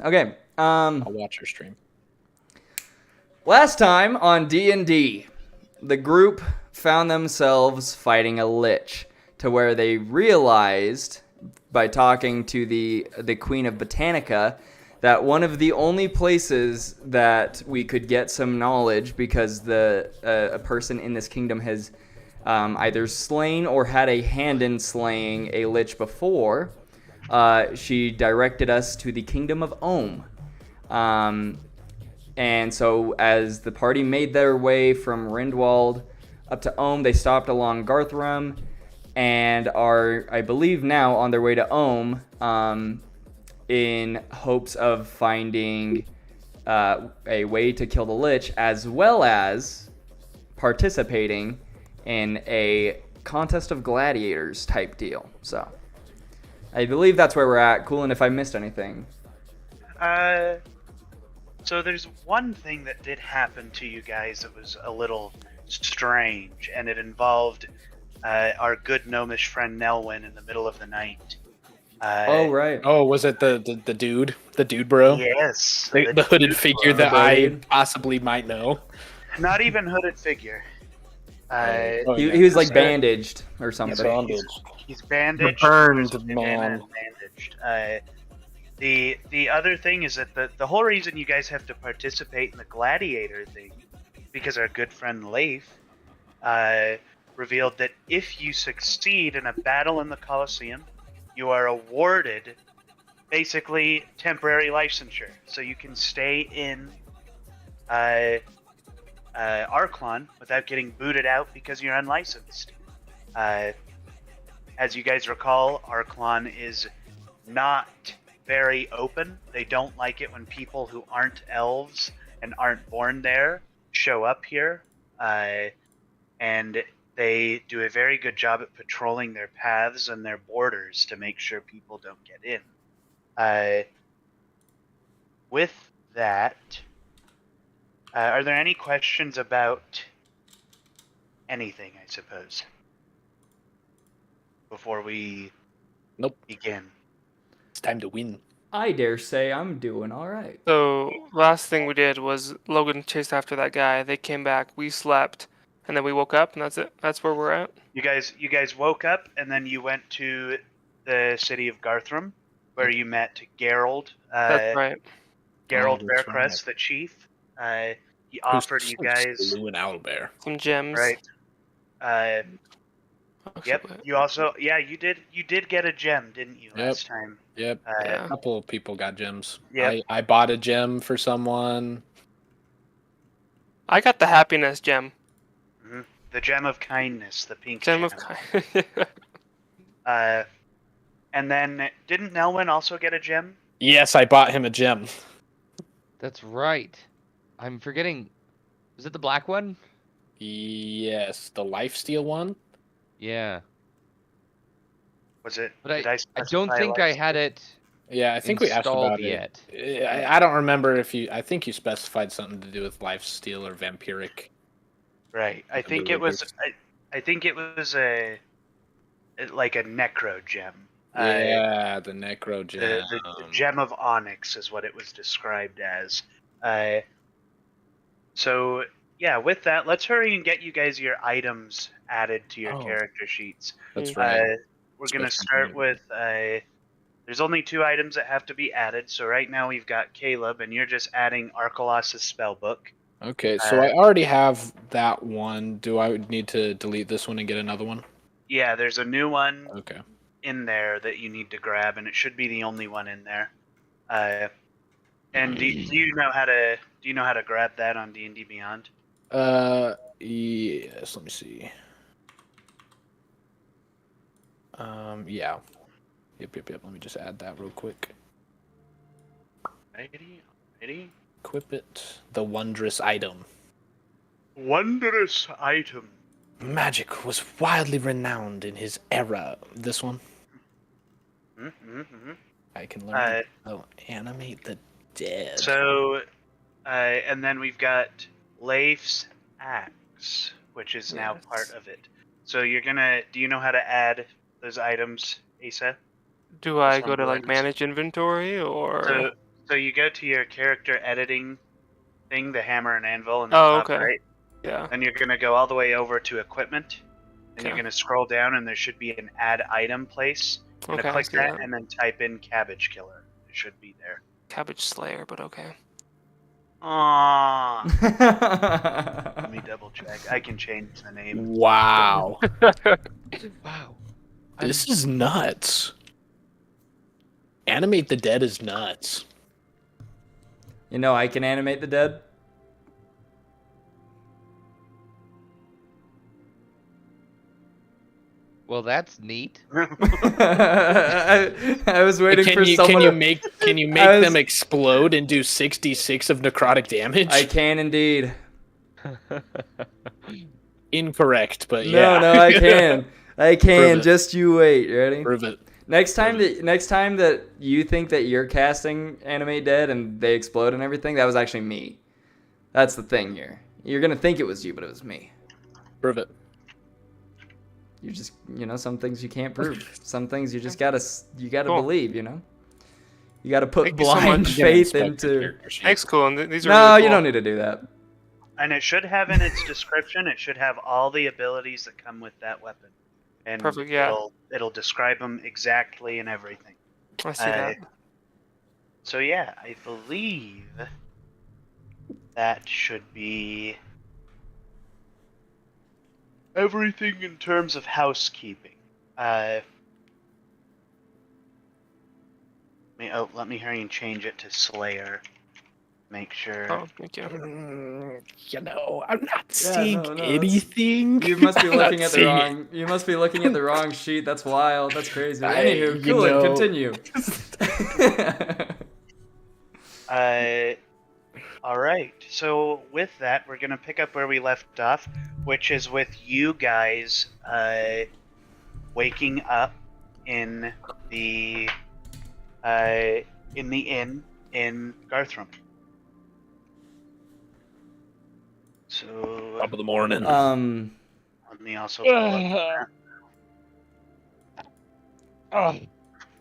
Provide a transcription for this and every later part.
Okay. I'll watch your stream. Last time on D&D, the group found themselves fighting a lich to where they realized by talking to the Queen of Botanica that one of the only places that we could get some knowledge, because a person in this kingdom has either slain or had a hand in slaying a lich before, she directed us to the kingdom of Ohm. Um, and so, as the party made their way from Rindwald up to Ohm, they stopped along Garthram and are, I believe, now on their way to Ohm, in hopes of finding a way to kill the Lich, as well as participating in a contest of gladiators type deal. So, I believe that's where we're at. Coolin, if I missed anything. So there's one thing that did happen to you guys that was a little strange, and it involved our good gnomish friend Nelwyn in the middle of the night. Oh, right. Oh, was it the dude bro? Yes. The hooded figure that bro I dude. possibly might know. Not even hooded figure. Oh, He, yeah. he was like So- bandaged or He's, something. bandaged. he's bandaged. The burned there's a bandana man. Bandaged. The other thing is that the whole reason you guys have to participate in the gladiator thing, because our good friend Leif revealed that if you succeed in a battle in the Colosseum, you are awarded basically temporary licensure, so you can stay in Arklon without getting booted out because you're unlicensed. As you guys recall, Arklon is not very open. They don't like it when people who aren't elves and aren't born there show up here. And they do a very good job at patrolling their paths and their borders to make sure people don't get in. With that, are there any questions about anything, I suppose, before we Nope. begin? It's time to win. I dare say I'm doing all right. So last thing we did was Logan chased after that guy. They came back. We slept, and then we woke up, and that's it. That's where we're at. You guys woke up, and then you went to the city of Garthram, where you met Gerald. That's right. Gerald Oh, that's Bearcrest, the chief. He offered you guys Lou and Owlbear. Some gems. right. Oh, Yep. shit. You also you did get a gem, didn't you, Yep. last time? Yep. Yeah. A couple of people got gems. Yep. I bought a gem for someone. I got the happiness gem. The gem of kindness, the pink Gem gem. of kindness. And then didn't Nelwyn also get a gem? Yes, I bought him a gem. That's right. I'm forgetting. Was it the black one? Yes, the lifesteal one. Yeah. Was it? But did I don't specify think I had it Yeah, I think we asked installed about yet. it. I don't remember if you. I think you specified something to do with lifesteal or vampiric. Right. I the think it was. rubies. I think it was like a necro gem. Yeah, the necro gem. The gem of onyx is what it was described as. So yeah, with that, let's hurry and get you guys your items added to your Oh. character sheets. That's right. We're gonna Special start item. with. There's only 2 items that have to be added. So right now we've got Caleb, and you're just adding Arkelos' spellbook. Okay, so I already have that one. Do I need to delete this one and get another one? Yeah, there's a new one Okay. in there that you need to grab, and it should be the only one in there. And do you know how to grab that on D&D Beyond? Yes. Let me see. Yeah. Yep. Let me just add that real quick. Ready? Equip it. The wondrous item. Wondrous item. Magic was widely renowned in his era. This one. Mm-hmm. I can learn to animate the dead. So, and then we've got Leif's axe, which is now Yes. part of it. So do you know how to add those items, Asa? Do I go some to like words. manage inventory or? So you go to your character editing thing, the hammer and anvil in the Oh, top okay. right. Yeah. Then you're gonna go all the way over to equipment, and you're Okay. gonna scroll down, and there should be an add item place. You're Okay. gonna I click see that, that. and then type in cabbage killer. It should be there. Cabbage Slayer, but okay. Aww. Let me double check. I can change the name. Wow. Wow. This is nuts. Animate the Dead is nuts. You know, I can animate the dead. Well, that's neat. I was waiting for someone. Can you make I was- them explode and do 66 of necrotic damage? I can indeed. Incorrect, but yeah. No, I can. I can. Prove it. Just you wait. Ready? Prove it. Next time that you think that you're casting Animate Dead and they explode and everything, that was actually me. That's the thing here. You're gonna think it was you, but it was me. Prove it. You just, some things you can't prove. Some things you just gotta Cool. believe. You gotta put Thank you so blind much. faith Inspect the into. character sheet. Thanks, cool. And these are No, really you cool. don't need to do that. And it should have in its description, it should have all the abilities that come with that weapon. And Perfect, yeah. it'll describe them exactly and everything. I see that. So yeah, I believe that should be everything in terms of housekeeping. Let me hurry and change it to Slayer. Make sure. Oh, thank you. I'm not Yeah, seeing no, anything. You must be I'm not looking at the seeing wrong. You must be looking at the wrong sheet. That's wild. That's crazy. I- Anywho, you cool. know- Continue. All right. So with that, we're gonna pick up where we left off, which is with you guys waking up in the inn in Garthram. So Top of the morning. let me also pull up Oh,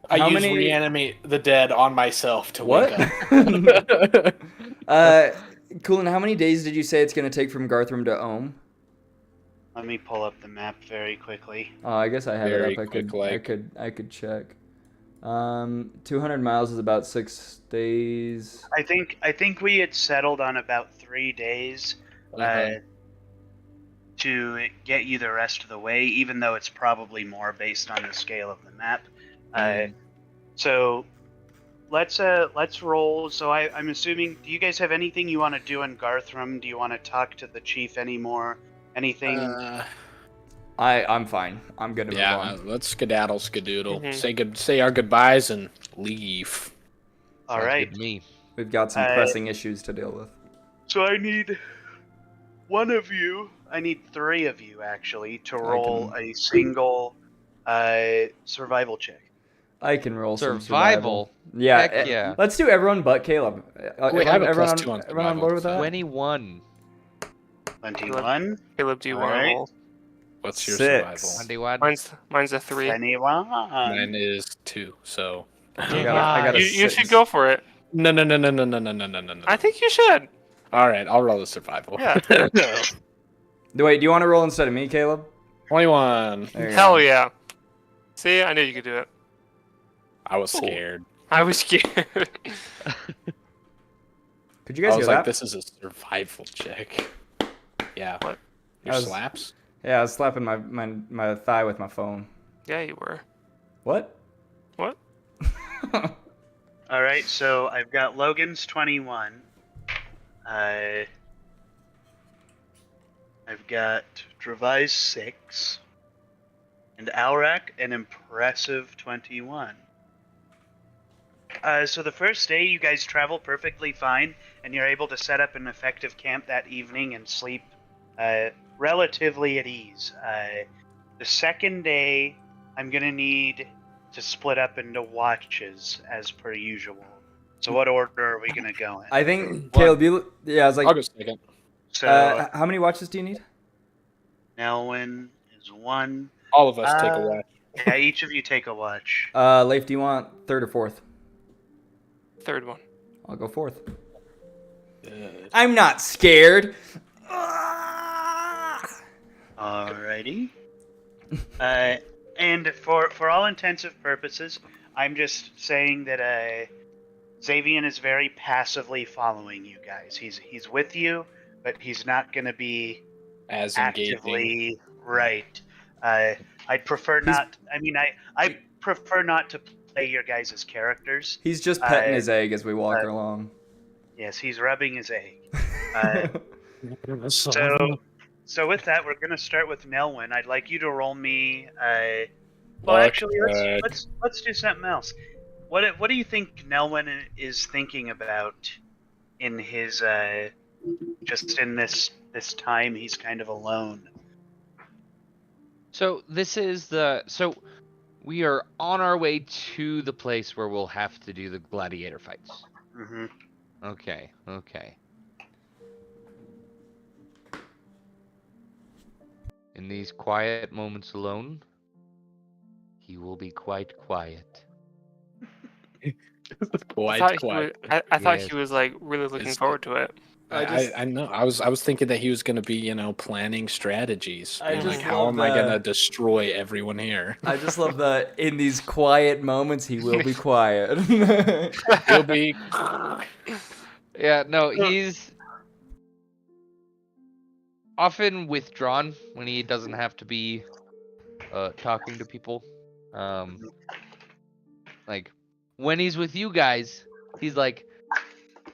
I how use many- reanimate the dead on myself to What? wake up. Coolin, how many days did you say it's gonna take from Garthram to Ohm? Let me pull up the map very quickly. Oh, I guess I have Very it up. quick, I could check. 200 miles is about 6 days. I think we had settled on about 3 days to get you the rest of the way, even though it's probably more based on the scale of the map. So let's roll. So I'm assuming. Do you guys have anything you want to do in Garthram? Do you want to talk to the chief anymore? Anything? I'm fine. I'm good to move Yeah, on. let's skedaddle, skedoodle. Mhm. Say our goodbyes and leave. All sounds right. good to me. We've got some pressing issues to deal with. So I need one of you. I need 3 of you actually to roll a single survival check. I can roll some Survival. Yeah, Heck yeah. Let's do everyone but Caleb. We have a everyone, +2 on everyone on board with that? 21. 21. Caleb, do you want to Alright. roll? What's your 6. survival? 21. Mine's a 3. 21. Mine is 2. So I got a You 6. should go for it. no. I think you should. All right, I'll roll the survival. Yeah. Wait, do you want to roll instead of me, Caleb? 21. There you Hell go. yeah. See, I knew you could do it. I was scared. I was scared. Could you I guys was hear like, that? this is a survival check. Yeah. What? Your I was- slaps? Yeah, I was slapping my thigh with my phone. Yeah, you were. What? What? All right, so I've got Logan's 21. I've got Dravai's 6. And Alrak an impressive 21. So the first day, you guys travel perfectly fine, and you're able to set up an effective camp that evening and sleep relatively at ease. The second day, I'm going to need to split up into watches as per usual. So what order are we going to go in? I think Caleb, I was I'll like, go second. So how many watches do you need? Nelwyn is 1. All of us take a watch. Yeah, each of you take a watch. Leif, do you want third or fourth? Third one. I'll go fourth. Good. I'm not scared. Alrighty. And for all intents and purposes, I'm just saying that Xavian is very passively following you guys. He's with you, but he's not going to be As engaging. actively right. I'd prefer not. I mean, I prefer not to play your guys' characters. He's just petting Uh, his egg as we walk along. Yes, he's rubbing his egg. So with that, we're gonna start with Nelwyn. I'd like you to roll me. Well, actually, let's do something else. What do you think Nelwyn is thinking about in his just in this time he's kind of alone? So we are on our way to the place where we'll have to do the gladiator fights. Mm-hmm. Okay. In these quiet moments alone, he will be quite quiet. Quite quiet. I thought Yes. he was like really looking forward to it. I know. I was thinking that he was gonna be, planning strategies. I Being just like, how love am I gonna that. destroy everyone here? I just love that in these quiet moments, he will be quiet. He'll be. Yeah, no, he's often withdrawn when he doesn't have to be talking to people. Like when he's with you guys, he's like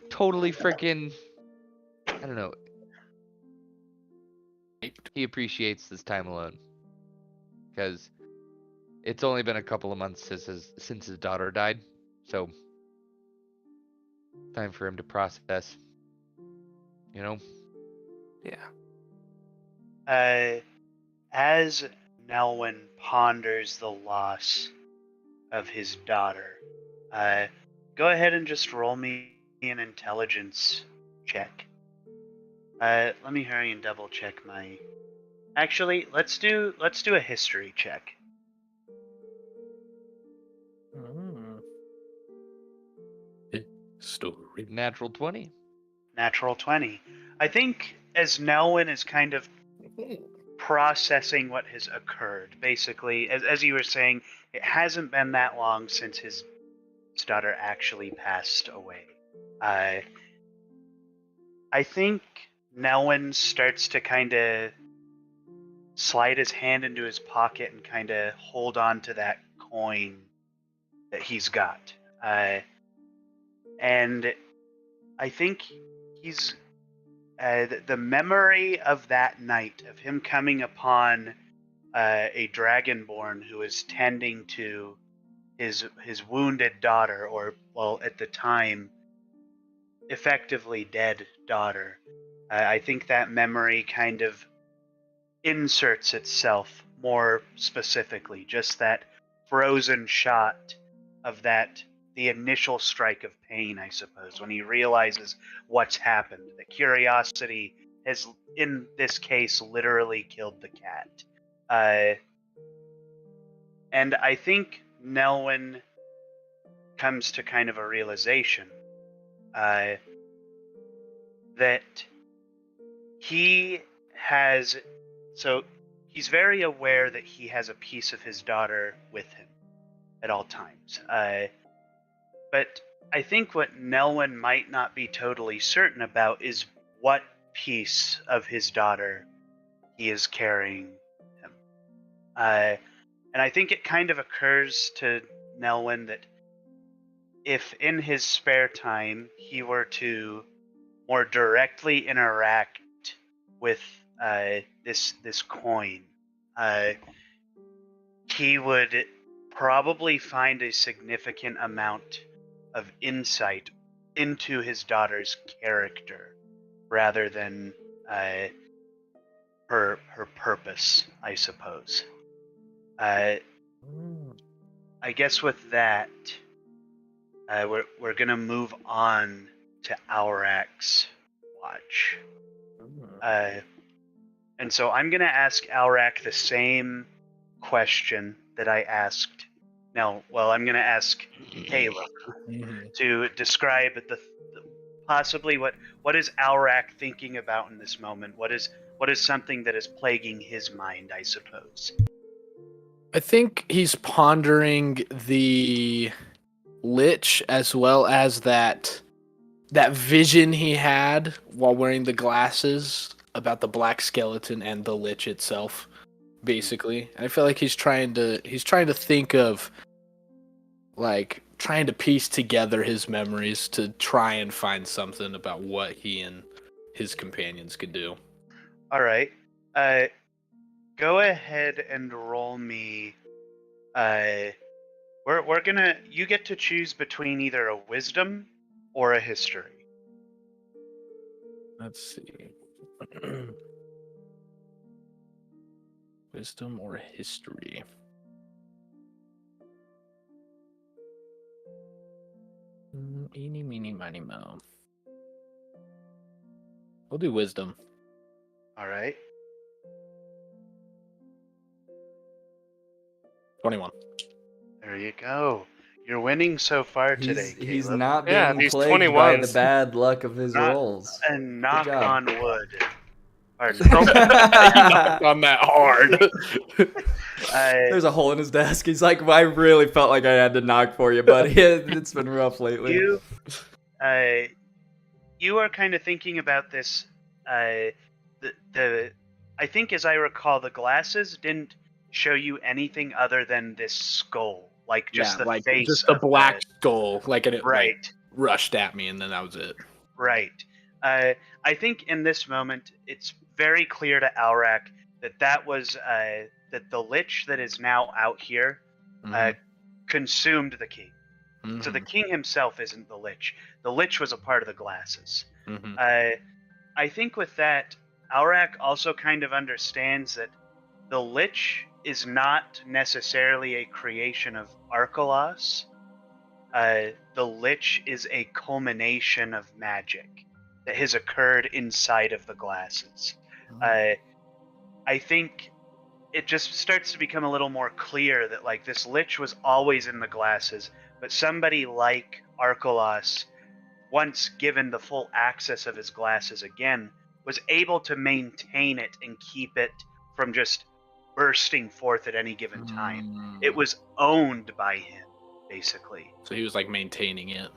totally freaking, I don't know. He appreciates this time alone because it's only been a couple of months since his daughter died, so time for him to process. Yeah. As Nelwyn ponders the loss of his daughter, go ahead and just roll me an intelligence check. Let me hurry and double check my. Actually, let's do a history check. Story. Natural 20. Natural 20. I think as Nelwyn is kind of processing what has occurred, basically, as you were saying, it hasn't been that long since his daughter actually passed away. I think Nelwyn starts to kind of slide his hand into his pocket and kind of hold on to that coin that he's got. And I think he's the memory of that night, of him coming upon a dragonborn who is tending to his wounded daughter, or, well, at the time, effectively dead daughter. I think that memory kind of inserts itself more specifically, just that frozen shot of the initial strike of pain, I suppose, when he realizes what's happened. The curiosity has, in this case, literally killed the cat. And I think Nelwyn comes to kind of a realization that he has. So he's very aware that he has a piece of his daughter with him at all times. But I think what Nelwyn might not be totally certain about is what piece of his daughter he is carrying him. And I think it kind of occurs to Nelwyn that if in his spare time he were to more directly interact with this coin, he would probably find a significant amount of insight into his daughter's character rather than her purpose, I suppose. I guess with that, we're gonna move on to Aurak's watch. And so I'm gonna ask Aurak the same question that I asked. No, well, I'm going to ask Caleb to describe possibly what is Alrak thinking about in this moment. What is something that is plaguing his mind, I suppose. I think he's pondering the Lich as well as that vision he had while wearing the glasses about the black skeleton and the Lich itself, basically. And I feel like he's trying to think of, like, trying to piece together his memories to try and find something about what he and his companions could do. All right. Go ahead and roll me. We're gonna. You get to choose between either a wisdom or a history. Let's see. Wisdom or history? Eeny, meeny, miny, moe. We'll do wisdom. All right. 21. There you go. You're winning so far today, He's Caleb. not Yeah, being these plagued by the 21s. bad luck of his rolls. And knock job. on wood. Pardon. You knocked on that hard. There's a hole in his desk. He's like, I really felt like I had to knock for you, buddy. It's been rough lately. You are kind of thinking about this. I think, as I recall, the glasses didn't show you anything other than this skull, like just the like face, just the of black skull, like, and it right, like, rushed at me, and then that was it. right. I think in this moment, it's very clear to Alrak that was that the Lich that is now out here consumed the king. So the king himself isn't the Lich. The Lich was a part of the glasses. I think with that, Alrak also kind of understands that the Lich is not necessarily a creation of Arkelos. The Lich is a culmination of magic that has occurred inside of the glasses. I think it just starts to become a little more clear that, like, this Lich was always in the glasses, but somebody like Arkelos, once given the full access of his glasses again, was able to maintain it and keep it from just bursting forth at any given time. It was owned by him, basically. So he was like maintaining it.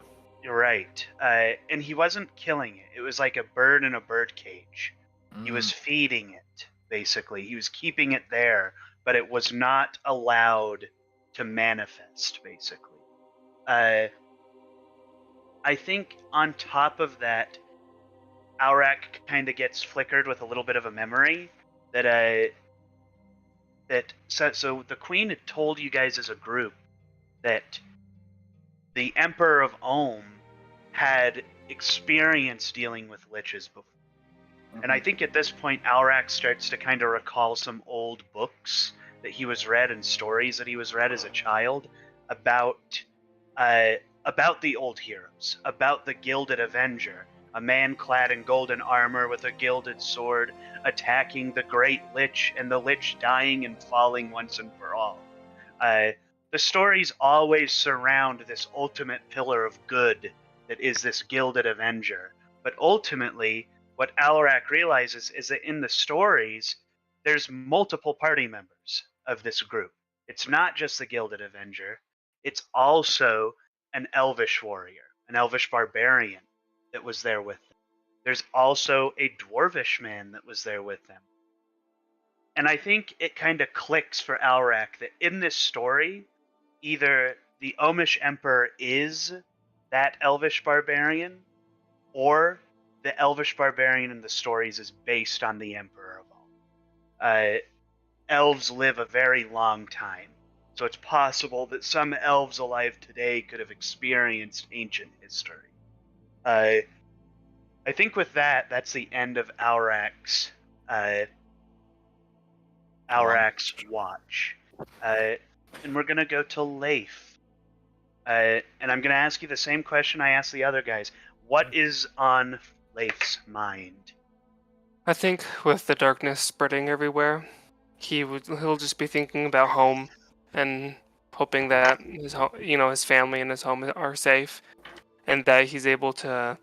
You're right. And he wasn't killing it. It was like a bird in a bird cage. He was feeding it, basically. He was keeping it there, but it was not allowed to manifest, basically. I think on top of that, Alrak kind of gets flickered with a little bit of a memory so the Queen had told you guys as a group that the Emperor of Ohm had experience dealing with liches before. And I think at this point, Alrak starts to kind of recall some old books that he was read and stories that he was read as a child about the old heroes, about the Gilded Avenger, a man clad in golden armor with a gilded sword, attacking the Great Lich, and the Lich dying and falling once and for all. The stories always surround this ultimate pillar of good that is this Gilded Avenger. But ultimately, what Alrak realizes is that in the stories, there's multiple party members of this group. It's not just the Gilded Avenger. It's also an Elvish warrior, an Elvish barbarian that was there with them. There's also a Dwarvish man that was there with them. And I think it kind of clicks for Alrak that in this story, either the Omish Emperor is that Elvish barbarian, or the Elvish barbarian in the stories is based on the Emperor of all. Elves live a very long time, so it's possible that some elves alive today could have experienced ancient history. I think with that, that's the end of Alrak's watch. And we're going to go to Leif. And I'm going to ask you the same question I asked the other guys. What is on Leif's mind? I think with the darkness spreading everywhere, he'll just be thinking about home and hoping that his family and his home are safe, and that he's able to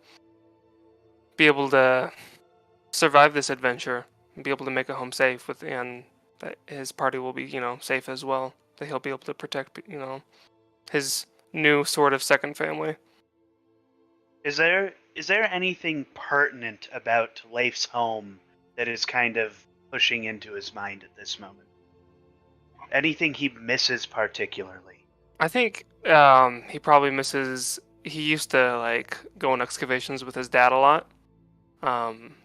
survive this adventure and be able to make it home safe and that his party will be safe as well. That he'll be able to protect his new sort of second family. Is there anything pertinent about Leif's home that is kind of pushing into his mind at this moment? Anything he misses particularly? I think he probably misses. He used to like go on excavations with his dad a lot,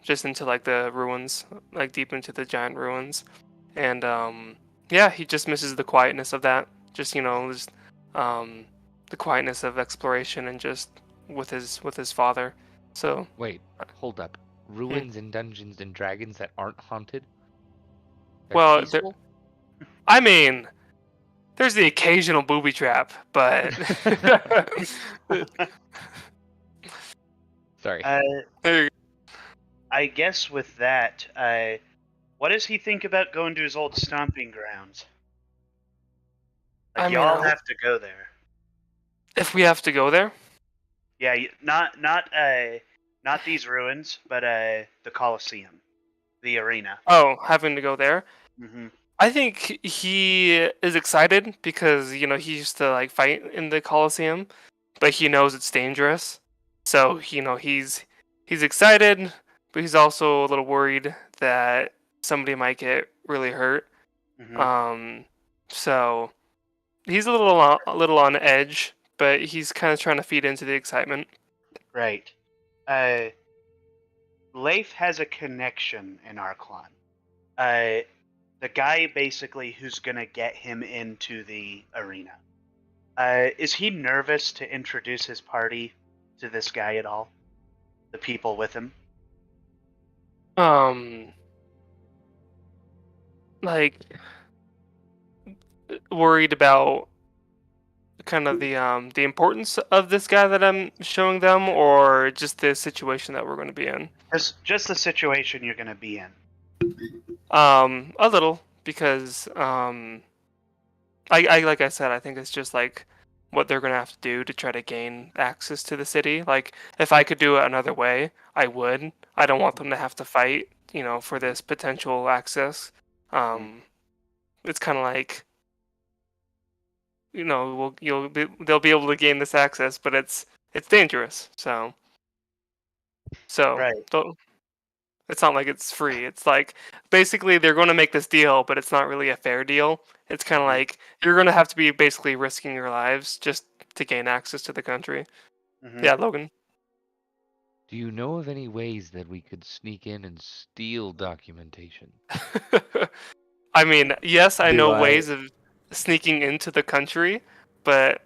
just into like the ruins, like deep into the giant ruins, and yeah, he just misses the quietness of that. Just the quietness of exploration and just with his father. So Wait, hold up. Ruins and Dungeons and Dragons that aren't haunted? They're Well, peaceful? I mean, there's the occasional booby trap, but Sorry. there you I guess with that, what does he think about going to his old stomping grounds? Like, I mean, y'all have to go there. if we have to go there. Yeah, not these ruins, but the Colosseum, the arena. Oh, having to go there. Hmm. I think he is excited because he used to like fight in the Colosseum, but he knows it's dangerous. So he's excited, but he's also a little worried that somebody might get really hurt. Hmm. So he's a little on edge, but he's kind of trying to feed into the excitement. Right. Leif has a connection in Arklon. The guy basically who's gonna get him into the arena. Is he nervous to introduce his party to this guy at all? The people with him? Like worried about kind of the importance of this guy that I'm showing them, or just the situation that we're going to be in. Just the situation you're gonna be in. A little because I like I said, I think it's just like what they're gonna have to do to try to gain access to the city. Like if I could do it another way, I would. I don't want them to have to fight, for this potential access. It's kind of like they'll be able to gain this access, but it's dangerous. So Right. it's not like it's free. It's like basically they're going to make this deal, but it's not really a fair deal. It's kind of like you're going to have to be basically risking your lives just to gain access to the country. Mhm. Yeah, Logan. Do you know of any ways that we could sneak in and steal documentation? I mean, yes, I Do know I- ways of sneaking into the country, but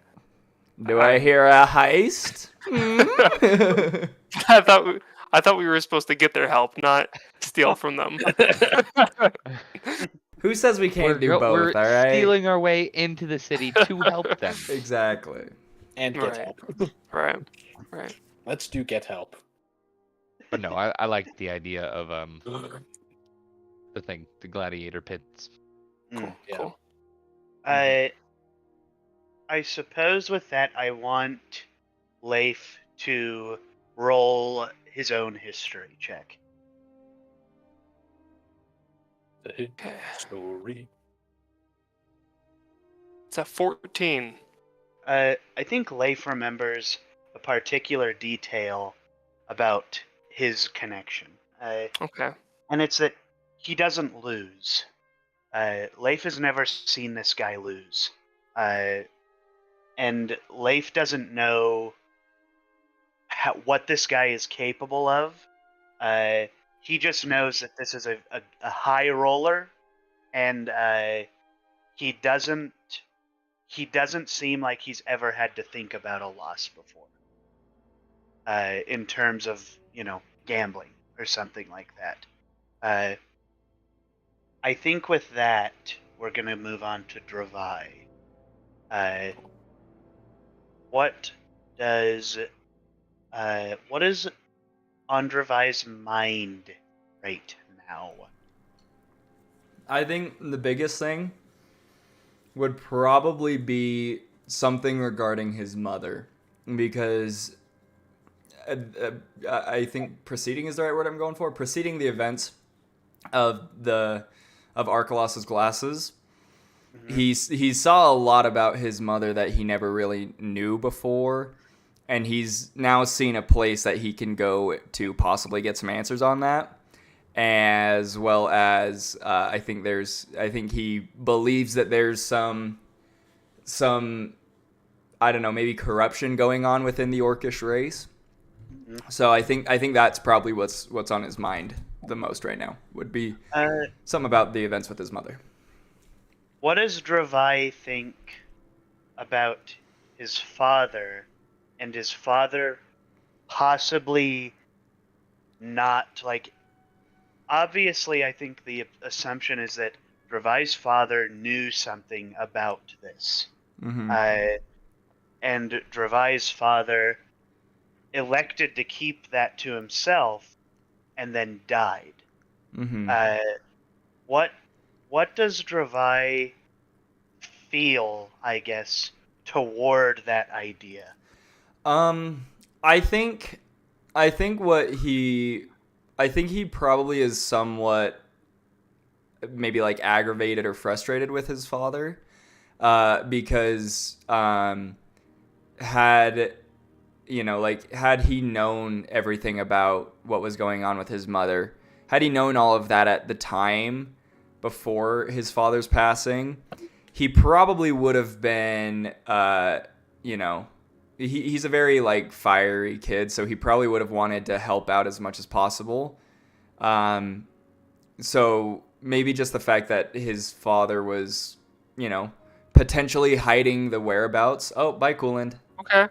Do I hear a heist? I thought we were supposed to get their help, not steal from them. Who says we can't do both, we're all right? stealing our way into the city to help them. Exactly. And get Right. help. Right. Let's do get help. But no, I like the idea of the thing, the gladiator pits. Mm. Yeah. Cool. I suppose with that, I want Leif to roll his own history check. The hit story. It's a 14. I think Leif remembers a particular detail about his connection. Okay. And it's that he doesn't lose. Leif has never seen this guy lose. And Leif doesn't know what this guy is capable of. He just knows that this is a high roller, and he doesn't seem like he's ever had to think about a loss before. In terms of gambling or something like that. I think with that we're gonna move on to Dravai. What is on Dravai's mind right now? I think the biggest thing would probably be something regarding his mother, because I think preceding is the right word I'm going for. Preceding the events of Archelaus's glasses, he saw a lot about his mother that he never really knew before, and he's now seen a place that he can go to possibly get some answers on that. As well as I think he believes that there's some I don't know, maybe corruption going on within the Orcish race. So I think that's probably what's on his mind the most right now, would be something about the events with his mother. What does Dravai think about his father, and his father possibly not, like, obviously I think the assumption is that Dravai's father knew something about this. Mm-hmm. And Dravai's father elected to keep that to himself and then died. Mm-hmm. What does Dravai feel, I guess, toward that idea? I think he probably is somewhat maybe like aggravated or frustrated with his father, because had he known everything about what was going on with his mother, had he known all of that at the time before his father's passing, he probably would have been, he's a very like fiery kid, so he probably would have wanted to help out as much as possible. So maybe just the fact that his father was, potentially hiding the whereabouts. Oh, bye, Cooland. Okay.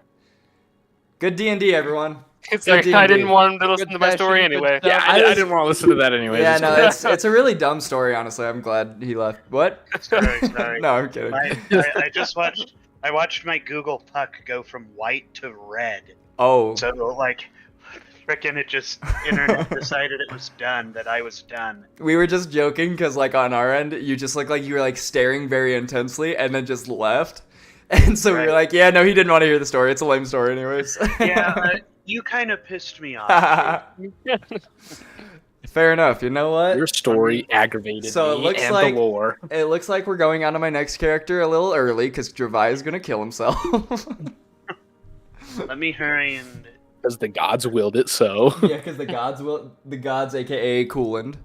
Good D&D, everyone. It's Good like, D&D. I didn't want him to listen Good to my story session, good anyway. stuff. Yeah, I didn't want to listen to that anyway. Yeah, no, it's a really dumb story, honestly. I'm glad he left. What? Sorry. No, I'm kidding. I just watched my Google Puck go from white to red. Oh, So, like, frickin' internet decided it was done, that I was done. we were just joking because, like, on our end, you just looked like you were, like, staring very intensely and then just left. And so we were Right. like, yeah, no, he didn't want to hear the story. It's a lame story anyways. Yeah, you kind of pissed me off. Fair enough. You know what? Your story aggravated So it me looks and like- the lore. It looks like we're going on to my next character a little early because Dravai is going to kill himself. Let me hurry and... Because the gods willed it so. Yeah, because the gods, aka Cooland,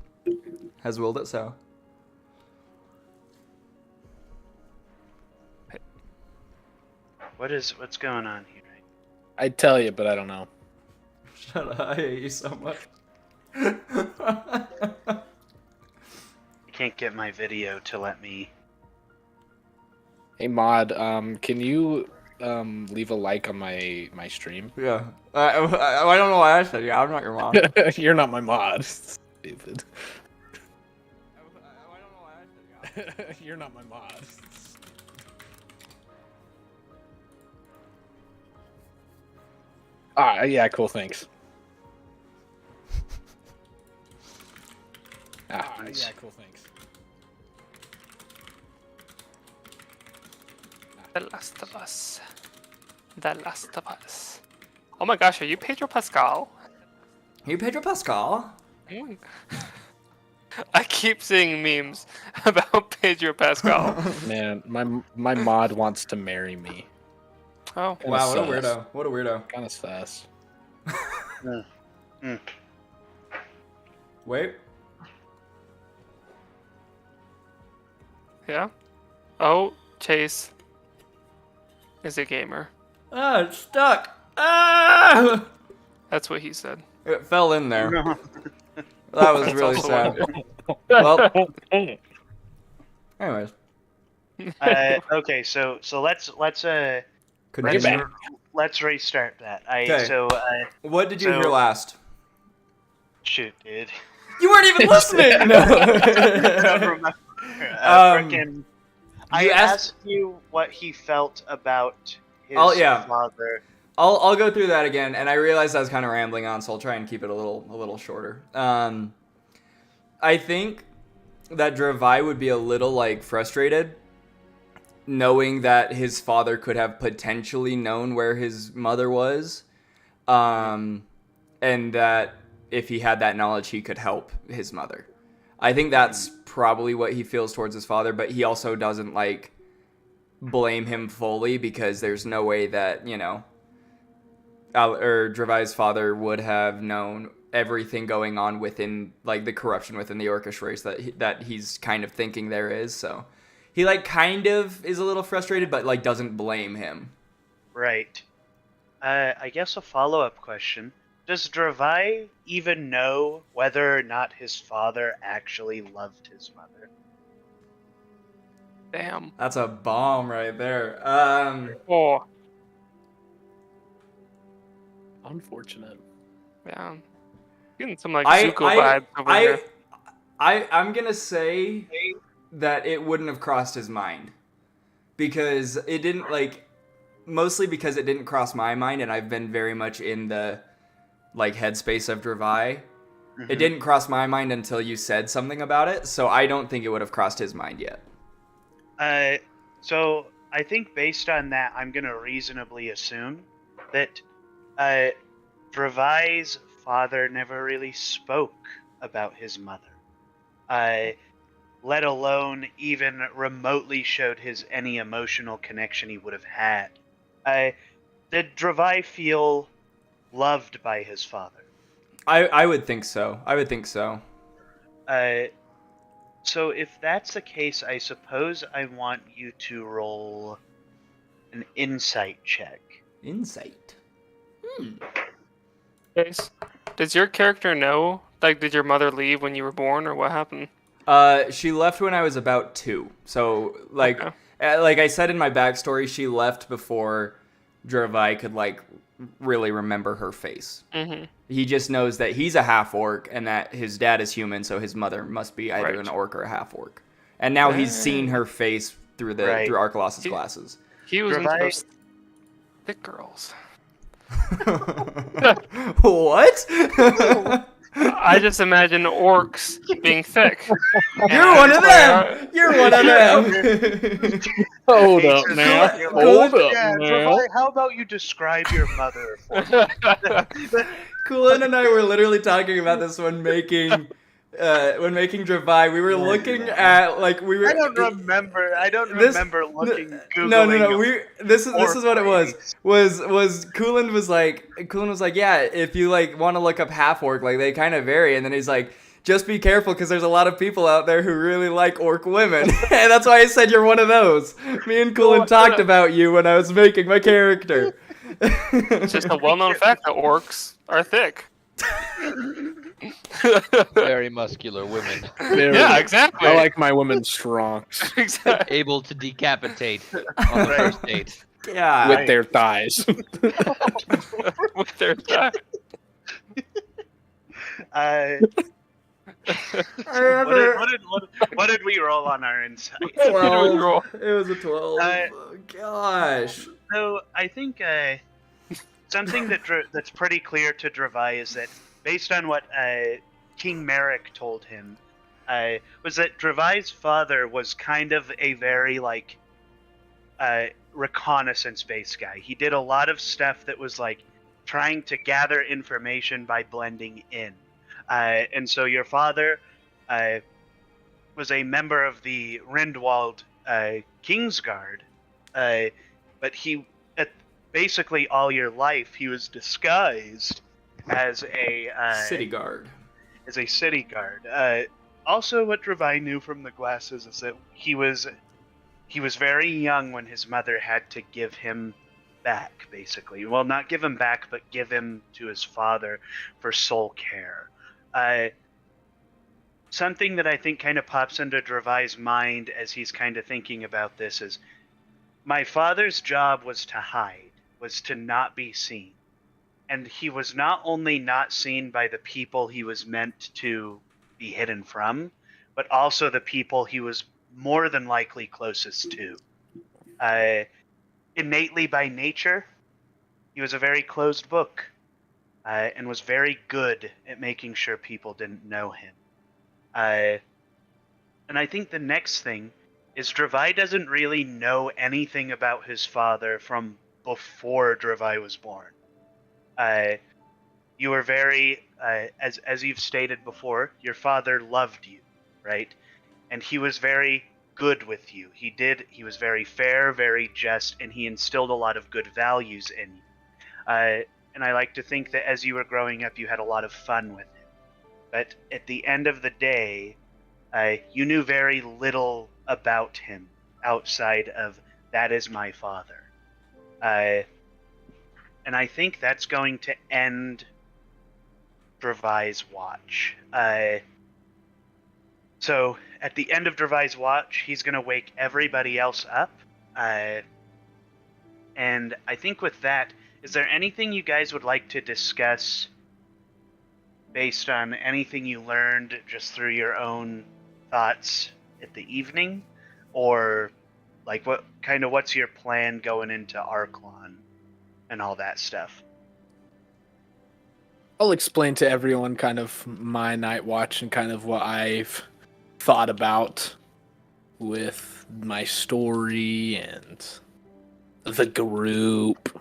has willed it so. What's going on here? I'd tell you, but I don't know. Shut up! I hate you so much. I can't get my video to let me... Hey Mod, can you leave a like on my stream? Yeah, I don't know why I said yeah. I'm not your mom. You're not my mod. Stupid. I don't know why I said yeah. You're not my mod. Yeah, cool, thanks. Nice. Yeah, cool, thanks. The Last of Us. The Last of Us. Oh my gosh, are you Pedro Pascal? You Pedro Pascal? Mm. I keep seeing memes about Pedro Pascal. Man, my mod wants to marry me. Oh, Wow, what a sus. weirdo! What a weirdo! Kind of sus. Wait. yeah? Oh, Chase is a gamer. Ah, it's stuck. Ah! That's what he said. It fell in there. No. That was That's really also sad. Well, anyways, Okay, so let's continue. back. let's restart that. Okay. What did you So- hear last? Shoot, dude. You weren't even listening. I don't No. remember. Um, I asked- asked you what he felt about his Oh, yeah. father. I'll go through that again, and I realized I was kind of rambling on, so I'll try and keep it a little shorter. I think that Dravai would be a little like frustrated knowing that his father could have potentially known where his mother was, and that if he had that knowledge, he could help his mother. I think that's probably what he feels towards his father, but he also doesn't like blame him fully because there's no way that, you know, Dravai's father would have known everything going on within, like, the corruption within the Orcish race that he's kind of thinking there is. So he, like, kind of is a little frustrated, but, like, doesn't blame him. Right. I guess a follow-up question. Does Dravai even know whether or not his father actually loved his mother? Damn. That's a bomb right there. Oh, Unfortunate. yeah. Getting some like I, Zuko I, vibes over I, here. I'm gonna say that it wouldn't have crossed his mind because it didn't, like, mostly because it didn't cross my mind, and I've been very much in the, like, headspace of Dravai. It didn't cross my mind until you said something about it, so I don't think it would have crossed his mind yet. So I think based on that, I'm gonna reasonably assume that Dravai's father never really spoke about his mother, let alone even remotely showed his any emotional connection he would have had. Did Dravai feel loved by his father? I would think so. I would think so. So if that's the case, I suppose I want you to roll an insight check. Insight. Chase, does your character know? Like, did your mother leave when you were born, or what happened? She left when I was about 2. So, like, Okay. like I said in my backstory, she left before Dravai could, like, really remember her face. Mm-hmm. He just knows that he's a half-orc and that his dad is human, so his mother must be either Right. an orc or a half-orc. And now he's seen her face through Right. through Archelaus's He- glasses. He was into Dravai- those thick girls. What? I just imagine orcs being thick. You're one of them. You're one of them. Hold up Jesus, now. you're Hold up Yeah, now. Dravai, how about you describe your mother for me? Coolin and I were literally talking about this when making Dravai. We were looking at, like, we were. I don't remember. I don't This- remember looking. No. Googling This is what it was. orc Was Coolin was like, yeah, if you, like, want to look up half orc, like, they kind of vary, and then he's like, just be careful because there's a lot of people out there who really like orc women, and that's why I said you're one of those. Me and Coolin talked about you when I was making my character. It's just a well-known fact that orcs are thick. Very muscular women, Very- Yeah, exactly. I like my women strong exactly. able to decapitate on the first date. Yeah. with their thighs. With their thigh. What did we roll on our insight? 12. It was a 12. Uh, Oh, gosh. So I think something that's pretty clear to Dravai is that based on what King Merrick told him, was that Dravai's father was kind of a very like reconnaissance-based guy. He did a lot of stuff that was like trying to gather information by blending in. And so your father was a member of the Rindwald Kingsguard, but he, basically all your life, he was disguised as a City guard. as a city guard. Also, what Dravai knew from the glasses is that he was very young when his mother had to give him back, basically. Well, not give him back, but give him to his father for soul care. Something that I think kind of pops into Dravai's mind as he's kind of thinking about this is, my father's job was to hide, was to not be seen. And he was not only not seen by the people he was meant to be hidden from, but also the people he was more than likely closest to. Innately by nature, he was a very closed book, and was very good at making sure people didn't know him. And I think the next thing is Dravai doesn't really know anything about his father from before Dravai was born. You were very, as you've stated before, your father loved you, right? And he was very good with you. He was very fair, very just, and he instilled a lot of good values in you. And I like to think that as you were growing up, you had a lot of fun with him. But at the end of the day, you knew very little about him outside of that is my father. And I think that's going to end Dravai's watch. So at the end of Dravai's watch, he's going to wake everybody else up. And I think with that, is there anything you guys would like to discuss based on anything you learned just through your own thoughts at the evening? Or like what's your plan going into Arklon and all that stuff? I'll explain to everyone kind of my night watch and kind of what I've thought about with my story and the group.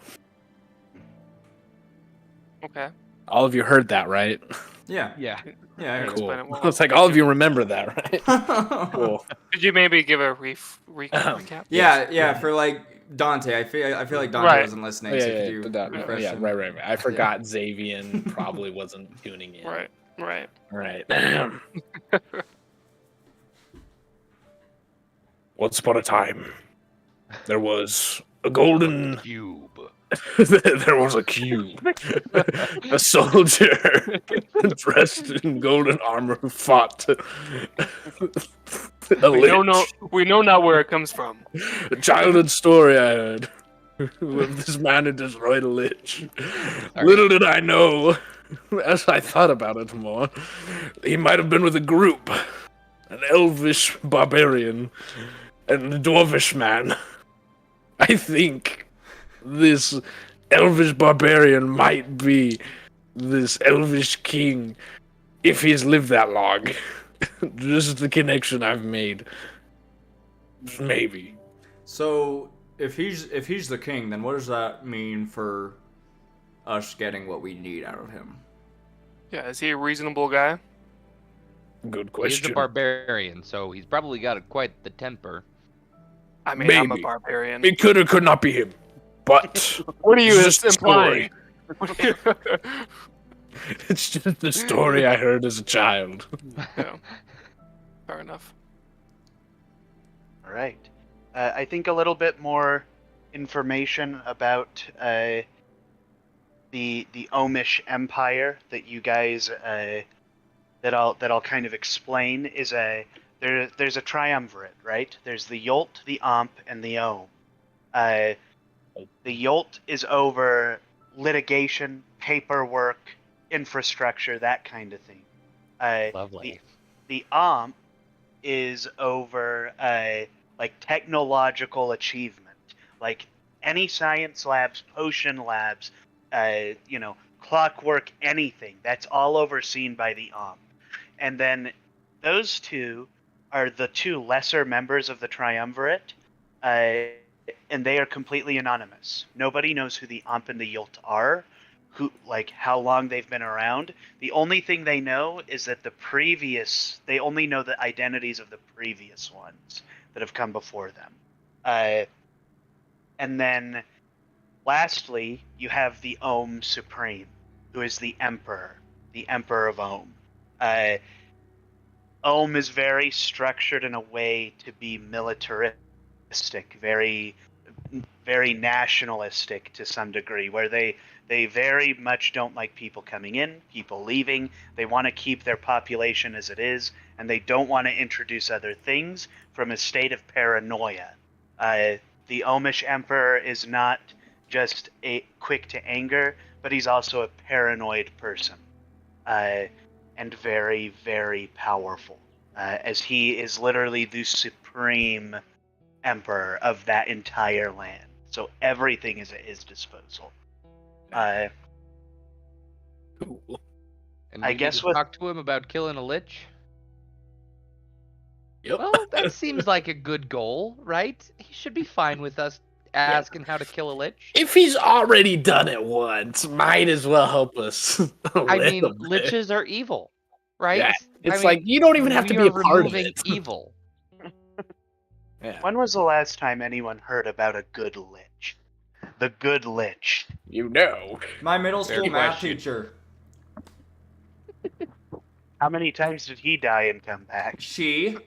Okay. All of you heard that, right? Yeah. Yeah. Yeah. I heard Cool. Explain it well. It's like all of you remember that, right? it. Cool. Could you maybe give a recap? Yeah. For like Dante, I feel like Dante Right. wasn't listening. Yeah, so yeah, could you refresh yeah, him? right. I forgot Xavier probably wasn't tuning in. Right. Right. Once upon a time, there was a golden. Cube. There was a cube. A soldier dressed in golden armor who fought. A We know now where it comes from. A childhood story I heard. This man had destroyed a lich. Little did I know, as I thought about it more, he might have been with a group. An elvish barbarian and a dwarvish man. I think this elvish barbarian might be this elvish king if he's lived that long. Just the connection I've made. Maybe. So if he's the king, then what does that mean for us getting what we need out of him? Yeah, is he a reasonable guy? Good He's question. a barbarian, so he's probably got quite the temper. I mean, I'm a Maybe. barbarian. It could or could not be him. But What are you it's just a implying? it's just the story I heard as a child. Yeah. Fair enough. All right. I think a little bit more information about the Omish Empire that you guys that I'll kind of explain is there's a triumvirate, right? There's the Yolt, the Omp, and the Ohm. The Yolt is over litigation, paperwork, infrastructure, that kind of thing. Lovely. The Omp is over like technological achievement, like any science labs, potion labs, clockwork, anything. That's all overseen by the Omp. And then those two are the two lesser members of the triumvirate, and they are completely anonymous. Nobody knows who the Omp and the Yolt are, how long they've been around. The only thing they know is that they only know the identities of the previous ones that have come before them. And then lastly, you have the Ohm Supreme, who is the Emperor of Ohm. Ohm is very structured in a way to be militaristic, very, very nationalistic to some degree, where they very much don't like people coming in, people leaving. They want to keep their population as it is, and they don't want to introduce other things from a state of paranoia. The Omish Emperor is not just quick to anger, but he's also a paranoid person, and very, very powerful, as he is literally the supreme emperor of that entire land. So everything is at his disposal. Cool. And I we guess need to with- talk to him about killing a lich. Yep. Well, that seems like a good goal, right? He should be fine with us asking how to kill a lich. If he's already done it once, might as well help us. I mean, liches are evil, right? Yeah, it's I mean, like you don't even have to we be a are part of removing it. evil. Yeah. When was the last time anyone heard about a good lich? The good lich. You know. My middle Fair school math question. teacher. How many times did he die and come back? She,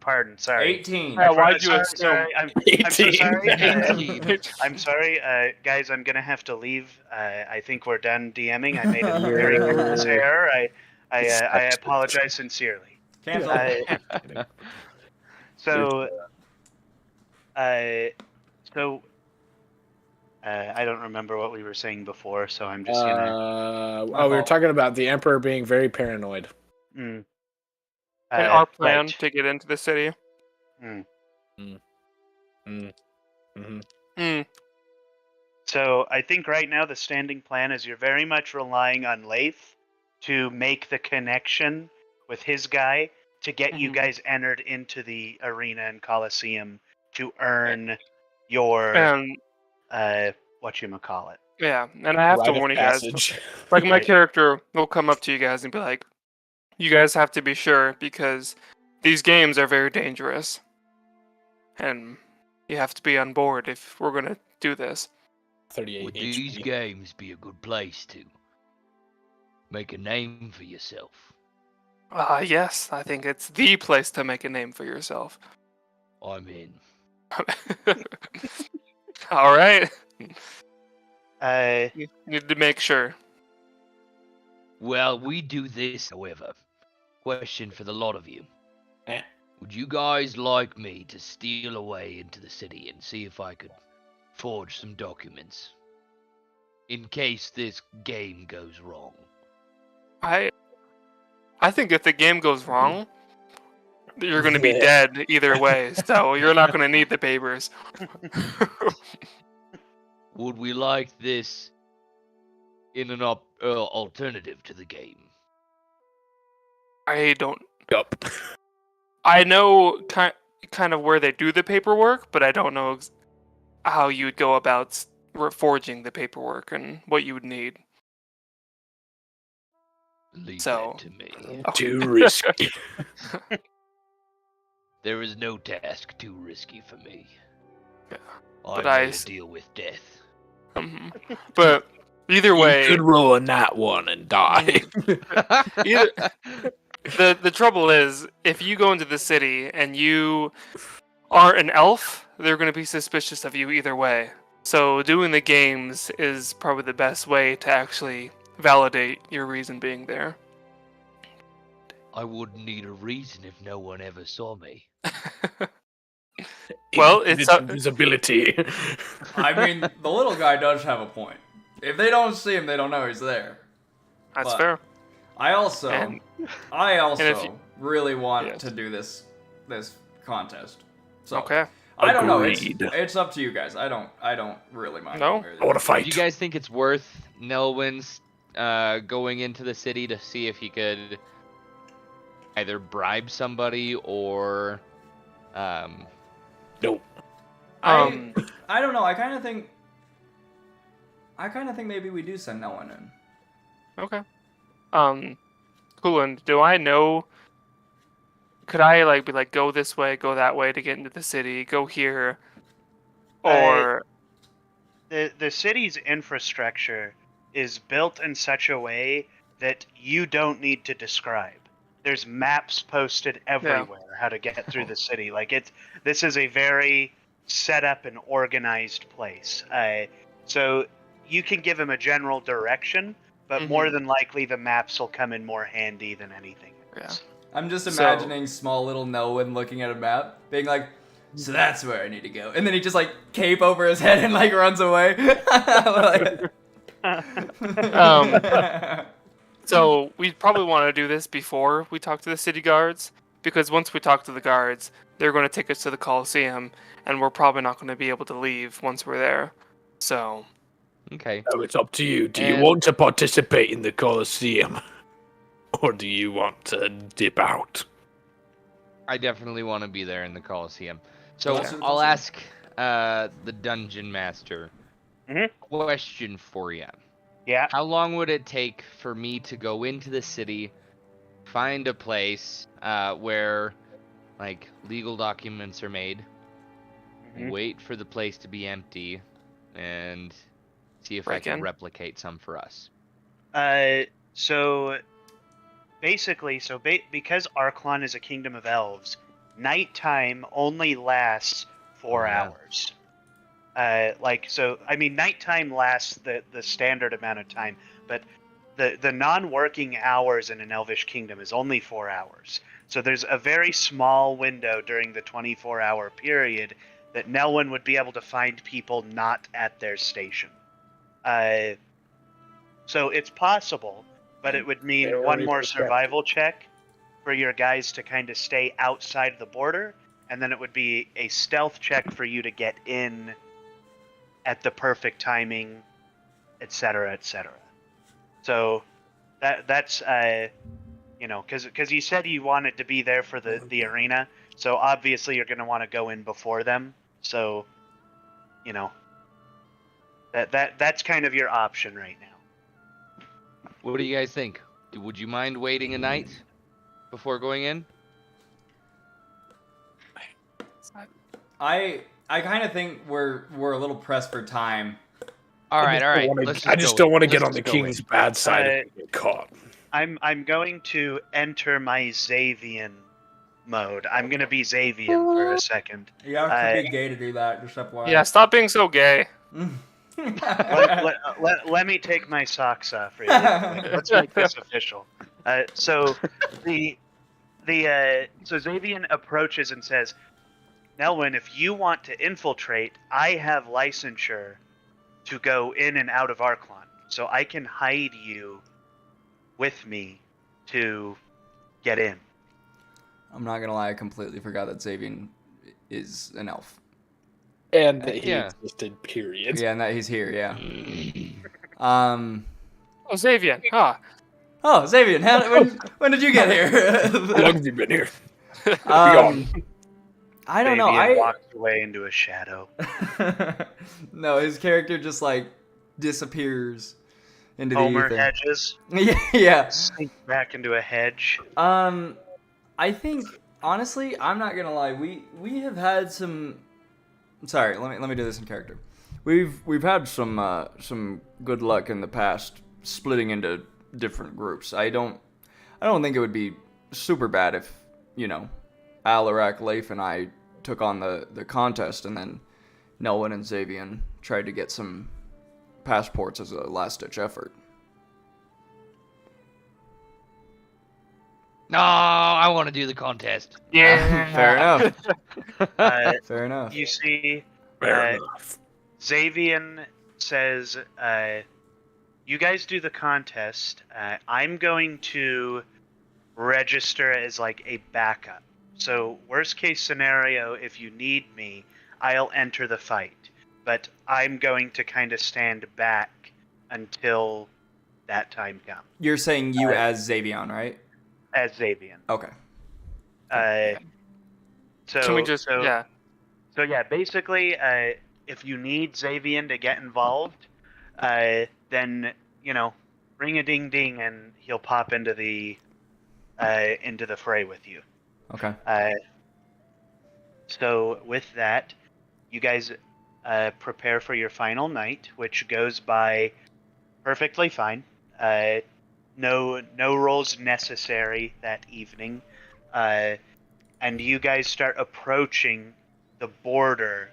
Pardon, sorry. 18. Yeah, why'd you Sorry, assume? sorry, I'm so 18. sorry. 18. I'm sorry, guys. I'm gonna have to leave. I think we're done DMing. I made a very grievous error. I apologize sincerely. Cancel. So, I don't remember what we were saying before, so I'm just gonna. We were talking about the Emperor being very paranoid. Mm. And our plan Right. to get into the city. So I think right now the standing plan is you're very much relying on Leif to make the connection with his guy to get you Mhm. guys entered into the arena and Coliseum to earn your And whatchamacallit. yeah, and I have Rite to of warn you guys. passage. Like my Right. character will come up to you guys and be like, "You guys have to be sure because these games are very dangerous, and you have to be on board if we're gonna do this." 38 Would these HP. games be a good place to make a name for yourself? Yes, I think it's the place to make a name for yourself. I'm in. All right, Uh, you need to make sure. Well, we do this, however. Question for the lot of you. Eh. Would you guys like me to steal away into the city and see if I could forge some documents? In case this game goes wrong. I think if the game goes wrong, you're gonna be Yeah. dead either way. So you're not gonna need the papers. Would we like this in an alternative to the game? I don't. Yup. I know kind of where they do the paperwork, but I don't know how you would go about forging the paperwork and what you would need. Leave So- that to me. Too risky. There is no task too risky for me. Yeah, I'm but here I to s- deal with death. But either way, You could roll a nat one and die. the trouble is, if you go into the city and you are an elf, they're going to be suspicious of you either way. So doing the games is probably the best way to actually validate your reason being there. I wouldn't need a reason if no one ever saw me. Well, it's a- invisibility. I mean, the little guy does have a point. If they don't see him, they don't know he's there. That's But- fair. I also And- if you- really want Yes. to do this contest. So Okay. I don't know. Agreed. It's up to you guys. I don't really mind. No? Really. I want to Do fight. you guys think it's worth Nelwyn's going into the city to see if he could either bribe somebody or Nope. Um, I don't know. I kind of think maybe we do send no one in. Okay. Coolin, do I know? Could I be like, go this way, go that way to get into the city, go here, or the city's infrastructure is built in such a way that you don't need to describe. There's maps posted everywhere how to get through the city. This is a very set up and organized place. So you can give him a general direction, but more than likely the maps will come in more handy than anything else. I'm just So- imagining small little Noah looking at a map, being like, "So that's where I need to go," and then he just cape over his head and runs away. so we probably want to do this before we talk to the city guards, because once we talk to the guards, they're going to take us to the Coliseum, and we're probably not going to be able to leave once we're there. So okay. Oh, it's up to you. Do you And- want to participate in the Colosseum? Or do you want to dip out? I definitely want to be there in the Coliseum. So Yeah. I'll ask the dungeon master. Mhm. Question for you. Yeah. How long would it take for me to go into the city, find a place where like legal documents are made, Mhm. wait for the place to be empty, and see if I Break can in. replicate some for us? So basically, because Arklon is a kingdom of elves, nighttime only lasts 4 Oh, yeah. hours. I mean, nighttime lasts the standard amount of time, but the non-working hours in an elvish kingdom is only 4 hours. So there's a very small window during the 24-hour period that Nelwyn would be able to find people not at their station. So it's possible, but it would mean Very one more perceptive. survival check for your guys to kind of stay outside the border, and then it would be a stealth check for you to get in at the perfect timing, etc., etc. So that's because you said you wanted to be there for the arena, so obviously you're going to want to go in before them. So, you know, that's kind of your option right now. What do you guys think? Would you mind waiting a night before going in? I kind of think we're a little pressed for time. All right. I just don't want to get on the king's bad side Uh, and get caught. I'm going to enter my Xavian mode. I'm going to be Xavian for a second. Yeah, it's a bit gay to do that. Just FYI. Yeah, stop being so gay. let me take my socks off really quick. Let's make this official. So Xavian approaches and says, Nelwyn, if you want to infiltrate, I have licensure to go in and out of Arklon. So I can hide you with me to get in. I'm not gonna lie, I completely forgot that Xavian is an elf. And that he Yeah. existed, period. Yeah, and that he's here. Yeah. Oh, Xavier. Ah. Oh, Xavian, when did you get How long here? have you been here? I don't know. Xavian walks away into a shadow. No, his character just like disappears into Homer the ether. hedges, Yeah. sink back into a hedge. I think honestly, I'm not gonna lie. We have had some. Sorry, let me do this in character. We've had some good luck in the past splitting into different groups. I don't think it would be super bad if, Alarak, Leif, and I took on the contest, and then Nelwyn and Xavian tried to get some passports as a last-ditch effort. No, I want to do the contest. Yeah. Fair enough. Uh, Fair enough. you see, Fair enough. Xavian says, you guys do the contest. I'm going to register as like a backup. So worst case scenario, if you need me, I'll enter the fight. But I'm going to kind of stand back until that time comes. You're saying you as Xavian, right? As Xavian. Okay. So Can we just, yeah. So yeah, basically, if you need Xavian to get involved, then ring a ding ding, and he'll pop into the fray with you. Okay. So with that, you guys prepare for your final night, which goes by perfectly fine. No rolls necessary that evening, and you guys start approaching the border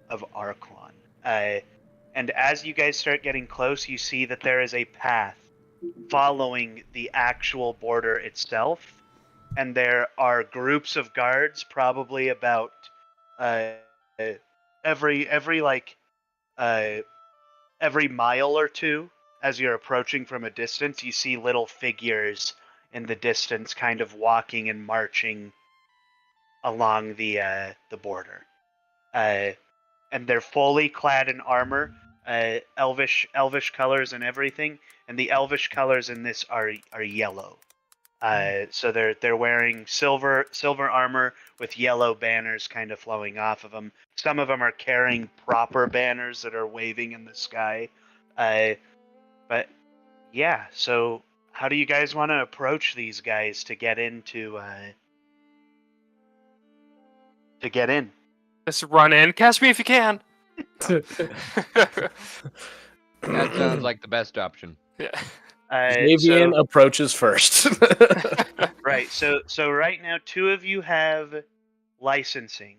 of Arklon. And as you guys start getting close, you see that there is a path following the actual border itself, and there are groups of guards, probably about every mile or two. As you're approaching from a distance, you see little figures in the distance, kind of walking and marching along the border, and they're fully clad in armor, elvish colors and everything. And the elvish colors in this are yellow. So they're wearing silver armor with yellow banners kind of flowing off of them. Some of them are carrying proper banners that are waving in the sky. But yeah, so how do you guys want to approach these guys to get into to get in? Just run in. Catch me if you can. That sounds like the best option. Yeah. Xavier approaches first. Right. So right now, two of you have licensing,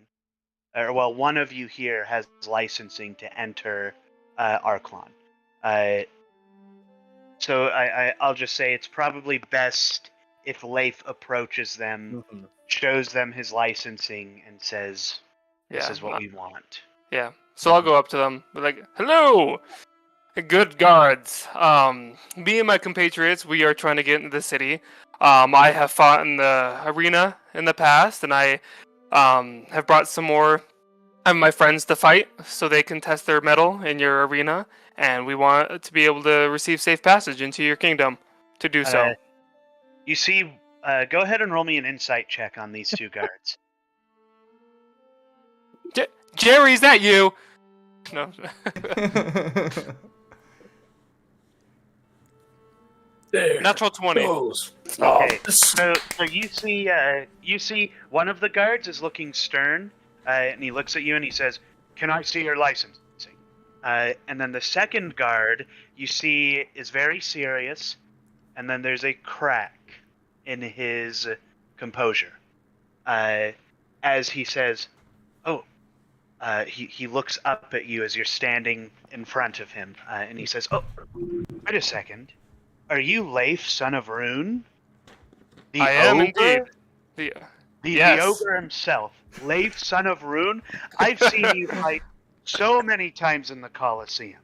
or well, one of you here has licensing to enter Arklon. So I'll just say it's probably best if Leif approaches them, shows them his licensing, and says, "This is what we want." Yeah. So I'll go up to them, be like, "Hello, good guards. Me and my compatriots, we are trying to get into the city. I have fought in the arena in the past, and I have brought some more of my friends to fight, so they can test their mettle in your arena. And we want to be able to receive safe passage into your kingdom to do so." You see, go ahead and roll me an insight check on these two guards. Jerry, is that you? No. There Natural 20. goes. Okay, so you see one of the guards is looking stern, and he looks at you and he says, "Can I see your licensing?" And then the second guard you see is very serious, and then there's a crack in his composure as he says, "Oh." He looks up at you as you're standing in front of him, and he says, "Oh, wait a second. Are you Leif, son of Rune? The I am ogre? indeed. The Yes. ogre himself, Leif, son of Rune? I've seen you fight so many times in the Colosseum."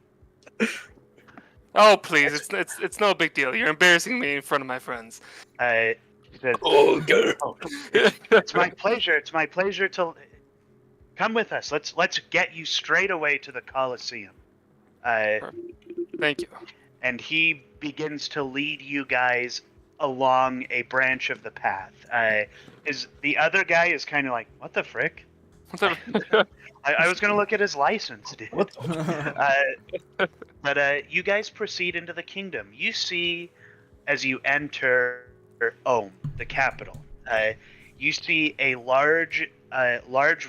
Oh, please, it's no big deal. You're embarrassing me in front of my friends. He says, Oh, good. "It's my pleasure. It's my pleasure to come with us. Let's get you straight away to the Colosseum." Thank you. And he begins to lead you guys along a branch of the path. The other guy is kind of like, "What the frick? I was going to look at his license, dude." But you guys proceed into the kingdom. You see, as you enter Ohm, the capital, you see a large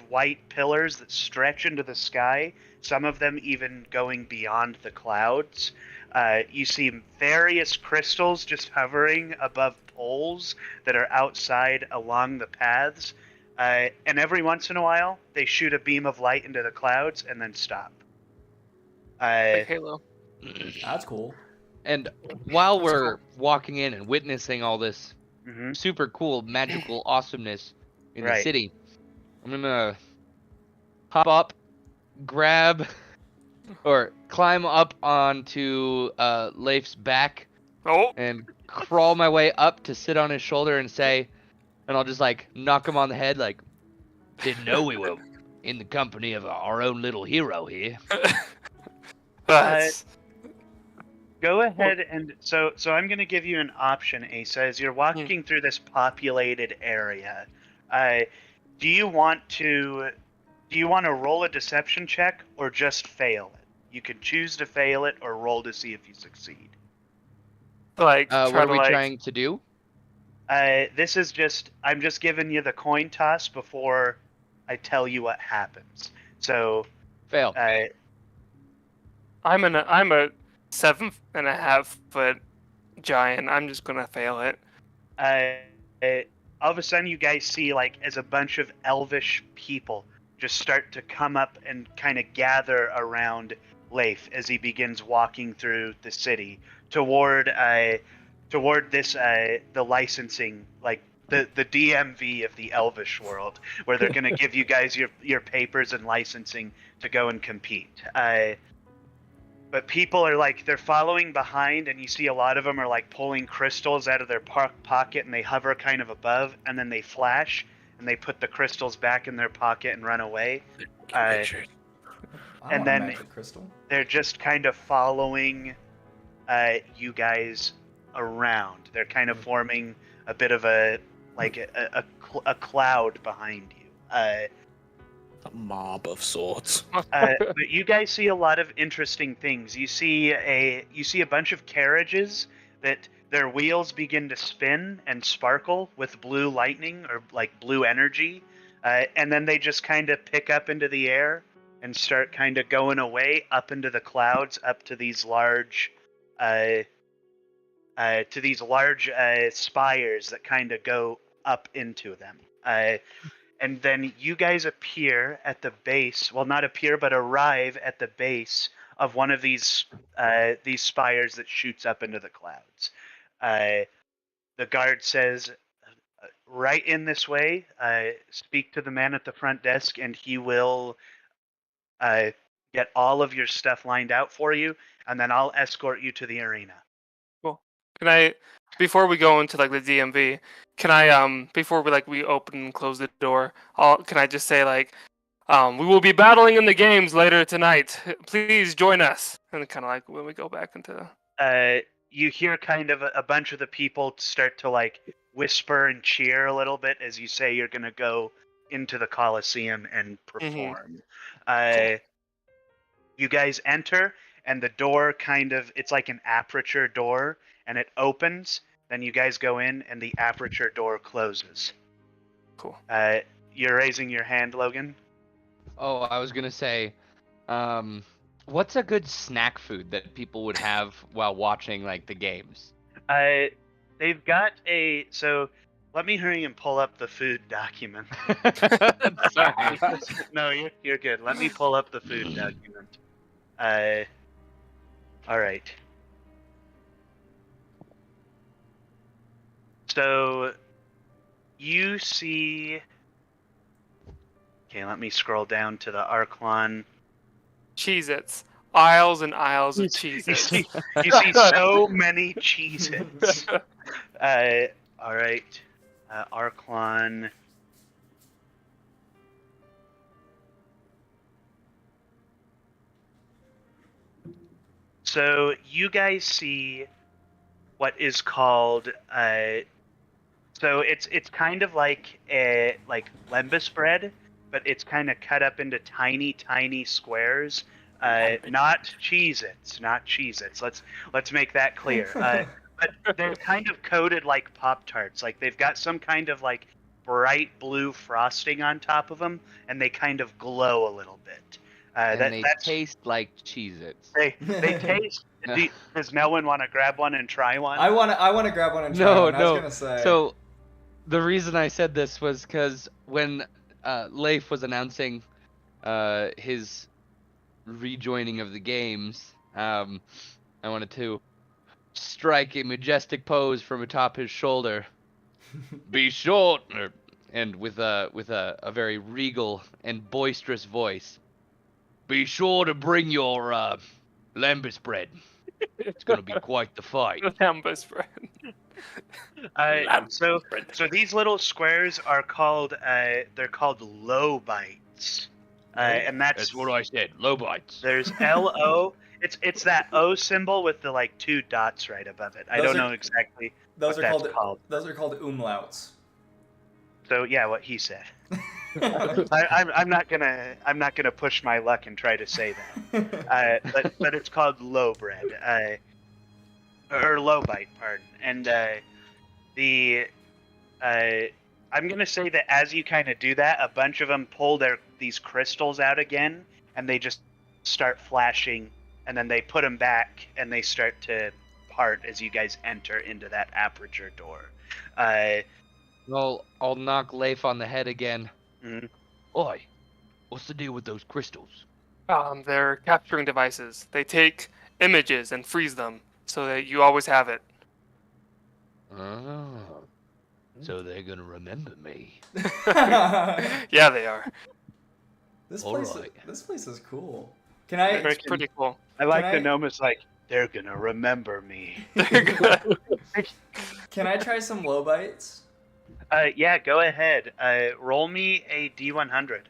white pillars that stretch into the sky, some of them even going beyond the clouds. You see various crystals just hovering above poles that are outside along the paths. And every once in a while, they shoot a beam of light into the clouds and then stop. Like Halo. That's cool. And while we're walking in and witnessing all this Mhm. super cool, magical awesomeness in the Right. city, I'm gonna hop up, grab, or climb up onto Leif's back Oh, and crawl my way up to sit on his shoulder and say, and I'll just like knock him on the head, like, Didn't know we were in the company of our own little hero here. that's Go ahead and so I'm going to give you an option, Asa, as you're walking through this populated area. Do you want to roll a deception check or just fail it? You can choose to fail it or roll to see if you succeed. like what are we trying to do? This is I'm just giving you the coin toss before I tell you what happens. So Fail. I'm a 7.5 foot giant. I'm just gonna fail it. all of a sudden you guys see, like, as a bunch of elvish people just start to come up and kind of gather around Leif as he begins walking through the city toward this the licensing, like the DMV of the elvish world, where they're going to give you guys your papers and licensing to go and compete. But people are like, they're following behind, and you see a lot of them are like pulling crystals out of their pocket, and they hover kind of above, and then they flash, and they put the crystals back in their pocket and run away. I And want a then- magic crystal. They're just kind of following you guys around. They're kind of forming a bit of a a cloud behind you. A mob of sorts. But you guys see a lot of interesting things. You see a bunch of carriages that their wheels begin to spin and sparkle with blue lightning or like blue energy, and then they just kind of pick up into the air and start kind of going away up into the clouds, up to these large, spires that kind of go up into them. And then you guys appear at the base. Well, not appear, but arrive at the base of one of these spires that shoots up into the clouds. The guard says, "Right in this way. Speak to the man at the front desk, and he will get all of your stuff lined out for you, and then I'll escort you to the arena." Can I, before we go into like the DMV, can I before we open and close the door, can I just say like, we will be battling in the games later tonight. Please join us. And kind of like when we go back into. You hear kind of a bunch of the people start to like whisper and cheer a little bit as you say you're gonna go into the Coliseum and perform. You guys enter, and the door it's like an aperture door, and it opens. Then you guys go in, and the aperture door closes. Cool. You're raising your hand, Logan. Oh, I was gonna say, what's a good snack food that people would have while watching like the games? They've got so. Let me hurry and pull up the food document. Sorry. No, you're good. Let me pull up the food document. All right. So, you see. Okay, let me scroll down to the Arklon. Cheez-Its. Aisles and aisles of You Cheez-Its. see so many Cheez-Its. All right. Arklon. So you guys see what is called so it's kind of like lembas bread, but it's kind of cut up into tiny squares. Not Cheez-Its, not Cheez-Its. Let's make that clear. But they're kind of coated like Pop-Tarts. Like they've got some kind of like bright blue frosting on top of them, and they kind of glow a little bit. And they taste like Cheez-Its. They taste. Does no one want to grab one and try one? I want to grab one and try No, one. I no. was gonna say. So, the reason I said this was because when Leif was announcing his rejoining of the games, I wanted to strike a majestic pose from atop his shoulder. Be sure, and with a very regal and boisterous voice. Be sure to bring your lembas bread. It's gonna be quite the fight. Lembas bread. So these little squares are called they're called low bites, and That's what I said. Low bites. there's LO. It's that O symbol with the like two dots right above it. I Those don't are- know exactly those what are that's called those are called umlauts. So yeah, what he said. I'm not gonna push my luck and try to say that. But it's called low bread, or low bite, pardon. And I'm gonna say that as you kind of do that, a bunch of them pull these crystals out again, and they just start flashing, and then they put them back, and they start to part as you guys enter into that aperture door. Well, I'll knock Leif on the head again. Mhm. Oi, what's the deal with those crystals? They're capturing devices. They take images and freeze them so that you always have it. Oh, so they're gonna remember me. Yeah, they are. This All place, right. this place is cool. Can I? It's pretty cool. I like Can the I- Noma's like, they're gonna remember me. They're good. Can I try some low bites? Yeah, go ahead. Roll me a D100.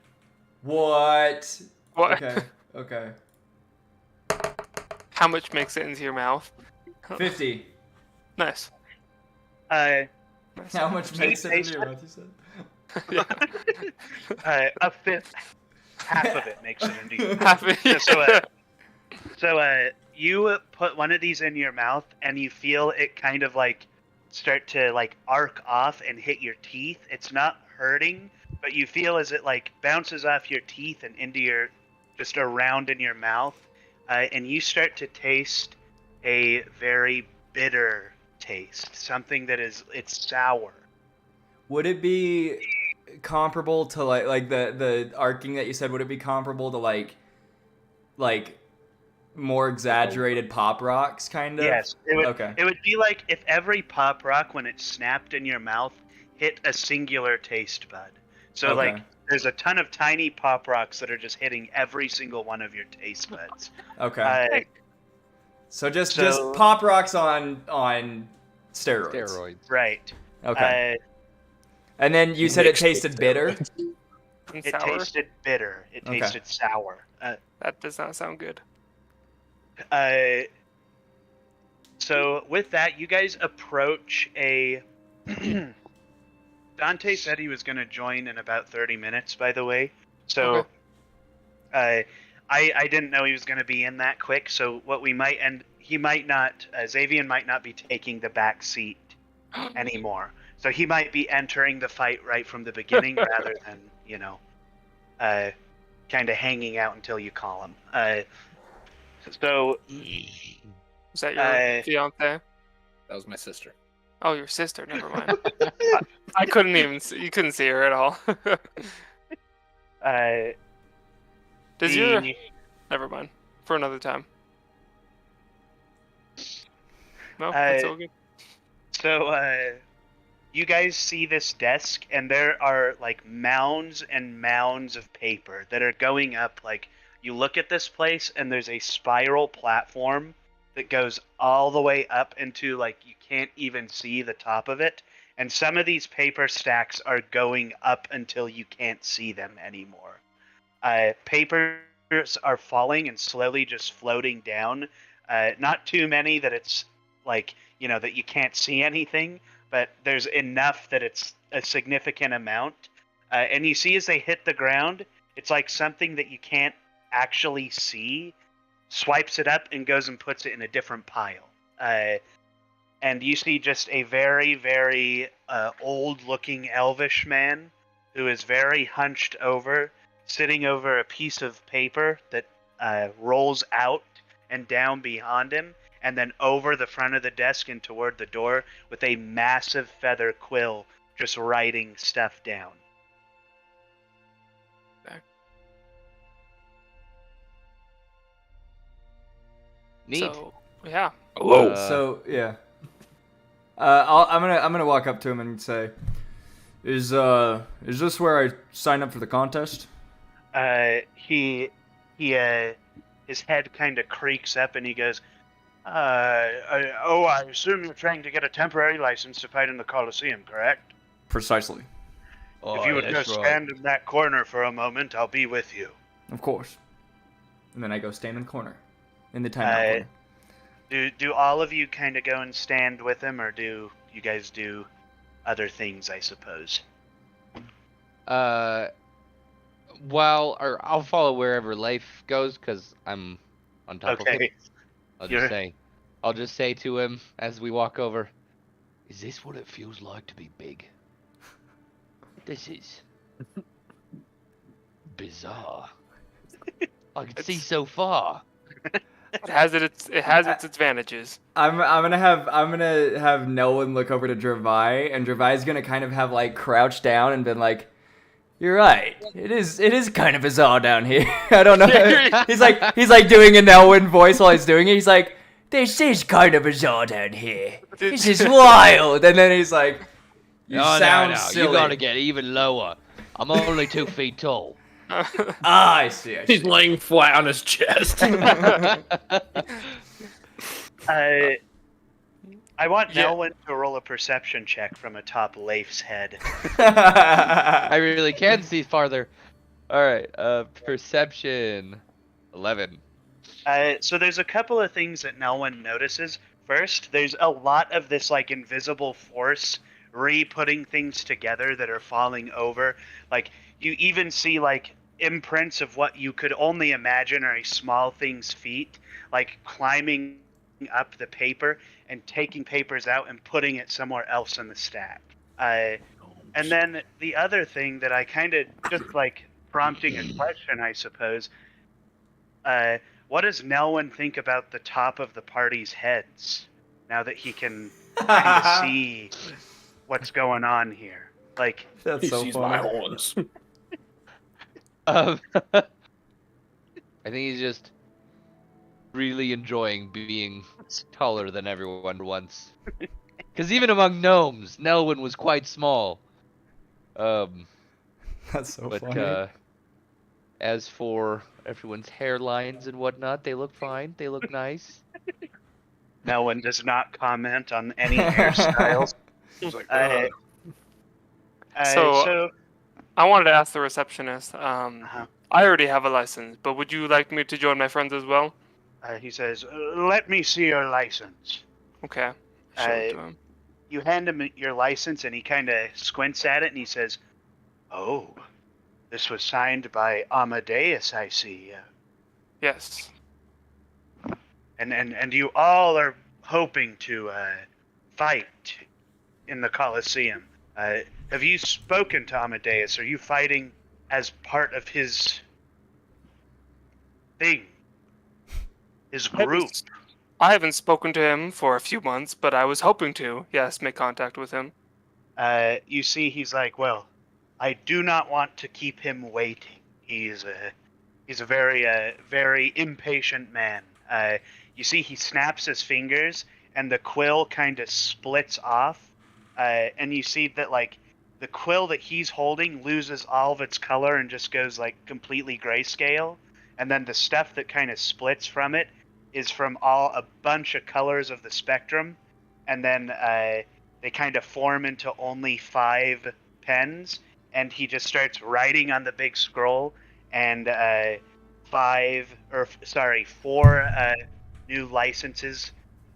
What? What? Okay. Okay. How much makes it into your mouth? 50. Nice. How much makes it into taste your mouth, you said? A fifth, half of it makes it into your mouth. Half it- So you put one of these in your mouth, and you feel it kind of like start to like arc off and hit your teeth. It's not hurting, but you feel as it like bounces off your teeth and into your just around in your mouth, and you start to taste a very bitter taste, something that it's sour. Would it be comparable to like the arcing that you said? Would it be comparable to like more exaggerated pop rocks kind of? Yes, it would. Okay. It would be like if every pop rock, when it snapped in your mouth, hit a singular taste bud. So Okay. like, there's a ton of tiny pop rocks that are just hitting every single one of your taste buds. Okay. So just so- pop rocks on steroids. Steroids. Right. Okay. And then you said it Mixed with tasted bitter. And It sour. tasted bitter. It Okay. tasted sour. That does not sound good. So with that, you guys approach a. Dante said he was going to join in about 30 minutes. By the way, so I didn't know he was going to be in that quick. So what we might he might not. Xavian might not be taking the back seat anymore. So he might be entering the fight right from the beginning rather than kind of hanging out until you call him. So Is that your fiance? That was my sister. Oh, your sister. Never mind. I couldn't even. You couldn't see her at all. Does your? Never mind. For another time. No, that's all good. So, you guys see this desk, and there are like mounds and mounds of paper that are going up. Like, you look at this place, and there's a spiral platform that goes all the way up into like you can't even see the top of it. And some of these paper stacks are going up until you can't see them anymore. Papers are falling and slowly just floating down. Not too many that it's like, that you can't see anything, but there's enough that it's a significant amount. And you see as they hit the ground, it's like something that you can't actually see swipes it up and goes and puts it in a different pile. And you see just a very, very old-looking elvish man who is very hunched over, sitting over a piece of paper that rolls out and down behind him, and then over the front of the desk and toward the door with a massive feather quill just writing stuff down. Neat. So, yeah. Hello. So yeah. I'm gonna walk up to him and say, "Is this where I sign up for the contest?" He his head kind of creaks up and he goes, I assume you're trying to get a temporary license to fight in the Coliseum, correct? Precisely. If you would that's just right. stand in that corner for a moment, I'll be with you. Of course. And then I go stand in the corner, in the timeout corner. Do all of you kind of go and stand with him, or do you guys do other things, I suppose? I'll follow wherever Leif goes because I'm on top of him. Okay. I'll just say to him as we walk over, Is this what it feels like to be big? This is bizarre. I can see so far. It has its advantages. I'm gonna have Nolan look over to Dravai, and Dravai's gonna kind of have like crouched down and been like, "You're right. It is kind of bizarre down here." I don't know. he's like doing a Nolan voice while he's doing it. He's like, "This is kind of bizarre down here. This is wild." And then he's like, "You sound silly." You gotta get even lower. I'm only 2 feet tall. Ah, I see. He's laying flat on his chest. I want Yeah. Nelwyn to roll a perception check from atop Leif's head. I really can see farther. All right, perception, 11. So there's a couple of things that Nelwyn notices. First, there's a lot of this like invisible force re-putting things together that are falling over. Like, you even see, like, imprints of what you could only imagine are a small thing's feet, like climbing up the paper and taking papers out and putting it somewhere else in the stack. And then the other thing that I kind of just like prompting a question, I suppose. What does Nelwyn think about the top of the party's heads now that he can kind of see what's going on here? Like, That's so funny. horns. I think he's just really enjoying being taller than everyone once. Because even among gnomes, Nelwyn was quite small. That's so funny. But as for everyone's hairlines and whatnot, they look fine. They look nice. Nelwyn does not comment on any hairstyles. He's like, So- I wanted to ask the receptionist. Uh-huh. I already have a license, but would you like me to join my friends as well? He says, "Let me see your license." Okay. Show it to him. You hand him your license, and he kind of squints at it, and he says, "Oh, this was signed by Amadeus, I see. Yes. And you all are hoping to fight in the Colosseum. Have you spoken to Amadeus? Are you fighting as part of his thing? His group?" I haven't spoken to him for a few months, but I was hoping to, yes, make contact with him. You see, he's like, "Well, I do not want to keep him waiting. He's a very impatient man." You see, he snaps his fingers, and the quill kind of splits off, and you see that like the quill that he's holding loses all of its color and just goes like completely grayscale, and then the stuff that kind of splits from it is from a bunch of colors of the spectrum, and then they kind of form into only 5 pens, and he just starts writing on the big scroll, and 4 new licenses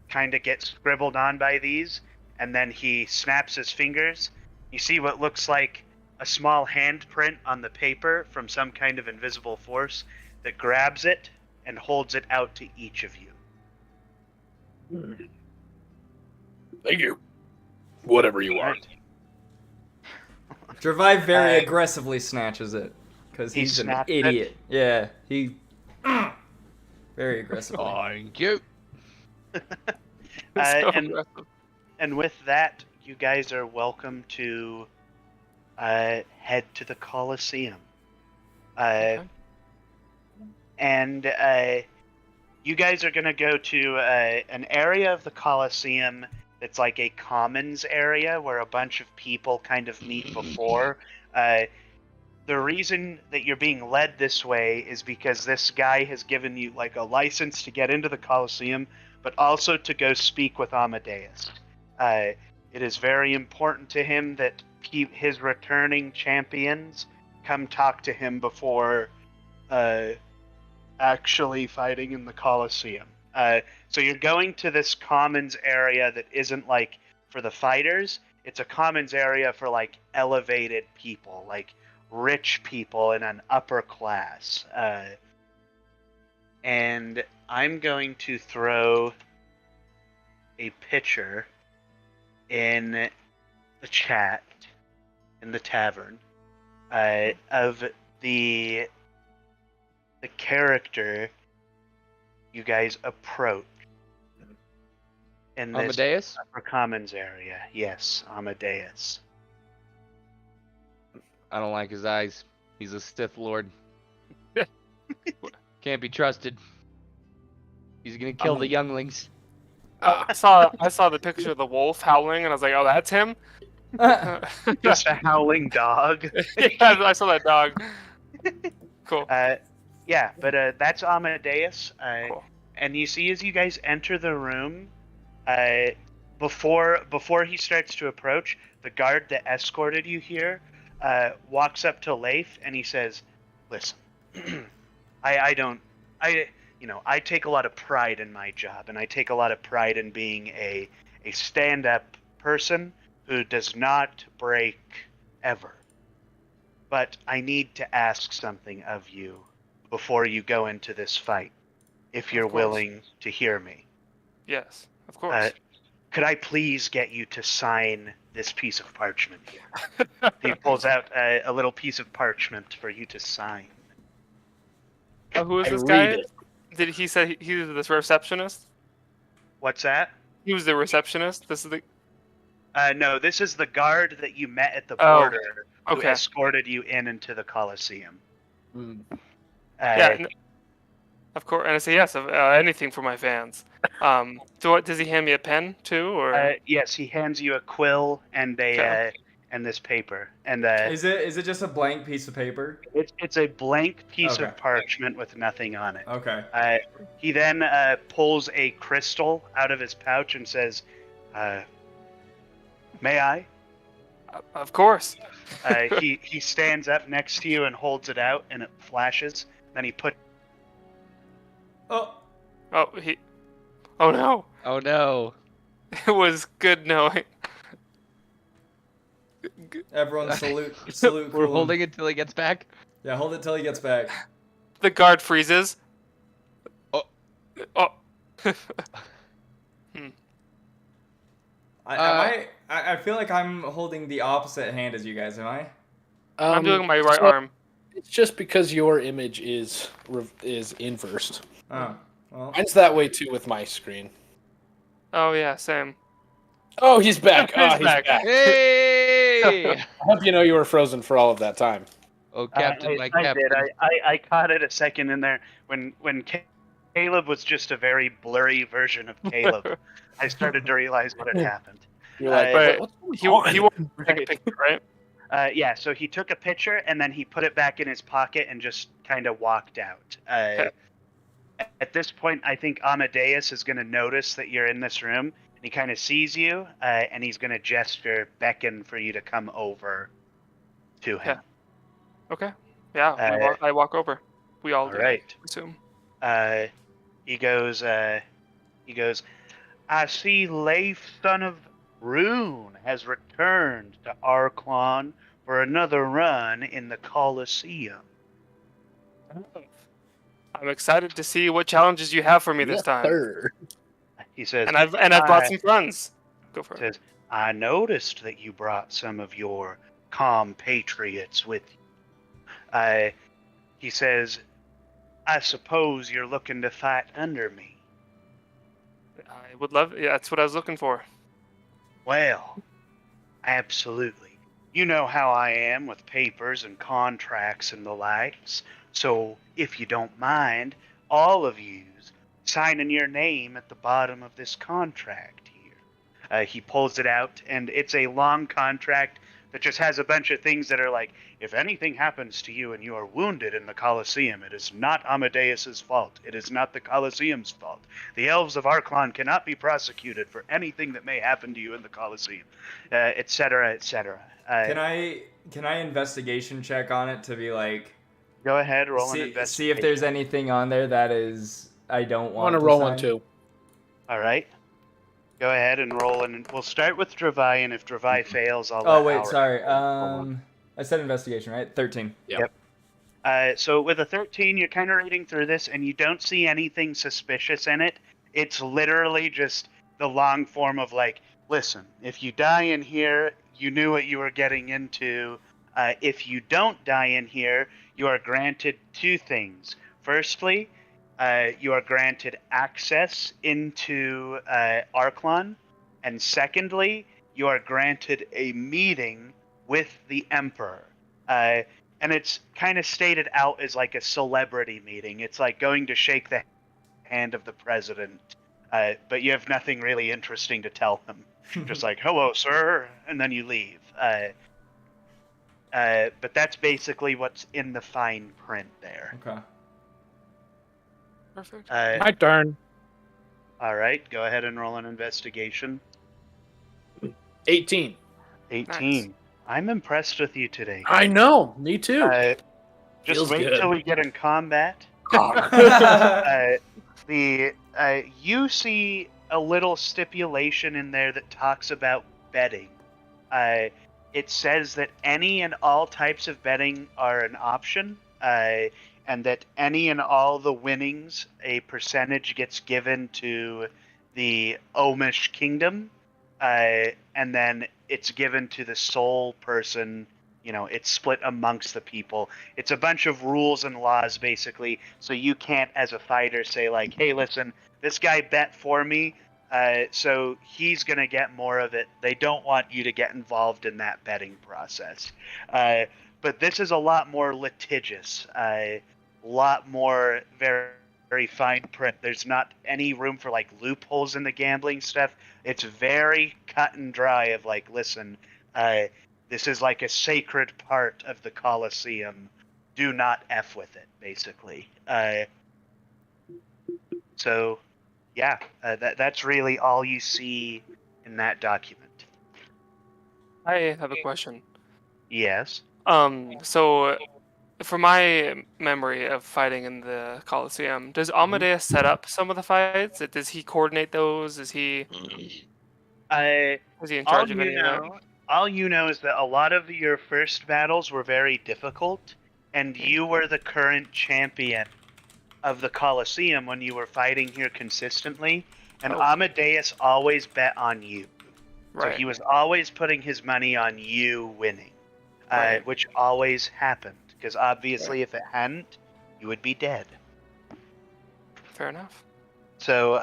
kind of get scribbled on by these, and then he snaps his fingers. You see what looks like a small handprint on the paper from some kind of invisible force that grabs it and holds it out to each of you. Thank you. Whatever you want. Gervais very aggressively snatches it because He he's an snapped it? idiot. Yeah, he very aggressively. Thank you. So And aggressive. And with that, you guys are welcome to head to the Colosseum. Okay. And you guys are going to go to an area of the Colosseum that's like a commons area where a bunch of people kind of meet before. The reason that you're being led this way is because this guy has given you like a license to get into the Colosseum, but also to go speak with Amadeus. It is very important to him that his returning champions come talk to him before actually fighting in the Colosseum. So you're going to this commons area that isn't like for the fighters. It's a commons area for like elevated people, like rich people in an upper class. And I'm going to throw a picture in the chat, in the tavern, of the character you guys approach in this Amadeus? upper commons area. Yes, Amadeus. I don't like his eyes. He's a Sith Lord. Can't be trusted. He's gonna kill the younglings. I saw the picture of the wolf howling, and I was like, "Oh, that's him." Just a howling dog. Yeah, I saw that dog. Cool. Yeah, but that's Amadeus. Cool. And you see, as you guys enter the room, before he starts to approach, the guard that escorted you here walks up to Leif and he says, "Listen, I take a lot of pride in my job, and I take a lot of pride in being a stand-up person who does not break ever. But I need to ask something of you before you go into this fight, if you're course. willing to hear me. Yes, of course. Could I please get you to sign this piece of parchment here? He pulls out a little piece of parchment for you to sign. Oh, who is I this read guy? it. Did he say he was the receptionist? What's that? He was the receptionist. This is the. No, this is the guard that you met at the Oh, border who okay. escorted you into the Colosseum. Mm. Yeah, of course. And I say yes, anything for my fans. So what does he hand me a pen too, or? Yes, he hands you a quill and Okay. and this paper, and Is it just a blank piece of paper? it's a blank piece Okay. of parchment with nothing on it. Okay. He then pulls a crystal out of his pouch and says, "May I?" Of course. He stands up next to you and holds it out, and it flashes. Then he put. Oh, Oh, he. Oh no! Oh no. It was good knowing. everyone salute We're Coolin. holding it till he gets back. Yeah, hold it till he gets back. The guard freezes. Oh. Oh. I feel like I'm holding the opposite hand as you guys. Am I? I'm doing my right so arm. It's just because your image is inversed. Oh, well. Mine's that way too with my screen. Oh yeah, same. Oh, he's back. He's He's back. back. Hey! I hope you know you were frozen for all of that time. Oh, Captain, my I captain. did. I caught it a second in there when Caleb was just a very blurry version of Caleb. I started to realize what had happened. You're like, But what's going He on? won't take a picture, right? Yeah, so he took a picture and then he put it back in his pocket and just kind of walked out. Okay. At this point, I think Amadeus is going to notice that you're in this room, and he kind of sees you, and he's going to gesture, beckon for you to come over to him. Okay. Yeah, I walk over. We all All do, right. I assume. He goes, I see Leif, son of Rune, has returned to Arklon for another run in the Colosseum. I'm excited to see what challenges you have for me this Yes, time. sir. He says, And I've brought some friends. Go for it. says, I noticed that you brought some of your compatriots with you. He says, I suppose you're looking to fight under me. I would love. Yeah, that's what I was looking for. Well, absolutely. You know how I am with papers and contracts and the likes. So, if you don't mind, all of yous signing your name at the bottom of this contract here. He pulls it out, and it's a long contract that just has a bunch of things that are like, if anything happens to you and you are wounded in the Colosseum, it is not Amadeus's fault. It is not the Colosseum's fault. The elves of Arklon cannot be prosecuted for anything that may happen to you in the Colosseum, etc., etc. Can I investigation check on it to be like Go ahead, roll an see investigation. if there's anything on there that is I don't I want want to to roll sign? one too. All right. Go ahead and roll, and we'll start with Dravai, and if Dravai fails, I'll Oh let wait, Howard- sorry. I said investigation, right? 13. So with a 13, you're kind of reading through this, and you don't see anything suspicious in it. It's literally just the long form of like, listen, if you die in here, you knew what you were getting into. If you don't die in here, you are granted two things. Firstly, you are granted access into Arklon, and secondly, you are granted a meeting with the Emperor. And it's kind of stated out as like a celebrity meeting. It's like going to shake the hand of the president, but you have nothing really interesting to tell him. Just like, hello, sir, and then you leave. But that's basically what's in the fine print there. Okay. Perfect. My turn. All right, go ahead and roll an investigation. 18. 18. Nice. I'm impressed with you today. I know. Me too. Just Feels wait good. till we get in combat. You see a little stipulation in there that talks about betting. it says that any and all types of betting are an option, and that any and all the winnings, a percentage gets given to the Omish Kingdom, and then it's given to the sole person. It's split amongst the people. It's a bunch of rules and laws, basically, so you can't, as a fighter, say, like, hey, listen, this guy bet for me, so he's going to get more of it. They don't want you to get involved in that betting process. But this is a lot more litigious, a lot more very, very fine print. There's not any room for, like, loopholes in the gambling stuff. It's very cut and dry of, like, listen, this is like a sacred part of the Colosseum. Do not F with it, basically. So, yeah, that's really all you see in that document. I have a question. Yes. So from my memory of fighting in the Colosseum, does Amadeus set up some of the fights? Does he coordinate those? Is he in charge of any of that? All you know is that a lot of your first battles were very difficult, and you were the current champion of the Colosseum when you were fighting here consistently, and Amadeus always bet on you. Right. So he was always putting his money on you winning, Right. which always happened, because obviously if it hadn't, you would be dead. Fair enough. So,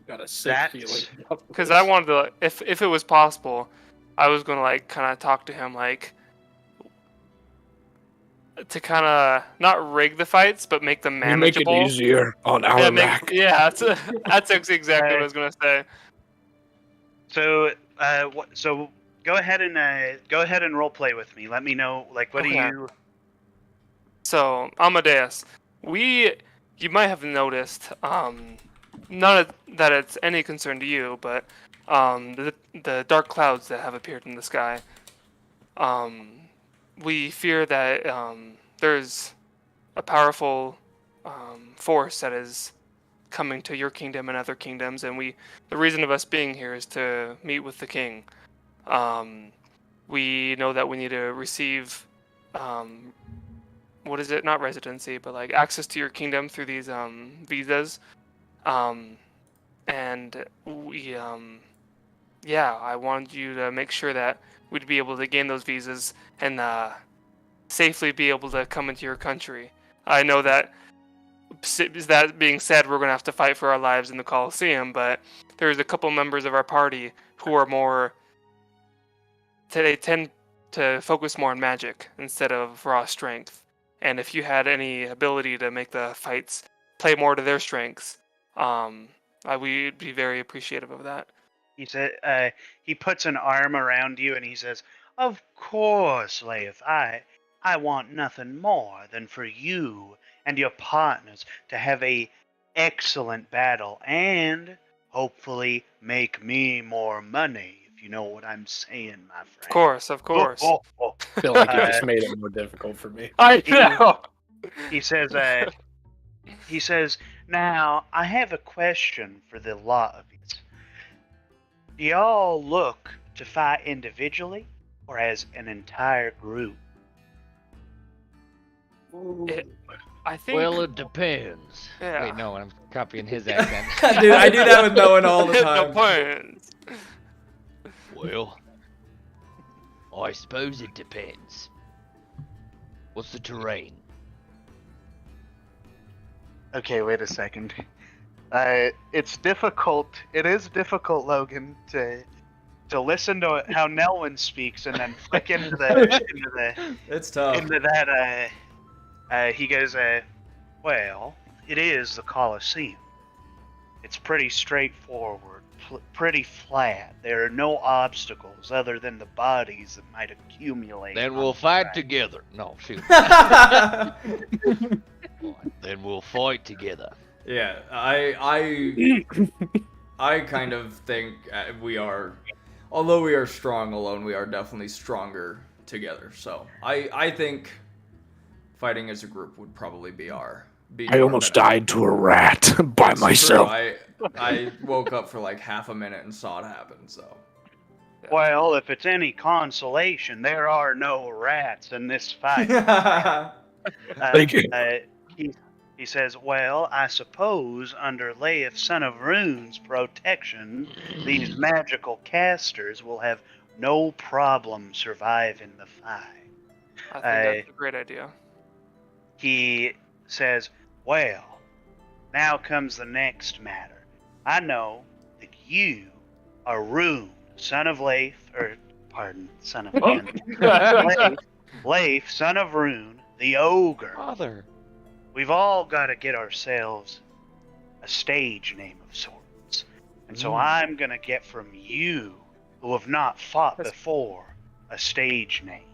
Got a sick That's- feeling. Because I wanted to, if it was possible, I was gonna like kind of talk to him like to kind of not rig the fights, but make them You make it manageable. easier on our Yeah, back. that's exactly what I was gonna say. So, so go ahead and role play with me. Let me know, like, what do Okay. you? So Amadeus, you might have noticed, not that it's any concern to you, but the dark clouds that have appeared in the sky. We fear that there's a powerful force that is coming to your kingdom and other kingdoms, and the reason of us being here is to meet with the king. We know that we need to receive what is it? Not residency, but like access to your kingdom through these visas. And we I wanted you to make sure that we'd be able to gain those visas and safely be able to come into your country. I know that that being said, we're gonna have to fight for our lives in the Colosseum, but there's a couple members of our party who are more. They tend to focus more on magic instead of raw strength. And if you had any ability to make the fights play more to their strengths, we'd be very appreciative of that. He said, he puts an arm around you and he says, "Of course, Leif. I want nothing more than for you and your partners to have a excellent battle and hopefully make me more money, if you know what I'm saying, my friend." Of course. Oh. I feel like you just made it more difficult for me. I know. He says, "Now, I have a question for the lot of you. Do y'all look to fight individually or as an entire group?" I think. Well, it depends. Yeah. Wait, no, I'm copying his accent. Dude, I do that with no one all the No time. points. Well, I suppose it depends. What's the terrain? Okay, wait a second. It's difficult. It is difficult, Logan, to listen to how Nelwyn speaks and then flick into It's tough. that. He goes, "Well, it is the Colosseum. It's pretty straightforward, pretty flat. There are no obstacles other than the bodies that might accumulate. Then on we'll the fight track." together. No, shoot. Then we'll fight together. Yeah, I kind of think we are, although we are strong alone, we are definitely stronger together. So I think fighting as a group would probably be our. I almost died to a rat by It's myself. true. I woke up for like half a minute and saw it happen. So Well, if it's any consolation, there are no rats in this fight. Thank you. He says, well, I suppose under Leif, son of Rune's protection, these magical casters will have no problem surviving the fight. I think that's a great idea. He says, well, now comes the next matter. I know that you are Rune, son of Leif, son of Leif, son of Rune, the ogre. Father. We've all got to get ourselves a stage name of sorts. And so I'm going to get from you, who have not fought before, a stage name.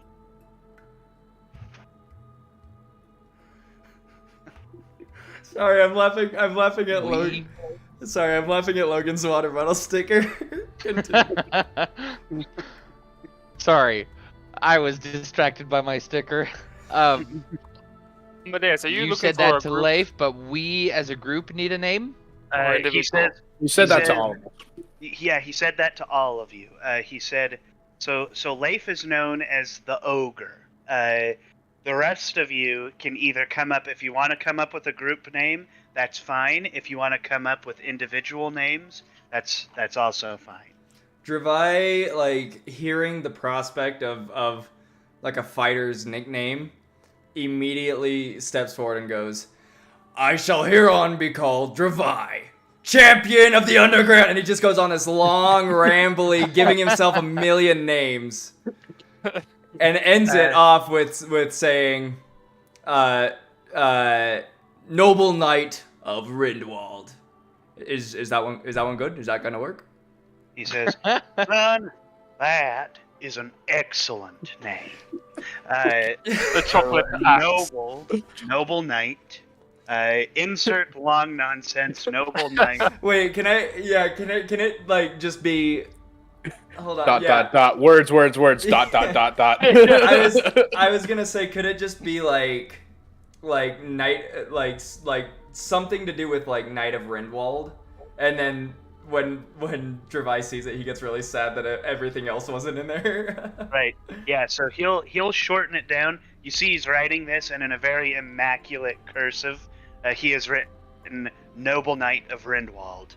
Sorry, I'm laughing at Logan. Sorry, I'm laughing at Logan's water bottle sticker. Continue. Sorry, I was distracted by my sticker. Amadeus, are you looking said for that a to group Leif, but we as a group need a name? or He individual? said, You said He that to said- all of us. yeah, he said that to all of you. He said, so Leif is known as the ogre. The rest of you can either come up, if you want to come up with a group name, that's fine. If you want to come up with individual names, that's also fine. Dravai, like, hearing the prospect of like a fighter's nickname, immediately steps forward and goes, I shall hereon be called Dravai, champion of the underground. And he just goes on this long, rambly, giving himself a million names. And ends it off with saying, noble knight of Rindwald. Is that one good? Is that gonna work? He says, son, that is an excellent name. The chocolate axe. noble knight. Insert long nonsense, noble knight. Wait, can it like just be? Hold on. Dot, yeah. dot. Words, dot, dot. I was gonna say, could it just be like night, like something to do with like Knight of Rindwald, and then when Dravai sees it, he gets really sad that everything else wasn't in there. Right. Yeah. So he'll shorten it down. You see, he's writing this, and in a very immaculate cursive, he has written "Noble Knight of Rindwald,"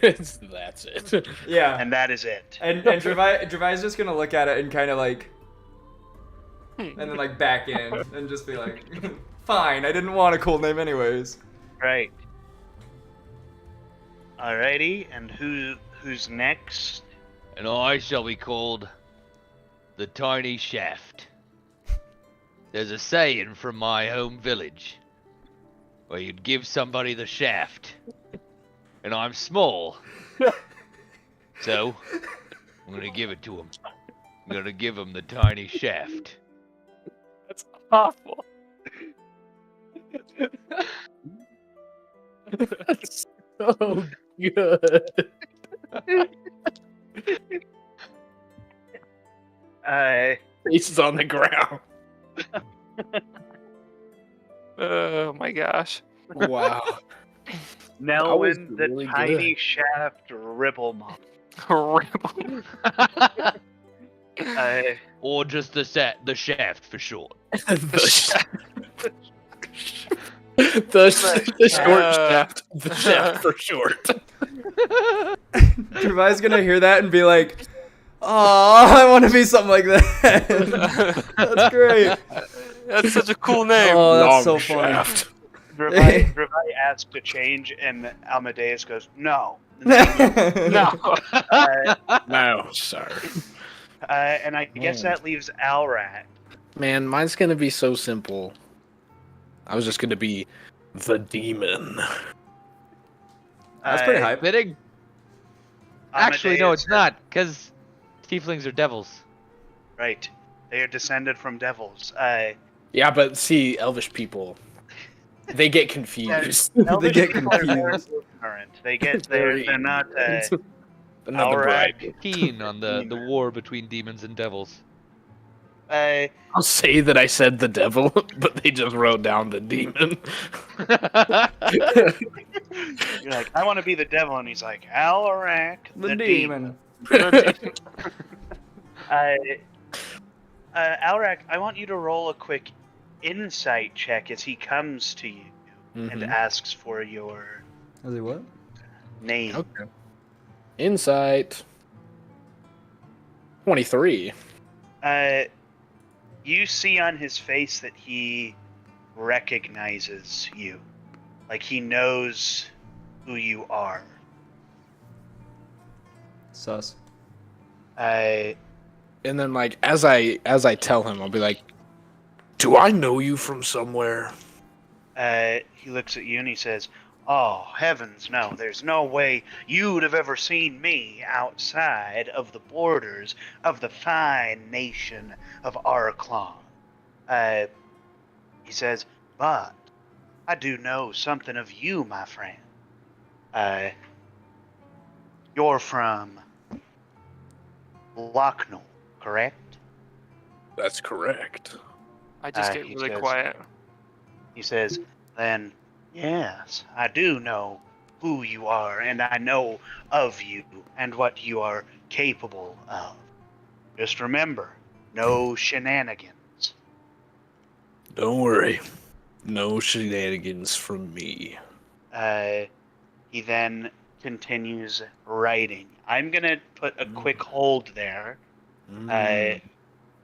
That's it. Yeah. and that is it. And Dravai's just gonna look at it and kind of like, and then like back in and just be like, fine, I didn't want a cool name anyways. Right. Alrighty, and who's next? And I shall be called the Tiny Shaft. There's a saying from my home village where you'd give somebody the shaft, and I'm small, so I'm gonna give it to him. I'm gonna give him the Tiny Shaft. That's awful. That's so good. Faces on the ground. Oh my gosh. Wow. Nelwyn, the really Tiny Shaft Ribblemon. Horrible. Or just the shaft for short. The short shaft. The shaft for short. Dravai's gonna hear that and be like, "Oh, I want to be something like that." That's great. That's such a cool name. Oh, that's Long so funny. shaft. Dravai asked to change, and Amadeus goes, "No." No. No, sir. And I guess that leaves Alrat. Man, mine's gonna be so simple. I was just gonna be the demon. That's pretty hype. Fitting? Actually, no, Amadeus- it's not, because tieflings are devils. Right. They are descended from devils. Yeah, but see, elvish people, they get confused. Elvish get people are very confused. ignorant. They're not. Another Alright. bribe. Keen on the war between demons and devils. I'll say that I said the devil, but they just wrote down the demon. You're like, I want to be the devil, and he's like, Alarak, The demon. Alarak, I want you to roll a quick insight check as he comes to you and asks for your Is he what? name. Okay. Insight. 23. You see on his face that he recognizes you. Like he knows who you are. Sus. And then, like, as I tell him, I'll be like, "Do I know you from somewhere?" He looks at you and he says, "Oh, heavens, no. There's no way you'd have ever seen me outside of the borders of the fine nation of Arklon." He says, "But I do know something of you, my friend. You're from Locknell, correct?" That's correct. I just get he really says- quiet. He says, "Then, yes, I do know who you are, and I know of you and what you are capable of. Just remember, no shenanigans." Don't worry. No shenanigans from me. He then continues writing. I'm going to put a quick hold there.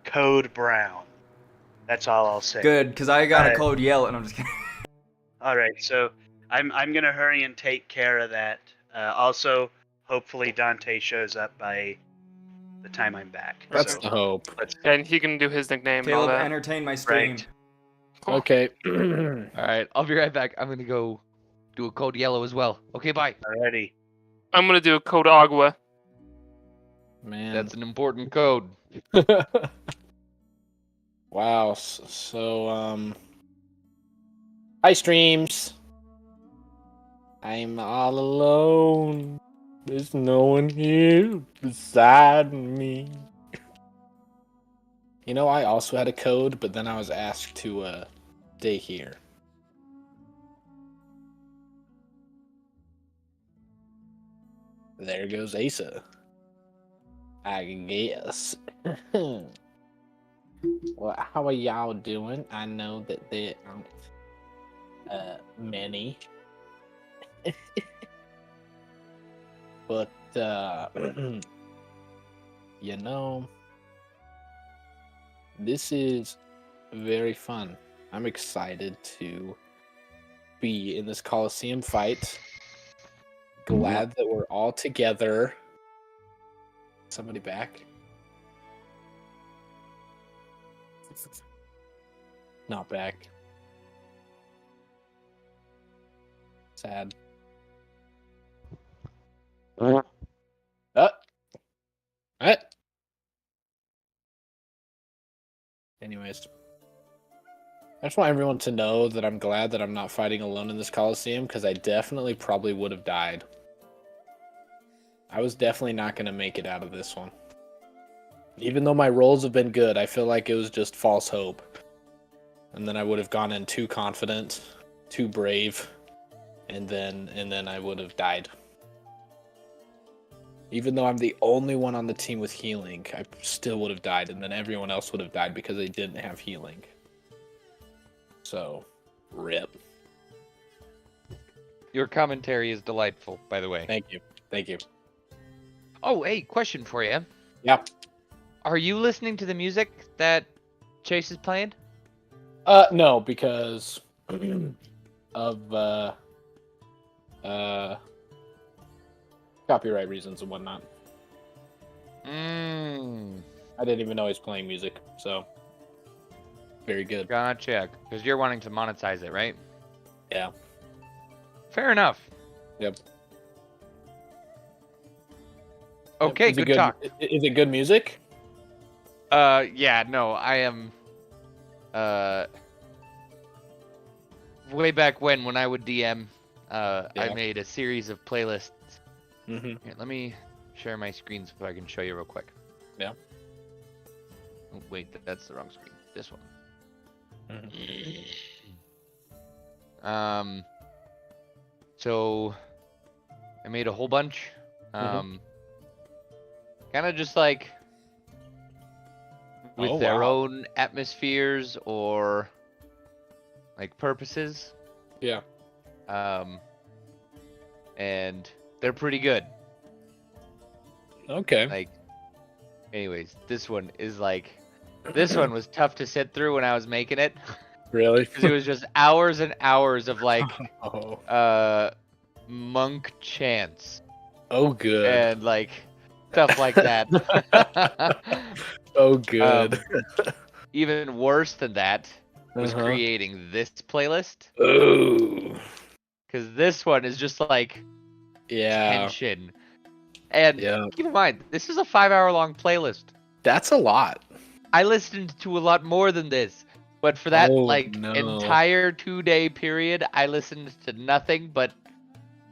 Code Brown. That's all I'll say. Good, because I got a code yell and I'm just kidding. All right, so I'm gonna hurry and take care of that. Also, hopefully Dante shows up by the time I'm back. That's so the hope. And he can do his nickname and all Caleb, that. entertain my stream. Right. Okay. All right, I'll be right back. I'm gonna go do a code yellow as well. Okay, bye. Alrighty. I'm gonna do a code Agua. Man. That's an important code. Wow. Hi, streams. I'm all alone. There's no one here beside me. You know, I also had a code, but then I was asked to stay here. There goes Asa. I guess. Well, how are y'all doing? I know that there aren't many. But you know, this is very fun. I'm excited to be in this Coliseum fight. Glad that we're all together. Somebody back? Not back. Sad. What? Anyways. I just want everyone to know that I'm glad that I'm not fighting alone in this Coliseum, because I definitely probably would have died. I was definitely not going to make it out of this one. Even though my rolls have been good, I feel like it was just false hope. And then I would have gone in too confident, too brave, and then I would have died. Even though I'm the only one on the team with healing, I still would have died, and then everyone else would have died because they didn't have healing. So, rip. Your commentary is delightful, by the way. Thank you. Thank you. Oh, hey, question for you. Yeah. Are you listening to the music that Chase is playing? No, because of copyright reasons and whatnot. Mmm. I didn't even know he's playing music, so very good. Gonna check. Because you're wanting to monetize it, right? Yeah. Fair enough. Yep. Okay, Is it good talk. Is it good music? Yeah, no, I am, way back when I would DM, I Yeah. made a series of playlists. Mm-hmm. Here, let me share my screen so I can show you real quick. Yeah. Oh, wait, that's the wrong screen. This one. So I made a whole bunch. Kind of just like with Oh, their wow. own atmospheres or like purposes. Yeah. And they're pretty good. Okay. Like, anyways, this one was tough to sit through when I was making it Really? because it was just hours and hours of like Oh. monk chants Oh, good. and like stuff like that. Oh, good. Even worse than that was Uh-huh. creating this playlist Ooh. because this one is just like Yeah. tension. And Yeah. keep in mind, this is a 5-hour long playlist. That's a lot. I listened to a lot more than this, but for that Oh, like no. entire 2-day period, I listened to nothing but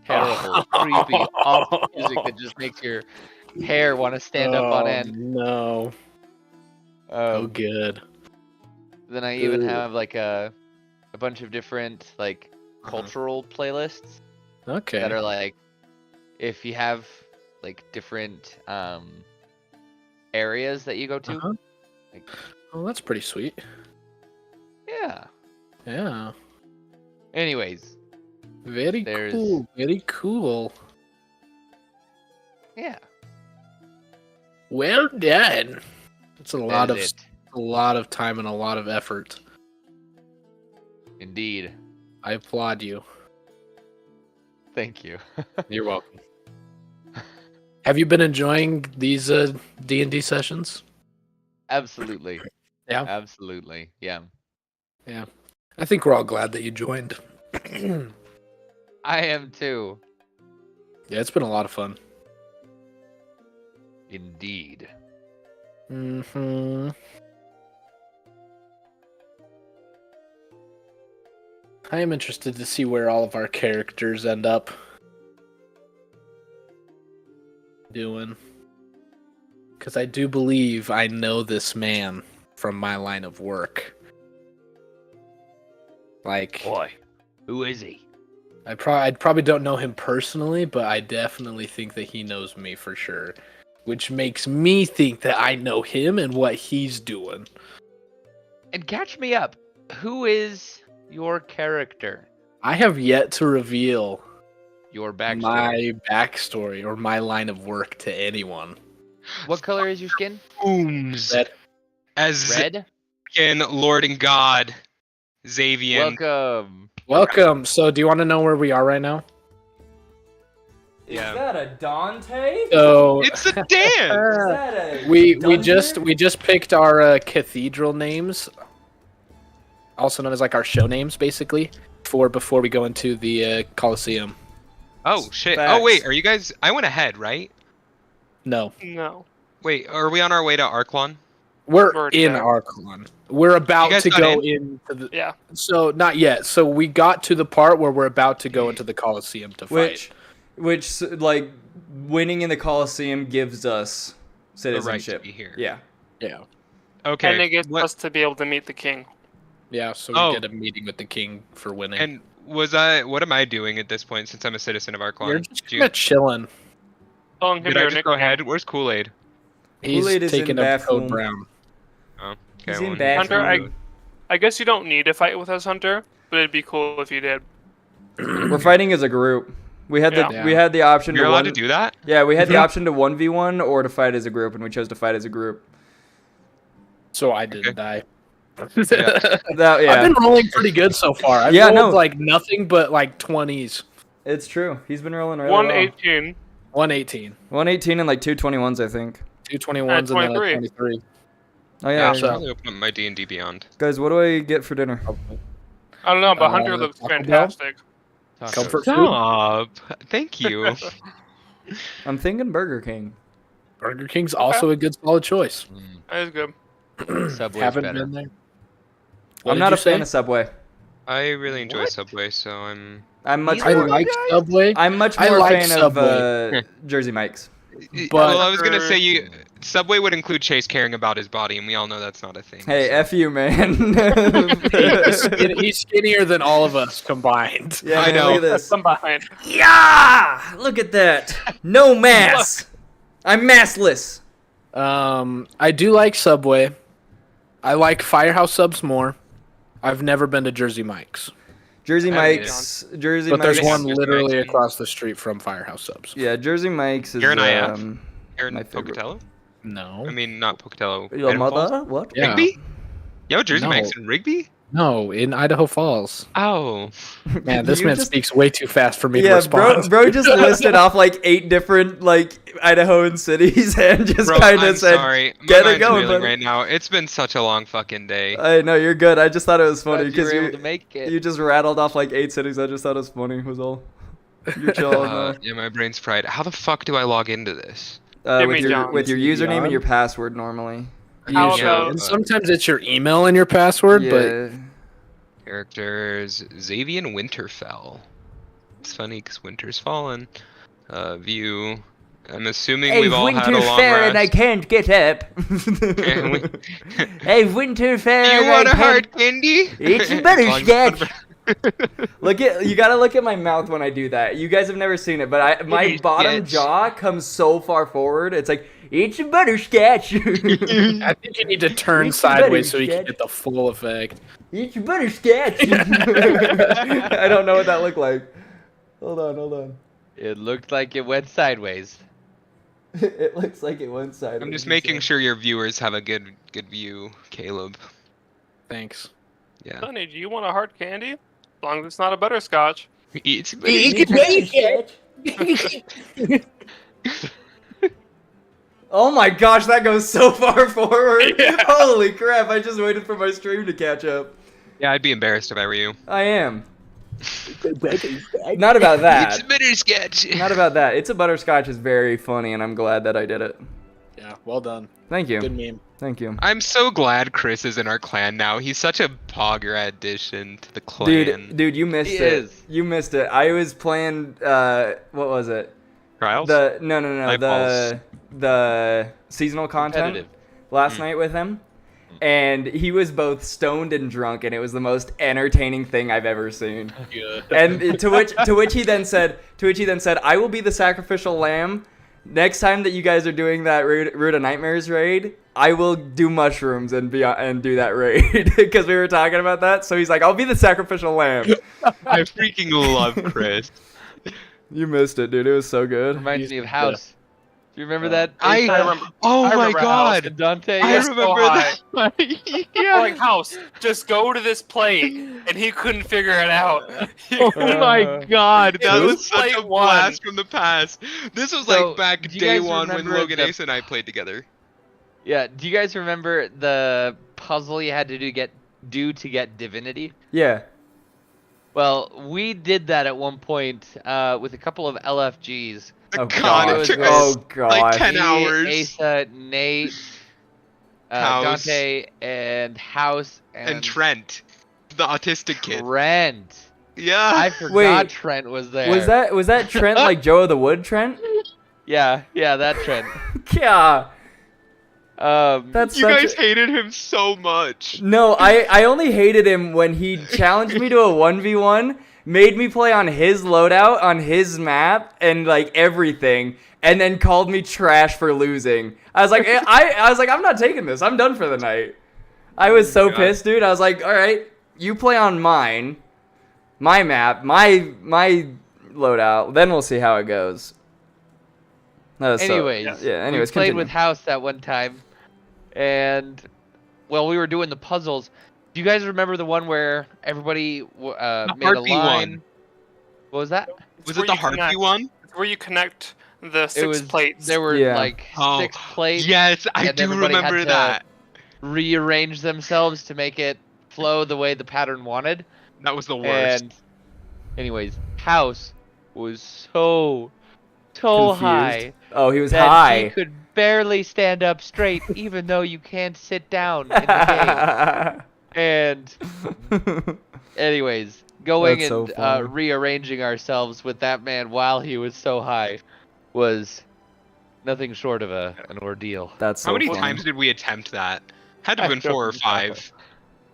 terrible, creepy, awful music that just makes your hair want to stand up on end. No. Oh, Um, good. then I even Ooh. have like a bunch of different like Uh-huh. cultural playlists Okay. that are like if you have like different areas that you go to. Uh-huh. Like, Oh, that's pretty sweet. yeah. Yeah. Anyways, Very There's- cool. Very cool. yeah. Well done. It's a lot that of is it. a lot of time and a lot of effort. Indeed. I applaud you. Thank you. You're welcome. Have you been enjoying these D&D sessions? Absolutely. Yeah. Absolutely. Yeah. I think we're all glad that you joined. Yeah, I am too. it's been a lot of fun. Indeed. Mm-hmm. I am interested to see where all of our characters end up doing. Because I do believe I know this man from my line of work. Like, Boy, who is he? I probably don't know him personally, but I definitely think that he knows me for sure. Which makes me think that I know him and what he's doing. And catch me up. Who is your character? I have yet to reveal Your backstory. my backstory or my line of work to anyone. What color is your skin? Booms. Red. As Red? Lord and God, Xavier. Welcome. Welcome. So, do you want to know where we are right now? Is Yeah. that a Dante? So, It's a dance. Is that a we Dungeon? just picked our cathedral names, also known as like our show names, basically, for before we go into the Colosseum. Oh shit. Facts. Oh wait, are you guys? I went ahead, right? No, No. Wait, are we on our way to Arklon? we're We're in there. Arklon. We're about guys to got go in? into the. Yeah. So not yet. So we got to the part where we're about to go into the Colosseum to fight. Which like winning in the Colosseum gives us The right to citizenship. be here. Yeah. Yeah, Okay. And it gets what- us to be able to meet the king. yeah. So we Oh. get a meeting with the king for winning. And what am I doing at this point since I'm a citizen of Arklon? You're just Do kind of chilling. Tell him did give I your just go nickname. ahead? Where's Kool-Aid? He's Kool-Aid is taking in up bathroom. Code Brown. Oh, He's okay. in well, bathroom. Hunter, I guess you don't need to fight with us, Hunter, but it'd be cool if you did. We're fighting as a group. We had the Yeah. we had the option You're to allowed one, to do that? Yeah, we had the Mhm. option to 1v1 or to fight as a group, and we chose to fight as a group. So I didn't Okay. die. That, yeah, I've been rolling pretty good so far. I've Yeah, rolled no. like nothing but like 20s. it's true. He's been rolling really well. 118. 118. 118 and like 221s, I think. 221s and then like 23. 23. Oh Yeah, yeah, I should so- probably open up my D&D Beyond. guys, what do I get for dinner? I don't know, but Hunter looks Taco Bell? fantastic. Tacos. Comfort food. Stop. Thank you. I'm thinking Burger King. Burger King's also a good solid choice. That is good. Subway's Haven't better. been there. What I'm did not you a fan say? of Subway. I really enjoy What? Subway, so I'm. I'm much I more. like Subway. I'm much I more a like fan Subway. of Jersey Mike's. But- well, I was gonna say you. Subway would include Chase caring about his body, and we all know that's not a thing. Hey, so. F you, man. He's skinnier than all of us combined. Yeah, I man, know. Look at this. Combined. Yeah! Look at that. No mass. I'm massless. I do like Subway. I like Firehouse subs more. I've never been to Jersey Mike's, Jersey Yeah, Mike's. Jersey but there's Mike's. one Jersey literally Mike's. across the street from Firehouse subs. Yeah, Jersey Mike's is. You're an IF? You're in my favorite. Pocatello? No. I mean, not Pocatello. Your Idaho Falls? mother? What? Yeah. Rigby? Yo, Jersey No. Mike's in Rigby? No, in Idaho Falls. Oh. Man, this You man just- speaks way too fast for me to Yeah, respond. bro just listed off like 8 different like Idahoan cities and just Bro, kind I'm of said, sorry. My "Get it mind's going, reeling buddy." right now. It's been such a long fucking day. "I know you're good." I just thought it was funny Glad you were because able you, to make it. you just rattled off like 8 cities. I just thought it was funny. Was all. You're chilling. Yeah, my brain's fried. How the fuck do I log into this? Give With me your John. with your username John? and your password normally. How Usually. about- And sometimes it's your email and your password, but Yeah. Characters, Xavier Winterfell. It's funny because winter's fallen. View. I'm assuming we've all had a long rest. can't get up. we- Hey, Winterfell. You want a hard candy? It's As butterscotch. long as- You gotta look at my mouth when I do that. You guys have never seen it, but my It is bottom sketch. jaw comes so far forward. It's like it's a butterscotch. I think you need to turn It's sideways so you can butterscotch. get the full effect. It's a butterscotch. I don't know what that looked like. Hold on. It looked like it went sideways. It looks like it went sideways. I'm just making sure your viewers have a good view, Caleb. Thanks. Yeah. Sonny, do you want a hard candy? As long as it's not a butterscotch. It's Oh my gosh, that goes so far forward. Yeah. Holy crap, I just waited for my stream to catch up. Yeah, I'd be embarrassed if I were you. I am. Not about that. It's butterscotch. Not about that. It's a butterscotch is very funny, and I'm glad that I did it. Yeah, well done. Thank you. Good meme. Thank you. I'm so glad Chris is in our clan now. He's such a pogger addition to the clan. Dude, you missed He it. is. You missed it. I was playing. What was it? Trials? No. Eyeballs. The seasonal content Competitive. last night with him, and he was both stoned and drunk, and it was the most entertaining thing I've ever seen. Good. And to which he then said, "I will be the sacrificial lamb. Next time that you guys are doing that Root of Nightmares raid, I will do mushrooms and do that raid," because we were talking about that. So he's like, "I'll be the sacrificial lamb." I freaking love Chris. You missed it, dude. It was so good. Reminds me of House. Do you remember that? I remember. Oh I my remember god. And Dante. I Yes. remember that. Yeah. Like, House, just go to this plate. And he couldn't figure it out. Oh my god, that It was was such a plate one. blast from the past. This was So, like back do you day guys one when remember Logan the- Ace and I played together. Yeah. Do you guys remember the puzzle you had to do to get divinity? Yeah. Well, we did that at one point with a couple of LFGs. Oh God, god. it took Oh us god. like 10 Me, hours. Asa, Nate, House. Dante, and House, And Trent, the autistic kid. Trent. Yeah. I forgot Wait, Trent was there. Was that Trent like Joe of the Wood Trent? Yeah, that Trent. Yeah. That's You such guys a- hated him so much. No, I only hated him when he challenged me to a 1v1, made me play on his loadout, on his map, and like everything, and then called me trash for losing. I was like, I was like, I'm not taking this. I'm done for the night. I was so God. pissed, dude. I was like, all right, you play on my map, my loadout, then we'll see how it goes. That was so- Anyways, anyways, we played continue. with House that one time, and well, we were doing the puzzles. Do you guys remember the one where everybody made a Harpy line? one. What was that? Was where it the you Harpy connect- one? It's where you connect the It 6 was plates. There were Yeah. like Oh, 6 plates. Yes, I and do everybody had remember to that. Rearrange themselves to make it flow the way the pattern wanted. That was the worst. And anyways, House was so Confused. high Oh, he was that he high. could barely stand up straight, even though you can't sit down in the game. And anyways, going That's so and funny. rearranging ourselves with that man while he was so high was nothing short of an ordeal. That's so How many funny. times did we attempt that? Had to have I been don't 4 or know. 5. It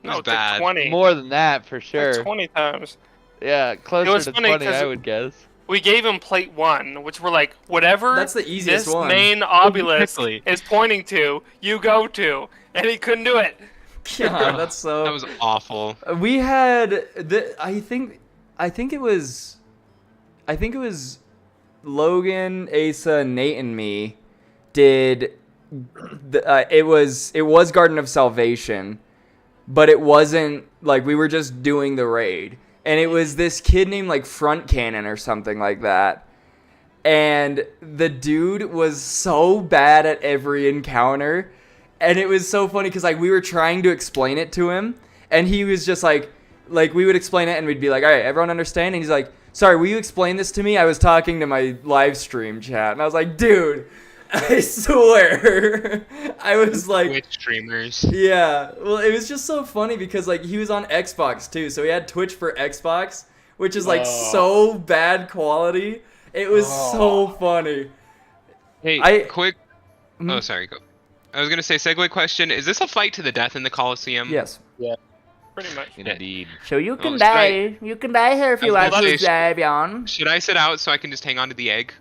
No, was it's like bad. 20. More than that, for Like sure. 20 times. Yeah, closer was to funny 20, 'cause I would guess. We gave him plate 1, which we're like, whatever That's the easiest this one. main obelisk Exactly. is pointing to, you go to. And he couldn't do it. God, that's so. That was awful. We had I think it was Logan, Asa, Nate, and me did. It was Garden of Salvation, but it wasn't like we were just doing the raid, and it was this kid named like Front Cannon or something like that. And the dude was so bad at every encounter. And it was so funny because like we were trying to explain it to him, and he was just like we would explain it, and we'd be like, all right, everyone understand? And he's like, sorry, will you explain this to me? I was talking to my live stream chat, and I was like, dude, I swear, I was like, Twitch streamers. yeah. Well, it was just so funny because like he was on Xbox too, so he had Twitch for Xbox, which is like so bad quality. It was so funny. Hey, quick. Hmm? Oh, sorry. Go. I was gonna say segue question. Is this a fight to the death in the Coliseum? Yes. Pretty much. Indeed. So you can should I- You can die here if you want to, Davion. Should I sit out so I can just hang on to the egg?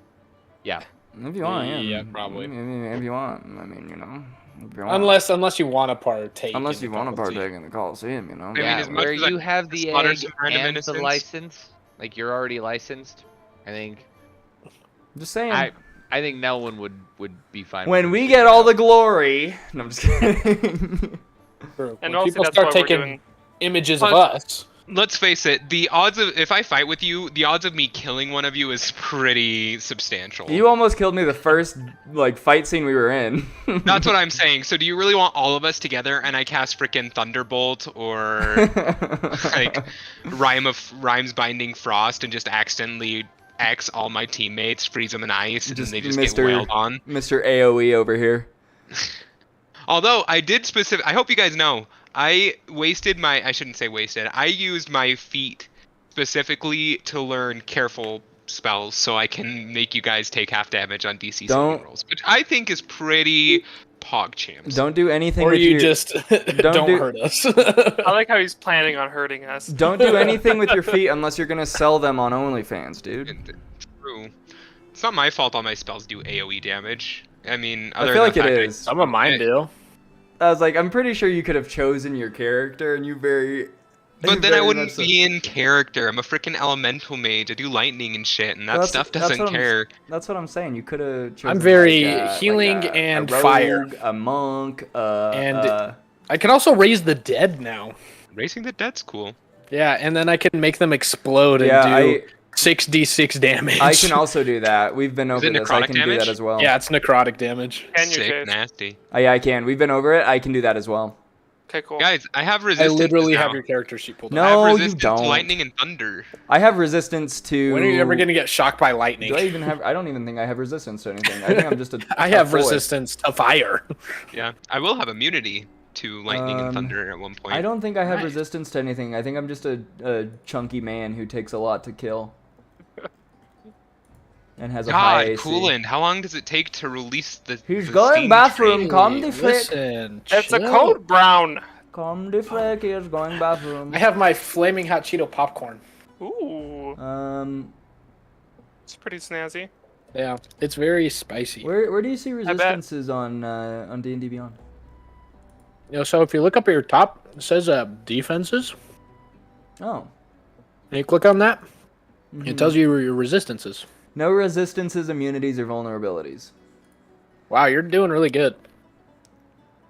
Yeah. If you want, Yeah, probably. If you want, I mean, you know. If you want. Unless you want to partake. Unless in you the want to Coliseum. partake in the Coliseum, you know. I mean, Yeah, as much where as I you have the slaughtered egg some random and innocents. the license, like you're already licensed, I think. Just saying. I think no one would be fine. When with we it. get all the glory. No, I'm just kidding. True. And When also people that's start why we're taking doing... images of But- us. Let's face it. The odds of if I fight with you, the odds of me killing one of you is pretty substantial. You almost killed me the first like fight scene we were in. That's what I'm saying. So do you really want all of us together and I cast frickin' Thunderbolt or like Rhymes Binding Frost and just accidentally X all my teammates, freeze them in ice, and Just they just get Mr. wailed on? Mr. AoE over here. Although I did I hope you guys know, I shouldn't say wasted. I used my feat specifically to learn careful spells so I can make you guys take half damage on DC Don't- saving rolls, which I think is pretty pog champs. Don't do anything Or with you your just don't do- hurt us. I like how he's planning on hurting us. Don't do anything with your feet unless you're gonna sell them on OnlyFans, dude. True. It's not my fault all my spells do AoE damage. I mean, I other feel than like the it fact is. Some of mine do. I was like, I'm pretty sure you could have chosen your character, and you very. But then I very wouldn't much so- be in character. I'm a freaking elemental mage. I do lightning and shit, and that That's- stuff that's doesn't what I'm- care. That's what I'm saying. You could have chosen. I'm very like, healing a and rogue, fire. a monk, And- I can also raise the dead now. Raising the Dead's cool. Yeah, and then I can make them explode yeah, and do 6d6 damage. I can also do that. We've been over it this. I necrotic can do damage? that as well. Yeah, it's necrotic damage. And your Sick, case. nasty. Yeah, I can. We've been over it. I can do that as well. Okay, cool. Guys, I have I resistance. literally now. have your character sheet pulled No, up. I have you resistance don't. to lightning and thunder. I have resistance to. When are you ever gonna get shocked by lightning? Do I even have? I don't even think I have resistance to anything. I think I'm just a. I have a force. resistance to fire. Yeah, I will have immunity to lightning and thunder at one point. I don't think I have Nice. resistance to anything. I think I'm just a chunky man who takes a lot to kill. And has a high God, AC. Coolant. How long does it take to release the? He's the going steam bathroom. train? Calm the flick. Listen, It's a chill. code brown. Calm the flick. He is going bathroom. I have my flaming hot Cheeto popcorn. Ooh, it's pretty snazzy. Yeah, it's very spicy. where do you see bet. resistances on D&D Beyond? You know, so if you look up at your top, it says defenses. Oh, And you click on that, mhm. it tells you your resistances. No resistances, immunities, or vulnerabilities. Wow, you're doing really good.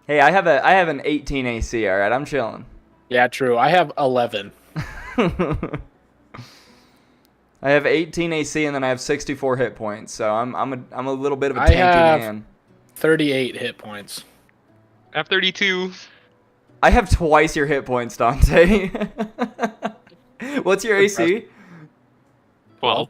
Hey, I have an 18 AC. All right, I'm chilling. Yeah, true. I have 11. I have 18 AC and then I have 64 hit points, so I'm a little bit of a I tanky have- man. 38 hit points. I have 32. I have twice your hit points, Dante. What's your AC? 12.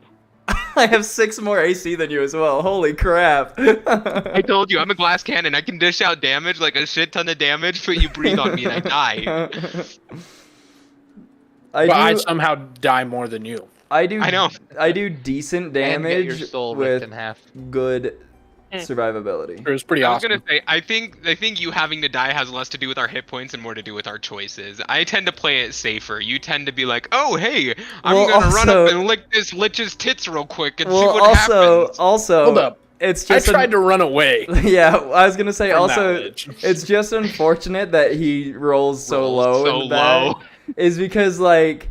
I have 6 more AC than you as well. Holy crap! I told you, I'm a glass cannon. I can dish out damage, like a shit ton of damage, but you breathe on me and I die. But I do. somehow die more than you. I do. I know. I do decent And get your damage soul ripped with in half. good survivability. It was pretty I was awesome. gonna say, I think you having to die has less to do with our hit points and more to do with our choices. I tend to play it safer. You tend to be like, oh hey, I'm Well, gonna run also- up and lick this lich's tits real quick and see Well, what happens. also, Hold up. it's I just tried to run away. Yeah, I was gonna say from that also, ledge. it's just unfortunate that he rolls so Rolls low. so in that, low. is because like.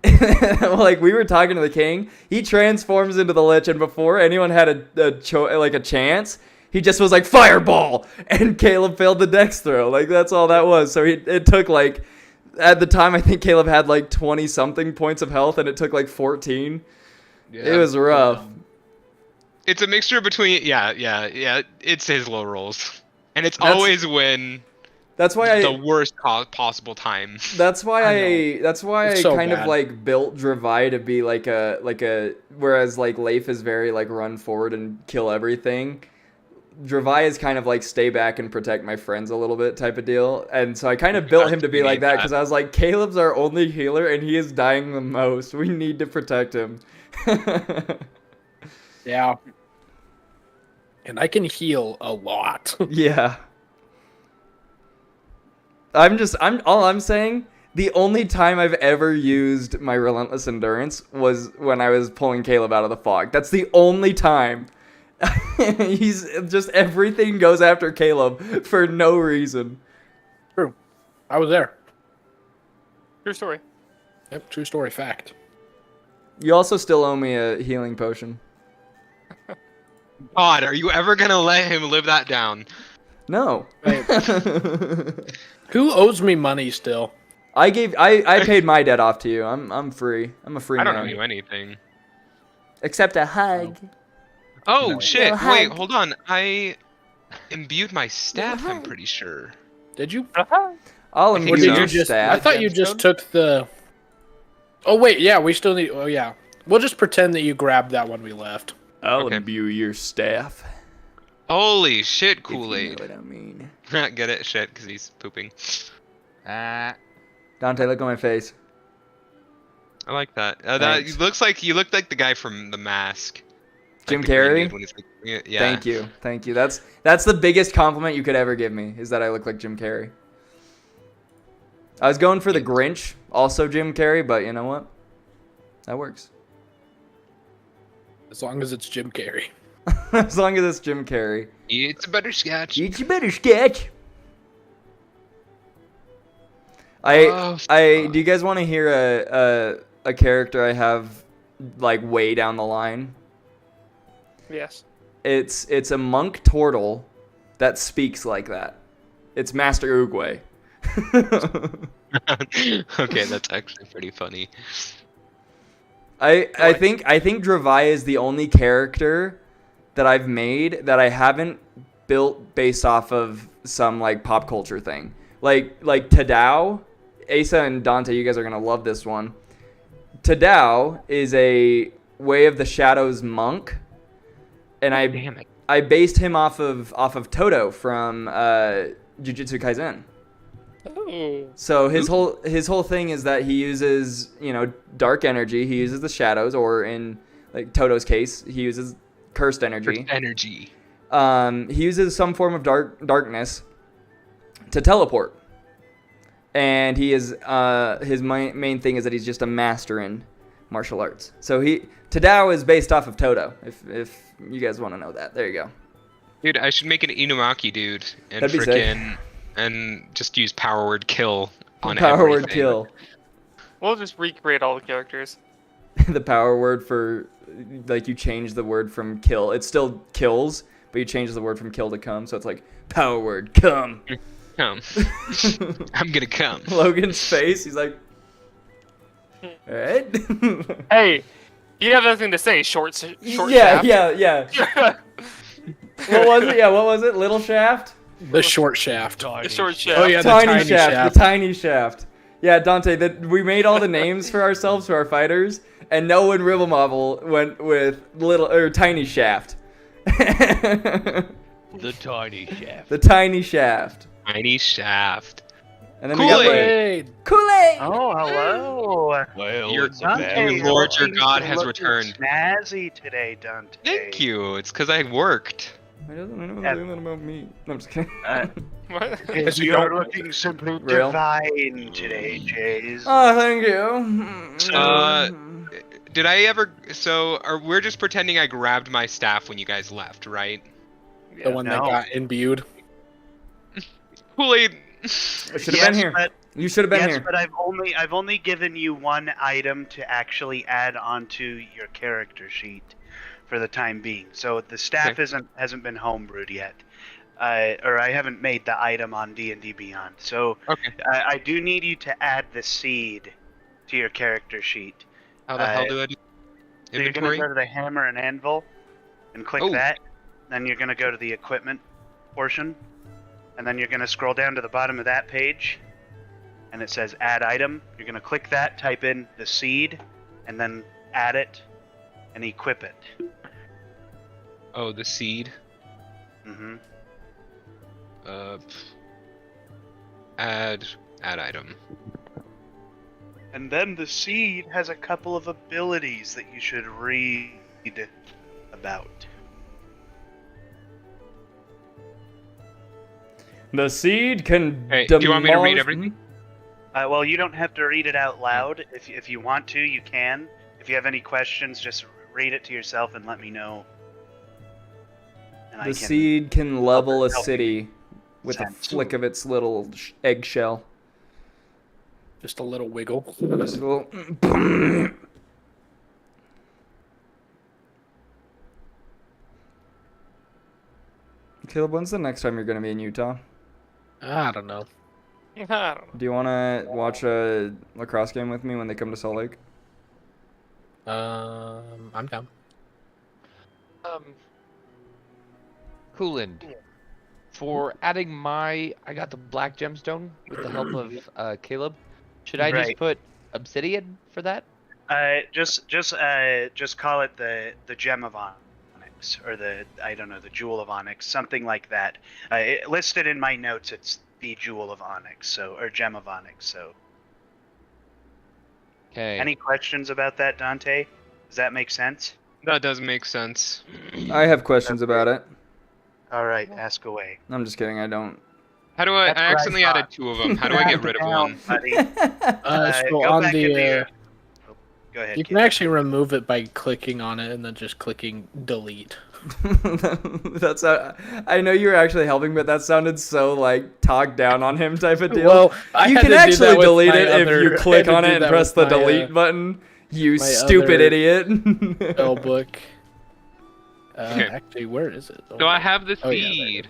Like we were talking to the king, he transforms into the lich, and before anyone had a chance, he just was like fireball, and Caleb failed the dex throw. Like that's all that was. So it took like, at the time I think Caleb had like 20 something points of health, and it took like 14. It was rough. It's a mixture between yeah. It's his low rolls, and it's That's- always when That's why the worst possible time. That's why I It's so kind of bad. like built Dravai to be like a whereas like Leif is very like run forward and kill everything. Dravai is kind of like stay back and protect my friends a little bit type of deal. And so I kind of built him to be like that because I was like, Caleb's our only healer and he is dying the most. We need to protect him. Yeah. And I can heal a lot. Yeah. All I'm saying, the only time I've ever used my relentless endurance was when I was pulling Caleb out of the fog. That's the only time. He's just, everything goes after Caleb for no reason. True. I was there. True story. Yep, true story, fact. You also still owe me a healing potion. God, are you ever gonna let him live that down? No. Right. Who owes me money still? I paid my debt off to you. I'm free. I'm a free I man. don't owe you anything. Except a hug. Oh No. shit! Little Wait, hug. hold on. I imbued my staff. I'm pretty sure. Did you? I'll I think imbue so. your you just? staff. I thought you just took the. Oh wait, yeah, we still need. Oh yeah, we'll just pretend that you grabbed that when we left. I'll Okay. imbue your staff. Holy shit, If you know Kool-Aid. what I mean. Get it? Shit, because he's pooping. Ah, Dante, look at my face. I like that. Thanks. You look like the guy from The Mask. Jim Like the green Carrey? dude when he's like, yeah. Thank you. That's the biggest compliment you could ever give me, is that I look like Jim Carrey. I was going for the Grinch, also Jim Carrey, but you know what? That works. As long as it's Jim Carrey. As long as it's Jim Carrey. It's a butterscotch. Eat your better sketch. Oh, Do you guys want to hear a character I have like way down the line? Yes. It's a monk turtle that speaks like that. It's Master Oogway. Okay, that's actually pretty funny. I think Dravai is the only character that I've made that I haven't built based off of some like pop culture thing. Like Tadao, Asa and Dante, you guys are gonna love this one. Tadao is a Way of the Shadows monk, and Damn it. I based him off of Toto from Jujutsu Kaisen. Oh. So his whole thing is that he uses, dark energy. He uses the shadows, or in like Toto's case, he uses cursed energy. Energy. He uses some form of darkness to teleport. And he is his main thing is that he's just a master in martial arts. So Tadao is based off of Toto. If you guys want to know that, there you go. Dude, I should make an Inumaki dude and That'd be sick. frickin' and just use power word kill on Power word everything. kill. We'll just recreate all the characters. The power word for, like, you change the word from kill. It still kills, but you change the word from kill to come. So it's like power word come. Come. I'm gonna come. Logan's face. He's like, all right. Hey, you have nothing to say. Short yeah. shaft. What was it? Yeah, what was it? Little shaft? The short shaft. The short shaft. Oh yeah, the Tiny tiny shaft. shaft. The tiny shaft. Yeah, Dante, we made all the names for ourselves, for our fighters, and no one Ribblemobble went with little or tiny shaft. the tiny shaft. The tiny shaft. Tiny shaft. And then we got Kool-Aid. like, Kool-Aid! Oh, hello. Well, Your it's a Dante, bad your Lord, your looking- God has looking returned. Snazzy today, Dante. Thank you. It's because I worked. Why doesn't anyone Yeah. say that about me? No, I'm just kidding. What? Because you You're don't- looking simply Real? divine today, Jays. Oh, thank you. Did I ever? So, we're just pretending I grabbed my staff when you guys left, right? The one that No. got imbued. Kool-Aid. I should have been here. But, You should have been yes, here. but I've only given you one item to actually add onto your character sheet for the time being. So the staff Okay. hasn't been homebrewed yet, or I haven't made the item on D&D Beyond. So Okay. I do need you to add the seed to your character sheet. How the hell do I do? So you're Inventory. gonna go to the hammer and anvil, and click Oh. that. Then you're gonna go to the equipment portion, and then you're gonna scroll down to the bottom of that page, and it says add item. You're gonna click that, type in the seed, and then add it, and equip it. Oh, the seed. hmm Add item. And then the seed has a couple of abilities that you should read about. The seed can. Hey, do you want me to read demolish- everything? Well, you don't have to read it out loud. If you want to, you can. If you have any questions, just read it to yourself and let me know. And The seed can level a city with a sense. flick of its little eggshell. Just a little wiggle. Just a little. Caleb, when's the next time you're gonna be in Utah? I don't know. I don't know. Do you want to watch a lacrosse game with me when they come to Salt Lake? I'm down. Cooland. For adding I got the black gemstone with the help of Caleb. Should I just Right. put obsidian for that? Just call it the gem of onyx, or the jewel of onyx, something like that. Listed in my notes, it's the jewel of onyx, or gem of onyx. So, Okay. any questions about that, Dante? Does that make sense? That does make sense. I have questions about it. All right, ask away. I'm just kidding. I don't. How do I? That's I what I accidentally thought. added 2 of them. How do I get rid of one? Buddy. So Go on back into the your- Go ahead. you can Keith. actually remove it by clicking on it and then just clicking delete. That's I know you were actually helping, but that sounded so like talk down on him type of deal. Well, I you had can to do actually that with delete my it if other- you I click had to on do it and that press with the my, delete button. You my stupid other- idiot. Spellbook. Okay. Actually, where is it? So I have the Oh, yeah, there seed.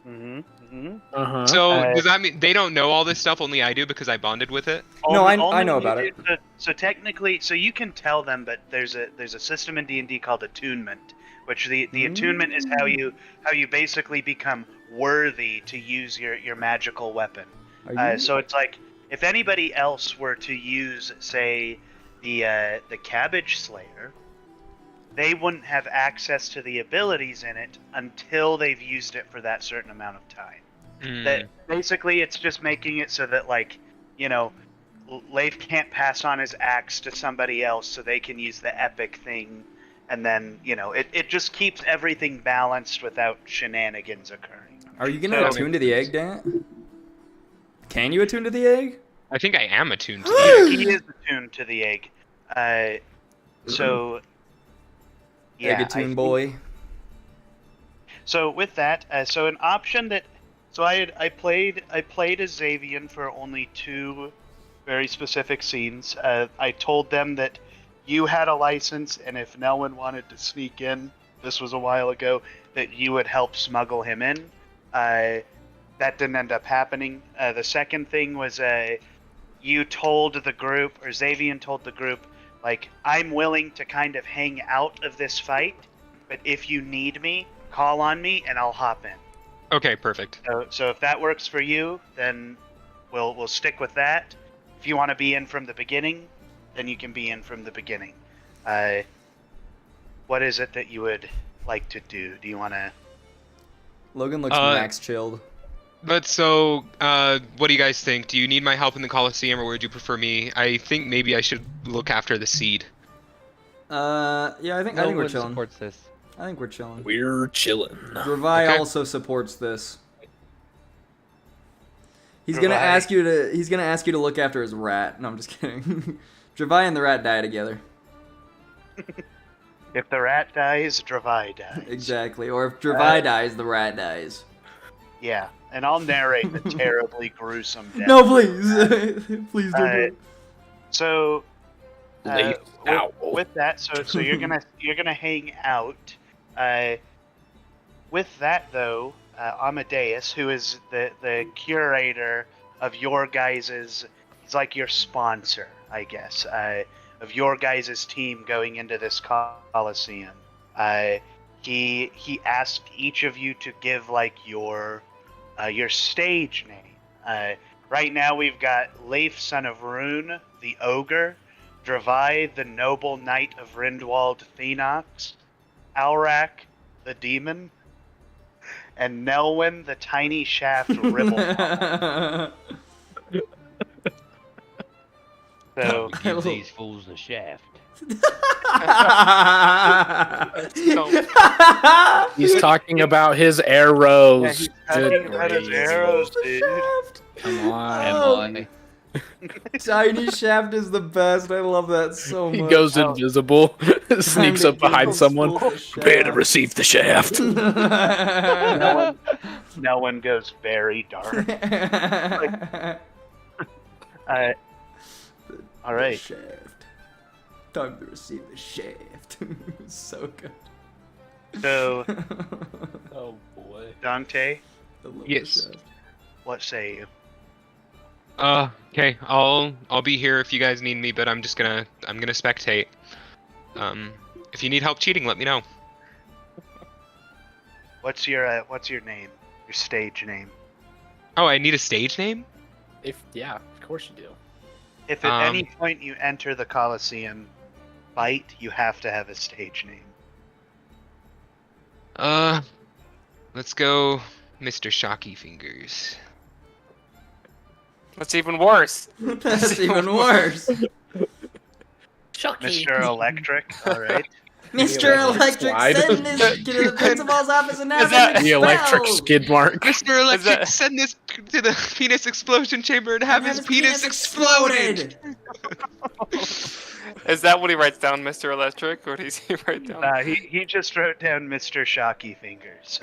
Mhm, mhm. Uh-huh. So does that mean they don't know all this stuff? Only I do because I bonded with it. No, I Only know you about do- it. So technically, so you can tell them, but there's a system in D&D called attunement, which the attunement is how you basically become worthy to use your magical weapon. Are you- So it's like if anybody else were to use, say, the Cabbage Slayer, they wouldn't have access to the abilities in it until they've used it for that certain amount of time. Mm. That basically it's just making it so that, like, Leif can't pass on his axe to somebody else so they can use the epic thing, and then it just keeps everything balanced without shenanigans occurring. Are you gonna So- attune to the egg, Dan? Can you attune to the egg? I think I am attuned to the He is attuned to the egg. So yeah, egg attune boy. So with that, so an option that, so I played as Xavian for only 2 very specific scenes. I told them that you had a license, and if no one wanted to sneak in, this was a while ago, that you would help smuggle him in. That didn't end up happening. The second thing was you told the group, or Xavian told the group, like, I'm willing to kind of hang out of this fight, but if you need me, call on me and I'll hop in. Okay, perfect. So if that works for you, then we'll stick with that. If you want to be in from the beginning, then you can be in from the beginning. What is it that you would like to do? Do you want to? Logan looks max chilled. But so, what do you guys think? Do you need my help in the Coliseum, or would you prefer me? I think maybe I should look after the seed. Yeah, I think No we're one chilling. supports this. I think we're chilling. We're chilling. Dravai Okay. also supports this. He's gonna ask you to. He's gonna ask you to look after his rat. No, I'm just kidding. Dravai and the rat die together. If the rat dies, Dravai dies. Exactly. Or if Dravai dies, the rat dies. Yeah, and I'll narrate the terribly gruesome death. No, please, please don't do it. So, Leaf with, owl. with that, so you're gonna hang out. With that though, Amadeus, who is the curator of your guys's, he's like your sponsor, I guess, of your guys's team going into this Coliseum. He asked each of you to give like your stage name. Right now we've got Leif, son of Rune, the ogre, Dravai, the noble knight of Rindwald Phenox, Alrak, the demon, and Nelwyn, the tiny shaft Ribble. So Give these fools the shaft. He's talking about his arrows. he's talking Good about his grief. arrows, dude. Come on. Oh. Tiny Shaft is the best. I love that so much. He goes invisible, sneaks up behind someone. Prepare to receive the shaft. No one goes very dark. All right. Shaft. Time to receive the shaft. So good. So, Oh boy. Dante, I love the Yes. shaft. what say you? Okay. I'll be here if you guys need me, but I'm gonna spectate. If you need help cheating, let me know. What's your name? Your stage name? Oh, I need a stage name? Yeah, of course you do. If at any point you enter the Coliseum fight, you have to have a stage name. Let's go Mr. Shocky Fingers. That's even worse. That's even worse. Mr. Electric, all right. Mr. Electric, Slide. send this to the principal's office and have that- him The electric expelled. skid mark. Mr. Electric, that- send this to the penis explosion chamber and have his penis exploded! Is that what he writes down, Mr. Electric, or does he write down? He just wrote down Mr. Shocky Fingers.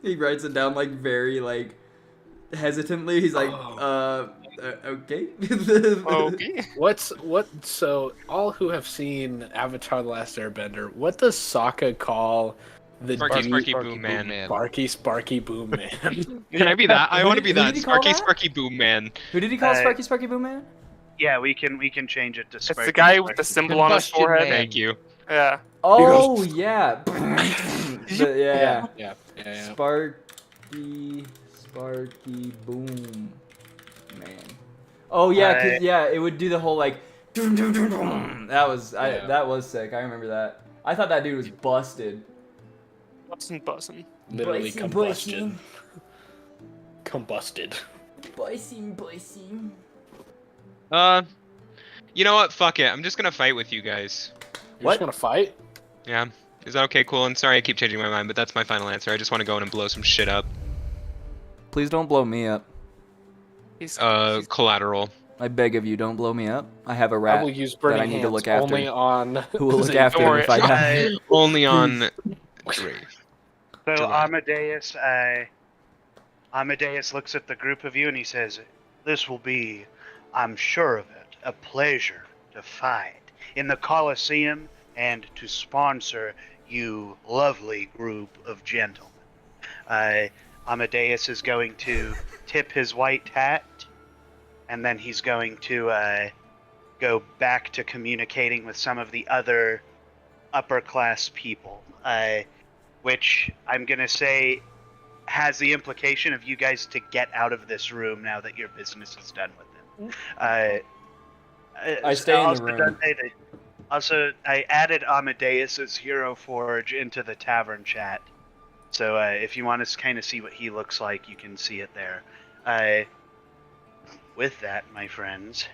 He writes it down like very like hesitantly. He's like, okay. Okay. So all who have seen Avatar: The Last Airbender, what does Sokka call the Sparky dude- Sparky Boom Man. Sparky Boom Man? Can I be that? I Who want to did- be who that. did he call Sparky that? Sparky Boom Man. Who did he call Uh, Sparky Boom Man? yeah, we can change it to It's Sparky the guy with the Sparky. symbol on his Combustion forehead. Man. Thank you. Yeah. Oh yeah. yeah. yeah. Sparky Boom Man. Oh yeah, 'cause, yeah, it would do the whole like. That was Yeah. that was sick. I remember that. I thought that dude was busted. Bussin'. Literally Boysin', combustion. Combusted. Boysin. You know what? Fuck it. I'm just gonna fight with you guys. You What? just want to fight? Yeah. Is that okay? Cool. And sorry I keep changing my mind, but that's my final answer. I just want to go in and blow some shit up. Please don't blow me up. He's, Collateral. I beg of you, don't blow me up. I have a I rat will use that burning I need to hands look after. only on. Who will look Zeke. after Don't him worry. if I die? Only on. Great. So July. Amadeus looks at the group of you and he says, "This will be, I'm sure of it, a pleasure to fight in the Colosseum and to sponsor you lovely group of gentlemen." Amadeus is going to tip his white hat, and then he's going to go back to communicating with some of the other upper class people, which I'm going to say has the implication of you guys to get out of this room now that your business is done with them. I stay in the also, room. Dante, also, I added Amadeus's Hero Forge into the tavern chat. So if you want to kind of see what he looks like, you can see it there. With that, my friends,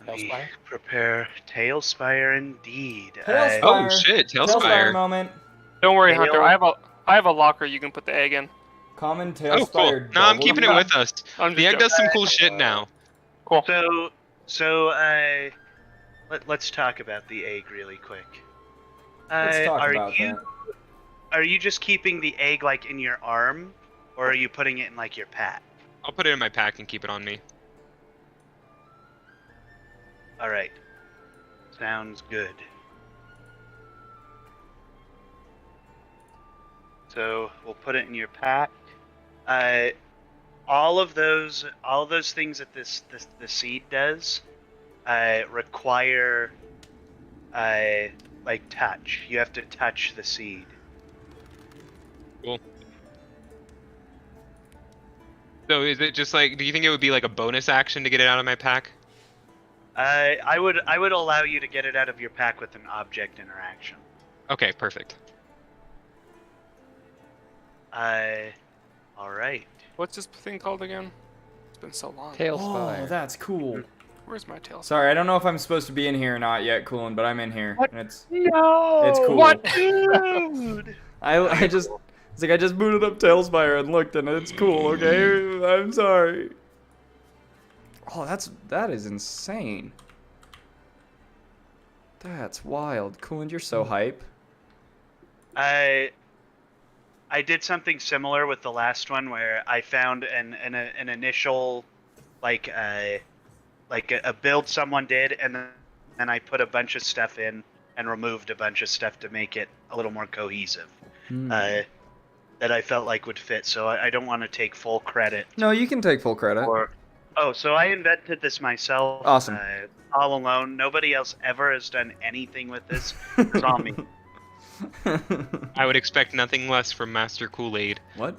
Let me Tailspire? prepare Tailspire indeed. Tailspire. Oh shit, Tailspire. moment. Don't worry, Tail- Hunter. I have a locker you can put the egg in. Common Oh, cool. Tailspire. No, I'm double keeping D? it with us. I'm The just egg does some cool shit now. Cool. Let's talk about the egg really quick. Let's talk are about you that. are you just keeping the egg like in your arm, or are you putting it in like your pack? I'll put it in my pack and keep it on me. All right. Sounds good. So we'll put it in your pack. All of those things that the seed does require like touch. You have to touch the seed. Cool. So is it just like? Do you think it would be like a bonus action to get it out of my pack? I would allow you to get it out of your pack with an object interaction. Okay, perfect. All right. What's this thing called again? It's been so long. Oh, that's cool. Where's my tail? Sorry, I don't know if I'm supposed to be in here or not yet, Coolin, but I'm in here. What? And it's No. It's cool. What? Dude. I just it's like I just booted up Tailspire and looked and it's cool, okay? I'm sorry. Oh, that is insane. That's wild. Coolin, you're so hype. I did something similar with the last one where I found an initial like a build someone did, and then I put a bunch of stuff in and removed a bunch of stuff to make it a little more cohesive. That I felt like would fit. So I don't want to take full credit. No, you can take full credit. So I invented this myself. Awesome. All alone. Nobody else ever has done anything with this. It's all me. I would expect nothing less from Master Kool-Aid. What?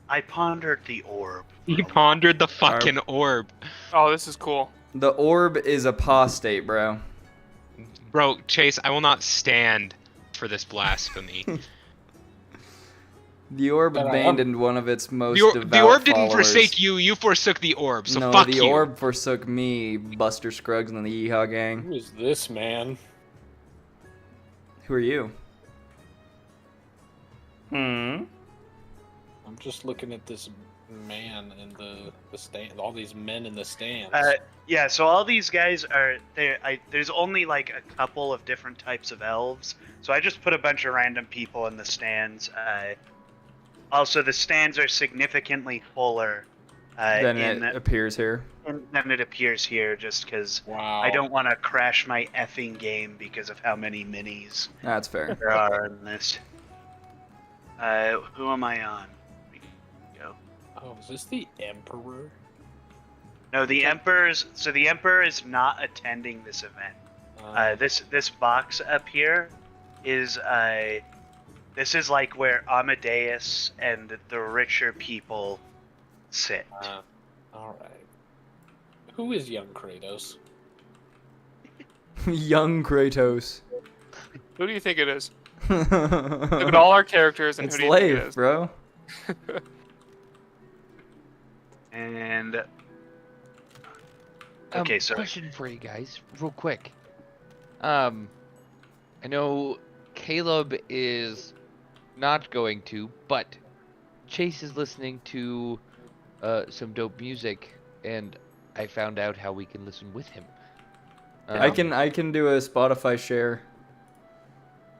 I pondered the orb. He pondered the fucking orb. Oh, this is cool. The orb is apostate, bro. Bro, Chase, I will not stand for this blasphemy. The orb But I am- abandoned one of its most The devout orb didn't followers. forsake you, you forsook the orb, so no, fuck the you. orb forsook me, Buster Scruggs and the Yeehaw Gang. Who is this man? Who are you? I'm just looking at this man in the stand. All these men in the stands. Yeah, so all these guys are there. There's only like a couple of different types of elves, so I just put a bunch of random people in the stands. Also, the stands are significantly fuller Then it appears here. than it appears here, just because Wow. I don't want to crash my effing game because of how many minis That's fair. there are in this. Who am I on? Go. Oh, is this the Emperor? No, the Emperor's. So the Emperor is not attending this event. This box up here is this is like where Amadeus and the richer people sit. All right. Who is young Kratos? Young Kratos. Who do you think it is? Look at all our characters and It's who do you think it Leif, is? bro. And okay, so Question for you guys, real quick. I know Caleb is not going to, but Chase is listening to some dope music, and I found out how we can listen with him. I can do a Spotify share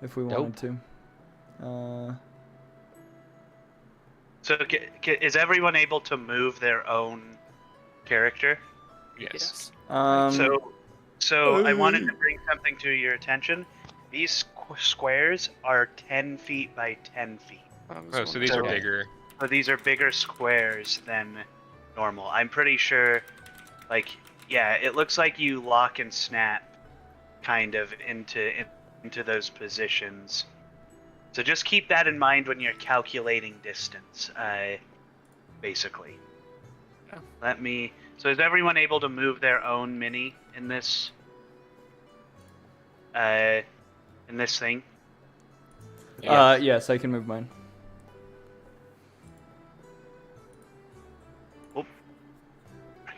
if we wanted to. so is everyone able to move their own character? Yes. So I wanted to bring something to your attention. These squares are 10 feet by 10 feet. Oh, so these are Okay. bigger. So these are bigger squares than normal. I'm pretty sure, like, yeah, it looks like you lock and snap kind of into those positions. So just keep that in mind when you're calculating distance, basically. Yeah. So is everyone able to move their own mini in this thing? Yes, I can move mine.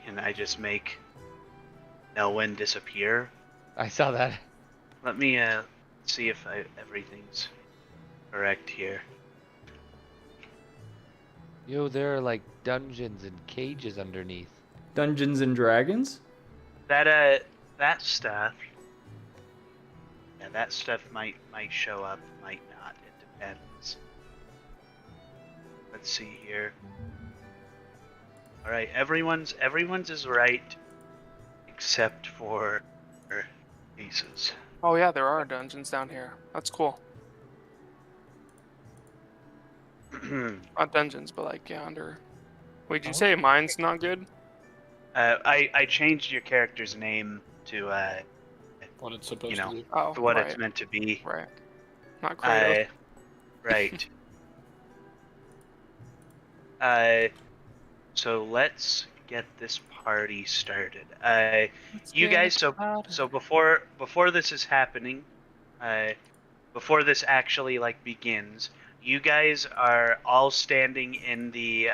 Can I just make Nelwyn disappear. I saw that. Let me see if everything's correct here. Yo, there are like dungeons and cages underneath. Dungeons and Dragons? That stuff. Yeah, that stuff might show up, might not. It depends. Let's see here. All right, everyone's is right, except for pieces. Oh yeah, there are dungeons down here. That's cool. Not dungeons, but like yeah, under. Wait, did you say mine's not good? I changed your character's name to What it's supposed You know, to be. Oh, to what right, it's meant to be. right. Not Kratos. Right. So let's get this party started. You guys, so before this is happening, before this actually like begins, you guys are all standing in the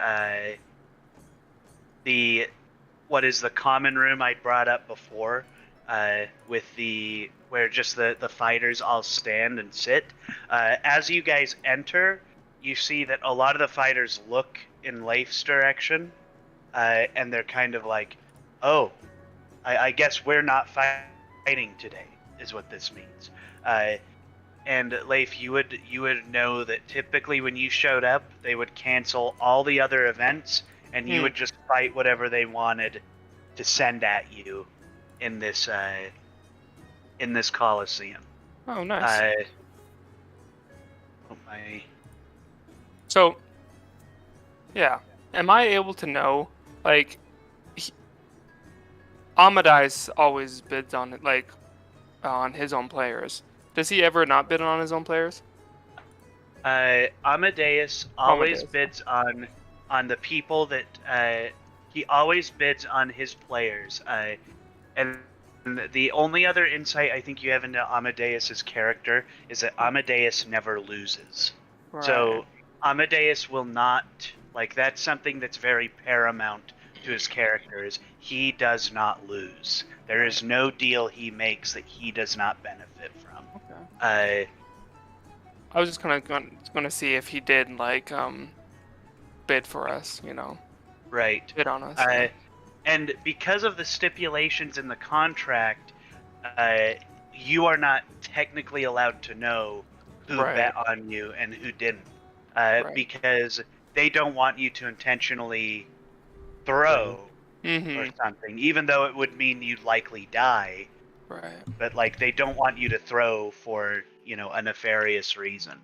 what is the common room I brought up before, with the where just the fighters all stand and sit. As you guys enter, you see that a lot of the fighters look in Leif's direction, and they're kind of like, "Oh, I guess we're not fighting today," is what this means. And Leif, you would know that typically when you showed up, they would cancel all the other events, and you would just fight whatever they wanted to send at you in this Coliseum. Oh, nice. Oh my. So, yeah, am I able to know, like, Amadeus always bids on it, like, on his own players. Does he ever not bid on his own players? Amadeus always Amadeus. bids on the people that he always bids on his players. And the only other insight I think you have into Amadeus's character is that Amadeus never loses. So Amadeus will not, like, that's something that's very paramount to his character, is he does not lose. There is no deal he makes that he does not benefit from. Okay. I was just kind of going to see if he did, like, bid for us, you know. Right. Bid on us. And because of the stipulations in the contract, you are not technically allowed to know who bet on you and who didn't. Because they don't want you to intentionally throw or something, even though it would mean you'd likely die. Right. But, like, they don't want you to throw for, you know, a nefarious reason.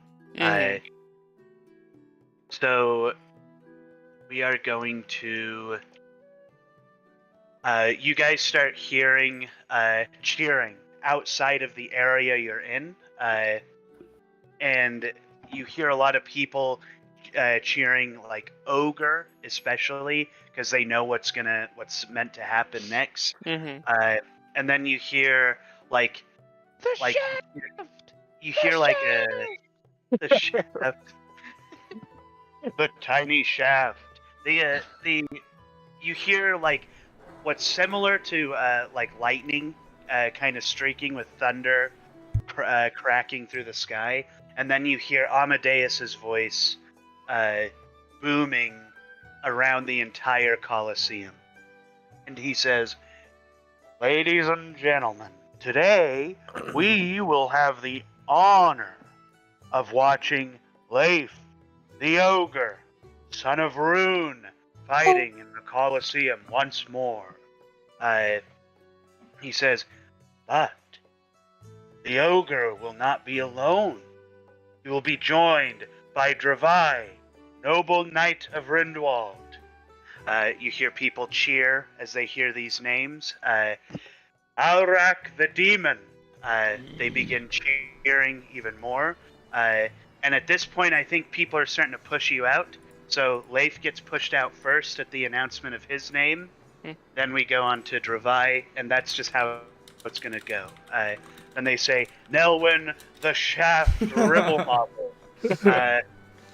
So we are going to... you guys start hearing cheering outside of the area you're in. And you hear a lot of people cheering, like, Ogre, especially, because they know what's meant to happen next. And then you hear, like... You hear, like, the shaft. The tiny shaft. You hear, like, what's similar to, like, lightning kind of streaking with thunder cracking through the sky. And then you hear Amadeus's voice booming around the entire Colosseum. And he says, "Ladies and gentlemen, today we will have the honor of watching Leif, the Ogre, son of Rune, fighting in the Colosseum once more." He says, "But the Ogre will not be alone. He will be joined by Dravai, noble knight of Rindwald." You hear people cheer as they hear these names. Alrak the Demon. They begin cheering even more. And at this point, I think people are starting to push you out. So Leif gets pushed out first at the announcement of his name. Then we go on to Dravai, and that's just how it's going to go. Then they say, "Nelwyn the Shaft Ribblebobble."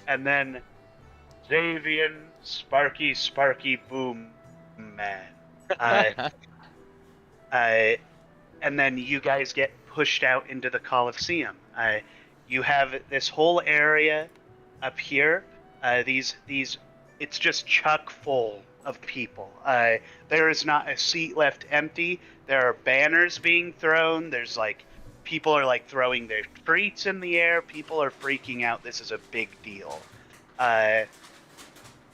And then Xavian Sparky Boom Man. And then you guys get pushed out into the Colosseum. You have this whole area up here. These it's just chock full of people. There is not a seat left empty. There are banners being thrown. There's like people are like throwing their treats in the air. People are freaking out. This is a big deal. And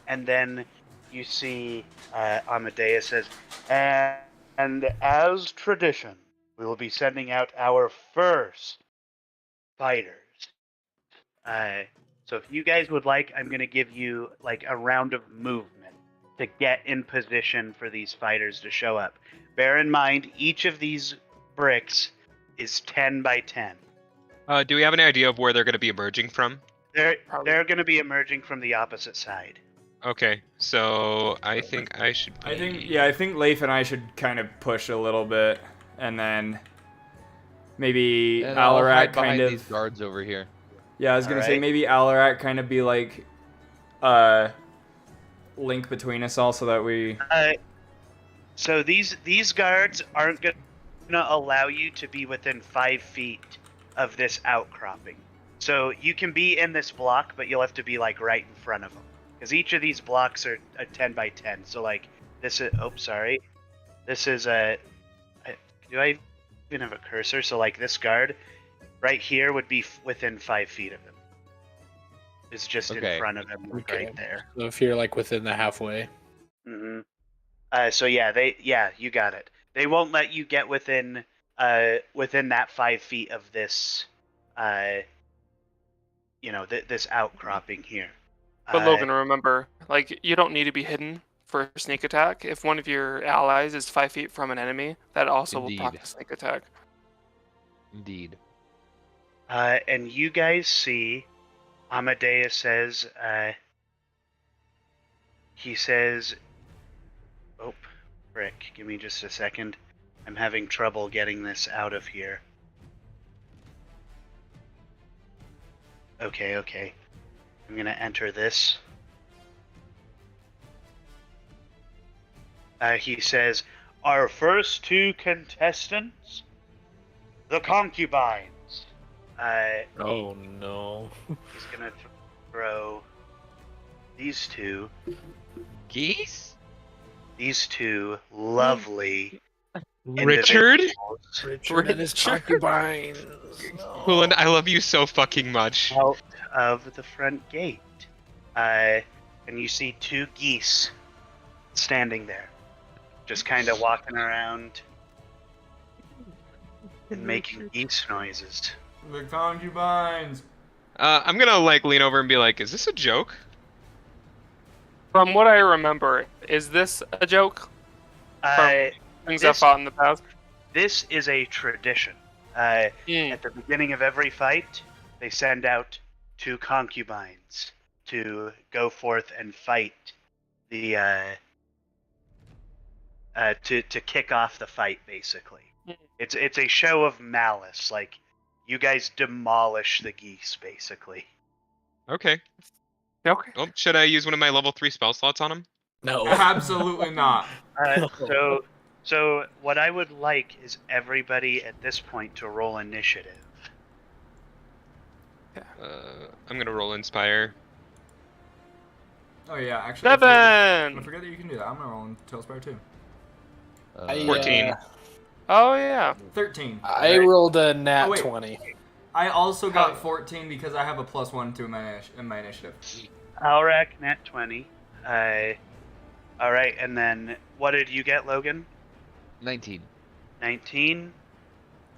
then you see Amadeus says, and as tradition, we will be sending out our first fighters. So if you guys would like, I'm going to give you like a round of movement to get in position for these fighters to show up. Bear in mind, each of these bricks is 10 by 10. Do we have any idea of where they're going to be emerging from? They're going to be emerging from the opposite side. Okay, so I think I should. I think Leif and I should kind of push a little bit, and then maybe And I'll Alarak hide kind behind of. these guards over here. Yeah, I was gonna say Alright. maybe Alarak kind of be like link between us all so that we. So these guards aren't going to allow you to be within 5 feet of this outcropping. So you can be in this block, but you'll have to be like right in front of them. Because each of these blocks are a 10 by 10. So like this is, sorry. This is a, do I even have a cursor? So like this guard right here would be within 5 feet of him. It's just in front of him, like, Okay. right there. So if you're like within the halfway. Mm-hmm. So yeah, you got it. They won't let you get within that 5 feet of this, this outcropping here. But Logan, remember, like, you don't need to be hidden for a sneak attack. If one of your allies is 5 feet from an enemy, that also will proc Indeed. a sneak attack. Indeed. And you guys see, Amadeus says, he says, oh, frick, give me just a second. I'm having trouble getting this out of here. Okay. I'm gonna enter this. He says, our first 2 contestants, the concubines. Oh no. He's gonna throw these two lovely Richard? individuals Richard and his concubines. Hooland, I love you so fucking much. out of the front gate. And you see 2 geese standing there, just kind of walking around and making geese noises. The concubines. I'm gonna like lean over and be like, "Is this a joke?" From what I remember, is this a joke? Things I've This- fought in the past? This is a tradition. Hmm. At the beginning of every fight, they send out 2 concubines to go forth and fight the to kick off the fight. Basically, it's a show of malice. Like, you guys demolish the geese, basically. Okay. Okay. Oh, should I use one of my level 3 spell slots on him? No. Absolutely not. So what I would like is everybody at this point to roll initiative. I'm gonna roll Inspire. Oh yeah, actually. I Seven. forget that you can do that. I'm gonna roll in Tailspire too. 14. Oh yeah. 13. I rolled a nat Oh, wait. 20. I also got 14 because I have a +1 to my initiative. Alrak, nat 20. All right, and then what did you get, Logan? 19. 19.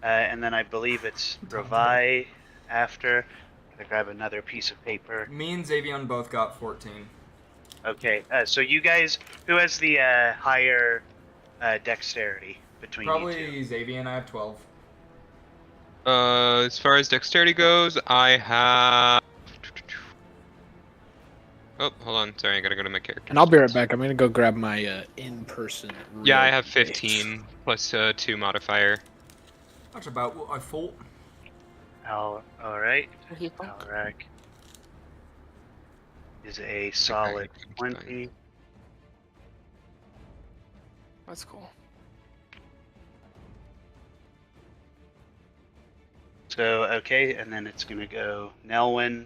And then I believe it's Revi after. Gotta grab another piece of paper. Me and Xavion both got 14. Okay, so you guys, who has the higher dexterity between you two? Probably Xavion. I have 12. As far as dexterity goes, I have. Oh, hold on. Sorry, I gotta go to my character. And I'll be right back. I'm gonna go grab my in-person. Yeah, I real have quick. 15 plus 2 modifier. That's about what I thought. All right. Alrak is a solid 20. That's cool. So, okay, and then it's going to go Nelwyn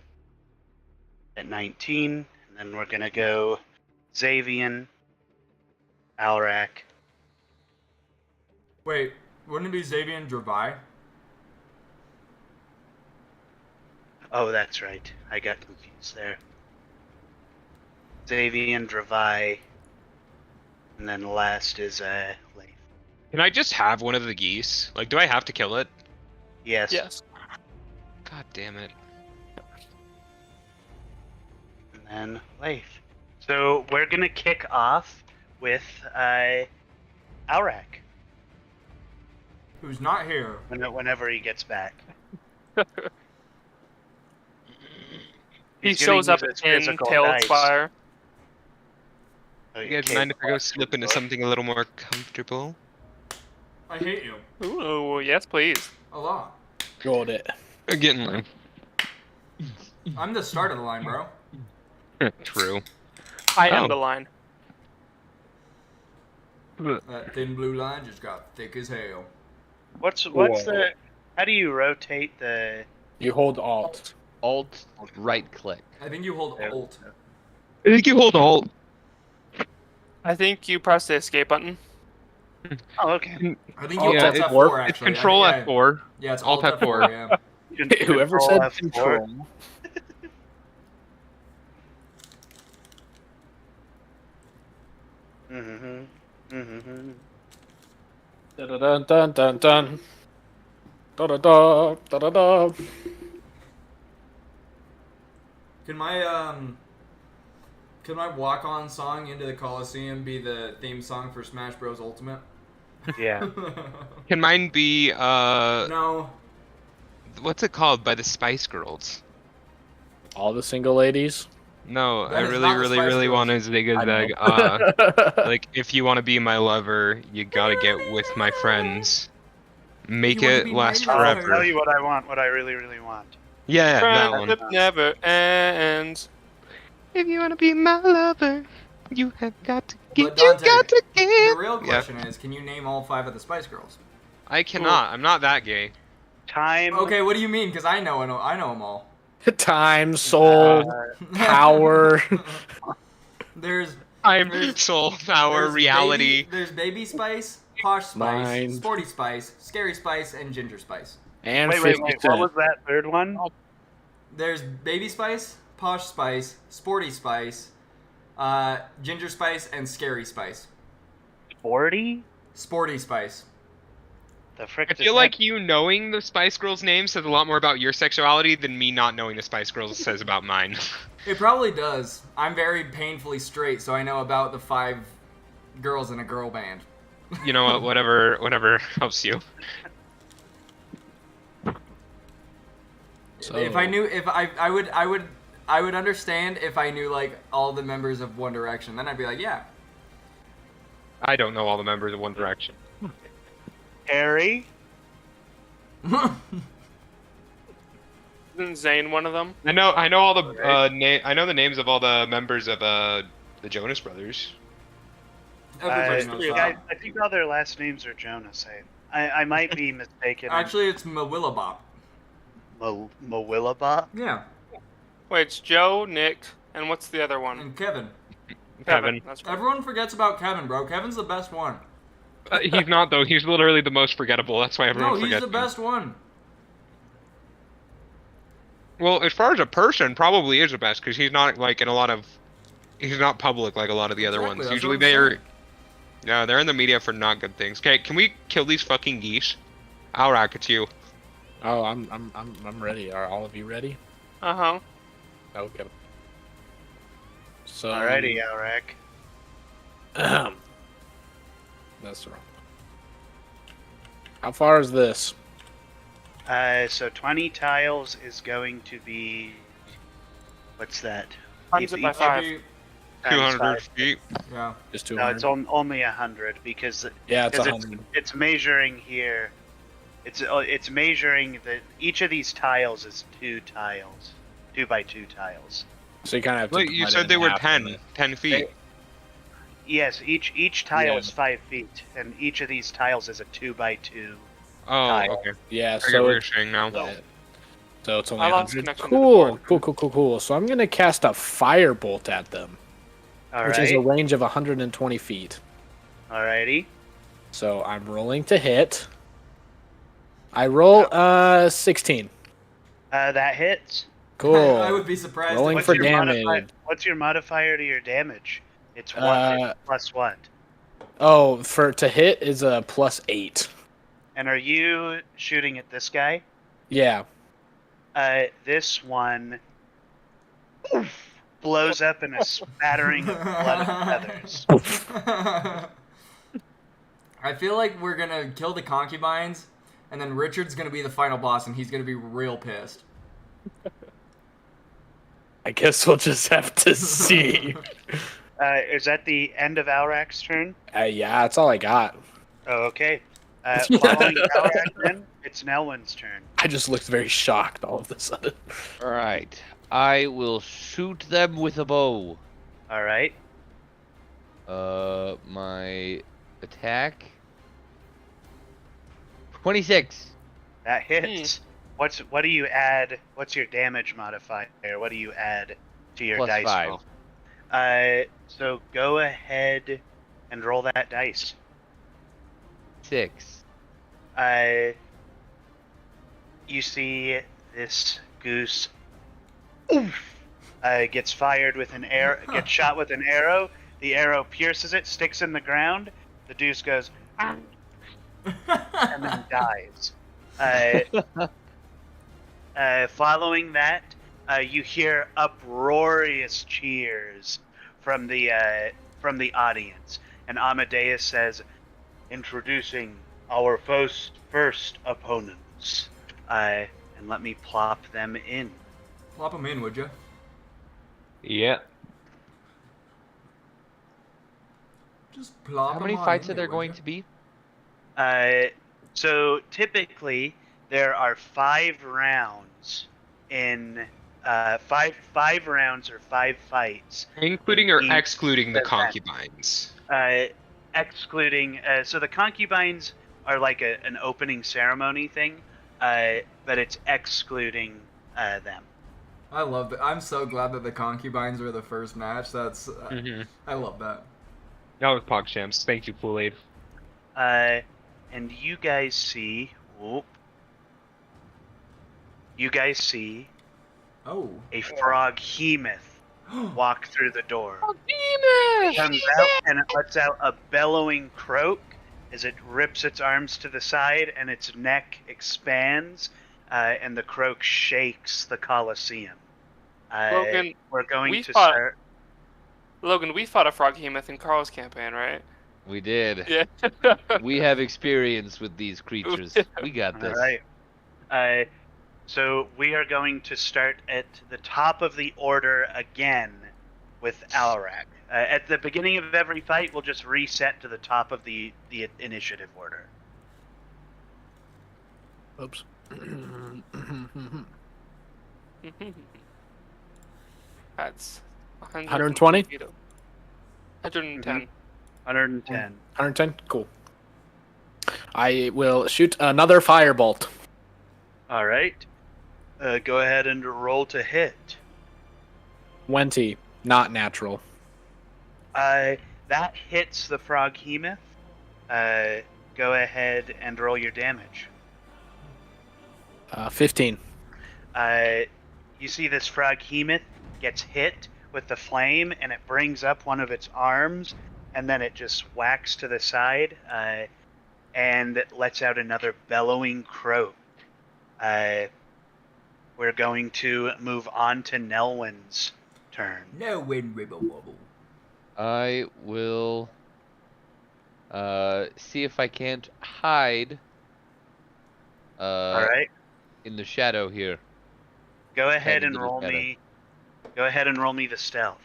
at 19, and then we're going to go Xavian, Alrak. Wait, wouldn't it be Xavier and Dravi? Oh, that's right. I got confused there. Xavian, Dravi, and then last is Leif. Can I just have one of the geese? Like, do I have to kill it? Yes. Yes. God damn it. And then Leif. So we're going to kick off with Alrak Who's not here? whenever he gets back. He He's gonna shows up use his in physical Tailed dice. Fire. You guys mind if I go slip into something a little more comfortable? I hate you. Ooh, yes, please. A lot. Got it. Get in line. I'm the start of the line, bro. True. I am Oh. the line. That thin blue line just got thick as hell. What's Whoa. the? How do you rotate the? You hold Alt. Alt, right click. I think you hold Yeah. Alt. I think you hold Alt. I think you press the escape button. Oh, okay. I think Alt you Alt F4? F4 actually. It's Control I think, F4. Yeah, it's Alt Alt F4. F4. Yeah. Whoever Control said F4. control. Mm-hmm. Mm-hmm. Dun dun dun dun dun. Da da da da da da. Can my walk-on song into the Coliseum be the theme song for Smash Bros. Ultimate? Yeah. Can mine be, No. what's it called? By the Spice Girls. All the single ladies. No, That I is really, not the really, Spice really Girls. want to zig-a-zag. Like, if you want to be my lover, you gotta get with my friends. Make You wanna it be last my lover? I'll forever. tell you what I want. What I really, really want. Yeah, that one. Friendship never ends. If you want to be my lover, you have got to give. But Dante, You got to The give. real Yeah. question is, can you name all 5 of the Spice Girls? I cannot. I'm not that gay. Time. Okay, what do you mean? Because I know them all. Time, soul, power. There's I'm soul power there's reality. There's Baby Spice, Posh Spice, Mind. Sporty Spice, Scary Spice, and Ginger Spice. And Wait. 50 What Cent. was that third one? There's Baby Spice, Posh Spice, Sporty Spice, Ginger Spice, and Scary Spice. 40? Sporty Spice. The frick. I feel like you knowing the Spice Girls names says a lot more about your sexuality than me not knowing the Spice Girls says about mine. It probably does. I'm very painfully straight, so I know about the 5 girls in a girl band. You know what? Whatever helps you. So, If I knew, if I would understand if I knew like all the members of One Direction. Then I'd be like, yeah. I don't know all the members of One Direction. Harry. Isn't Zayn one of them? I know all the I know the names of all the members of the Jonas Brothers. Everybody knows Yeah, that. I think all their last names are Jonas. I might be mistaken. Actually, it's Mawillabop. Mawillabop? Yeah, Wait, it's Joe, Nick, and what's the other one? and Kevin. Kevin. That's right. Everyone forgets about Kevin, bro. Kevin's the best one. He's not though. He's literally the most forgettable. That's why everyone No, he's forgets the him. best one. Well, as far as a person, probably is the best because he's not like in a lot of. He's not public like a lot of the other Exactly, ones. that's Usually what I'm they're. saying. No, they're in the media for not good things. Okay, can we kill these fucking geese? Alrak, it's you. oh, I'm ready. Are all of you ready? Uh-huh. Okay. So. Alrighty, Alrak. That's wrong. How far is this? So 20 tiles is going to be. What's that? Times it by 5. Every- Times 200 5. feet. yeah. Just No, 200. it's only 100 because Yeah, it's 'cause 100. it's measuring here. It's measuring that each of these tiles is 2 tiles, 2 by 2 tiles. So you kind of have to. Wait, you divide it said in they were half 10 feet. Yes, each tile Yeah. is 5 feet, and each of these tiles is a 2 by 2 Oh, Tile. okay. Yeah, I get so what you're saying now. so it's only I lost 100. connection to the board. Cool. So I'm gonna cast a firebolt at them, All which is a right. range of 120 feet. Alrighty. So I'm rolling to hit. I roll 16. That hits. Cool. I would be surprised. Rolling if for you- damage. What's your modifier to your damage? It's what? It's plus what? Oh, to hit is a +8. And are you shooting at this guy? Yeah. This one blows up in a spattering of blood and feathers. I feel like we're gonna kill the concubines, and then Richard's gonna be the final boss, and he's gonna be real pissed. I guess we'll just have to see. Is that the end of Alrak's turn? Yeah, that's all I got. Oh, okay. Following Alrak, then it's Nelwyn's turn. I just looked very shocked all of a sudden. All right. I will shoot them with a bow. All right. My attack. 26. That hits. What do you add? What's your damage modifier? What do you add to your Plus dice 5. roll? So go ahead and roll that dice. 6. You see this goose gets fired with an arrow, gets shot with an arrow. The arrow pierces it, sticks in the ground. The goose goes, and then dies. Following that, you hear uproarious cheers from the audience, and Amadeus says, "Introducing our first opponents." And let me plop them in. Plop them in, would you? Yeah. Just plop How 'em many on fights in are there would going ya? to be? So typically there are 5 rounds in five rounds or 5 fights, Including or Each excluding the event. concubines? excluding. So the concubines are like an opening ceremony thing, but it's excluding them. I love that. I'm so glad that the concubines were the first match. That's Mm-hmm. I love that. That was PogChamps. Thank you, Kool-Aid. And you guys see. You guys see Oh. a froghemoth walk through the door. Demon! Comes out and it lets out a bellowing croak as it rips its arms to the side and its neck expands, and the croak shakes the Colosseum. Logan, we're going we to fought- start. Logan, we fought a froghemoth in Carl's campaign, right? We did. Yeah. We have experience with these creatures. We got All this. right. So we are going to start at the top of the order again with Alrak. At the beginning of every fight, we'll just reset to the top of the initiative order. Oops. That's 120? 110. 110. 110? Cool. I will shoot another firebolt. All right. Go ahead and roll to hit. 20. Not natural. That hits the froghemoth. Go ahead and roll your damage. 15. You see this froghemoth gets hit with the flame, and it brings up one of its arms, and then it just whacks to the side, and lets out another bellowing croak. We're going to move on to Nelwyn's turn. No win ribble wobble. I will see if I can't hide All right. in the shadow here. Go ahead and little roll shadow. me. Go ahead and roll me the stealth.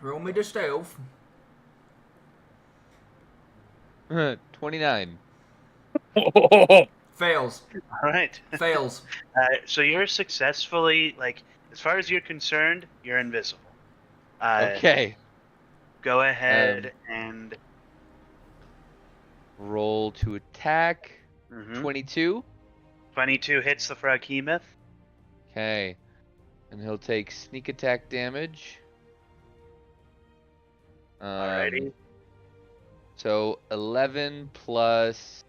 Roll me the stealth. 29. Fails. All right. Fails. So you're successfully, like, as far as you're concerned, you're invisible. Okay. Go ahead and roll to attack. Mhm. 22. 22 hits the Froghemoth. Okay. And he'll take sneak attack damage. Alrighty. So 11 plus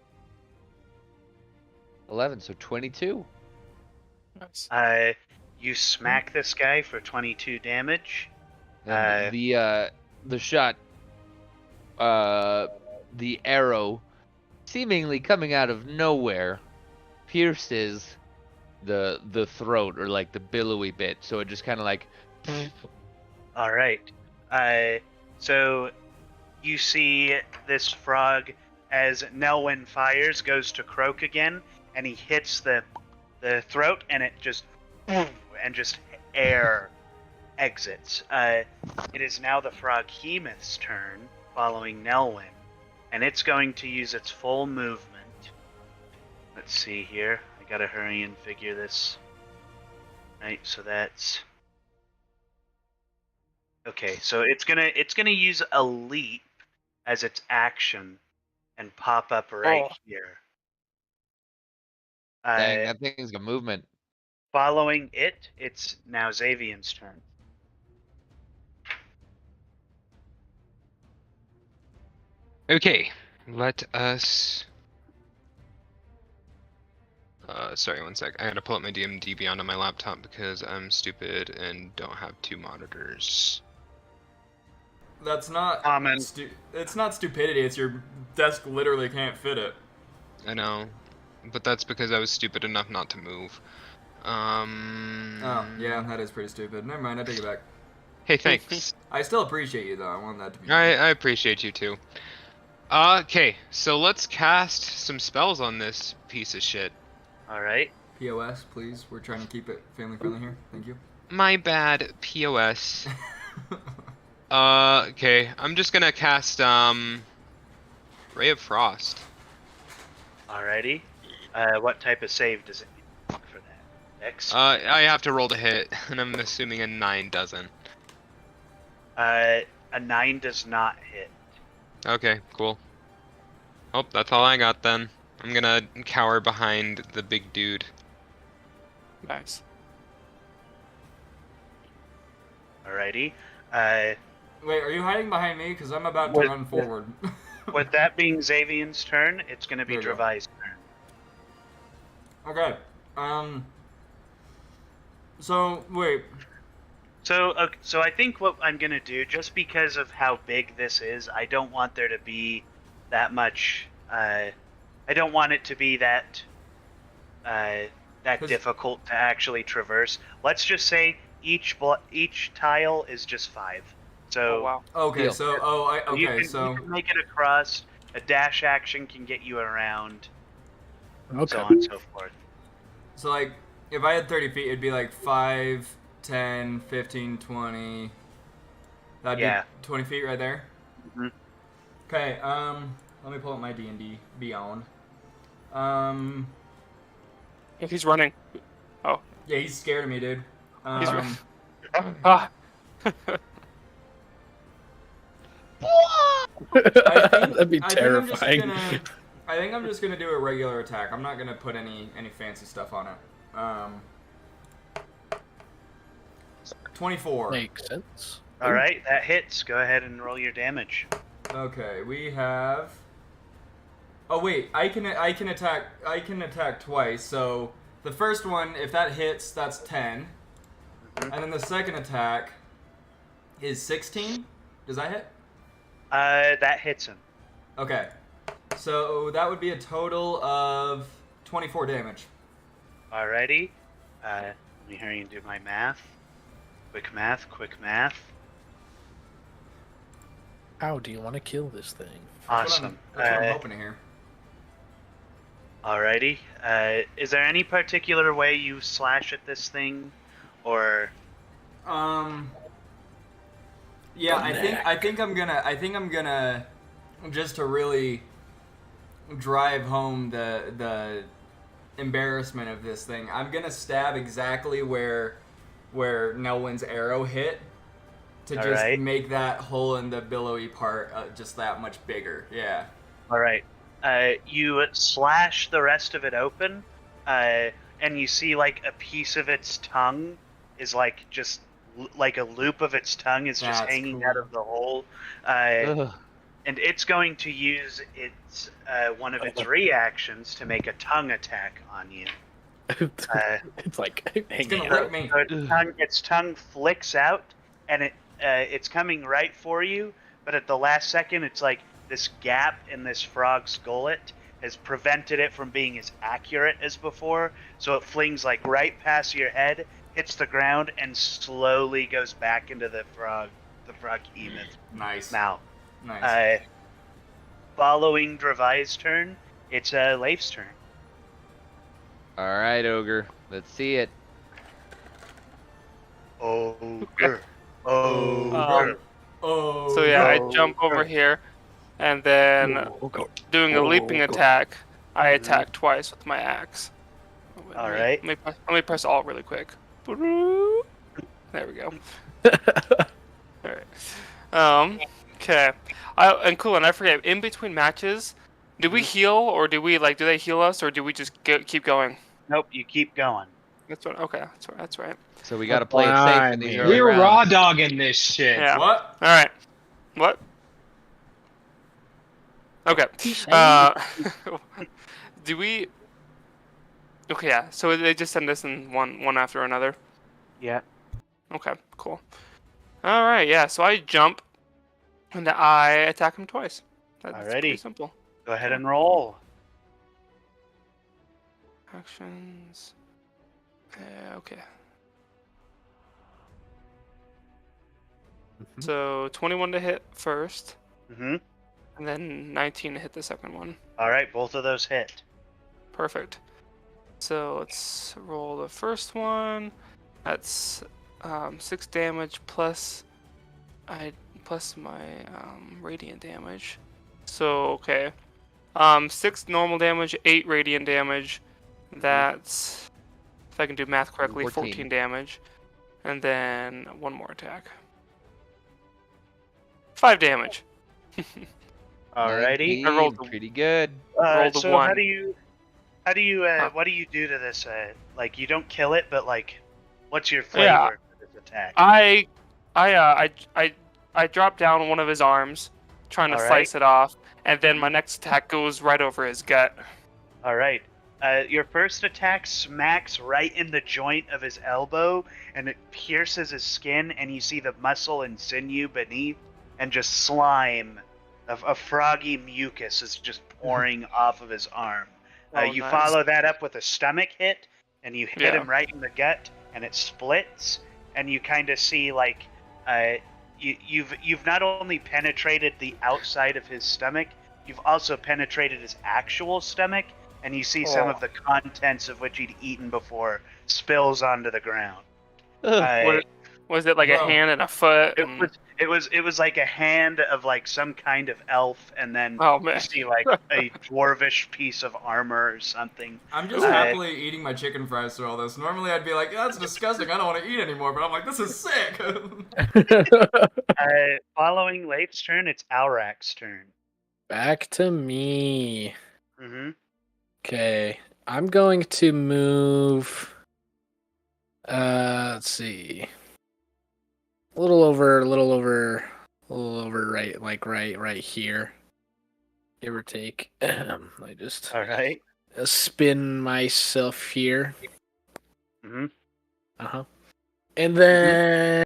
11, so 22. Nice. You smack this guy for 22 damage. And the shot, the arrow, seemingly coming out of nowhere, pierces the throat, or like the billowy bit. So it just kind of like. All right. So you see this frog as Nelwyn fires, goes to croak again, and he hits the throat, and it just air exits. It is now the Froghemoth's turn, following Nelwyn, and it's going to use its full movement. Let's see here. I gotta hurry and figure this. Right, so that's okay. So it's gonna use a leap as its action and pop up right here. Dang, that thing's got movement. Following it, it's now Xavion's turn. Okay, let us. Sorry, one sec. I gotta pull up my DMD Beyond on my laptop because I'm stupid and don't have 2 monitors. That's not Common. it's not stupidity. It's your desk literally can't fit it. I know, but that's because I was stupid enough not to move. Oh, yeah, that is pretty stupid. Never mind, I take it back. Hey, thanks. I still appreciate you, though. I want that to be. I appreciate you too. Okay, so let's cast some spells on this piece of shit. All right. POS, please. We're trying to keep it family friendly here. Thank you. My bad, POS. Okay, I'm just gonna cast Ray of Frost. Alrighty. What type of save does it need for that? Dex? I have to roll to hit, and I'm assuming a 9 doesn't. A 9 does not hit. Okay, cool. Oh, that's all I got then. I'm gonna cower behind the big dude. Nice. Alrighty. Wait, are you hiding behind me? Because I'm about to With- run forward. With that being Xavion's turn, it's going to be There you go. Dravai's turn. Okay. So, wait. So I think what I'm going to do, just because of how big this is, I don't want there to be that much. I don't want it to be that 'Cause- difficult to actually traverse. Let's just say each tile is just 5. So Oh wow. Okay, Deal. so, you okay, can, so. you can make it across. A dash action can get you around, Okay. so on and so forth. So, like, if I had 30 feet, it'd be like 5, 10, 15, 20. That'd Yeah. be 20 feet right there? Mhm. Okay, let me pull up my D&D Beyond. If he's running. Yeah, he's scared of me, dude. He's Ah. That'd be I think I'm just terrifying. I think I'm just gonna do a regular attack. I'm not gonna put any fancy stuff on it. 24. Makes sense. All right, that hits. Go ahead and roll your damage. Okay, we have. Oh wait, I can attack twice. So the first one, if that hits, that's 10, and then the second attack is 16. Does that hit? That hits him. Okay, so that would be a total of 24 damage. Alrighty. Let me hurry and do my math. Quick math. How do you want to kill this thing? Awesome. That's what I'm hoping to hear. Alrighty. Is there any particular way you slash at this thing, or? Yeah, I think I'm gonna just to really drive home the embarrassment of this thing. I'm gonna stab exactly where Nelwyn's arrow hit to just Alright. make that hole in the billowy part just that much bigger. Yeah. All right. You slash the rest of it open, and you see like a piece of its tongue is like just like a loop of its tongue is just That's hanging cool. out of the hole. Ugh. And it's going to use its one of its reactions to make a tongue attack on you. It's like It's hanging gonna out. lick me. So its tongue flicks out, and it's coming right for you. But at the last second, it's like this gap in this frog's gullet has prevented it from being as accurate as before. So it flings like right past your head, hits the ground, and slowly goes back into the frog behemoth's Nice. mouth. Nice. Following Dravai's turn, it's Leif's turn. All right, ogre. Let's see it. Ogre. Um, Oh. So yeah, I no. jump over here, and then doing a leaping attack, I attack twice with my axe. Oh, wait, All let me- right. Let me press Alt really quick. There we go. All right. Okay. And cool. And I forget. In between matches, do we heal, or do we do they heal us, or do we just keep going? Nope, you keep going. That's what. Okay. That's right. So we got to play it safe in these Fine. early We were rounds. raw dogging this shit. Yeah. What? All right. What? Okay. Do we? Okay. Yeah. So they just send us in one after another. Yeah. Okay. Cool. All right. Yeah. So I jump, and I attack him twice. That's pretty Alrighty. simple. Go ahead and roll. Actions. Okay. So 21 to hit first, Mm-hmm. and then 19 to hit the second one. All right, both of those hit. Perfect. So let's roll the first one. That's 6 damage plus my radiant damage. So okay, 6 normal damage, 8 radiant damage. That's, if I can do math correctly, 14 damage, and then one more attack. 5 damage. Alrighty. 19, I rolled a- pretty good. rolled a So one. how do you what do you do to this? Like you don't kill it, but like, what's your flavor Yeah. for this attack? I drop down one of his arms, trying to All right. slice it off, and then my next attack goes right over his gut. All right. Your first attack smacks right in the joint of his elbow, and it pierces his skin, and you see the muscle and sinew beneath, and just slime of a froggy mucus is just pouring off of his arm. Oh, You nice. follow that up with a stomach hit, and you hit Yeah. him right in the gut, and it splits, and you kind of see like you've not only penetrated the outside of his stomach, you've also penetrated his actual stomach, and you see some Oh. of the contents of which he'd eaten before spills onto the ground. What, was it like a Bro. hand and a foot? It and- was like a hand of like some kind of elf, and then Oh you man. see like a dwarvish piece of armor or something. I'm just Uh, happily eating my chicken fries through all this. Normally I'd be like, that's disgusting. I don't want to eat anymore. But I'm like, this is sick. Following Leif's turn, it's Alrak's turn. Back to me. Mm-hmm. Okay, I'm going to move. Let's see. A little over, right here, give or take. I just All right. spin myself here. Mm-hmm. And then,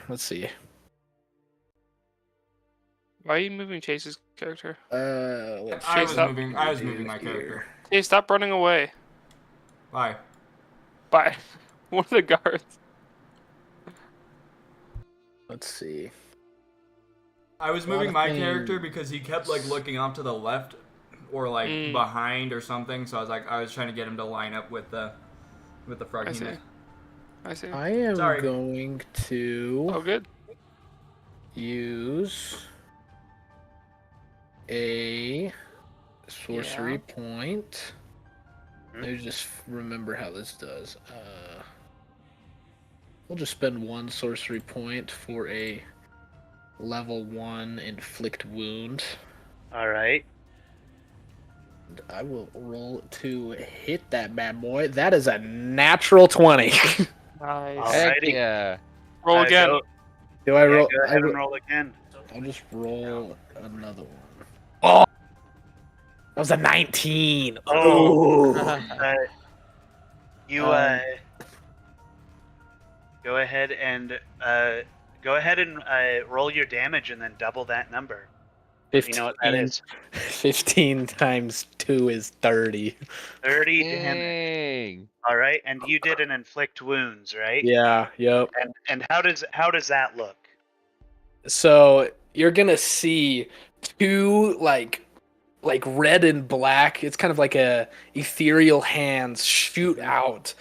let's see. Why are you moving Chase's character? Let's I Chase was up. moving my character. Hey, stop running away. Why? Bye. One of the guards. Let's see. I was lot moving of my things. character because he kept like looking off to the left or like Mm. behind or something. So I was trying to get him to line up with the frog I see. unit. I see. I am Sorry. going to Oh, good. use a sorcery Yeah. point. Hmm. Let me just remember how this does. We'll just spend one sorcery point for a level 1 inflict wound. All right. And I will roll to hit that bad boy. That is a natural 20. Nice. Heck Alrighty. yeah. Roll again. Do I roll? Go ahead and roll again. I'll just roll another one. Oh! That was a 19. Oh. Oh. You go ahead and roll your damage and then double that number. You know what that is? 15 times 2 is 30. 30 damage. Dang. All right, and you did an inflict wounds, right? Yeah, yep. And how does that look? So you're gonna see two like red and black. It's kind of like a ethereal hands shoot out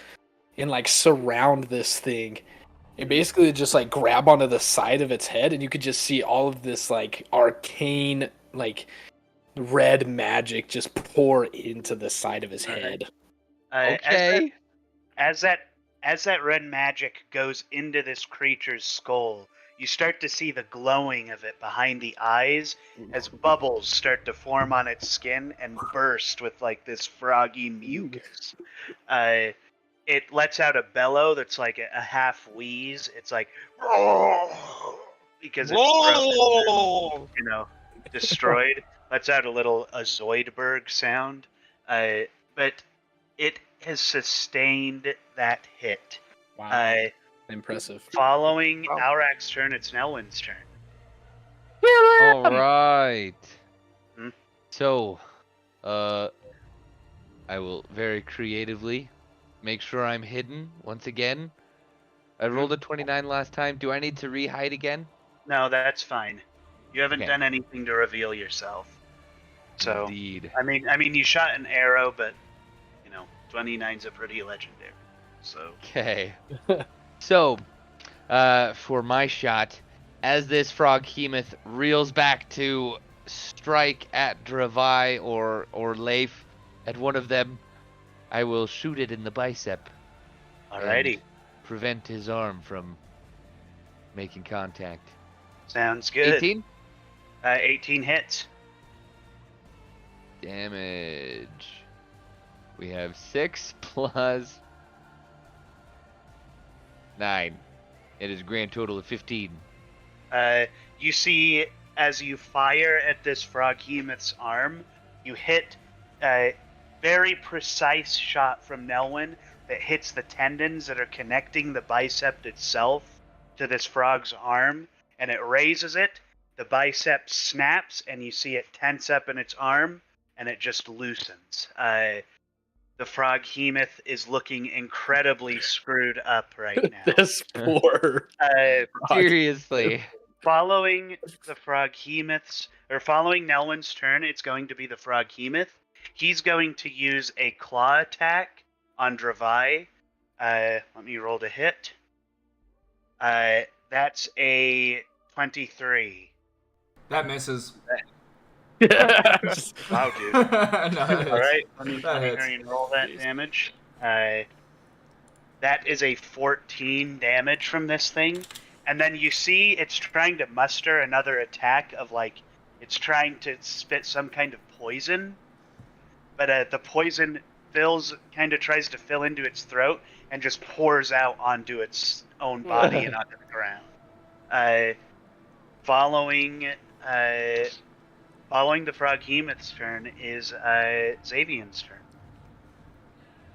and like surround this thing. And basically just like grab onto the side of its head, and you could just see all of this like arcane like red magic just pour into the side of his head. Okay. As that red magic goes into this creature's skull, you start to see the glowing of it behind the eyes as bubbles start to form on its skin and burst with like this froggy mucus. It lets out a bellow that's like a half wheeze. It's like because it's destroyed. Lets out a little Zoidberg sound, but it has sustained that hit. Wow. Impressive. Following Aurak's turn, it's Nelwyn's turn. All right. Hmm? So, I will very creatively make sure I'm hidden once again. I rolled a 29 last time. Do I need to re-hide again? No, that's fine. You haven't Okay. done anything to reveal yourself. So, Indeed. I mean, you shot an arrow, but 29's a pretty legendary. So, Okay. So, for my shot, as this froghemoth reels back to strike at Dravai or Leif, at one of them, I will shoot it in the bicep. alrighty, and prevent his arm from making contact. sounds good. 18 18 hits. damage. We have 6 plus 9. It is a grand total of 15. You see, as you fire at this froghemoth's arm, you hit a very precise shot from Nelwyn that hits the tendons that are connecting the bicep itself to this frog's arm, and it raises it. The bicep snaps, and you see it tense up in its arm, and it just loosens. The froghemoth is looking incredibly screwed up right now. This poor Seriously. Following the froghemoth's, or following Nelwyn's turn, it's going to be the froghemoth. He's going to use a claw attack on Dravai. Let me roll to hit. That's a 23. That misses. Wow, dude. No, that hits. All right, let me That hits. hurry and roll that damage. That is a 14 damage from this thing. And then you see it's trying to muster another attack of like, it's trying to spit some kind of poison. But the poison kind of tries to fill into its throat and just pours out onto its own body and onto the ground. Following the froghemoth's turn is Xavion's turn.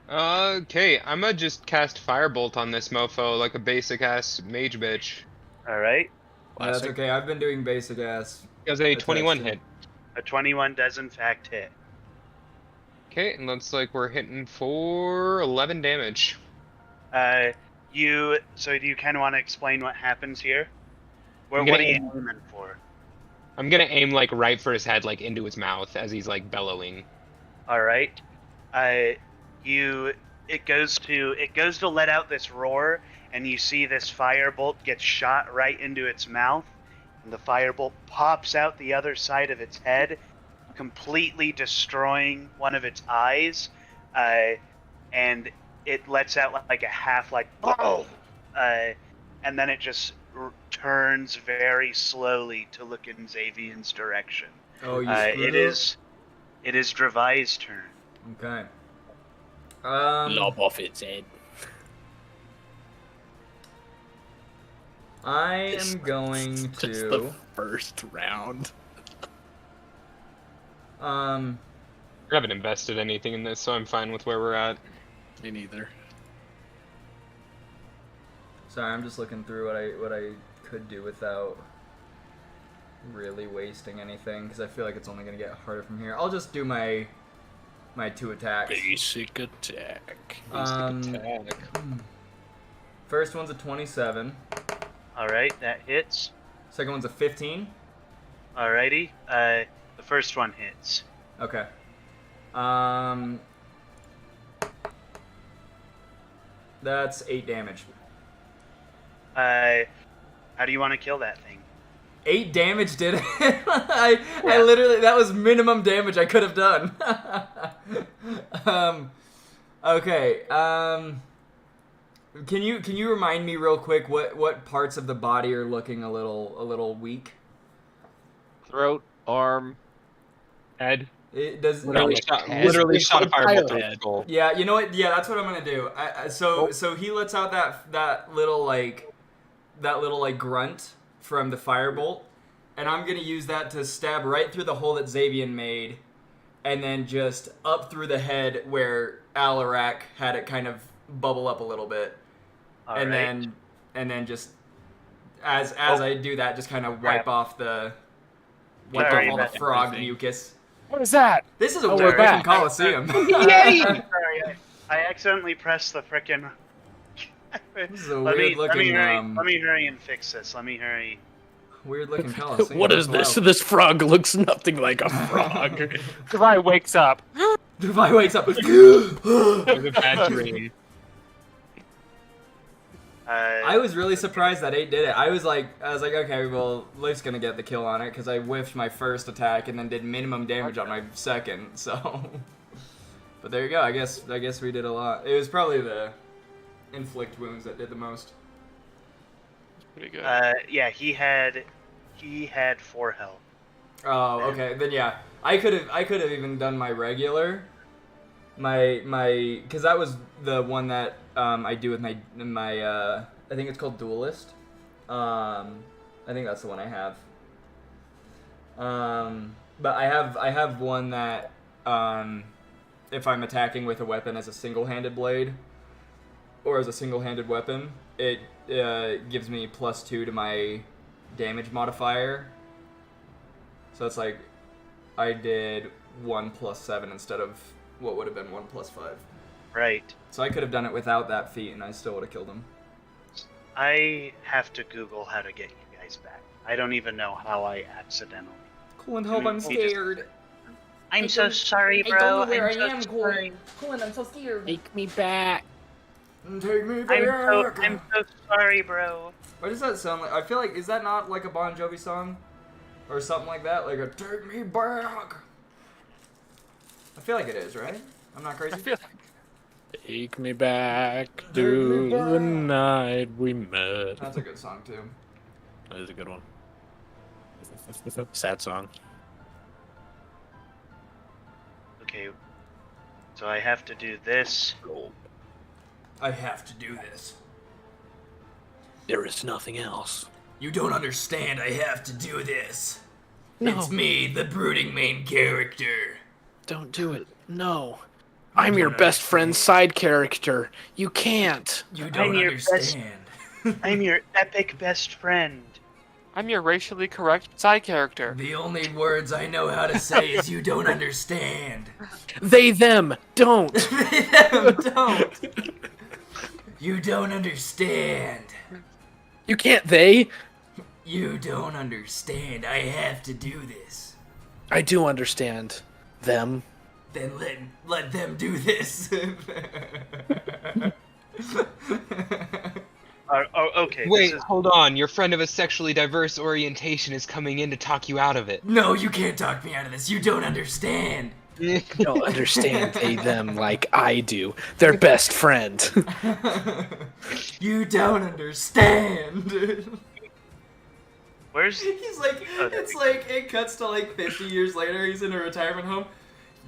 Okay, I'm gonna just cast Firebolt on this mofo like a basic ass mage bitch. All right, Yeah, that's okay. I've been doing basic ass. Does a Attacks 21 too. hit. a 21 does in fact hit. Okay, and looks like we're hitting for 11 damage. Do you kind of want to explain what happens here? I'm What gonna are you aim- aiming for? I'm gonna aim like right for his head, like into his mouth as he's like bellowing. All right. It goes to let out this roar, and you see this firebolt get shot right into its mouth, and the firebolt pops out the other side of its head, completely destroying one of its eyes, and it lets out like a half like boom, and then it just turns very slowly to look in Xavier's direction. Oh, you It is Dravai's turn. Okay. Lob off its head. I am going Just the to first round. I haven't invested anything in this, so I'm fine with where we're at. Me neither. Sorry, I'm just looking through what I could do without really wasting anything, because I feel like it's only gonna get harder from here. I'll just do my 2 attacks. Basic attack. First one's a 27. All right, that hits. Second one's a 15. Alrighty. The first one hits. Okay. That's 8 damage. How do you want to kill that thing? 8 damage did it. I literally, that was minimum damage I could have done. Okay. Can you remind me real quick what parts of the body are looking a little weak? Throat, arm, Head. It does. Literally shot a fireball through his skull. Yeah, you know what? Yeah, that's what I'm gonna do. So he lets out that little like grunt from the firebolt, and I'm gonna use that to stab right through the hole that Xavier made, and then just up through the head where Alarak had it kind of bubble up a little bit, and then just as I do that, just kind of wipe off all the frog mucus. What is that? This is a we're American back. Coliseum. Sorry, I accidentally pressed the frickin'. This is a let me weird-looking, hurry and fix this. Let me hurry. weird-looking Coliseum. What is this? Wow. This frog looks nothing like a frog. Dravai wakes up. Devi wakes up. It was a bad dream. I was really surprised that 8 did it. I was like, okay, well, Leif's gonna get the kill on it because I whiffed my first attack and then did minimum damage on my second. So, but there you go. I guess we did a lot. It was probably the inflict wounds that did the most. Pretty good. Yeah, he had 4 health. Oh, okay. Then yeah, I could have even done my regular, because that was the one that I do with my I think it's called Duelist. I think that's the one I have. But I have one that if I'm attacking with a weapon as a single-handed blade or as a single-handed weapon, it gives me +2 to my damage modifier. So it's like I did 1 + 7 instead of what would have been 1 + 5. Right. So I could have done it without that feat, and I still would have killed him. I have to Google how to get you guys back. I don't even know how I accidentally. Colin, help! I'm scared. I'm so sorry, bro. I don't know where I'm I am, so sorry. Colin, I'm so scared. Take me back. Take me back. I'm so sorry, bro. What does that sound like? I feel like, is that not like a Bon Jovi song? Or something like that? Like a take me back. I feel like it is, right? I'm not crazy. I feel Take me back to the night we met. That's a good song too. That is a good one. Sad song. Okay. So I have to do this. I have to do this. There is nothing else. You don't understand. I have to do this. No. It's me, the brooding main character. Don't do it. No. I'm your best friend's side character. You can't. You I'm don't your understand. I'm your epic best friend. I'm your racially correct side character. The only words I know how to say is you don't understand. They, them, don't. Don't. You don't understand. You can't they. You don't understand. I have to do this. I do understand. Them. Then let them do this. Okay. Wait, This is, hold on. Your friend of a sexually diverse orientation is coming in to talk you out of it. No, you can't talk me out of this. You don't understand. You don't understand they, them like I do. They're best friend. You don't understand. Where's He's like, Oh, there it's we like, it cuts to like 50 years later, he's in a retirement home.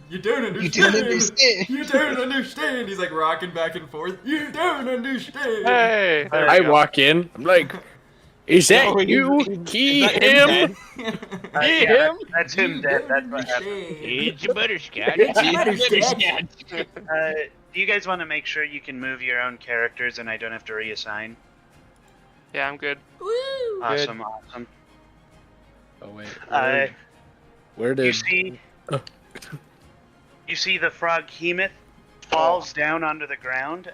You don't understand. You don't understand. He's like rocking back and forth. You don't understand. Hey, there we I go. walk in. I'm like, is that No, you? is He, that him? yeah, that's him dead. That's what happened. It's a butterscotch. Do you guys want to make sure you can move your own characters and I don't have to reassign? Yeah, I'm good. Awesome. Oh wait. Uh, Where you did? see, Oh. you see the frog Hemoth falls down onto the ground,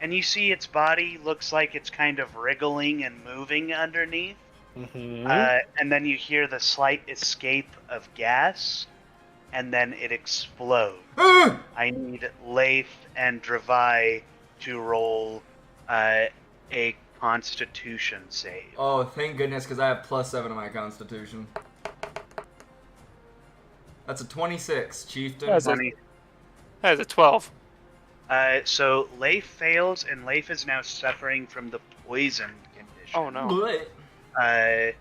and you see its body looks like it's kind of wriggling and moving underneath. Mhm. And then you hear the slight escape of gas, and then it explodes. I need Leif and Dravai to roll a Constitution save. Oh, thank goodness, because I have +7 to my Constitution. That's a 26, Chieftain. That's a- Funny. That is a 12. So Leif fails, and Leif is now suffering from the poison condition. Oh no. Blech.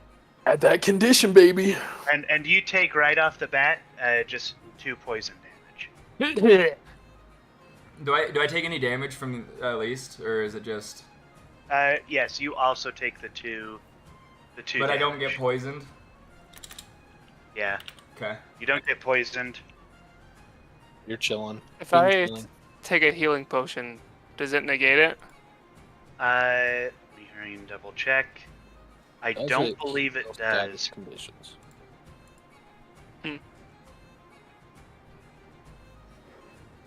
At that condition, baby. And you take right off the bat just 2 poison damage. Do I take any damage from at least, or is it just? Yes, you also take the two. But I don't damage. get poisoned. Yeah, Okay. you don't get poisoned. You're chilling. If I take a healing potion, does it negate it? Let me hurry and double check. I Does don't it believe it heal status does. Conditions. Hmm.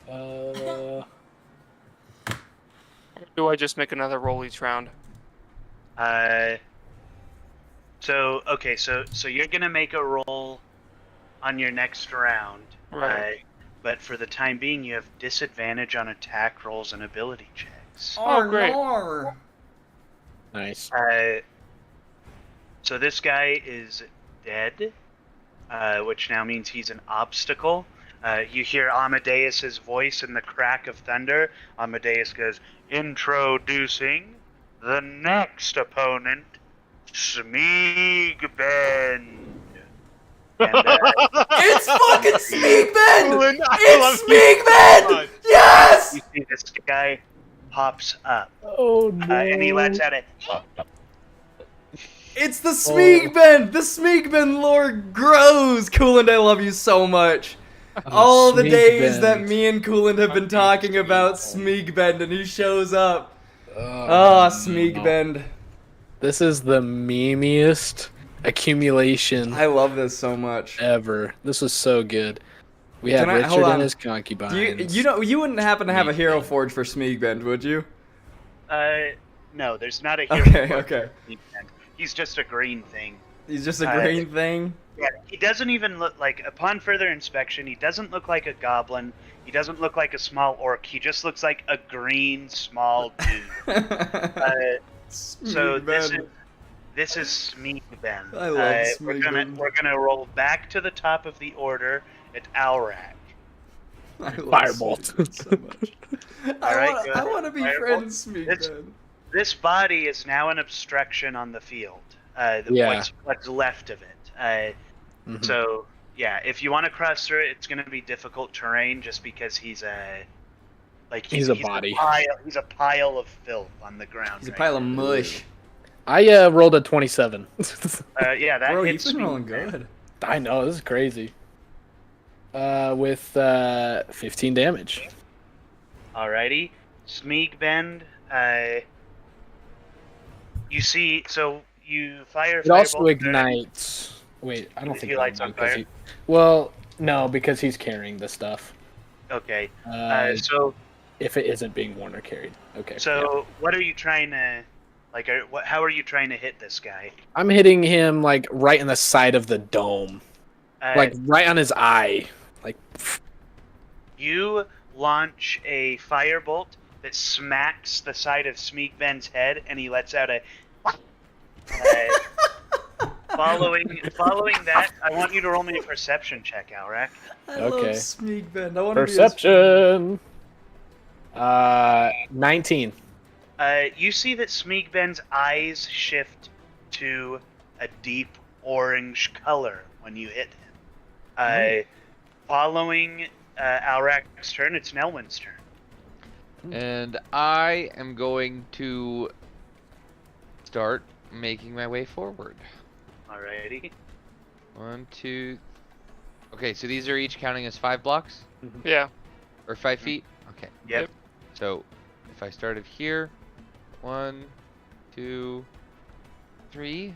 Uh, Or do I just make another roll each round? Okay, so you're gonna make a roll on your next round. Right. But for the time being, you have disadvantage on attack rolls and ability checks. Oh, great. no. nice. So this guy is dead, which now means he's an obstacle. You hear Amadeus's voice in the crack of thunder. Amadeus goes, "Introducing the next opponent, Smeagben." And, It's fucking Smeagben! Colin, I It's love you so Smeagben! much. Yes! you see this guy pops up, Oh no. and he lets out a. It's the Smeagben! The Smeagben lore grows! Coolant, I love you so much. All the days that me and Coolant have been talking about Smeagben, and he shows up. Oh, Smeagben. This is the memeiest accumulation I love this so much. ever. This was so good. We had Can I- hold Richard on. and his concubines. You wouldn't happen to have a hero forge for Smeagben, would you? No, there's not a hero. Okay, for okay. Smeagben. He's just a green thing. He's just a green thing. Yeah, he doesn't even look like, upon further inspection, he doesn't look like a goblin. He doesn't look like a small orc. He just looks like a green small dude. So this is Smeagben. I love We're Smeagben. gonna roll back to the top of the order at Alrak. I love Firebolt. Smeagben so much. Alright, I want to be Firebolt. friends, Smeagben. This body is now an obstruction on the field. Yeah. What's left of it. Mhm. So yeah, if you want to cross through it, it's going to be difficult terrain just because he's a body. He's a pile of filth on the ground. He's a right pile of mush. I rolled a 27. now. Yeah, that Bro, hits you've been me. rolling good. I know, this is crazy. With 15 damage. Alrighty, Smeagben. You see, so you fire. It also Firebolt, ignites. Wait, I don't He think that lights would, on because fire? he- Well, no, because he's carrying the stuff. Okay. So if it isn't being worn or carried. Okay. So what are you trying to, like? How are you trying to hit this guy? I'm hitting him like right in the side of the dome, like right on his eye. Like, You launch a firebolt that smacks the side of Smeagben's head, and he lets out a. Following that, I want you to roll me a perception check, Alrak. I Okay. love Smeagben. I want to Perception. 19. You see that Smeagben's eyes shift to a deep orange color when you hit him. Following Alrak's turn, it's Nelwyn's turn. And I am going to start making my way forward. Alrighty. 1, 2. Okay, so these are each counting as 5 blocks? Yeah. Or 5 feet? Okay. Yep. So if I started here, 1, 2, 3,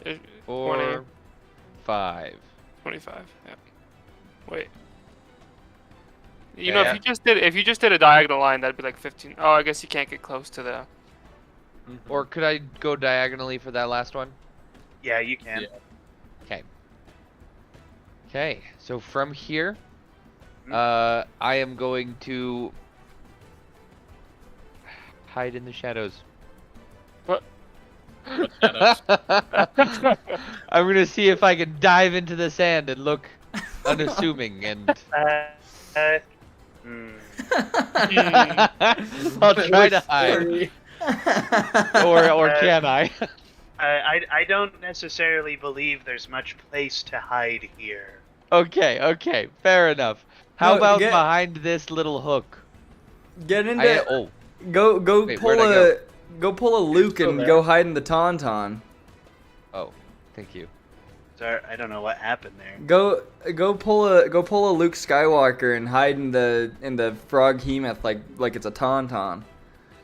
Uh, 4, 20. 5. 25. Yeah. Wait. You know, Yeah. if you just did a diagonal line, that'd be like 15. Oh, I guess you can't get close to the. Or could I go diagonally for that last one? Yeah, you can. Yeah. Okay. Okay, so from here, Mhm. I am going to hide in the shadows. What? I'm gonna see if I can dive into the sand and look unassuming, and I'll try to hide. Or can I? I don't necessarily believe there's much place to hide here. Okay, fair enough. How No, about get- behind this little hook? Get into. Oh, Go Wait, pull where'd I go pull a Luke still and there. go hide in the tauntaun. thank you. Sorry, I don't know what happened there. Go pull a Luke Skywalker and hide in the frog hemoth like it's a tauntaun.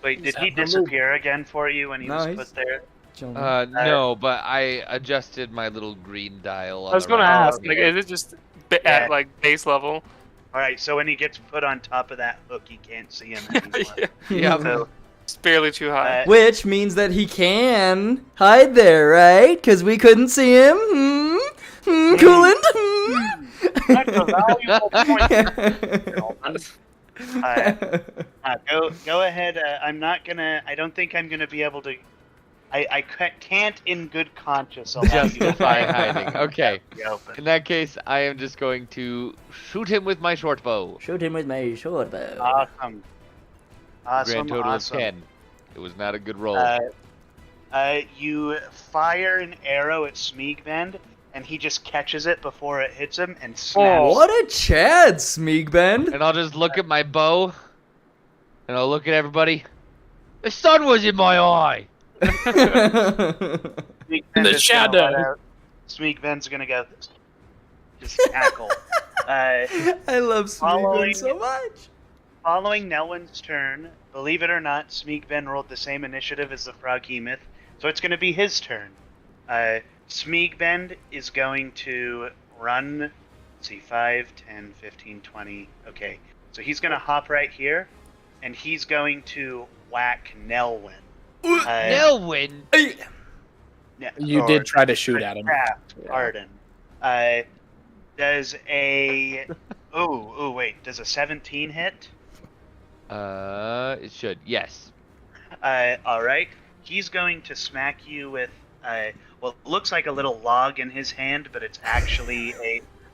Wait, did Is he that the move? disappear again for you when he No, was he's- put there? No, but I adjusted my little green dial. I was on gonna the right. ask, like, is it just Yeah. at like base level? Alright, so when he gets put on top of that hook, you can't see him anymore. Yeah. Yeah. So, It's barely too high. Which means that he can hide there, right? Because we couldn't see him. Coolant. That's a valuable point. Go ahead. I don't think I'm gonna be able to. I can't in good conscience allow you to Justify hide hiding. Okay. the open. In that case, I am just going to shoot him with my short bow. Shoot him with my sword bow. Awesome. Grand total Awesome. of 10. It was not a good roll. You fire an arrow at Smeagben, and he just catches it before it hits him and snaps. What a Chad, Smeagben. And I'll just look at my bow, and I'll look at everybody. The sun was in my eye. Smeagben's the just shadow. gonna let out- Smeagben's gonna go just cackle. I love Following- Smeagben so much. Following Nelwyn's turn, believe it or not, Smeagben rolled the same initiative as the Froghemoth, so it's going to be his turn. Smeagben is going to run, let's see, 5, 10, 15, 20. Okay, so he's going to hop right here, and he's going to whack Nelwyn. Nelwyn. You did try to shoot at him. Pardon. Does a... Oh, wait, does a 17 hit? It should. Yes. Alright. He's going to smack you with, well, it looks like a little log in his hand, but it's actually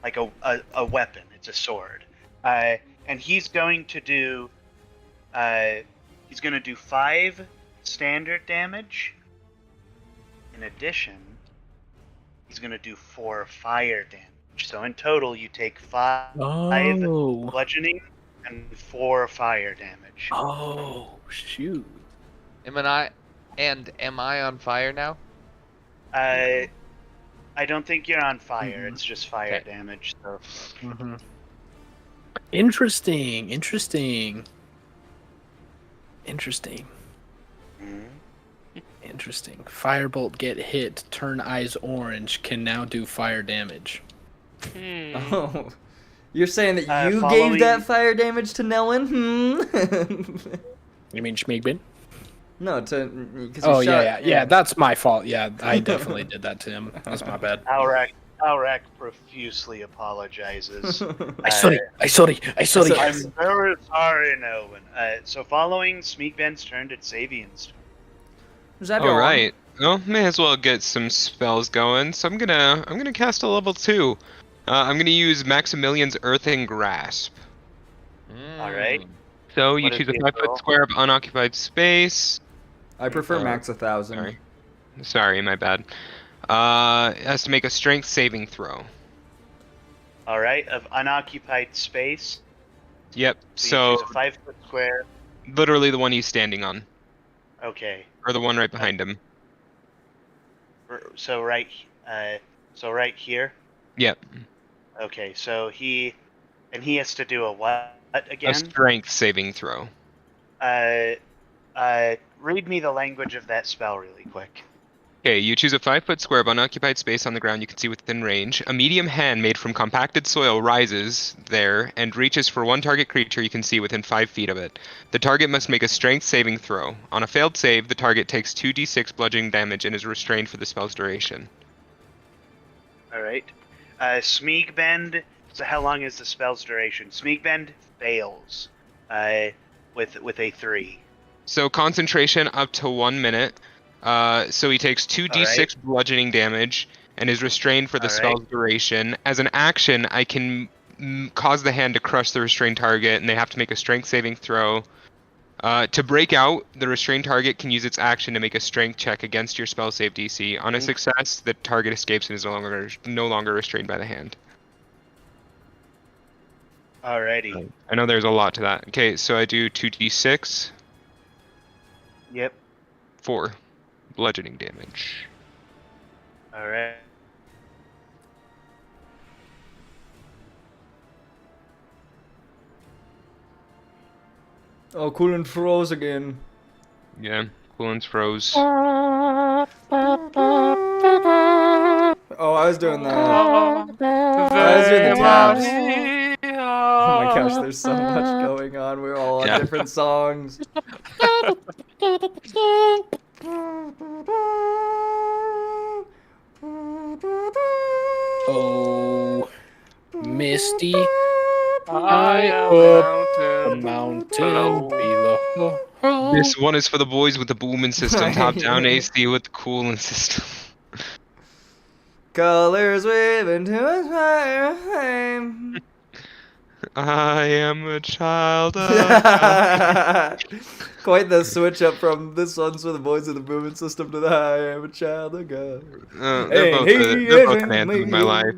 a weapon. It's a sword. And he's going to do, 5 standard damage. In addition, he's going to do 4 fire damage. So in total, you take 5 Oh. bludgeoning and 4 fire damage. Oh, shoot. Am I on fire now? I don't think you're on fire. Mhm. It's just fire Okay. damage. So Mm-hmm. Interesting. Interesting. Firebolt get hit, turn eyes orange, can now do fire damage. Hmm. Oh, you're saying that you following- gave that fire damage to Nelwyn? You mean Schmiegben? No, because Oh, yeah. That's my fault. Yeah, I definitely did that to him. That's my bad. Alrak profusely apologizes. I sorry. I'm very sorry, Nelwyn. So following Smeagben's turn, it's Xavion's turn. Is that All right. Well, may as well get some spells going. So I'm gonna cast a level 2. I'm gonna use Maximilian's Earthing Grasp. All right. So you What is choose a the 5-foot roll? square of unoccupied space. I prefer max 1,000. Sorry, my bad. It has to make a strength saving throw. All right, of unoccupied space. Yep. You So choose a 5-foot square. literally the one he's standing on, Okay. or the one right behind him. So right here. Yep. Okay, so he has to do a what A again? strength saving throw. Read me the language of that spell really quick. Okay, you choose a 5-foot square of unoccupied space on the ground you can see within range. A medium hand made from compacted soil rises there and reaches for one target creature you can see within 5 feet of it. The target must make a strength saving throw. On a failed save, the target takes 2d6 bludgeoning damage and is restrained for the spell's duration. All right. Smeag Bend. So how long is the spell's duration? Smeag Bend fails. With a 3. So concentration up to 1 minute. So he takes 2d6 bludgeoning damage and is restrained for the spell's duration. As an action, I can cause the hand to crush the restrained target, and they have to make a strength saving throw. To break out, the restrained target can use its action to make a strength check against your spell save DC. On a success, the target escapes and is no longer restrained by the hand. Alrighty. I know there's a lot to that. Okay, so I do 2d6, Yep. 4 bludgeoning damage. All right. Oh, Coolin froze again. Yeah, Coolins froze. Oh, I was doing the. I was doing the taps. Oh my gosh, there's so much going on. We're all on Yeah. different songs. Oh, Misty, I am a mountain. mountain below. This one is for the boys with the booming system, top-down AC with the cooling system. Colors waving to inspire flame. I am a child of God. Quite the switch up from this one's for the boys of the movement system to the I am a child of God. They're both an anthem in my life.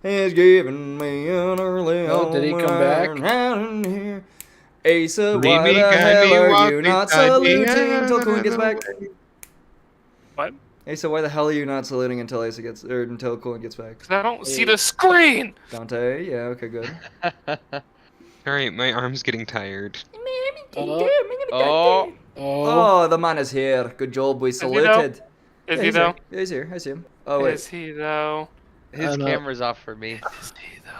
He's giving me an early Oh, did he come back? around here. Asa, Leave why me, the guide hell me, are walk you not beside me, saluting until Coolin gets back? What? Asa, why the hell are you not saluting until until Coolin gets back? 'Cause I don't see the screen. Dante, yeah, okay, good. Alright, my arm's getting tired. Oh, Oh, the man is here. Good job, we he though? saluted. Is Yeah, he he's though? here. Yeah, he's here. I see him. Oh, wait. Is he though? his camera's off for me. Is he though?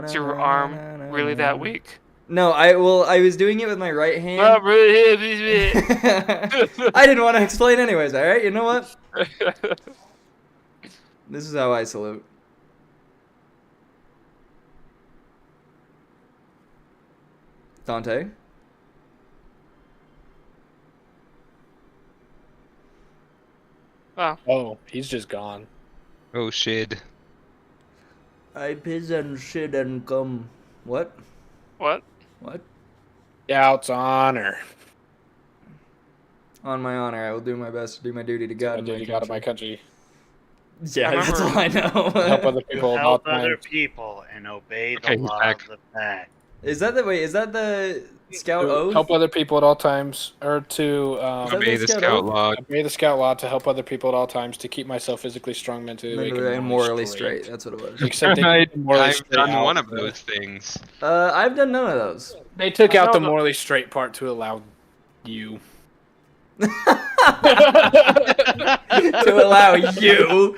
Is your arm really that weak? No, I was doing it with my right hand. Not really. I didn't want to explain anyways, alright? You know what? This is how I salute. Dante? Oh, he's just gone. Oh shit. I piss and shit and come. What? What? What? Doubt's honor. On my honor, I will do my best to do my duty to God. I and did God of my country. Yeah, I that's all remember- I know. Help other people at all Help other times. people and obey Okay, the he's law back. of the pack. Is that the scout oath? Help other people at all times, or to Is that Obey the the scout scout oath? law. obey the scout law to help other people at all times, to keep myself physically strong, mentally awake, And morally straight. That's what it was. Except they took the morally I've straight done out. one of those things. I've done none of those. They took I out know the the- morally straight part to allow you. To allow you.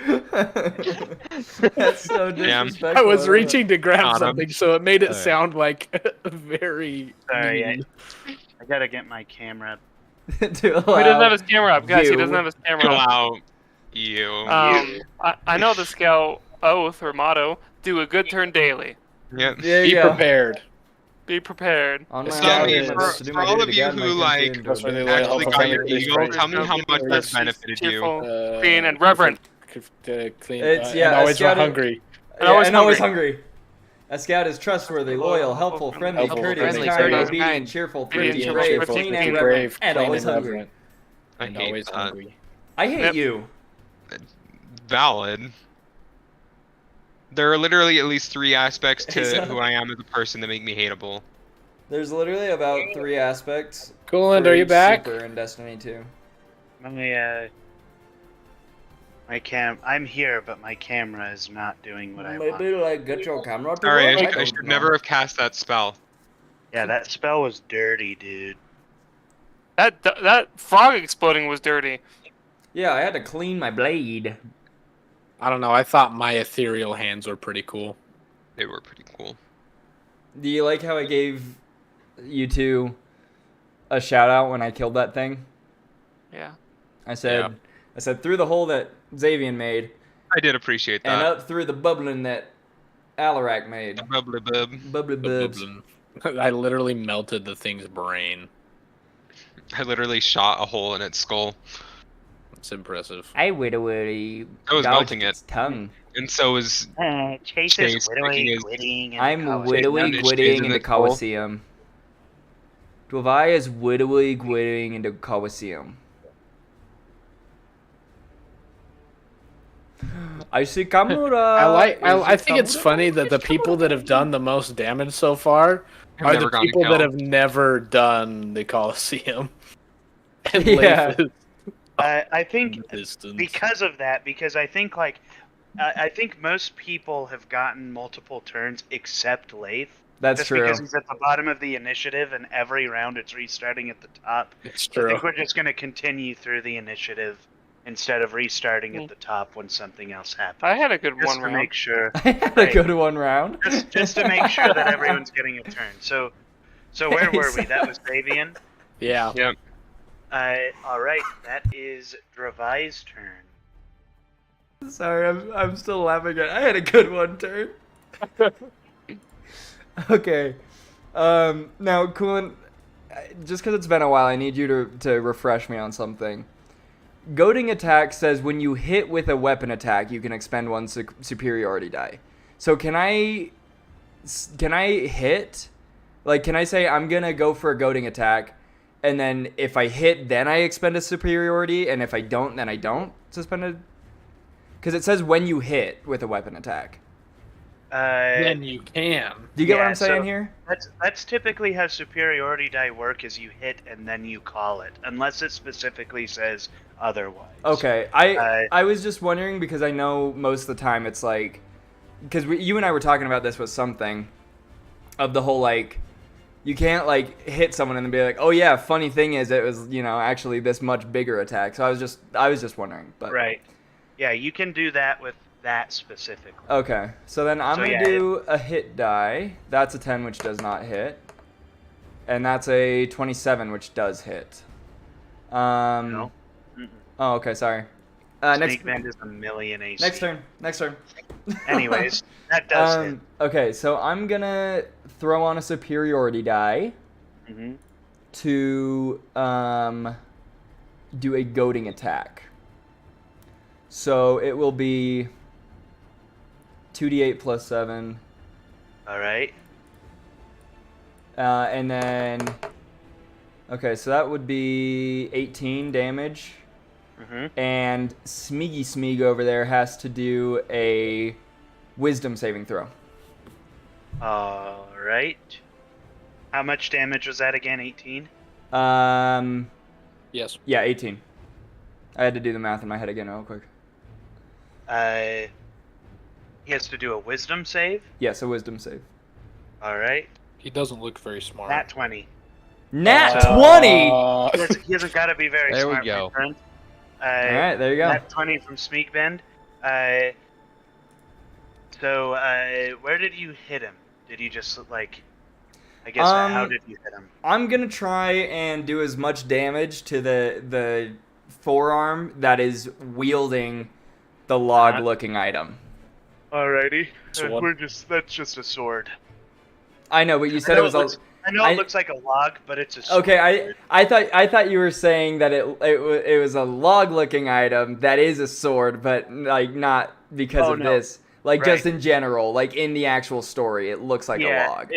That's so Yeah. disrespectful. I was reaching to grab Got him. something, so it made it Alright. sound like very. Sorry, mean. I gotta get my camera. to He allow doesn't have his camera up, guys. He you. doesn't have his camera up. Allow you. I know the scout oath or motto: do a good turn daily. Yep. There Be you go. prepared. Be prepared. On my So, Yeah, I honor, mean, it I'm for, about to do for my all duty of to you guide my who country like and Trustworthy, govern- loyal, actually helpful, got your friendly, eagle, gracious, tell me how much that's Cheerful, benefited you. cheerful, clean, and reverent. Clean, It's- yeah, and a always scout- hungry. And always and always hungry. hungry. A scout is trustworthy, loyal, helpful, friendly, Helpful, courteous, friendly, kind, courteous, obedient, kind, cheerful, obedient, thrifty, cheerful, brave, thrifty, clean, and clean, reverent, and clean always and hungry. reverent, I and hate always that. hungry. I hate Yep. you. Valid. There are literally at least 3 aspects to who I am as a person that make me hateable. There's literally about 3 aspects. Coolant, for are you each back? Super in Destiny 2. I'm here, but my camera is not doing what I want. Maybe like get your camera to Sorry, work? I should never have cast that spell. Yeah, that spell was dirty, dude. That frog exploding was dirty. Yeah, I had to clean my blade. I don't know. I thought my ethereal hands were pretty cool. They were pretty cool. Do you like how I gave you two a shout out when I killed that thing? Yeah. I said, through the hole that Xavian made, I did appreciate and that. up through the bubbling that Alarak made. Bubbly bub. Bubbly bubs. I literally melted the thing's brain. I literally shot a hole in its skull. It's impressive. I widowly I was melting its tongue. And so was Chase Chase is making his- quitting. I'm Chase widowy under gwitting shades in into its skull. Colosseum. Dwavai is widowy gwitting into Colosseum. I see Kamura. I think it's funny that the people that have done the most damage so far I've are never the gotten people that killed. have never done the Colosseum. And Yeah. Leif is I in think the distance. because of that, because I think I think most people have gotten multiple turns except Leif. That's Just true. because he's at the bottom of the initiative, and every round it's restarting at the top. It's I true. think we're just going to continue through the initiative instead of restarting at the top when something else happens. I had a good Just one to round. make sure, I had a good one round. just to make sure that everyone's getting a turn. So where were we? That was Davian. Yeah. Yep. All right, that is Dravai's turn. Sorry, I'm still laughing at. I had a good one turn. Okay. Now, Coolant, just because it's been a while, I need you to refresh me on something. Goading attack says when you hit with a weapon attack, you can expend 1 superiority die. So can I hit? Like, can I say I'm gonna go for a goading attack, and then if I hit, then I expend a superiority, and if I don't, then I don't suspend a... Because it says when you hit with a weapon attack. Then you can. Do you get what Yeah, I'm saying so- here? That's typically how superiority die work. Is you hit and then you call it, unless it specifically says otherwise. Okay, I was just wondering because I know most of the time it's like... Because you and I were talking about this with something of the whole, like, you can't, like, hit someone and then be like, oh, yeah, funny thing is it was, actually this much bigger attack. So I was just wondering. But Right. Yeah, you can do that with that specifically. Okay, so then I'm So, going yeah, to do a hit die. That's a 10, which does not hit. And that's a 27, which does hit. No. Mm-mm. Oh, okay, sorry. Next Snake Band is a million AC. Next turn. Anyways, that does hit. Okay, so I'm gonna throw on a superiority die Mm-hmm. to do a goading attack. So it will be 2d8 plus 7, All right. and then okay, so that would be 18 damage. Mm-hmm. And Smeagy Smeag over there has to do a wisdom saving throw. All right. How much damage was that again? 18. Yes. Yeah, 18. I had to do the math in my head again real quick. He has to do a wisdom save. Yes, a wisdom save. All right. He doesn't look very smart. Nat 20. Nat So- 20! He hasn't got to be very There we smart. go. My friend. Alright, there you go. Nat 20 from Smeekbend. So, where did you hit him? Did you just, like... I guess, how did you hit him? I'm gonna try and do as much damage to the forearm that is wielding the log-looking item. Alrighty. Sword. That's just a sword. I know, but you said it was a. I know it looks like a log, but it's a sword. Okay, I thought you were saying that it was a log-looking item that is a sword, but like not because of no. this. Like just Right. in general, like in the actual story, it looks like a log.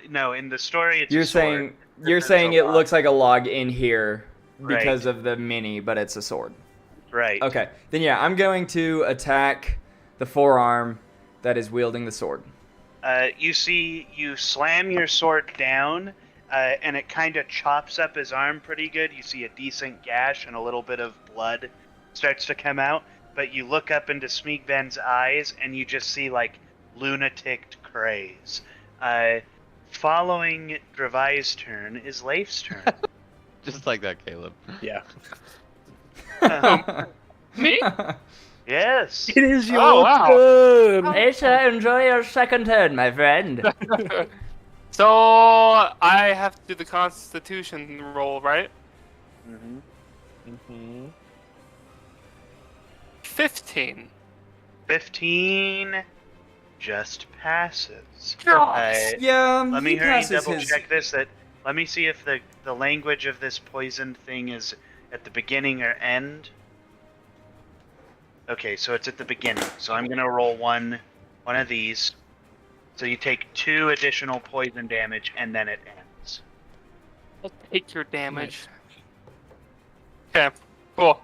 No, in the story it's You're a sword. saying you're It's saying a it log. looks like a log in here Right. because of the mini, but it's a sword. Right. Okay, then yeah, I'm going to attack the forearm that is wielding the sword. You slam your sword down, and it kind of chops up his arm pretty good. You see a decent gash and a little bit of blood starts to come out. But you look up into Smeagben's eyes, and you just see like lunatic craze. Following Dravai's turn is Leif's turn. Just like that, Caleb. Yeah. Me? Yes. It is your Oh, wow. turn. Aisha, enjoy your second turn, my friend. So I have to do the Constitution roll, right? Mm-hmm. 15. 15 just passes. Yeah, Let me he hurry passes double his. check this. Let me see if the language of this poisoned thing is at the beginning or end. Okay, so it's at the beginning. So I'm gonna roll one of these. So you take 2 additional poison damage, and then it ends. I'll take your damage. Okay, cool.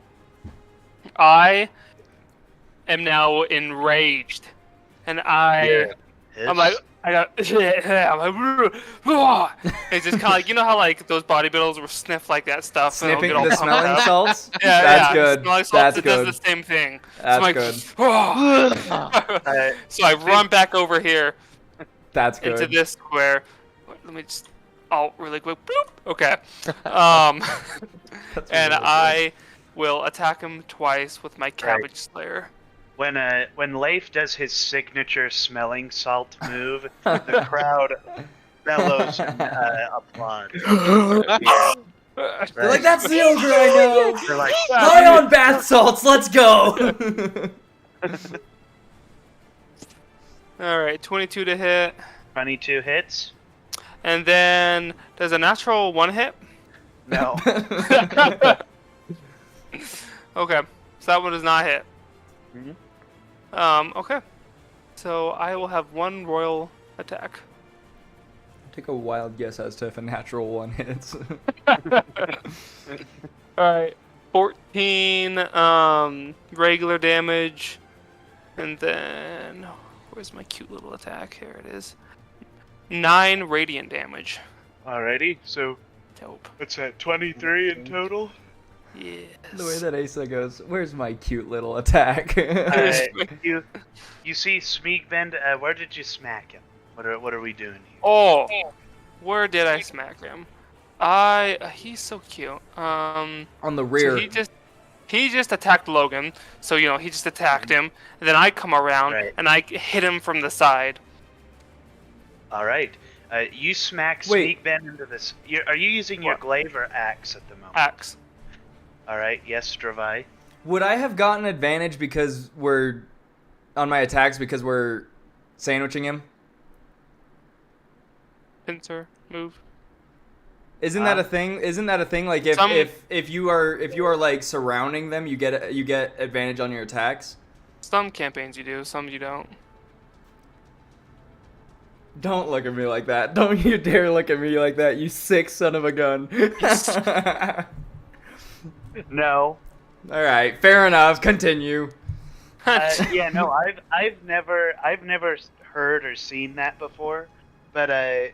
I am now enraged, and I'm like, I got, I'm like, it's just kind of like, you know how like those bodybuilders will sniff like that stuff, and Sniffing they'll the get all pumped smelling up? salts? Yeah, That's yeah. good. Smelling salts, That's it good. does the same thing. That's so I'm like, good. so I run back over here That's into good. this square. Let me just, really quick. Bloop. Okay. That's And really good. I will attack him twice with my Cabbage Slayer. When Leif does his signature smelling salt move, the crowd bellows and applauds. Yeah, They're like, that's the ogre I know. They're like, High on bath salts, let's go. All right, 22 to hit, 22 hits? and then does a natural 1 hit? No. Okay, so that one does not hit. Mhm. Okay, so I will have 1 royal attack. Take a wild guess as to if a natural one hits. Alright. 14 regular damage. And then where's my cute little attack? Here it is. 9 radiant damage. Alrighty, so Dope. what's that, 23 in total? Yes. The way that Asa goes, where's my cute little attack? You see Smeagben, where did you smack him? What are we doing here? Oh, where did I smack him? He's so cute. On the So rear. he just attacked Logan. So he just attacked him, and then I come around Right. and I hit him from the side. Alright, you smack Wait. Smeagben into this. Are you using your glaive or axe at the moment? Axe. Alright, yes, Dravai. Would I have gotten advantage because we're on my attacks because we're sandwiching him? Pincer move. Isn't that a thing? Isn't that a thing? Like if you are like surrounding them, you get advantage on your attacks. Some campaigns you do, some you don't. Don't look at me like that. Don't you dare look at me like that, you sick son of a gun. No. All right, fair enough. Continue. Yeah, no, I've never heard or seen that before, but I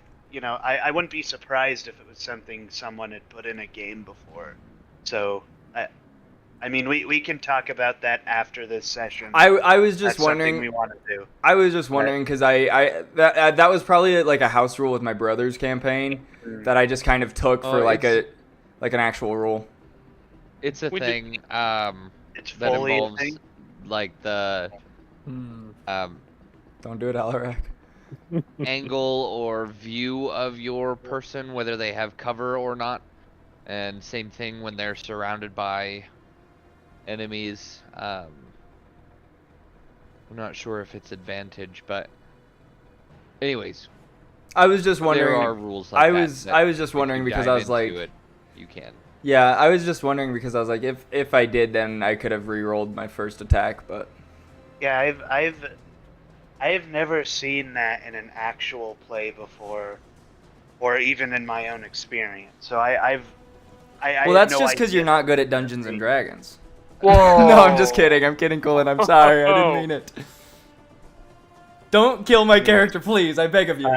wouldn't be surprised if it was something someone had put in a game before. So I mean, we can talk about that after this session. I was just That's wondering. something we want to do. I was just wondering because that was probably like a house rule with my brother's campaign that I just kind of took for like an actual rule. It's a We thing It's that fully a involves thing. like the Don't do it, Alarak. angle or view of your person, whether they have cover or not. And same thing when they're surrounded by enemies. I'm not sure if it's advantage, but anyways, I was just There wondering. are rules like that. I was just if you wondering because I dive was like, into it, you can. yeah, I was just wondering because I was like, if I did, then I could have re-rolled my first attack, but Yeah, I've never seen that in an actual play before, or even in my own experience. So I well, have that's no just because you're idea. not good at Dungeons and Dragons. Whoa. No, I'm just kidding. I'm kidding, Colin. I'm sorry. I didn't mean it. Don't kill my character, please. I beg of you.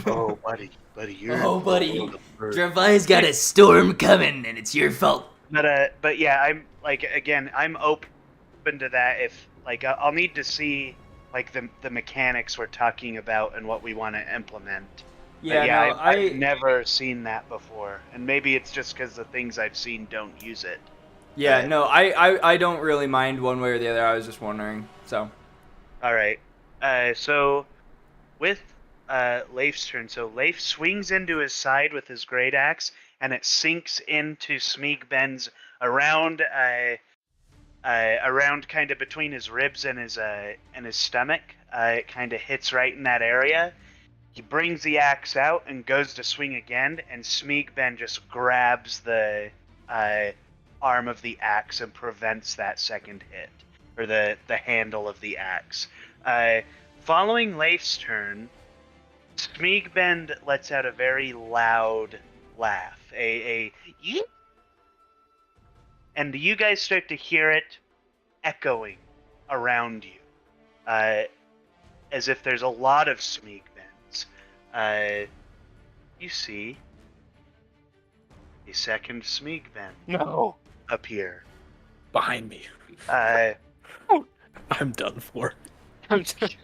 Oh, buddy, you're. Oh, buddy. Travai's got a storm coming, and it's your fault. But yeah, I'm like again, I'm open to that. If like I'll need to see like the mechanics we're talking about and what we want to implement. Yeah, But yeah, no, I've never seen that before, and maybe it's just because the things I've seen don't use it. Yeah, no, I don't really mind one way or the other. I was just wondering. So, All right. So with Leif's turn, so Leif swings into his side with his great axe, and it sinks into Smeagben's around kind of between his ribs and his stomach. It kind of hits right in that area. He brings the axe out and goes to swing again, and Smeagben just grabs the arm of the axe and prevents that second hit, or the handle of the axe. Following Leif's turn, Smeagben lets out a very loud laugh, a yeet, and you guys start to hear it echoing around you, as if there's a lot of Smeagbens. You see a second Smeagben No. appear. Behind me. I'm done for. I'm just-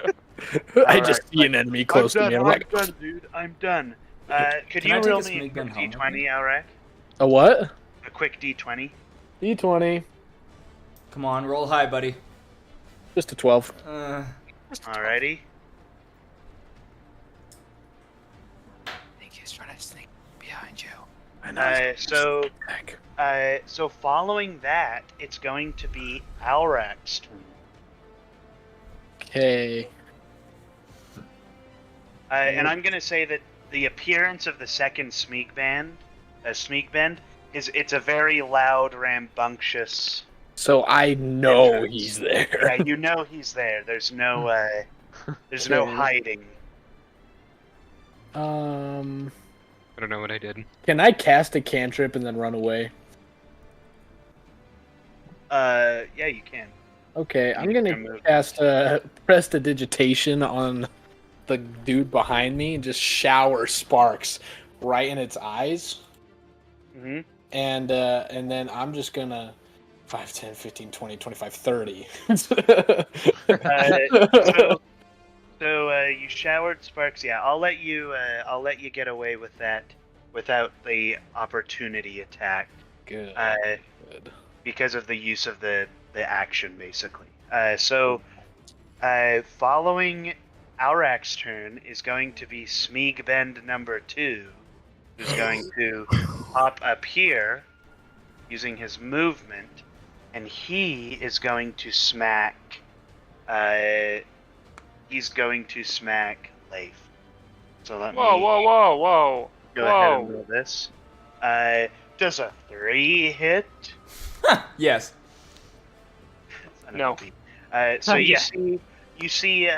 I just see an enemy close to me. I'm like, done, dude. I'm done. Could Can you I take roll a me a Smeagben quick home with D20, me? Alrak? a what? A quick D20. D20. come on, roll high, buddy. Just a 12. Alrighty. I think he's trying to sneak behind you. I know. So following that, it's going to be Alrak's turn. Okay. And I'm going to say that the appearance of the second Smeagben is it's a very loud, rambunctious. So I know Entrance. he's there. Yeah, you know he's there. There's no no Okay. hiding. I don't know what I did. Can I cast a cantrip and then run away? Yeah, you can. Okay, I'm You gonna can move. cast prestidigitation on the dude behind me and just shower sparks right in its eyes. Mm-hmm. And then I'm just gonna 5, 10, 15, 20, 25, 30. So you showered sparks. Yeah, I'll let you get away with that without the opportunity attack. Good. Good. Because of the use of the action, basically. Following Alrak's turn is going to be Smeagbend number 2, who's going to hop up here using his movement, and he is going to smack. He's going to smack Leif. So let Whoa, me whoa, whoa. go ahead and Whoa. roll this. Does a 3 hit? Yes. No. So you Yeah. see,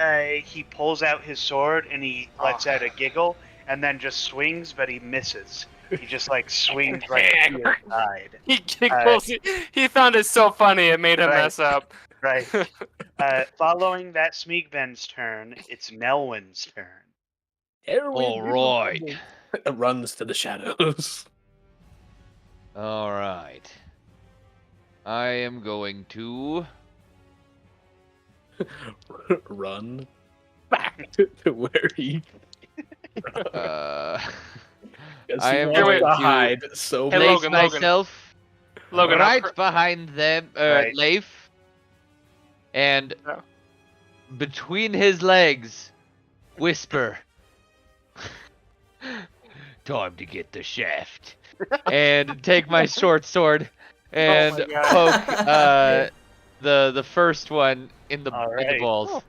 he pulls out his sword and he lets out a giggle and then just swings, but he misses. He just like swings right to your side. He giggles. He found it so funny it made him Right. mess up. Right. Following that Smeagben's turn, it's Nelwyn's turn. All right. Runs to the shadows. All right. I am going to. Run back to where he. Uh, Yes, I he am wants going to to hide so Hey, bad. place Logan, myself Logan, right behind them, Right. Leif, and Yeah. between his legs, whisper, "Time to get the shaft," and take my short sword and Oh my God. poke the first one in the All in the right. balls.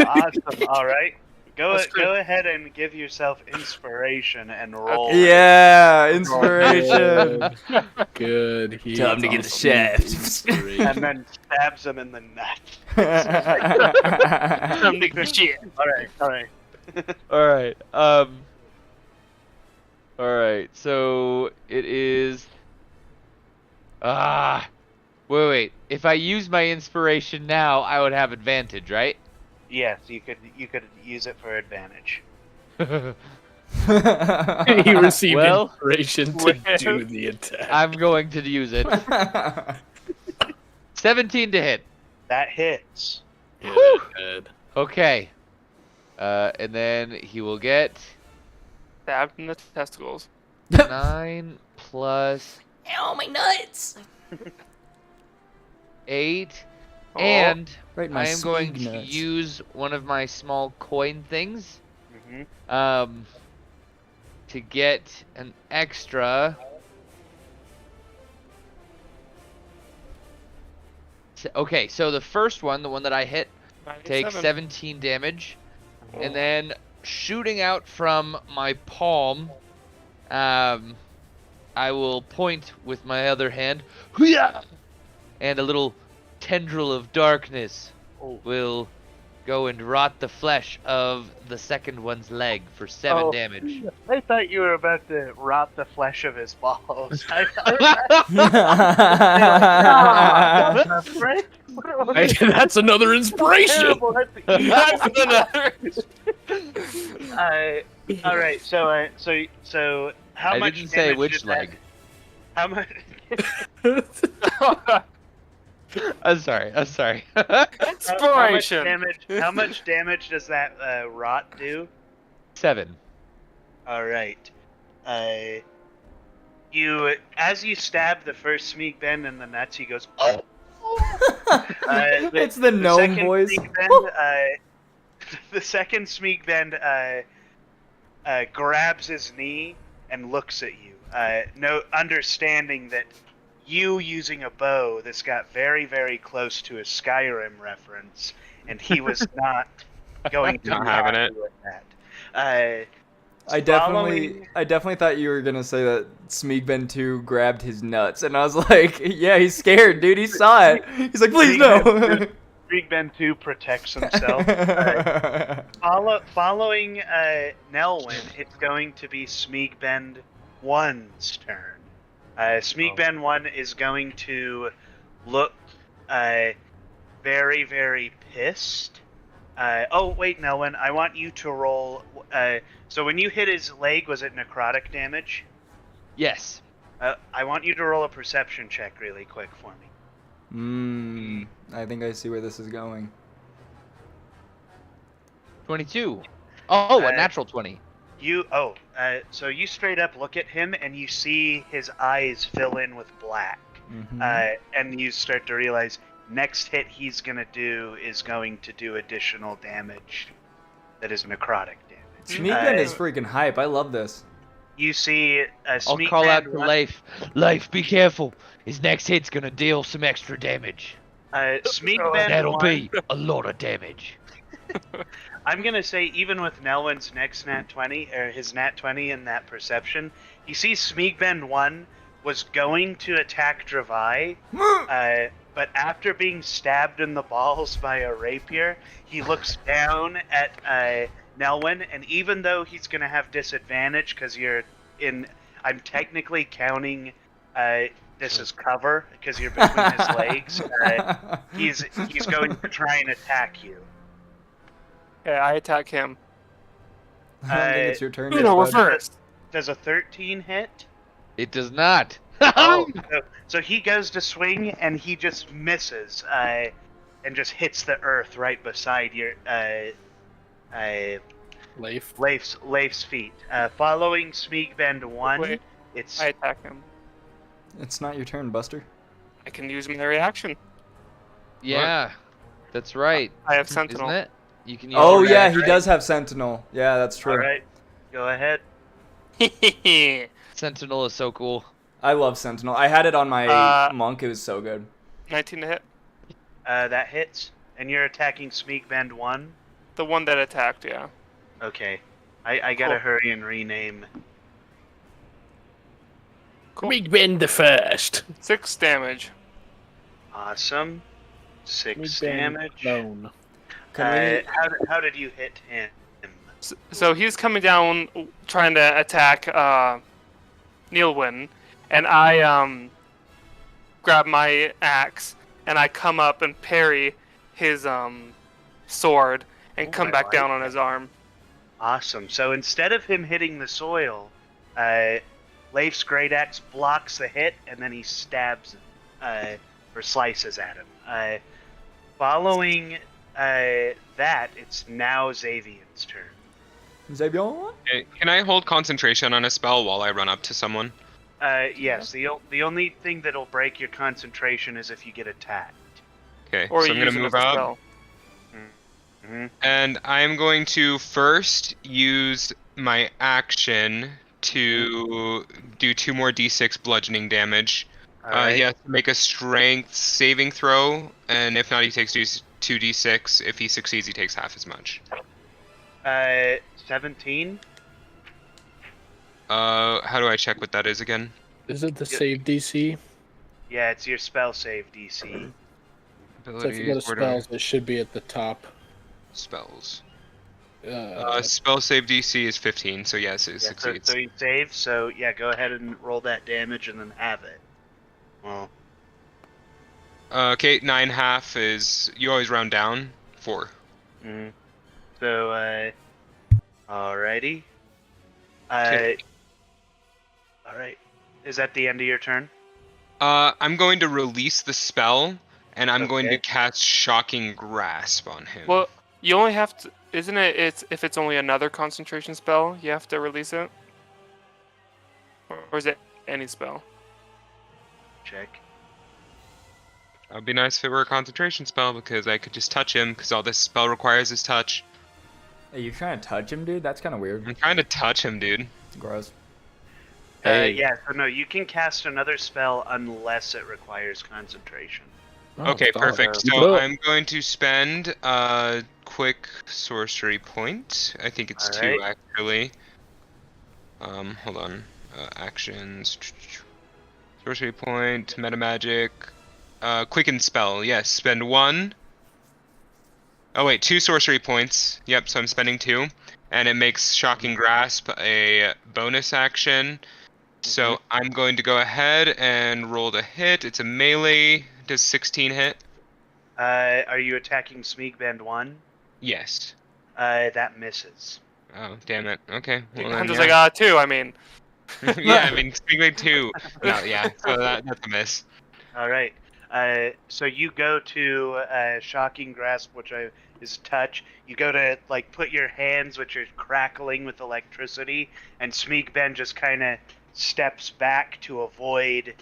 Awesome. All right. That's true. Go ahead and give yourself inspiration and roll. Yeah, inspiration. Good. He Time to get the shaft. And then stabs him in the neck. I'm the shit. All right. All right. All right. So it is. Wait. If I use my inspiration now, I would have advantage, right? Yes, you could use it for advantage. He received Well, inspiration to do the attack. I'm going to use it. 17 to hit. That hits. Good. Okay. And then he will get Stabbed in the testicles. 9 plus Ow, my nuts! 8. Oh. And Right, my I am going swing to nuts. use one of my small coin things. Mm-hmm. To get an extra. Okay, so the first one, the one that I hit, takes 97. 17 damage, and then shooting out from my palm, I will point with my other hand, and a little tendril of darkness will go and rot the flesh of the second one's leg for 7 Oh. damage. I thought you were about to rot the flesh of his balls. That's another inspiration. That's another. All right. So how I much didn't say damage which did that- leg. How much? I'm sorry. Inspiration. How much damage does that rot do? 7. All right. As you stab the first Smeek Bend in the nuts, he goes. Oh. It's the gnome second voice. Smeek Bend, the second Smeek Bend grabs his knee and looks at you. No, understanding that you using a bow, this got very, very close to a Skyrim reference, and he was not going to Not be having happy it. with that. I definitely thought you were gonna say that Smeagben 2 grabbed his nuts, and I was like, yeah, he's scared, dude. He saw it. He's like, please no. Smeek Bend 2 protects himself. Following Nelwyn, it's going to be Smeek Bend 1's turn. Smeek Bend 1 is going to look very, very pissed. Oh, wait, Nelwyn, I want you to roll. So when you hit his leg, was it necrotic damage? Yes. I want you to roll a perception check really quick for me. I think I see where this is going. 22. Oh, a natural 20. So you straight up look at him and you see his eyes fill in with black. And you start to realize next hit he's going to do is going to do additional damage that is necrotic damage. Smeagben is freaking hype. I love this. You see I'll Smeek call out Bend to run- Leif. Leif, be careful. His next hit's gonna deal some extra damage. Smeek Bend That'll 1, be a lot of damage. I'm going to say even with Nelwyn's next nat 20, or his nat 20 in that perception, you see Smeek Bend 1 was going to attack Dravai, but after being stabbed in the balls by a rapier, he looks down at Nelwyn, and even though he's going to have disadvantage because I'm technically counting this as cover because you're between his legs, he's going to try and attack you. Okay, I attack him. I don't think it's your turn. No, yet, we're bud. first. Does a 13 hit? It does not. So he goes to swing and he just misses, and just hits the earth right beside your Leif. Leif's feet. Following Smeek Bend 1, Wait. it's I attack him. It's not your turn, Buster. I can use my reaction. Yeah, that's right. I have Sentinel. Isn't it? You can use Oh your yeah, reaction. he does have Sentinel. Yeah, that's true. all right. Go ahead. Sentinel is so cool. I love Sentinel. I had it on my monk. It was so good. 19 to hit. That hits, and you're attacking Smeek Bend 1. The one that attacked, yeah. Okay. I gotta Cool. hurry and rename. Cool. We win the first. 6 damage. Awesome. 6 We win damage. alone. How did you hit him? So he's coming down, trying to attack Neilwyn, and I grab my axe and I come up and parry his sword and come I back like down on his arm. Awesome. So instead of him hitting the soil, Leif's great axe blocks the hit, and then he stabs him, or slices at him. Following that, it's now Xavion's turn. Xavier? Okay, can I hold concentration on a spell while I run up to someone? Yes. The only thing that'll break your concentration is if you get attacked. Okay, Or so you I'm gonna use it move as a up, spell. Mm-hmm. and I'm going to first use my action to do 2 more d6 bludgeoning damage. All right. He has to make a strength saving throw, and if not, he takes 2d6. If he succeeds, he takes half as much. 17. How do I check what that is again? Is it the save DC? Yeah, it's your spell save DC. So if you go to Abilities, order, spells, it should be at the top. spells. Uh, Spell save DC is 15, so yes, it Yeah, so, succeeds. so you save. So yeah, go ahead and roll that damage and then have it. Well, Okay, 9 half is, you always round down, 4. mm. So alrighty. Okay. All right. Is that the end of your turn? I'm going to release the spell, and I'm going to Okay. cast Shocking Grasp on him. Well, you only have to. Isn't it? It's if it's only another concentration spell, you have to release it. Or is it any spell? Check. It would be nice if it were a concentration spell, because I could just touch him, because all this spell requires is touch. Are you trying to touch him, dude? That's kind of weird. I'm trying to touch him, dude. Gross. Hey. Yeah. So no, you can cast another spell unless it requires concentration. oh, Okay, God. perfect. Keep it So up. I'm going to spend a quick sorcery point. I think it's 2 Alright. actually. Hold on. Actions. Sorcery point, meta magic. Quicken spell. Yes, spend 1. Oh wait, 2 sorcery points. Yep, so I'm spending 2, and it makes Shocking Grasp a bonus action. So I'm going to go ahead and roll the hit. It's a melee. Does 16 hit? Are you attacking Smeagbend 1? Yes. That misses. Oh, damn it. Okay. Well, then, Hunter's yeah. like, 2. I mean, Yeah, I mean, speaking 2. No, yeah, so that's a miss. All right. So you go to Shocking Grasp, which is touch. You go to like put your hands, which are crackling with electricity, and Smeagben just kind of steps back to avoid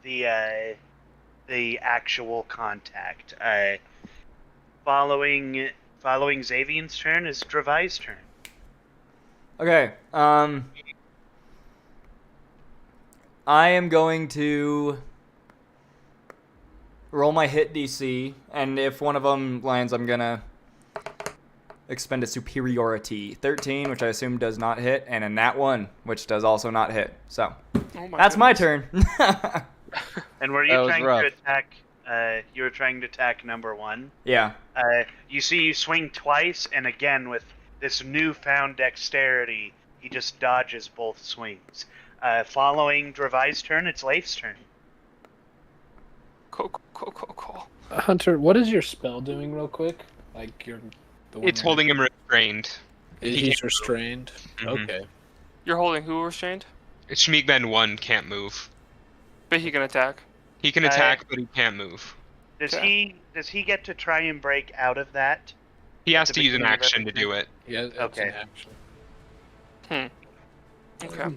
the actual contact. Following Xavion's turn is Dravai's turn. Okay. I am going to roll my hit DC, and if one of them lands, I'm gonna expend a superiority. 13, which I assume does not hit, and a nat 1, which does also not hit. So oh my that's my goodness. turn. And were That you was trying rough. to attack? You were trying to attack number 1. Yeah. You see, you swing twice, and again with this newfound dexterity, he just dodges both swings. Following Dravai's turn, it's Leif's turn. Cool. Hunter, what is your spell doing, real quick? Like you're. The one It's that- holding him restrained. He's restrained. Mhm. Okay. You're holding who restrained? Shmeagben 1 can't move. But he can attack. He can attack, but he can't move. Does Okay. he get to try and break out of that? He has the to use an beginning of action to everything? do it. Yeah. That's Okay. an action. Okay.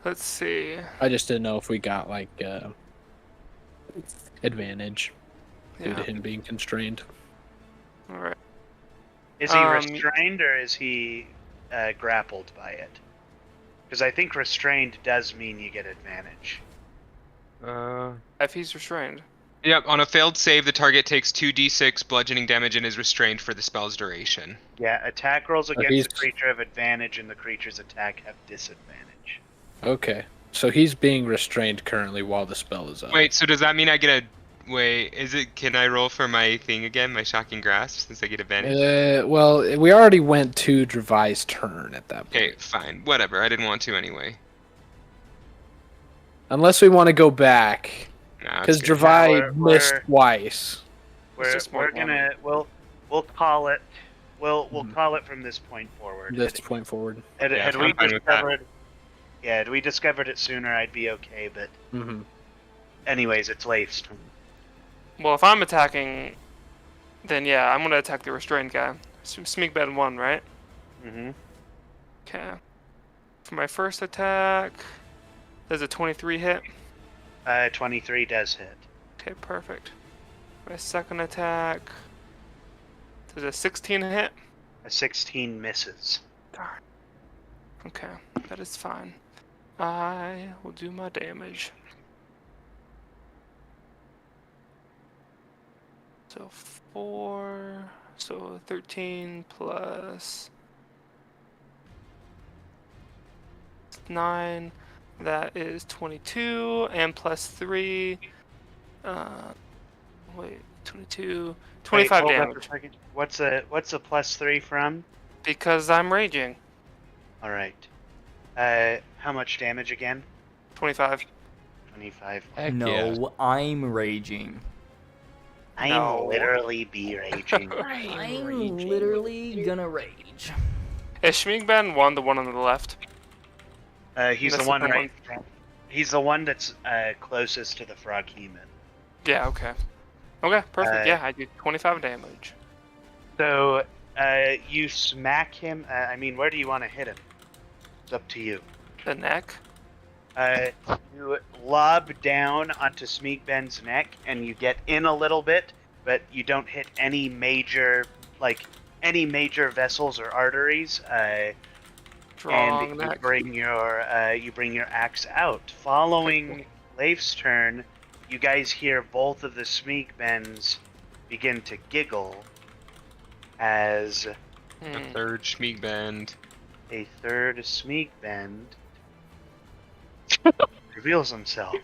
Let's see. I just didn't know if we got like advantage due to Yeah. him being constrained. All right. Is he Um, restrained or is he grappled by it? Because I think restrained does mean you get advantage. If he's restrained. Yep, on a failed save, the target takes 2d6 bludgeoning damage and is restrained for the spell's duration. Yeah, attack rolls he's- against the creature have advantage, and the creature's attack have disadvantage. Okay. So he's being restrained currently while the spell is up. Wait, so does that mean I get a... Wait, can I roll for my thing again, my Shocking Grasp, since I get advantage? Well, we already went to Dravai's turn at that point. Okay, fine. Whatever, I didn't want to anyway. Unless we want to go back. Nah, Because it's good. Dravai we're- missed twice. just We're more gonna we'll call it. We'll call it from this point forward. This point forward. Had, Yeah, had I'm we fine with that. discovered, yeah, had we discovered it sooner, I'd be okay. But Mm-hmm. anyways, it's Leif's turn. Well, if I'm attacking, then yeah, I'm gonna attack the restrained guy. Sneak bed 1, right? Mm-hmm. Okay. For my first attack, there's a 23 hit. 23 does hit. Okay, perfect. My second attack, there's a 16 hit. A 16 misses. Darn. Okay, that is fine. I will do my damage. So 4, so 13 plus 9, that is 22, and plus 3, wait, 22, 25 Wait, hold up damage. a second. What's a plus 3 from? Because I'm raging. All right. How much damage again? 25. 25. Heck No, yeah. I'm raging. I'm No. literally be raging. I'm literally gonna rage. Is Schmiegben 1 the one on the left? He's That's the one the right. He's the one that's closest to the frog human. Yeah, okay. Okay, perfect. Uh, Yeah, I do 25 damage. So you smack him. I mean, where do you want to hit him? It's up to you. The neck? You lob down onto Smeagben's neck, and you get in a little bit, but you don't hit any major vessels or arteries. Strong And neck. you bring your axe out. Following Leif's turn, you guys hear both of the Smeagbens begin to giggle as A third Schmeeg Bend. a third Smeagbend reveals himself.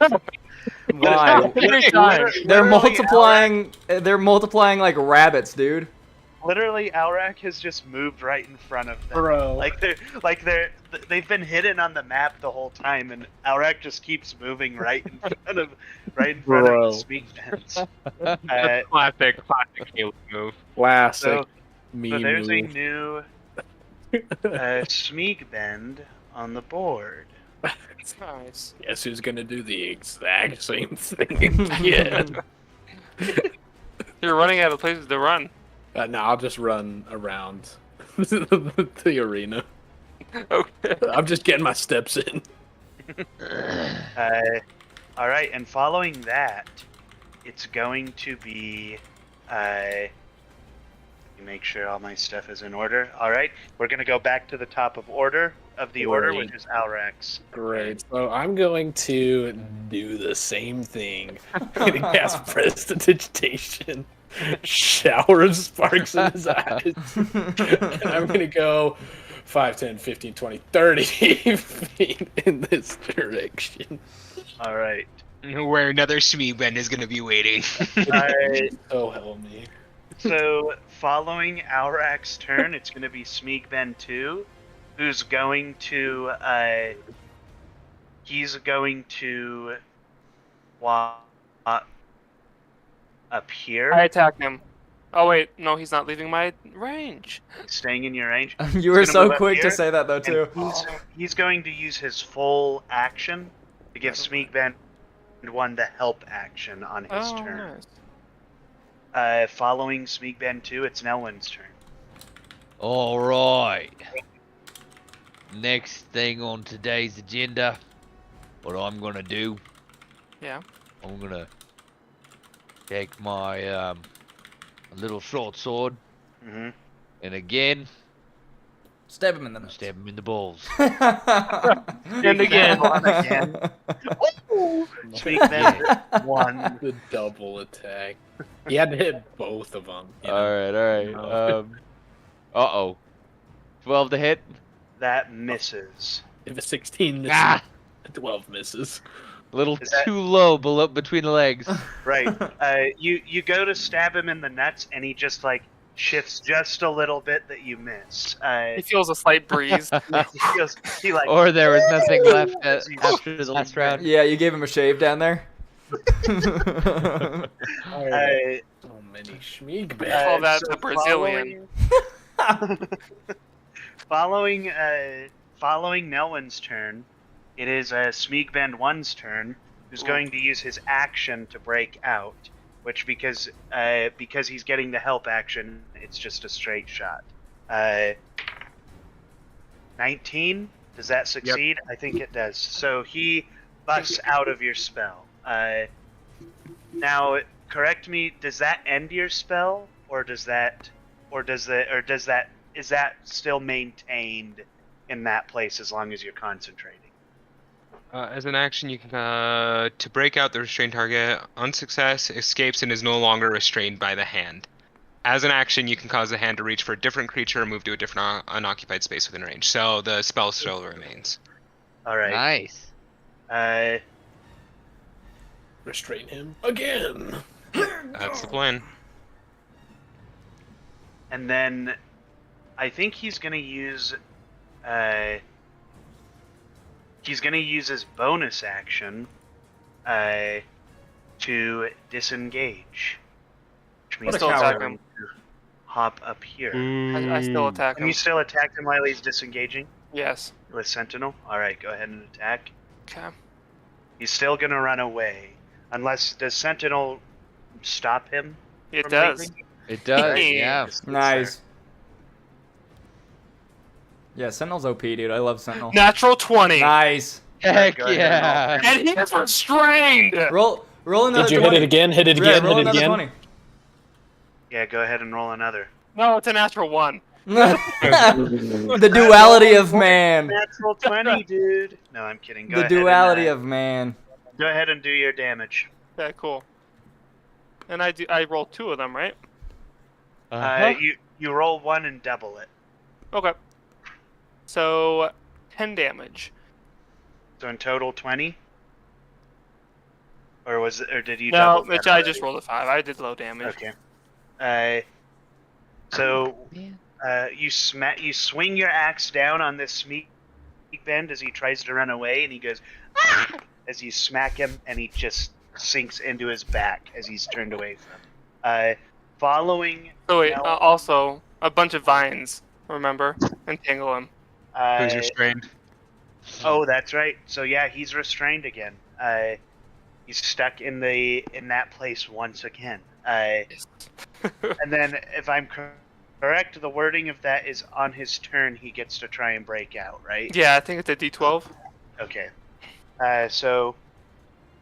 Why? Every time. They're Literally, multiplying. They're multiplying like rabbits, dude. Literally, Alrak has just moved right in front of them. Bro. They've been hidden on the map the whole time, and Alrak just keeps moving right in front of Bro. the Smeagbens. Classic Halo move. Classic So meme there's a move. new Smeagbend on the board. Nice. Guess who's gonna do the exact same thing again? You're running out of places to run. No, I'll just run around the arena. Okay. I'm just getting my steps in. All right, and following that, it's going to be. Let me make sure all my stuff is in order. All right, we're gonna go back to the top of order, Great. which is Alrax. Great. So I'm going to do the same thing. I'm going to cast Prestidigitation. Shower of sparks in his eyes. And I'm going to go 5, 10, 15, 20, 30 feet in this direction. All right. Where another Schmeeg Bend is gonna be waiting. Oh, help me. So following Alrak's turn, it's going to be Smeagben 2, who's going to walk up here, I attack him. Oh wait, no, he's not leaving my range. staying in your range. You were He's gonna so move up quick to here, say that though and too. he's going to use his full action to give Smeagben 1 the help action on his Oh, turn. nice. Following Smeagben 2, it's Nelwyn's turn. All right. Next thing on today's agenda, what I'm gonna do, Yeah. I'm gonna take my little short sword, Mm-hmm. and again, Stab him in the nuts. Stab him in the balls. And again. Again. Sneak bend 1. The double attack. He had to hit both of them. All right. Uh-oh. 12 to hit. That misses. If a 16 misses, Ah! 12 misses. A little Is that- too low below between the legs. Right. You go to stab him in the nuts, and he just like shifts just a little bit that you miss. He feels a slight breeze. He like Or there was nothing left after the Sneak last bend. round. Yeah, you gave him a shave down there. Uh, So many Schmeeg Call bags. that the Brazilian. Following Nelwyn's turn, it is Smeeg Bend 1's turn, who's going to use his action to break out. Which because he's getting the help action, it's just a straight shot. 19. Does that succeed? I think it does. So he busts out of your spell. Now, correct me. Does that end your spell, or is that still maintained in that place as long as you're concentrating? As an action, you can to break out the restrained target on success, escapes and is no longer restrained by the hand. As an action, you can cause the hand to reach for a different creature or move to a different unoccupied space within range. So the spell still remains. All right. Nice. Restrain him again. That's the plan. And then I think he's gonna use his bonus action to disengage. Which means I still he's attack going him. to hop up here. I still attack Can him. you still attack him while he's disengaging Yes. with Sentinel? Alright, go ahead and attack. Okay. He's still gonna run away. Does Sentinel stop him? It from does. leaving? It does, Hey. yeah. Nice. Yeah, Sentinel's OP, dude. I love Sentinel. Natural 20. Nice. Heck Go ahead and yeah. And he's restrained. Roll another Did you 20. hit it again? Hit it Yeah, again? roll Hit it another again? 20. Yeah, go ahead and roll another. No, it's a natural 1. The duality of man. Natural 20, dude. No, I'm kidding. Go The ahead duality and, of man. Go ahead and do your damage. Okay, cool. And I roll 2 of them, right? You roll 1 and double it. Okay. So 10 damage. So in total 20. Or did you No, double? that Mitch, I already? just rolled a 5. I did low damage. Okay. So you swing your axe down on this Smeek Bend as he tries to run away, and he goes "Ah!" as you smack him, and he just sinks into his back as he's turned away from. Following. So wait, Now- also a bunch of vines. Remember, entangle him. Who's restrained? Oh, that's right. So yeah, he's restrained again. He's stuck in that place once again. And then, if I'm correct, the wording of that is on his turn he gets to try and break out, right? Yeah, I think it's a D12. Okay. So,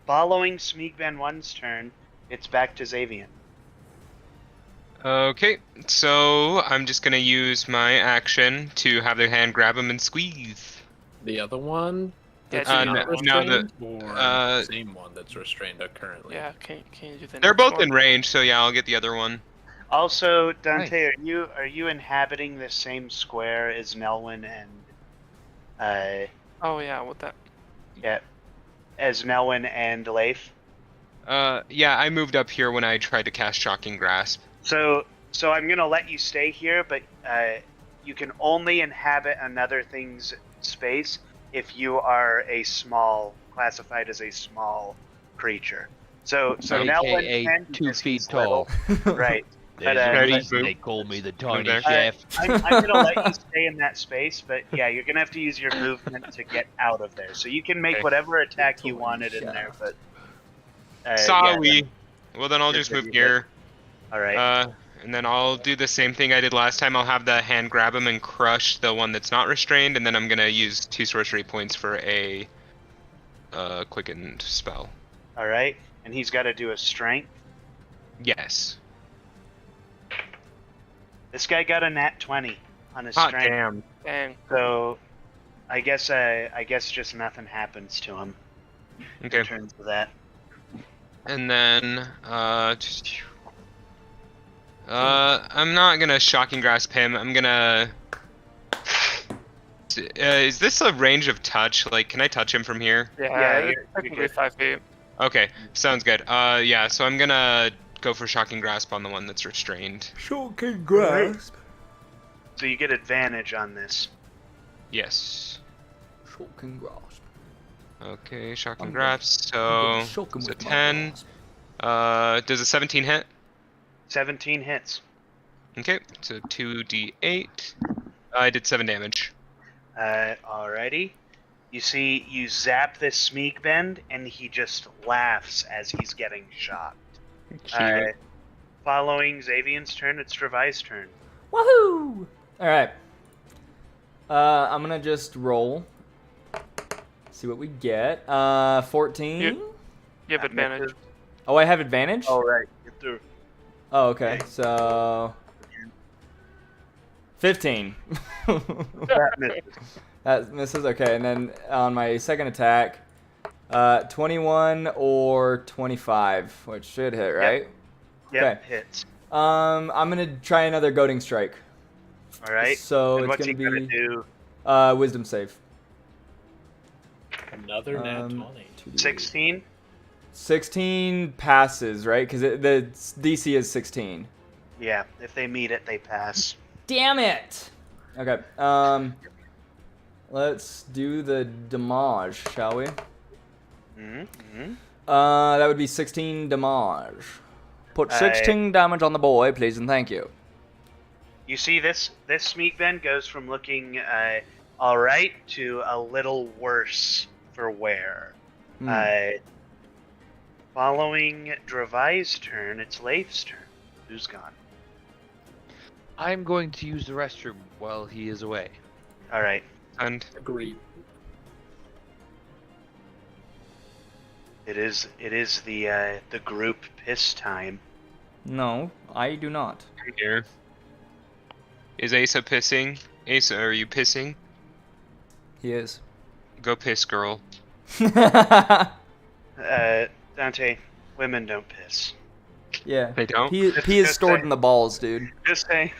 following Smeegben 1's turn, it's back to Xavian. Okay, so I'm just gonna use my action to have their hand grab him and squeeze. The other one? Yeah, That's no, not no, restrained? Or uh, the same one that's restrained currently? Yeah, can you do the They're next both one? in range, so yeah, I'll get the other one. Also, Dante, are you inhabiting the same square as Nelwyn and Oh yeah, what that? as Nelwyn and Leif? Yeah, I moved up here when I tried to cast Shocking Grasp. So I'm gonna let you stay here, but you can only inhabit another thing's space if you are classified as a small creature. So Nelwyn AKA can 2 because feet he's tall. little. Right. There's But, a Ready, reason move. they call me the tiny there. shaft. I'm gonna let you stay in that space, but yeah, you're gonna have to use your movement to get out of there. So you can make Okay. whatever attack you wanted in there, but Sorry. Well, then I'll You're just good, move you're here. all right. And then I'll do the same thing I did last time. I'll have the hand grab him and crush the one that's not restrained, and then I'm gonna use 2 sorcery points for a quickened spell. All right, and he's got to do a strength. Yes. This guy got a nat 20. on his Hot strength. damn. Dang. So, I guess just nothing happens to him Okay. in terms of that. And then, I'm not gonna shocking grasp him. I'm gonna. Is this a range of touch? Like, can I touch him from here? Yeah, Yeah, it's you're technically good. 5 feet. Okay, sounds good. Yeah, so I'm gonna go for shocking grasp on the one that's restrained. Shocking grasp. So you get advantage on this. Yes. Shocking grasp. Okay, shocking I'm grasp. gonna So shock him it's a with my 10. grasp. Does a 17 hit? 17 hits. Okay, so 2d8. I did 7 damage. Alrighty. You see, you zap this Smeek Bend, and he just laughs as he's getting shot. Following Xavion's turn, it's Travai's turn. Woohoo! Alright. I'm gonna just roll. See what we get. 14? You have That advantage. misses. Oh, I have advantage? Oh, right. Get through. Oh, okay. So 15. That misses. That misses. Okay, and then on my second attack, 21 or 25, which should hit, right? Yep, Okay. hits. I'm gonna try another goading strike. Alright. So And it's what's he gonna gonna be do? wisdom save. Another nat 20. 16? 16 passes, right? Because the DC is 16. Yeah, if they meet it, they pass. Damn it! Okay. Let's do the damage, shall we? Mm-hmm. That would be 16 damage. Put 16 damage on the boy, please and thank you. You see this Smeek Bend goes from looking alright to a little worse for wear. Hmm. Following Dravai's turn, it's Leif's turn. Who's gone? I'm going to use the restroom while he is away. Alright. And Agreed. It is the group piss time. No, I do not. here. Is Asa pissing? Asa, are you pissing? He is. Go piss, girl. Dante, women don't piss. Yeah. They don't? Pee is stored in the balls, dude. Just saying.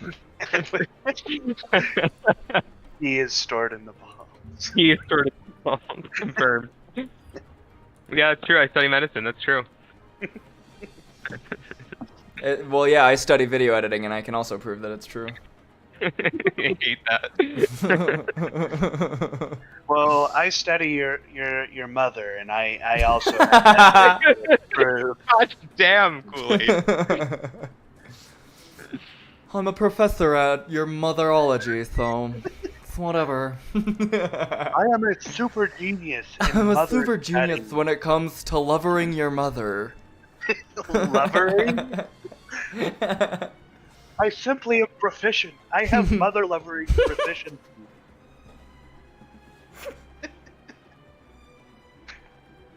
He is stored in the balls. He is sort of confirmed. Yeah, it's true. I study medicine. That's true. Well, yeah, I study video editing, and I can also prove that it's true. I hate that. Well, I study your mother, and I also have that to prove. God damn, Kool-Aid. I'm a professor at your motherology, so it's whatever. I am a super genius. in I'm a mother super genius study. when it comes to lovering your mother. Lovering? I simply am proficient. I have mother lovering proficiency.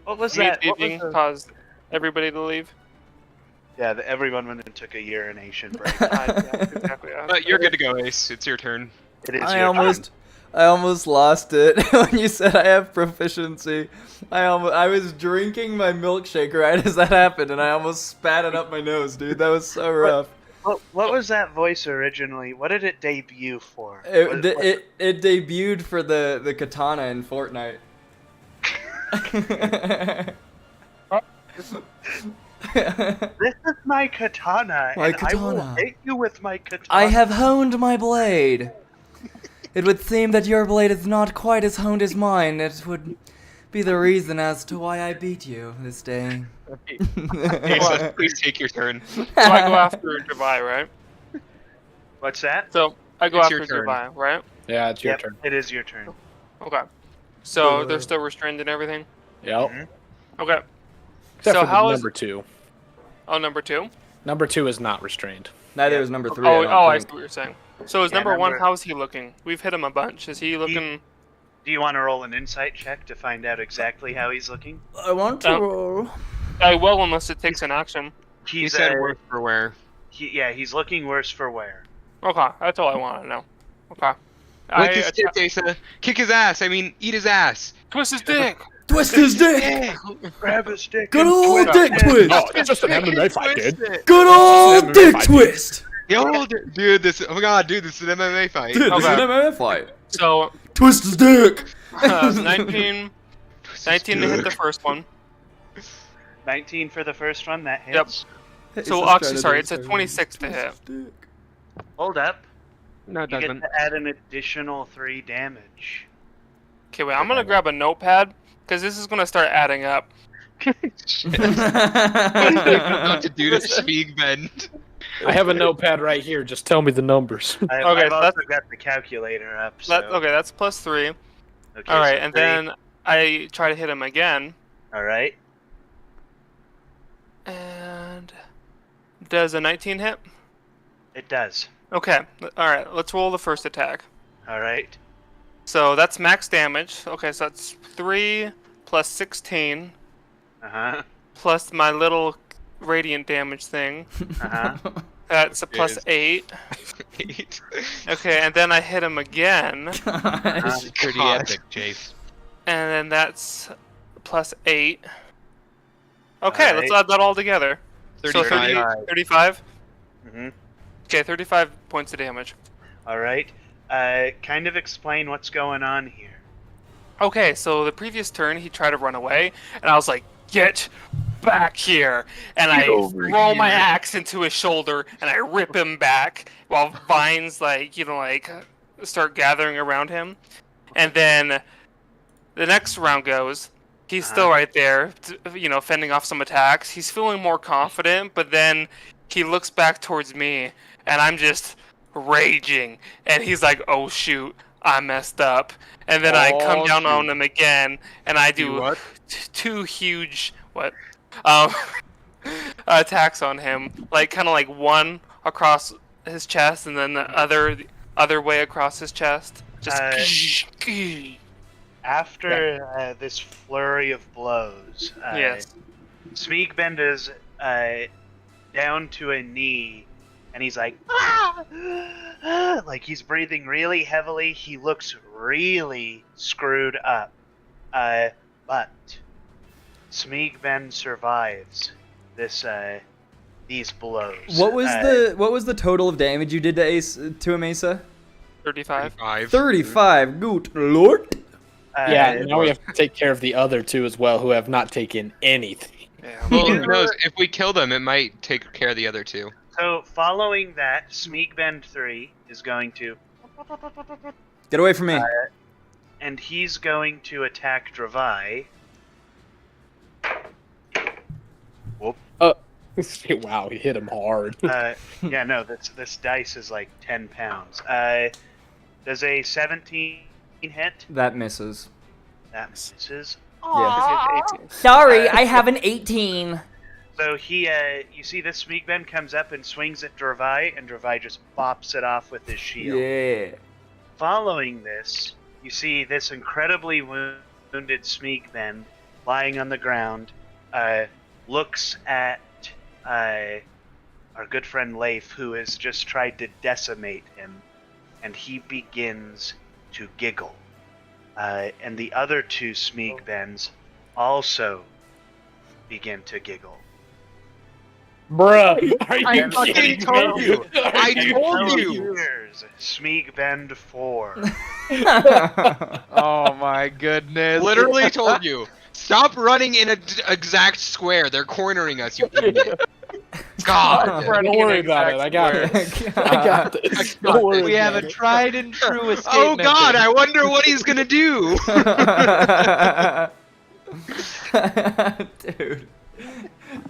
What was that? What was Meeting the- caused everybody to leave. Yeah, everyone went and took a urination break. Yeah, exactly. But you're good to go, Ace. It's your turn. It is I your almost lost it when you said I have proficiency. I was drinking my milkshake right as that happened, and I almost spat it up my nose, dude. That was so rough. What was that voice originally? What did it debut for? It debuted for the katana in Fortnite. This is my katana, My and I katana. will hit you with my katana. I have honed my blade. It would seem that your blade is not quite as honed as mine. It would be the reason as to why I beat you this day. Asa, please take your turn. So I go after Dubai, right? What's that? So I go It's after your turn. Dubai, right? Yeah, it's your Yep, turn. it is your turn. Okay. So they're still restrained and everything? Yep. Mhm. Okay. Except So for how the is- number 2. Oh, number 2? Number 2 is not restrained. Neither is number 3. Oh, I I don't see think. what you're saying. So is Yeah, number 1, number- how's he looking? We've hit him a bunch. Is he looking... Do you want to roll an insight check to find out exactly how he's looking? I want to Um, roll. I will unless it takes an action. He He's said worse for wear. he's looking worse for wear. Okay, that's all I want to know. Okay. Lick his tits, Asa. Kick his ass. I mean, eat his ass. Twist his dick. Twist his dick. Grab his dick. Good and old twist dick it. twist. Oh, it's just an MMA fight, dude. Good old dick twist. Yo, dude, this. Oh my god, dude, this is an MMA fight. Dude, this is Okay. an MMA fight. So, Twist his dick. 19 to hit the first one. 19 for the first one. That Yep. hits. So, actually, sorry, it's a 26 to hit. Hold up. No, it You get doesn't. to add an additional 3 damage. Okay, wait, I'm gonna grab a notepad, because this is gonna start adding up. Not to do to speak bend. I have a notepad right here. Just tell me the numbers. I've Okay, also that's- got the calculator up. So. Okay, that's plus 3. Okay, Alright, so and 3. then I try to hit him again, All right. and does a 19 hit? It does. Okay, alright, let's roll the first attack. All right. So that's max damage. Okay, so that's 3 plus 16 Uh huh. plus my little radiant damage thing. Uh huh. That's a plus Yes. 8. 8. Okay, and then I hit him again, This is pretty God. epic, Chase. and then that's plus 8. Okay, let's Alright. add that all together. So 35. 35? Mhm. Okay, 35 points of damage. All right. Kind of explain what's going on here. Okay, so the previous turn he tried to run away, and I was like, "Get back here!" And I roll my axe into his shoulder, and I rip him back while vines start gathering around him. And then the next round goes. He's still right there, fending off some attacks. He's feeling more confident, but then he looks back towards me, and I'm just raging. And he's like, "Oh shoot, I messed up." And then I come down on him again, and I do two huge attacks on him, kind of one across his chest, and then the other way across his chest. Just After this flurry of blows, yes. Smeagbend is down to a knee, and he's like, ah! Like he's breathing really heavily. He looks really screwed up. But Smeagbend survives these blows. What was the total of damage you did to him, Asa? 35. 35. Good lord. Yeah, now we have to take care of the other two as well, who have not taken anything. Yeah. Well, who knows? If we kill them, it might take care of the other two. So following that, Smeagbend 3 is going to, Get away from me. and he's going to attack Dravai. Wow, he hit him hard. Yeah, no, this dice is like 10 pounds. Does a 17 hit? That misses. That misses. Yeah. 18. Sorry, I have an 18. So he, you see this Smeagbend comes up and swings at Dravai, and Dravai just bops it off with his shield. Yeah. Following this, you see this incredibly wounded Smeagbend lying on the ground, looks at our good friend Leif, who has just tried to decimate him, and he begins to giggle. And the other two Smeagbends also begin to giggle. Bruh, are you I fucking kidding told me? you. I told Now you. here's Smeagbend 4. Oh my goodness. Literally told you. Stop running in an exact square. They're cornering us, you idiot. God. Don't worry about it. I got it. I got this. Don't worry We have about a it. tried and true escape Oh God, method. I wonder what he's gonna do. Dude.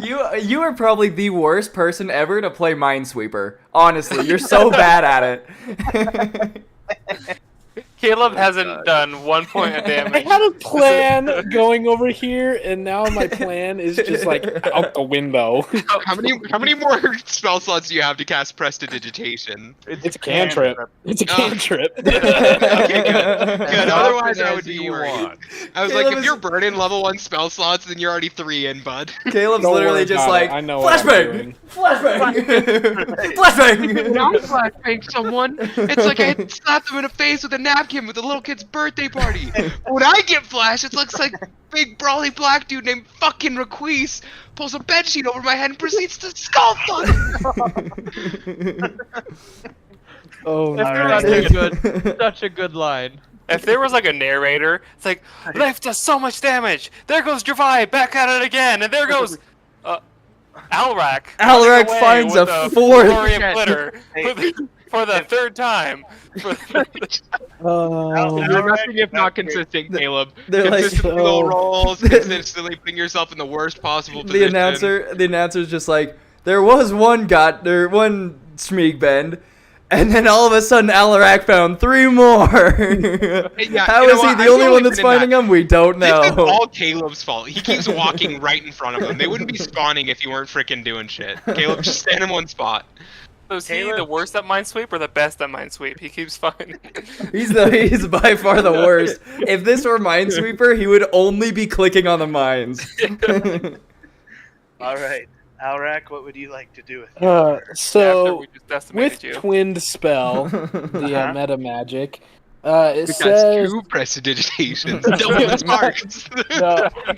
You are probably the worst person ever to play Minesweeper. Honestly, you're so bad at it. Caleb hasn't done 1 point of I damage. had a plan going over here, and now my plan is just like out the window. How many more spell slots do you have to cast Prestidigitation? It's a cantrip. It's a cantrip. Okay, good. Good. Otherwise, I would As be you worried. want. I was Caleb like, if is- you're burning level 1 spell slots, then you're already 3 in, bud. Caleb's Don't literally worry just about like it. I know what I'm flashbang, doing. flashbang, flashbang. Now flashbang someone. It's like I slapped them in the face with a napkin with a little kid's birthday party. When I get flashed, it looks like big brawly black dude named fucking Requise pulls a bedsheet over my head and proceeds to skull fuck. Oh, no. Alright. Such a good line. If there was like a narrator, it's like, Life does so much damage. There goes Dravai, back at it again, and there goes Alrak. Alrak running away finds with a fourth. Thorium glitter Hey. for the third time. Oh. You're nothing if not consistent, Caleb. They're like, Consistently low rolls, consistently putting yourself in the worst possible the position. announcer's just like, there was one Schmeeg bend, and then all of a sudden Alarak found 3 more. Yeah, How you know is he what? the I'm only totally one that's in finding that. them? We don't This is know. all Caleb's fault. He keeps walking right in front of them. They wouldn't be spawning if you weren't freaking doing shit. Caleb, just stand in one spot. So is he Taylor- the worst at Minesweep or the best at Minesweep? He keeps finding. He's by far the worst. If this were Minesweeper, he would only be clicking on the mines. All right, Alrak, what would you like to do with it? After So we just decimated with you. twinned spell, the Uh-huh. meta magic, it That's says 2 prestidigitations. Double its marks. no, I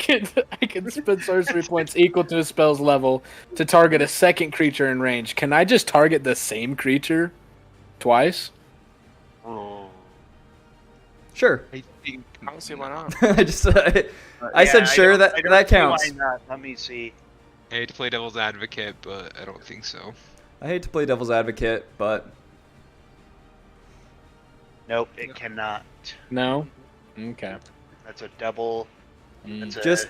can spend sorcery points equal to a spell's level to target a second creature in range. Can I just target the same creature twice? Sure. I think I don't see why not. I just I said sure, don't- that I don't that see counts. Why not? Let me see. I hate to play devil's advocate, but I don't think so. I hate to play devil's advocate, but Nope, it cannot. No. Okay. That's a double. Mm. That's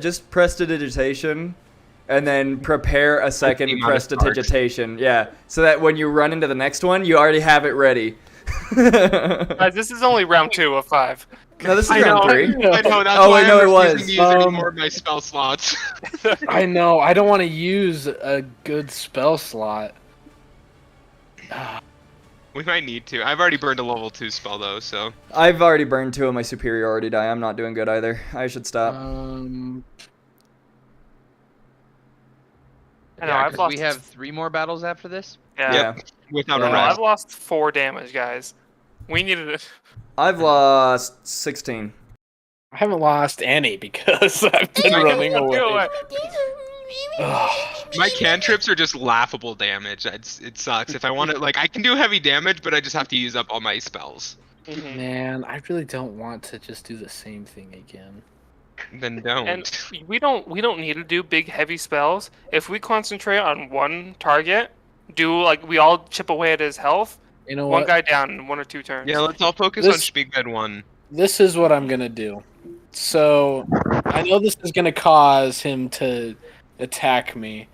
just prestidigitation, and then prepare a second 50 minus prestidigitation. Yeah, so that when you run into the next one, you already have it ready. Guys, this is only round 2 of 5. No, this is I round know, 3. I know, that's Oh, why wait, no, I'm it was. refusing to use any Um, more of my spell slots. I know. I don't want to use a good spell slot. We might need to. I've already burned a level 2 spell though, so. I've already burned 2 of my superiority die. I'm not doing good either. I should stop. I know, Yeah, I've 'cause lost. we have 3 more battles after this. Yeah. Yeah. Without Yeah. a No, I've rest. lost 4 damage, guys. We needed it. I've lost 16. I haven't lost any because I've been running away. My cantrips are just laughable damage. It sucks. If I want to, like, I can do heavy damage, but I just have to use up all my spells. Man, I really don't want to just do the same thing again. Then don't. And we don't need to do big heavy spells. If we concentrate on one target, do like we all chip away at his health, You know one what? guy down in 1 or 2 turns. Yeah, let's all focus This- on Spigbed 1. This is what I'm gonna do. So I know this is gonna cause him to attack me,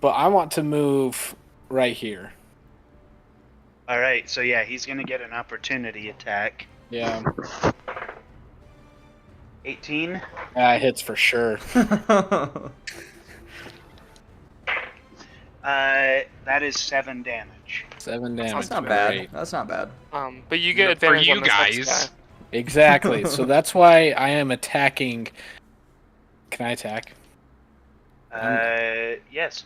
but I want to move right here. All right, so yeah, he's gonna get an opportunity attack. Yeah, 18. hits for sure. That is 7 damage. 7 damage. That's not Great. bad. That's not bad. But you get For advantage you on this next guys. guy. Exactly. So that's why I am attacking. Can I attack? Yes.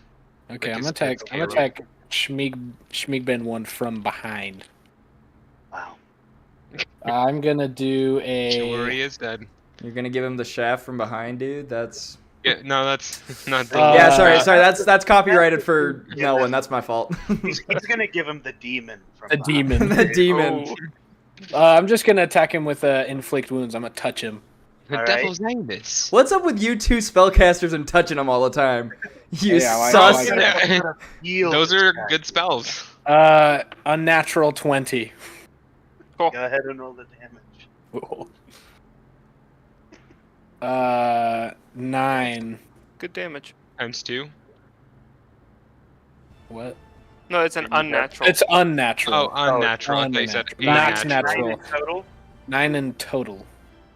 Okay, Like I'm it's attack. I'm Caleb. attack Schmiegben 1 from behind. Wow. I'm gonna do Chivalry a. is dead. You're gonna give him the shaft from behind, dude? That's Yeah, no, that's not the. Uh, yeah. Sorry. That's copyrighted for Melwin. That's my fault. He's gonna give him the demon from The behind. demon. the demon. Oh. I'm just gonna attack him with inflict wounds. I'm gonna touch him. The All devil's Angus. What's up with you two spellcasters and touching them all the time? You Yeah, I sus. like Heal Those this are guy. good spells. Unnatural 20. Go ahead and roll the damage. 9. Good damage. Times 2. What? No, it's an unnatural. It's unnatural. Oh, unnatural. I thought you said Unnatural. Not natural. natural. 9 in total. 9 in total.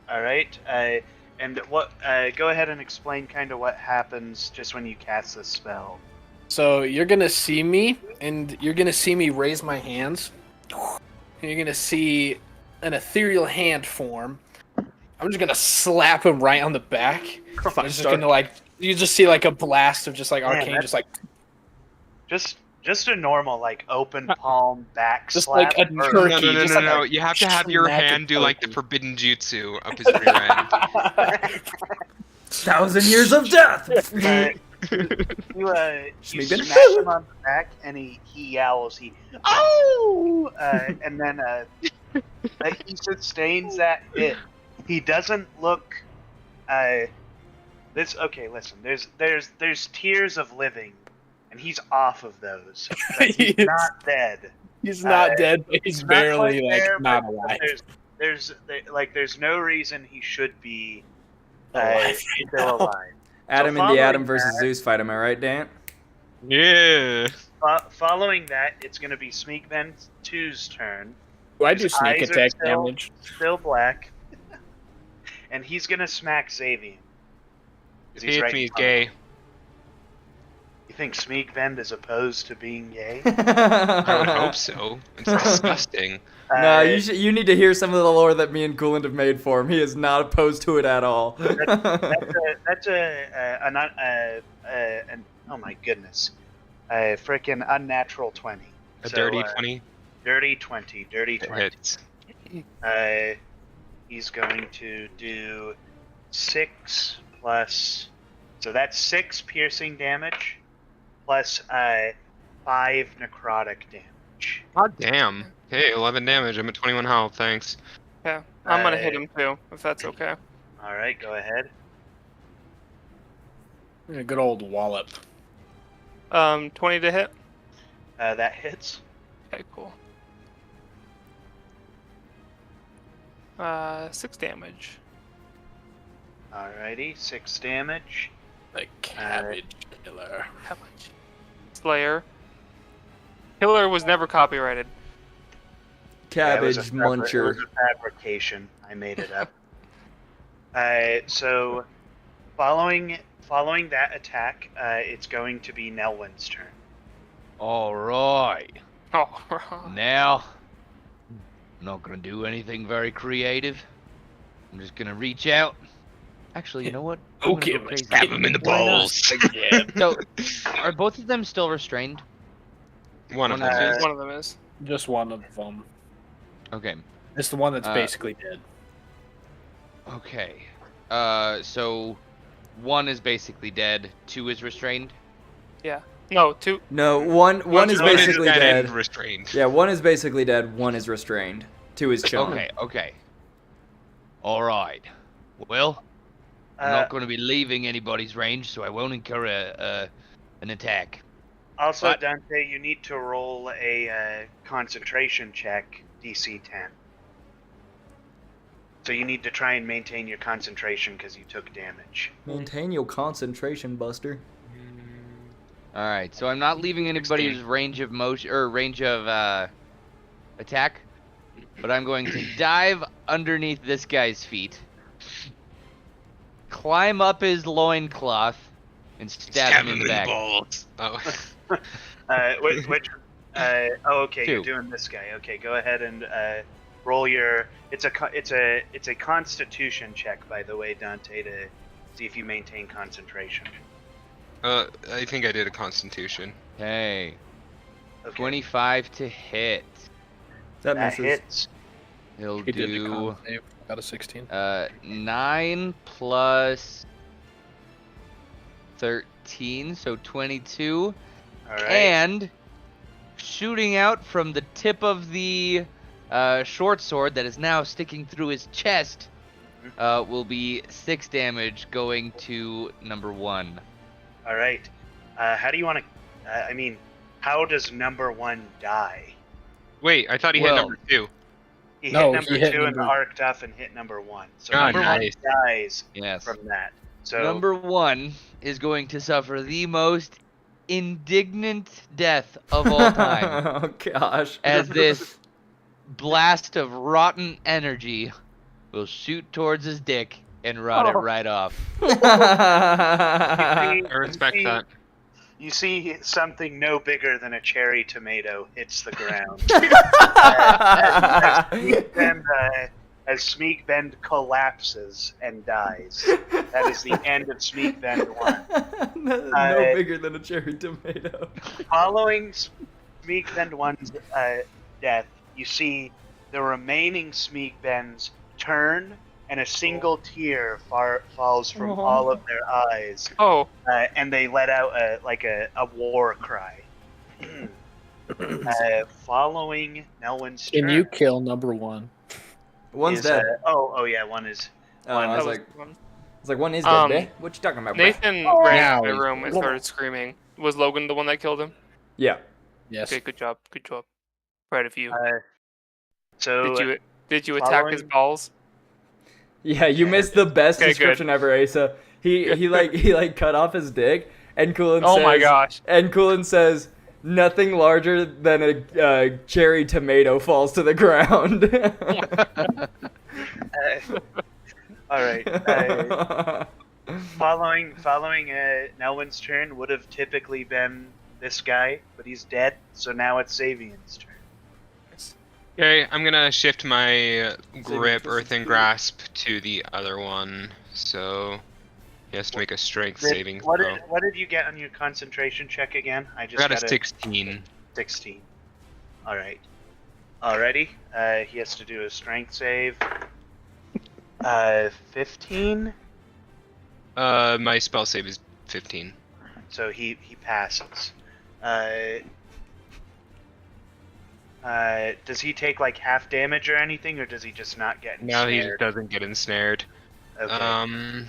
All right. And what? Go ahead and explain kind of what happens just when you cast this spell. So you're gonna see me, and you're gonna see me raise my hands. And you're gonna see an ethereal hand form. I'm just gonna slap him right on the back. I'm just gonna like, you just see like a blast of just like arcane, that's- just like Just a normal like open palm back Just slap. like a or- turkey. No, no, no, just no, like no. a You have to have your magic hand do like the turkey. forbidden jutsu up his rear end. 1,000 years of death. You Sneak smash in. him on the back, and he yowls. Oh! And then he sustains that hit. He doesn't look. Listen. There's tears of living, and he's off of those. But he's He's- not dead. He's not dead, but he's Not barely quite like there, not but alive. There's no reason he should be Alive still right now. alive. Adam and the following Adam versus that- Zeus fight. Am I right, Dan? Yeah. Following that, it's going to be Smeekben 2's turn. Do I do His sneak eyes are attack still- damage? Still black. And he's going to smack Xavier. If he hits me, he's gay. You think Smeekbend is opposed to being gay? I would hope so. It's disgusting. No, you need to hear some of the lore that me and Coolant have made for him. He is not opposed to it at all. That's an oh my goodness, a freaking unnatural 20. A So, dirty 20 Dirty 20. Dirty that 20. hits. He's going to do 6 plus. So that's 6 piercing damage plus 5 necrotic damage. God damn. Okay, 11 damage. I'm at 21 health. Thanks. Yeah, I'm gonna hit him too, if that's okay. All right, go ahead. A good old wallop. 20 to hit. That hits. Okay, cool. 6 damage. Alrighty, 6 damage. The cabbage killer. How much? Slayer. Killer was never copyrighted. Yeah, it was Cabbage a fabri- It muncher. was a fabrication. I made it up. So, following that attack, it's going to be Nelwyn's turn. All right. Oh, Now, I'm not gonna do anything very creative. I'm just gonna reach out. Actually, you know what? I'm gonna Okay, go let's crazy. Stab him in the Why not? balls. So, are both of them still restrained? One of One them of is. one of them is. Just one of them. Okay. It's the one that's Uh, basically dead. Okay. So, one is basically dead. 2 is restrained. No, 2. No, one is One basically dead dead. and restrained. Yeah, one is basically dead. One is restrained. 2 is chilling. Okay. Okay. All right. Well, I'm not going to be leaving anybody's range, so I won't incur an attack. Also, What? Dante, you need to roll a concentration check, DC 10. So you need to try and maintain your concentration because you took damage. Maintain your concentration, Buster. All right. So I'm not leaving anybody's 16. range of motion or range of attack, but I'm going to dive underneath this guy's feet, climb up his loincloth, and stab him in the back. balls. Oh. Which okay, you're 2. doing this guy. Okay, go ahead and roll your. It's a Constitution check, by the way, Dante, to see if you maintain concentration. I think I did a Constitution. Hey, Okay. 25 to hit. That That misses. hits. He'll He did the do con save. Got a 16. 9 plus 13, so 22. All right. And shooting out from the tip of the short sword that is now sticking through his chest will be 6 damage going to number 1. All right. How do you want to? How does number 1 die? Wait, I thought he Well- hit number 2. He No, hit number he hit 2 in the number- arc tough and hit number 1. So Ah, number nice. 1 dies Yes. from that. So Number 1 is going to suffer the most indignant death of all time Oh gosh. as this blast of rotten energy will shoot towards his dick and rot it right off. I respect that. You see something no bigger than a cherry tomato hits the ground. As Smeekbend collapses and dies. That is the end of Smeekbend 1. No bigger than a cherry tomato. Following Smeekbend 1's death, you see the remaining Smeekbends turn, and a single tear falls from all of their eyes. Oh, And they let out a war cry. Following Nelwyn's turn. Can you kill number one? One's is, dead. yeah, one is. Oh, I one was was like, one is dead. Eh? What you talking about, bro? Nathan Oh, ran now into my he's- room and started screaming. Was Logan the one that killed him? Yeah. Yes. Okay, good job. Good job. Proud of you. So Did you attack his following- balls? Yeah, you missed the best Okay, description ever, Asa. He cut off his dick, and Coolin Oh says, my gosh. And Coolin says, nothing larger than a cherry tomato falls to the ground. all right. Following Nelwyn's turn would have typically been this guy, but he's dead, so now it's Xavion's turn. Okay, I'm gonna shift my grip, Saving Earthen Grasp, to the other one. So he has to make a Strength saving What throw. did you get on your concentration check again? I I just got a got 16. 16. All right. Alrighty. He has to do a strength save. 15. My spell save is 15. So he passes. Does he take like half damage or anything, or does he just not get No, he just ensnared? doesn't get ensnared. Okay.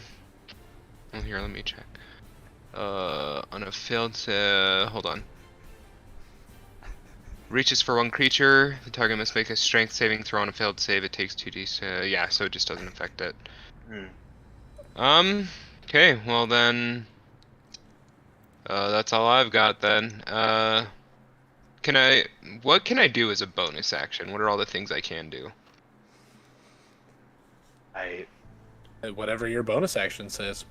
Well, here, let me check. On a failed hold on. Reaches for one creature. The target must make a strength saving throw on a failed save. It takes 2d. Yeah, so it just doesn't affect it. Okay, well then. That's all I've got then. What can I do as a bonus action? What are all the things I can do? Whatever your bonus action says.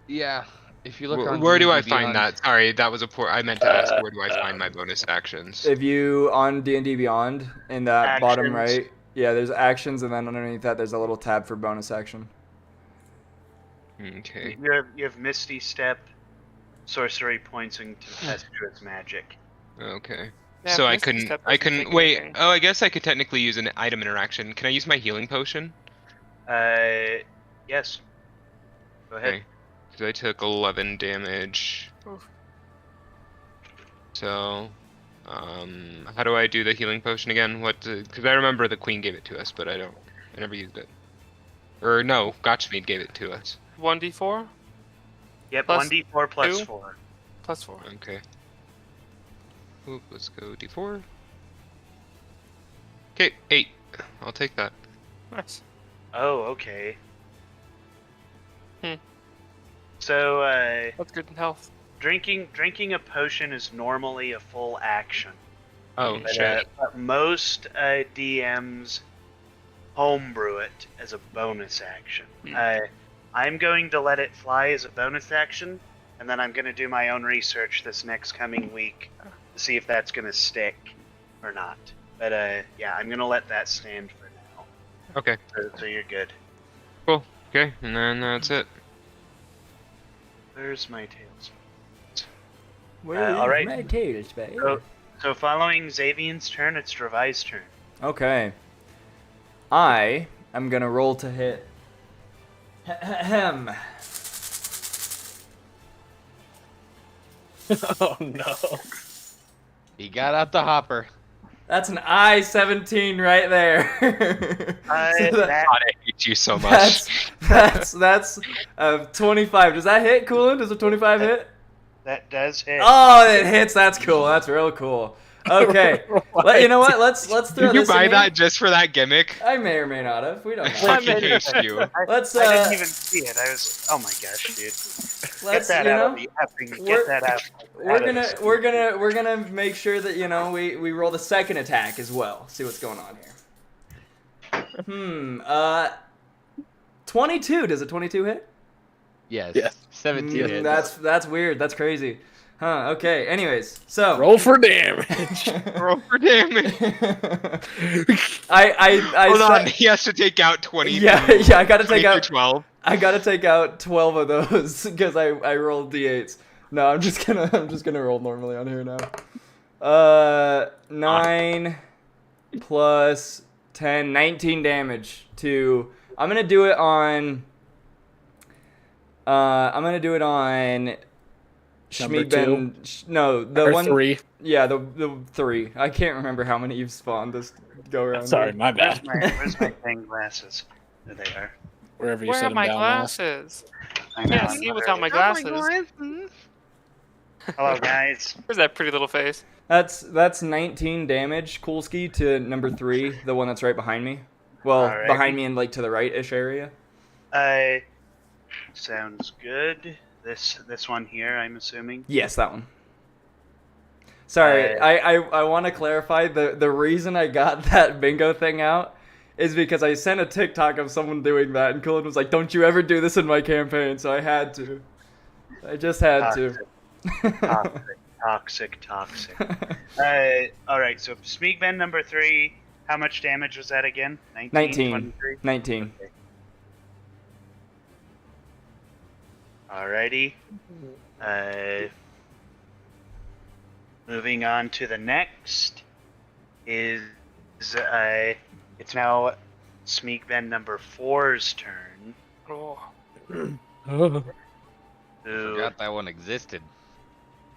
Yeah, if you look on Where do I D&D find Beyond- that? Sorry, that was a poor. I meant to ask. Where do I find my bonus actions? If you on D&D Beyond in that bottom Actions. right, yeah, there's actions, and then underneath that there's a little tab for bonus action. Okay. You have Misty Step, sorcery points, and tempestuous magic. Okay. Yeah, So I Misty couldn't. Step I doesn't couldn't. take Wait. anything. Oh, I guess I could technically use an item interaction. Can I use my healing potion? Yes. Go ahead. Okay. Because I took 11 damage. Oof. So, how do I do the healing potion again? Because I remember the queen gave it to us, but I never used it. Or no, Gotchmead gave it to us. 1d4 Yep. Plus 1d4 plus 2? 4. plus 4. Okay. Oop, let's go d4. Okay, 8. I'll take that. Nice. Oh, okay. Hmm. So, That's good in health. drinking a potion is normally a full action. Oh, But, shit. but most DMs homebrew it as a bonus action. I'm going to let it fly as a bonus action, and then I'm going to do my own research this next coming week to see if that's going to stick or not. But yeah, I'm going to let that stand for now. Okay, So you're good. cool. Okay, and then that's it. Where's my tails? Where all right. my tails, babe? So following Xavion's turn, it's Dravai's turn. Okay. I am gonna roll to hit. Ahem. Oh no. He got out the hopper. That's an I-17 right there. So That- God, I hate you so much. that's 25. Does that hit, Coolin? Does a 25 hit? That does hit. Oh, it hits. That's cool. That's real cool. Okay. You know what? Let's throw Did you this buy in that here. just for that gimmick? I may or may not have. We don't know. Fucking hate you. Let's I didn't even see it. I was. Oh my gosh, dude. Get let's that you out know of the effing. we're- Get that out. we're gonna make sure that we roll the second attack as well. See what's going on here. 22. Does a 22 hit? Yes. Yes. 17 hits. That's weird. That's crazy. Huh. Okay. Anyways, so Roll for damage. Roll for damage. I Hold on, said- he has to take out 20. Yeah. I gotta take 20 out. through 12. I gotta take out 12 of those because I rolled d8s. No, I'm just gonna roll normally on here now. 9 plus 10, 19 damage to. I'm gonna do it on. Number Schmiegben. No, the Or one. 3. Yeah, the 3. I can't remember how many you've spawned this go around. Sorry, my bad. Where's my dang glasses? There they are. Wherever you Where set are them my down. glasses? I know, Can't I'm see without my literally- glasses. Hello, guys. Where's that pretty little face? That's 19 damage, Kulski, to number 3, the one that's right behind me. Well, Alright. behind me and like to the right-ish area. Sounds good. This one here, I'm assuming. Yes, that one. Sorry, I want to clarify the reason I got that bingo thing out is because I sent a TikTok of someone doing that, and Cullen was like, "Don't you ever do this in my campaign?" So I had to. I just had to. Toxic. All right. So Smeagben number 3. How much damage was that again? 19. 23? 19. Okay. Alrighty. Moving on to the next is it's now Smeagben number 4's turn. Oh, Who Forgot that one existed.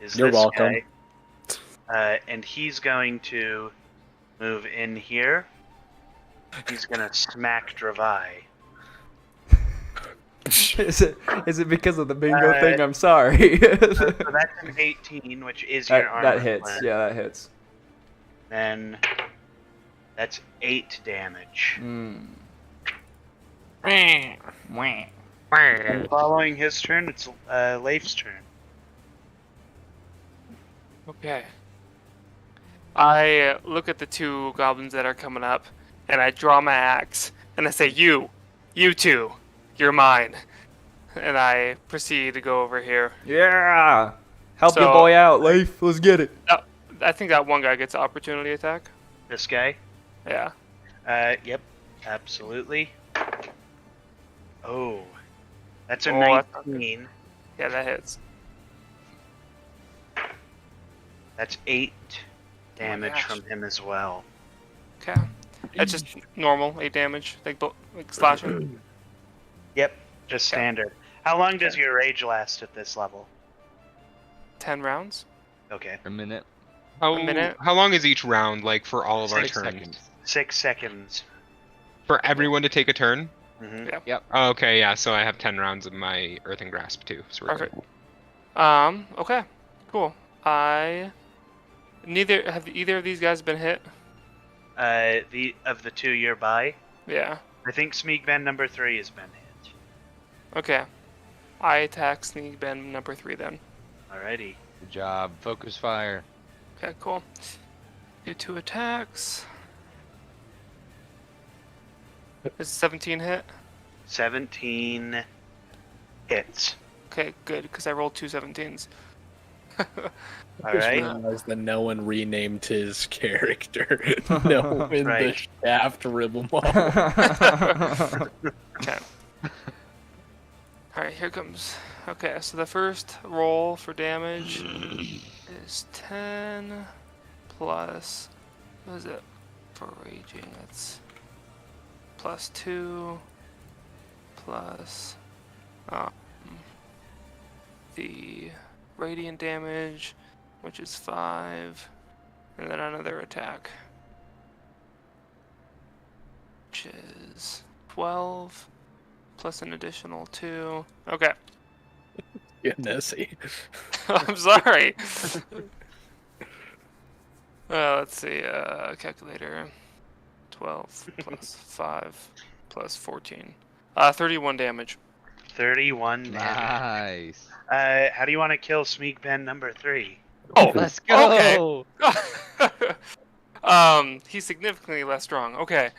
is You're this welcome. guy? And he's going to move in here. He's gonna smack Dravai. Is it because of the bingo thing? I'm sorry. So that's an 18, which is your armor. that hits. class. Yeah, that hits. Then that's 8 damage. Mm. And following his turn, it's Leif's turn. okay. I look at the 2 goblins that are coming up, and I draw my axe, and I say, you 2, you're mine. And I proceed to go over here. Yeah. Help So- your boy out, Leif. Let's get it. I think that one guy gets an opportunity attack. This guy? Yeah. Yep, absolutely. Oh, that's a Oh, that's not 19. Yeah, that hits. That's 8 damage gosh. from him as well. Okay. That's just normal, 8 damage. Like slashing. Yep, just standard. How long does your rage last at this level? 10 rounds. Okay, A minute. How, A minute. how long is each round, like, for all of our 6 turns? seconds. 6 seconds. For everyone to take a turn? hmm Yeah. Oh, okay, yeah, so I have 10 rounds of my Earthen Grasp, too. So we're Perfect. good. Okay. Cool. Have either of these guys been hit? Of the 2 you're by, Yeah. I think Smeagben number 3 has been hit. Okay. I attack Sneak Ben number 3 then. Alrighty. Good job. Focus fire. Okay, cool. Do 2 attacks. Is 17 hit? 17 hits. Okay, good, because I rolled 2 17s. I just Alright. realized that no one renamed his character. No, in Right. the Shaft Ribblemoth. Okay. Alright, here comes. Okay, so the first roll for damage is 10 plus. What is it? For raging, it's plus 2 plus the radiant damage, which is 5, and then another attack, which is 12 plus an additional 2. Okay. Yeah, Nessie. I'm sorry. Let's see. Calculator. 12 plus 5 plus 14. 31 damage. 31 damage. Nice. How do you want to kill Smeagben number 3? Oh, Let's go. okay. He's significantly less strong. Okay.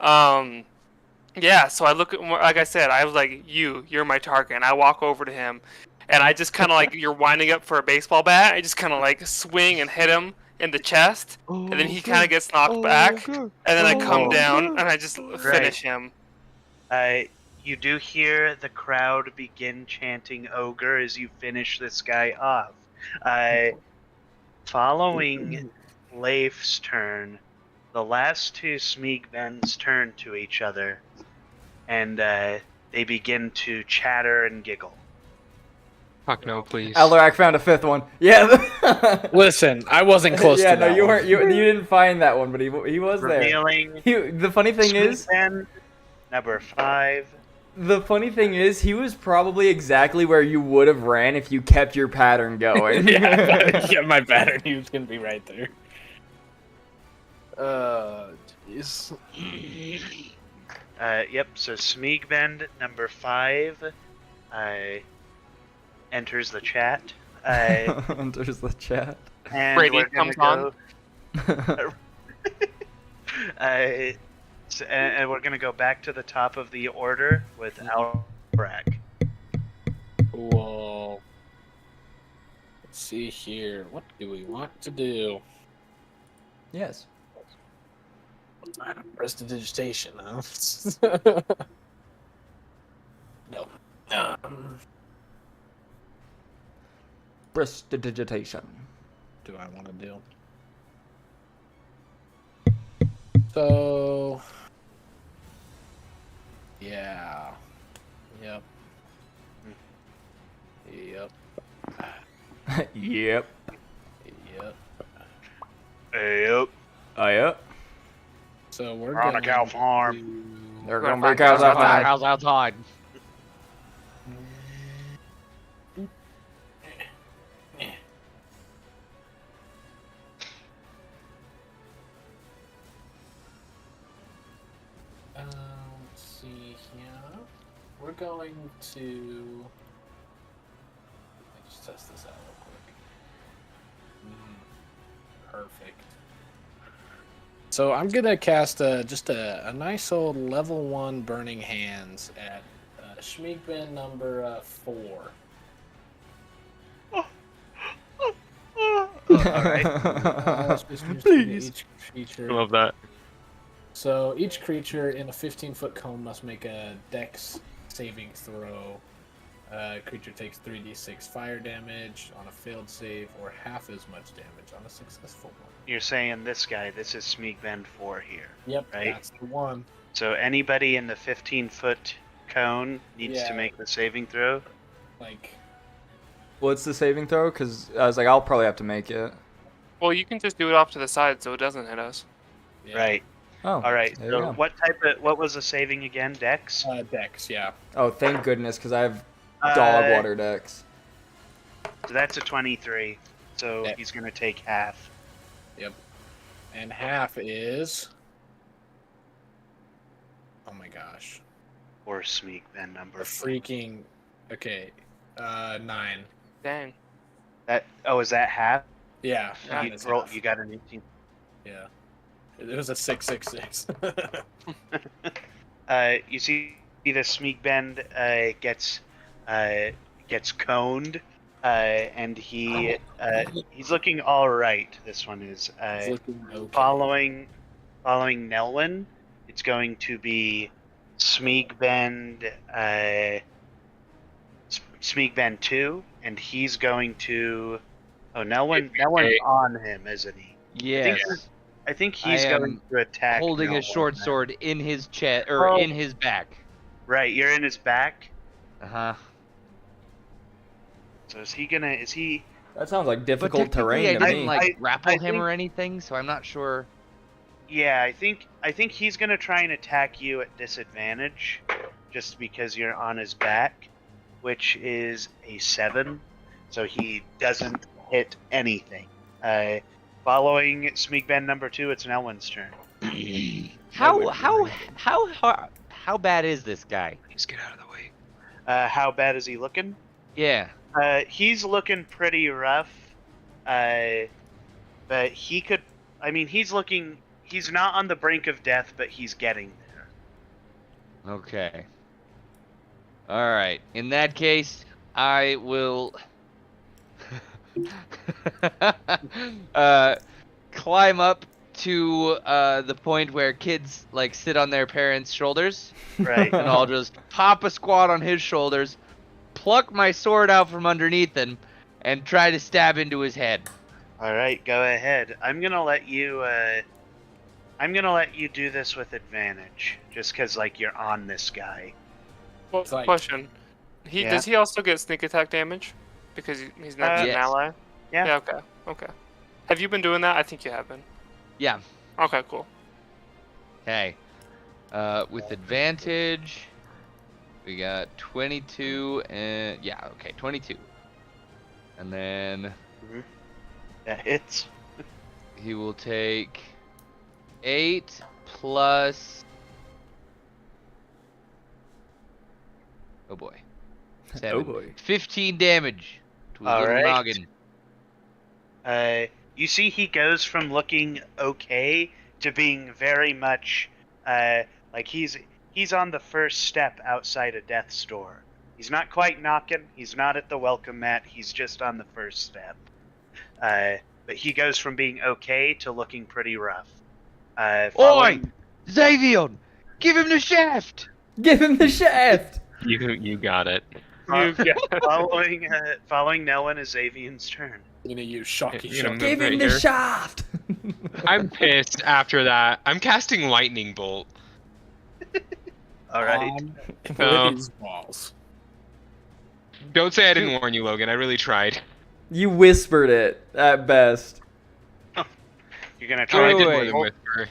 Yeah. So I look at, like I said, I was like, you're my target, and I walk over to him, and I just kind of like you're winding up for a baseball bat. I just kind of like swing and hit him in the chest, and then he kind of gets knocked back, and then I come down and I just finish him. You do hear the crowd begin chanting ogre as you finish this guy off. Following Leif's turn, the last two Smeagbens turn to each other, and they begin to chatter and giggle. Fuck no, please. Eldorak found a fifth one. Yeah. Listen, I wasn't close yeah, to no, that you one. weren't. You didn't find that one, but he was there. Revealing The funny thing is, Smeagben number 5. he was probably exactly where you would have ran if you kept your pattern going. yeah, my pattern. He was gonna be right there. Jeez. Yep, so Smeagben number 5 enters the chat. Enters the chat. And Brady we're gonna comes go, and we're gonna go back to the top of the order with Eldorak. Cool. Let's see here. What do we want to do? Yes. Prestidigitation, huh? No. Prestidigitation. Do I want to do? So. Yeah. Yep. Yep. Yep. Yep. Yep. Oh, yep. So we're on a going cow farm. to- They're We're gonna gonna be cows find outside. How's outside? Let's see here. We're going to. Let me just test this out real quick. Perfect. So I'm gonna cast just a nice old level 1 Burning Hands at Smeagben number 4. Alright. Please. Each creature. I love that. So each creature in a 15-foot cone must make a Dex saving throw. Creature takes 3d6 fire damage on a failed save, or half as much damage on a successful one. You're saying this guy, this is Smeagben 4 here. Yep, Right. that's the one. So anybody in the 15-foot cone needs to Yeah. make the saving throw. Like, What's the saving throw? Because I was like, I'll probably have to make it. Well, you can just do it off to the side so it doesn't hit us. yeah. Right. Oh. All right. There you So go. what was the saving again? Dex? Dex, yeah. Oh, thank goodness, because I have dog water decks. So that's a 23. So Yeah. he's gonna take half. And half is. Oh my gosh. Or Smeagben number A 4. freaking. Okay. 9. Dang. Is that half? Yeah. Yeah, nine You is roll. half. You got an 18. Yeah. It was a 666. You see the Smeagben gets coned, and he's looking all right. This one is It's looking okay. following Nelwyn. It's going to be Smeagben 2, and he's going to. Oh, Nelwyn's on him, isn't he? Yes. I think he's I going am to attack. Holding a Nelwyn short then. sword in his chest or Oh. in his back. Right, you're in his back. Uh huh. So is he gonna? Is he? That sounds like But difficult technically, terrain I to didn't me. like grapple I him think- or anything, so I'm not sure. Yeah, I think he's gonna try and attack you at disadvantage, just because you're on his back, which is a 7, so he doesn't hit anything. Following Smeagben number 2, it's Nelwyn's turn. How bad is this guy? Please get out of the way. How bad is he looking? Yeah. He's looking pretty rough. But he could. I mean, he's looking. He's not on the brink of death, but he's getting there. Okay. All right. In that case, I will climb up to the point where kids like sit on their parents' shoulders, Right. and I'll just pop a squat on his shoulders, pluck my sword out from underneath him, and try to stab into his head. All right, go ahead. I'm gonna let you. I'm gonna let you do this with advantage, just because like you're on this guy. Well, like- question. Yeah. Does he also get sneak attack damage? Because he's not an Yes. ally? Yeah. Okay. Okay. Have you been doing that? I think you have been. Yeah. Okay, cool. Okay. With advantage, we got 22 and yeah, okay, 22. And then That hits. he will take 8 plus. Oh boy. 7. Oh boy. 15 damage to his All little right. noggin. You see, he goes from looking okay to being very much like he's on the first step outside of death's door. He's not quite knocking. He's not at the welcome mat. He's just on the first step. But he goes from being okay to looking pretty rough. Oi! Following- Xavion! Give him the shaft! Give him the shaft. You got it. following Nelwyn is Xavion's turn. I'm gonna use Shocky You know, Shock. Give right him the here. shaft. I'm pissed after that. I'm casting lightning bolt. All right. Oh. With his balls. Don't say I didn't warn you, Logan. I really tried. You whispered it at best. You're gonna Oh, try I to did wait. more than whisper.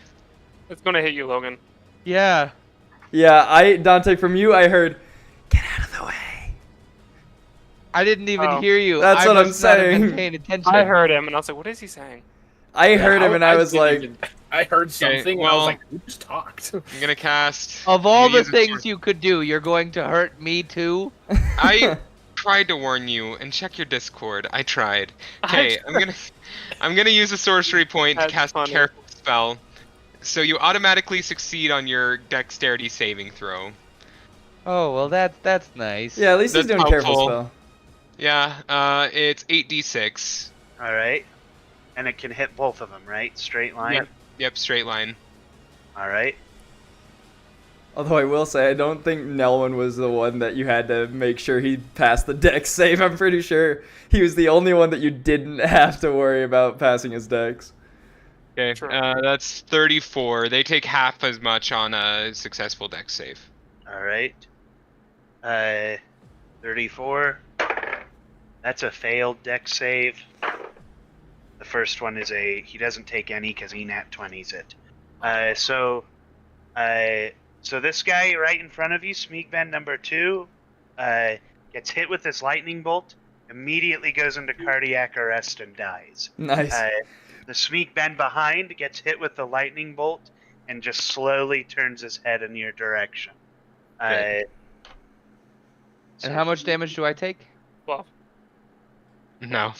It's gonna hit you, Logan. Yeah. Yeah, Dante, from you, I heard, get out of the way. I didn't even Oh. hear you. That's I what I'm must not have been saying. paying attention. I heard him, and I was like, what is he saying? I heard him and I was didn't like, even- I heard something and I well- was like, who just talked? I'm gonna cast. Of all I'm gonna the use a things sword. you could do, you're going to hurt me too? I tried to warn you and check your Discord. I tried. Okay, I'm gonna use a sorcery point to That's cast funny. a careful spell. So you automatically succeed on your dexterity saving throw. Oh, well that's nice. yeah, at least he's That's doing careful helpful. spell. Yeah, it's 8d6. All right. And it can hit both of them, right? Straight line. Yep, straight line. All right. Although I will say, I don't think Nelwyn was the one that you had to make sure he passed the dex save. I'm pretty sure he was the only one that you didn't have to worry about passing his dex. Okay, Sure. that's 34. They take half as much on a successful dex save. All right. 34. That's a failed dex save. The first one is he doesn't take any because he nat 20s it. So this guy right in front of you, Smeagben number 2, gets hit with this lightning bolt, immediately goes into cardiac arrest and dies. Nice. The Smeagben behind gets hit with the lightning bolt and just slowly turns his head in your direction. Okay. And how much damage do I take? Well, No.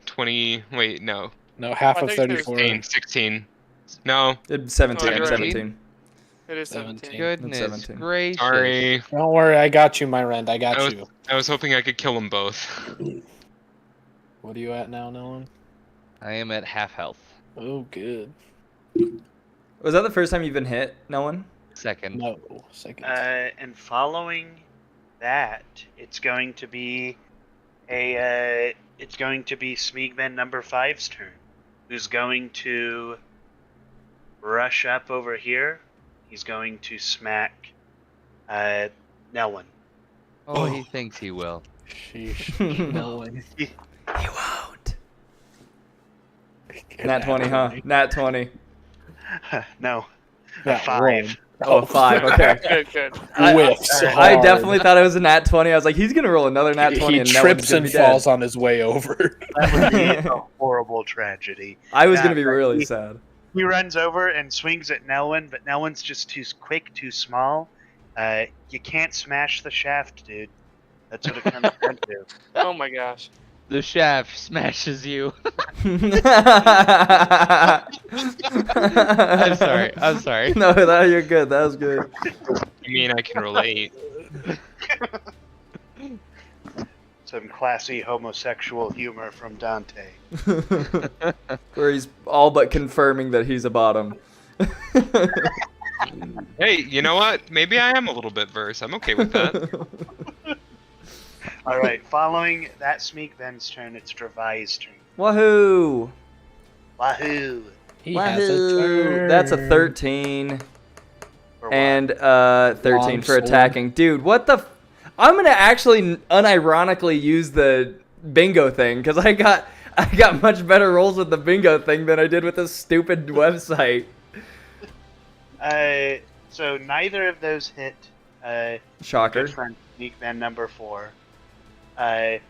20. Wait, no. No, half I of think there's 34. 16. 16. No. 17. Oh, you're right. 17. it is 17. 17. Goodness 17. gracious. Sorry. Don't worry, I got you, my friend. I got I was, you. I was hoping I could kill them both. What are you at now, Nolan? I am at half health. Oh, good. Was that the first time you've been hit, Nelwyn? Second. No, second. And following that, it's going to be Smeagben number 5's turn, who's going to rush up over here. He's going to smack Nelwyn. Oh, he thinks he will. Sheesh. Nolan. You won't. Nat 20, huh? Nat 20. No, Yeah, 5. Oh, 5. Okay. Good, good. Whiffs I hard. definitely thought it was a nat 20. I was like, he's gonna roll another nat 20 He and trips Nelwyn's gonna and be dead. falls on his way over. That would be a horrible tragedy. I was Nah, gonna be but really he- sad. He runs over and swings at Nelwyn, but Nelwyn's just too quick, too small. You can't smash the shaft, dude. That's what it comes down to. Oh my gosh. The shaft smashes you. I'm I'm sorry. I'm sorry. No, you're good. That was good. I mean, I can relate. Some classy homosexual humor from Dante. Where he's all but confirming that he's a bottom. Hey, you know what? Maybe I am a little bit versed. I'm okay with that. All right, following that Smeek Ben's turn, it's Dravai's turn. Wahoo! Wahoo! He has a Wahoo! turn. That's a 13. For what? And 13 Long for sword. attacking. Dude, what the I'm gonna actually unironically use the bingo thing, because I got much better rolls with the bingo thing than I did with this stupid website. So neither of those hit. Shocker. Good friend Smeek Ben number 4. Wait.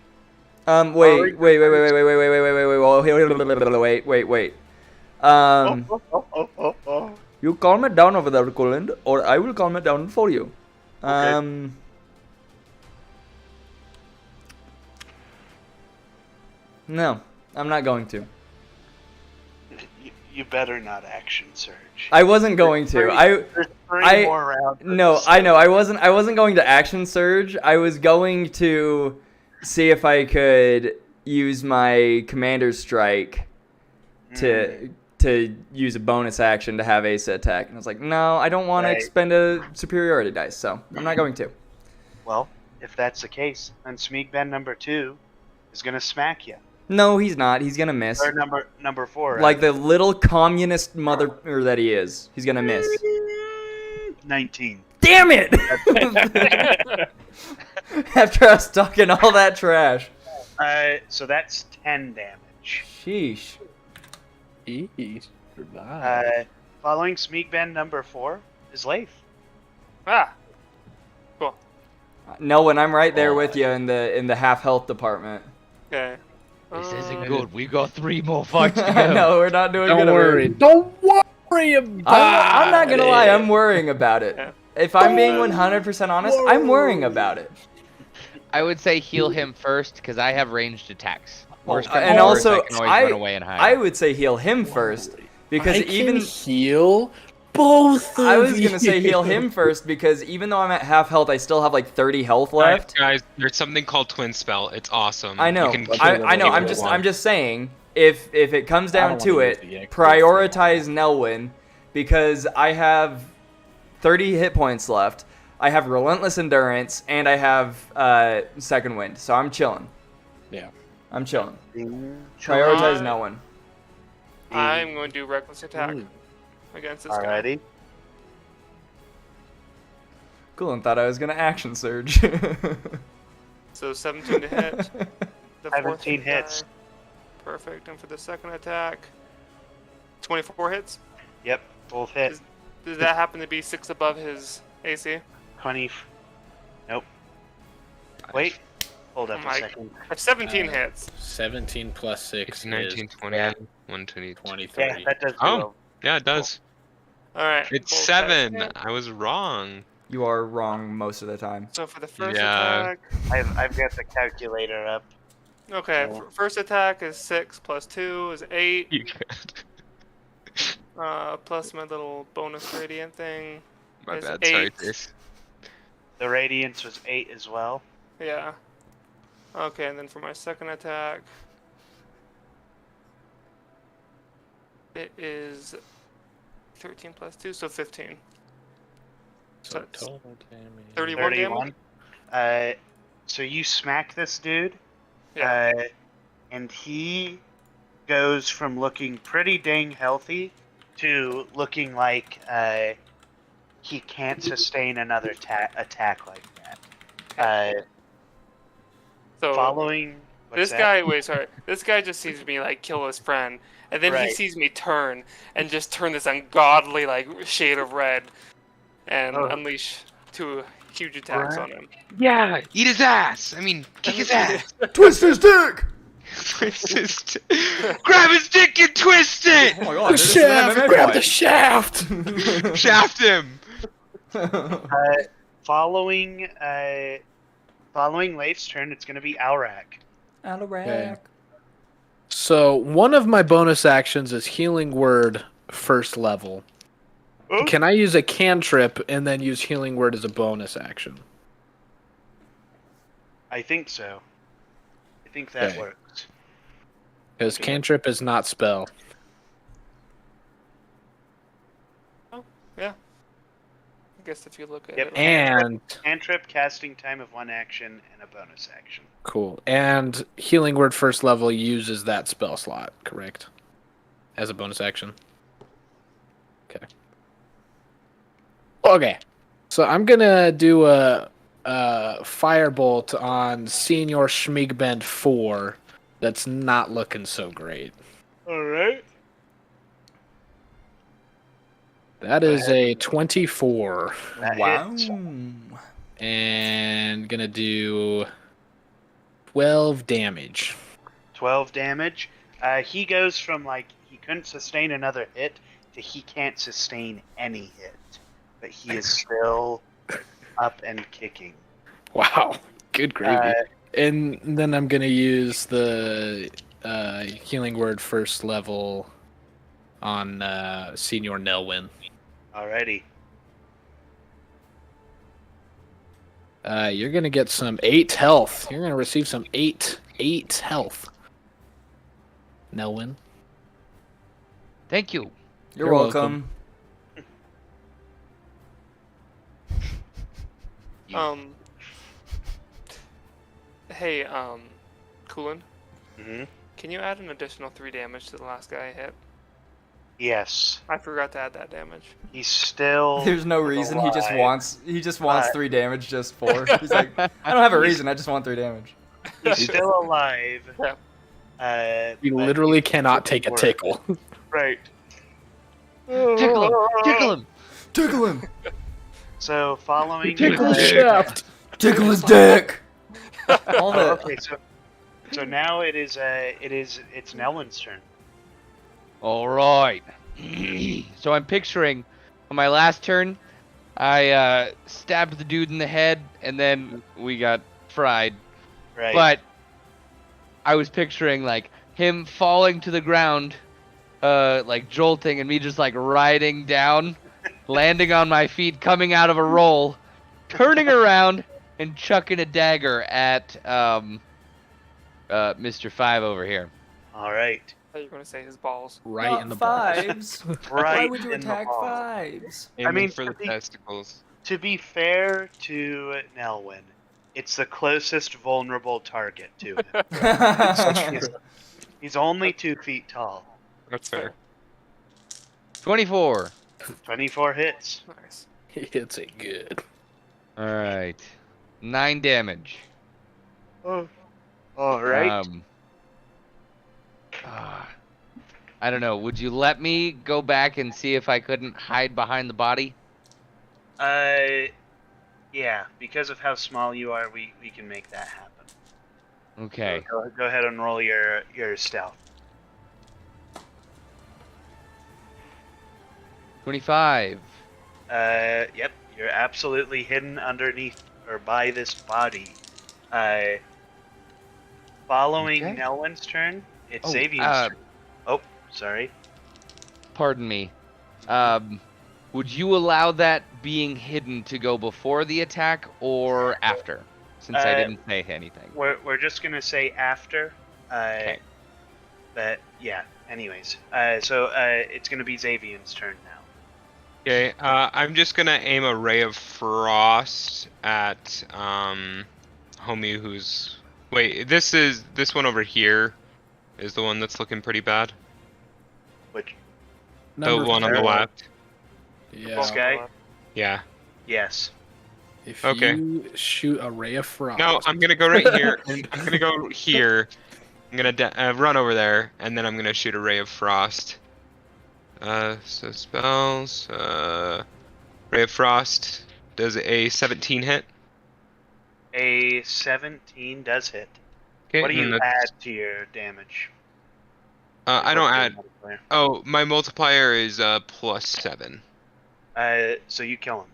Wait. You calm it down over there, Coland, or I will calm it down for you. No, I'm not going to. You better not action surge. I wasn't going to. There's 3 more rounds. of No, this. I know. I wasn't going to action surge. I was going to see if I could use my commander's strike to use a bonus action to have Asa attack. And I was like, no, I don't want to Right. expend a superiority dice, so I'm not going to. Well, if that's the case, then Smeek Ben number 2 is gonna smack you. No, he's not. He's gonna miss. Or number 4. Like the little communist mother that he is. He's gonna miss. 19. Damn it! After us talking all that trash. So that's 10 damage. Sheesh. Eesh. Survive. Following Smeek Ben number 4 is Leif. Ah. No, when I'm right there with you in the half health department. Okay. This isn't good. We've got 3 more fights to go. No, we're not doing good. Don't over worry. here. Don't worry about I'm not gonna lie. I'm it. worrying about it. Yeah. If I'm being 100% honest, I'm worrying about it. I would say heal him first because I have ranged attacks. Worst comes And to worst, also, I can always run away and hide. I would say heal him first because I even can heal both of I was gonna you. say heal him first because even though I'm at half health, I still have like 30 health left. Guys, there's something called Twin Spell. It's awesome. I know. You can I know. keep it I'm just saying if it comes I down don't to wanna it, use the extra prioritize Nelwyn because I have 30 hit points left. I have relentless endurance and I have second wind, so I'm chilling. Yeah. I'm chilling. Prioritize Nelwyn. I'm going to do reckless attack against this guy. Alrighty. Cool, and thought I was gonna action surge. So 17 to hit. The 17 fourth hits. die. Perfect. And for the second attack, 24 hits. Yep, both hit. Does that happen to be 6 above his AC? 20. Nope. Wait. Hold up Oh a my- second. That's 17 hits. 17 plus 6 It's is 19, 20, 120. 23. Yeah, that does Oh. go. Yeah, it does. All right. It's full 7. attack. I was wrong. You are wrong most of the time. So for the first Yeah. attack, I've got the calculator up. okay. Yeah. First attack is 6 plus 2 is 8. You could. Plus my little bonus radiant thing. My It's bad. Sorry, 8. Chris. The radiance was 8 as well. Yeah. Okay, and then for my second attack, it is 13 plus 2, so 15. So it's total damage. 31 damage. 31. So you smack this dude, Yeah. and he goes from looking pretty dang healthy to looking like he can't sustain another attack like that. So Following what's this that? guy, wait, sorry. This guy just sees me like kill his friend, and then he Right. sees me turn and just turn this ungodly like shade of red, and Oh. unleash 2 huge attacks on him. Yeah, eat his ass. I mean, kick his ass. Twist his dick! Twist his grab his dick and twist it. Oh my god, The this is an shaft! MMA Grab the fight. shaft! Shaft him. Following Leif's turn, it's going to be Alrak. Okay. So one of my bonus actions is Healing Word first level. Oh. Can I use a cantrip and then use Healing Word as a bonus action? I think so. I think that Okay. works. Because cantrip is not spell. Yeah. I guess if you look at Yep. it. And Cantrip, casting time of 1 action, and a bonus action. cool. And Healing Word first level uses that spell slot, correct? As a bonus action. Okay. Okay. So I'm gonna do a firebolt on Senior Schmigbend 4. That's not looking so great. Alright. That is a 24. That Wow. hits. And gonna do 12 damage. 12 damage. He goes from, like, he couldn't sustain another hit to he can't sustain any hit. But he is still up and kicking. Wow. Good gravy. Uh, And then I'm gonna use the Healing Word first level on Senior Nelwyn. Alrighty. You're gonna get some 8 health. You're gonna receive some 8 health. Nelwyn. Thank you. You're You're welcome. Hey, Coolin, hmm can you add an additional 3 damage to the last guy I hit? Yes. I forgot to add that damage. He's still. There's no reason. He just alive. wants 3 damage just for. He's like, I don't have a reason. I just want 3 damage. He's still alive. Yeah. You but literally he cannot doesn't take a work. tickle. Right. Tickle him. Tickle him. Tickle him. So following. Tickle his dick. shaft. Tickle his dick. All the Okay, so now it's Nelwyn's turn. All right. So I'm picturing on my last turn, I stabbed the dude in the head, and then we got fried. Right. But I was picturing like him falling to the ground, like jolting, and me just like riding down, landing on my feet, coming out of a roll, turning around, and chucking a dagger at Mr. Five over here. All right. I thought you were going to say his balls. Right in the balls. fives. Right. Why would you in the attack balls. fives? Aiming mean, for the to be- testicles. To be fair to Nelwyn, it's the closest vulnerable target to him. He's only 2 feet tall. That's fair. 24. 24 hits. Nice. He hits it good. All right. 9 damage. Oh. All right. I don't know. Would you let me go back and see if I couldn't hide behind the body? Yeah, because of how small you are, we can make that happen. Okay. Go ahead and roll your stealth. 25. Yep, you're absolutely hidden underneath or by this body. Following Okay. Nelwyn's turn, it's Oh, Xavier's turn. Oh, sorry. Pardon me. Would you allow that being hidden to go before the attack or after? Since I didn't say anything. We're just gonna say after. Okay. But yeah. Anyways, so it's gonna be Xavier's turn now. Okay, I'm just gonna aim a ray of frost at homie who's wait, this one over here is the one that's looking pretty bad. Which The one on the left. Yeah. this guy? Yeah. Yes. If Okay. you shoot a ray of frost. No, I'm gonna go right here. And I'm gonna go here. I'm gonna run over there, and then I'm gonna shoot a ray of frost. So spells. Ray Ray of Frost. Does a 17 hit? A 17 does hit. Okay. What do and you that's- add to your damage? I don't What's your add. multiplier? Oh, my multiplier is +7. So you kill him.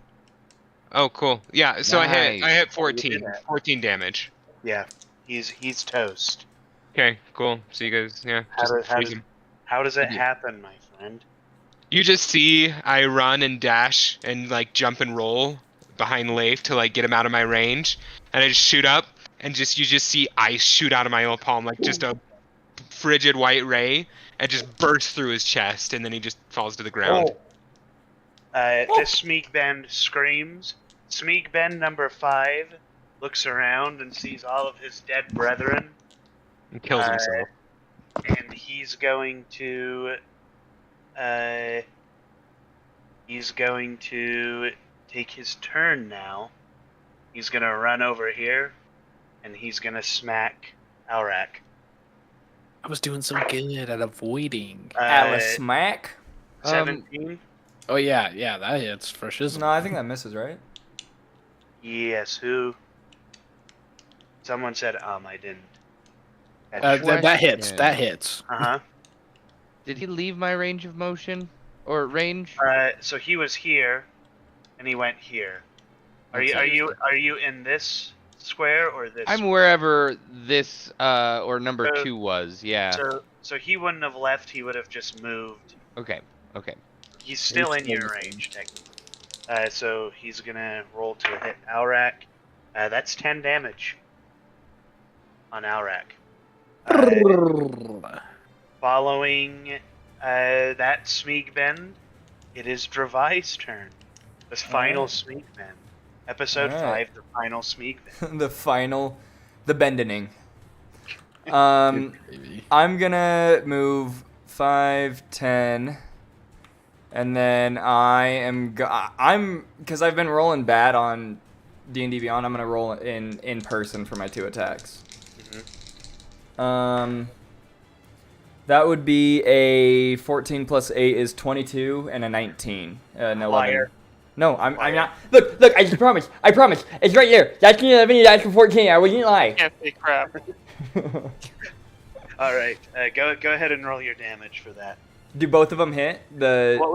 Oh, cool. Yeah. So I hit Nice. 14. that. 14 damage. Yeah, he's toast. Okay. Cool. So you guys, yeah. How does it Yeah. happen, my friend? You just see I run and dash and like jump and roll behind Leif to like get him out of my range, and I just shoot up and you just see ice shoot out of my own palm like just a frigid white ray and just burst through his chest, and then he just falls to the ground. This Smeagben screams. Smeagben number 5 looks around and sees all of his dead brethren, And kills himself. and he's going to take his turn now. He's gonna run over here, and he's gonna smack Alrak. I was doing so good at avoiding. Alice smack. 17. Oh yeah, that hits for shizzle. No, I think that misses, right? Yes. Who? Someone said I didn't. That hits. Question. That hits. Uh-huh. Did he leave my range of motion or range? So he was here, and he went here. Are Okay. you in this square or this? I'm wherever this or number So- 2 was. Yeah. So he wouldn't have left. He would have just moved. Okay. Okay. He's still in your range, technically. So he's gonna roll to hit Alrak. That's 10 damage on Alrak. Following that Smeagben, it is Dravai's turn. The final Smeagben. Episode Alright. 5, the final Smeagben. the bendening. I'm gonna move 5, 10, and then I'm because I've been rolling bad on D&D Beyond. I'm gonna roll in person for my 2 attacks. That would be a 14 plus 8 is 22 and a 19. No, Liar. No, I'm not. Look, I promise. It's right there. That's 11, that's 14. I wouldn't lie. Can't say crap. All right, go ahead and roll your damage for that. Do both of them hit? What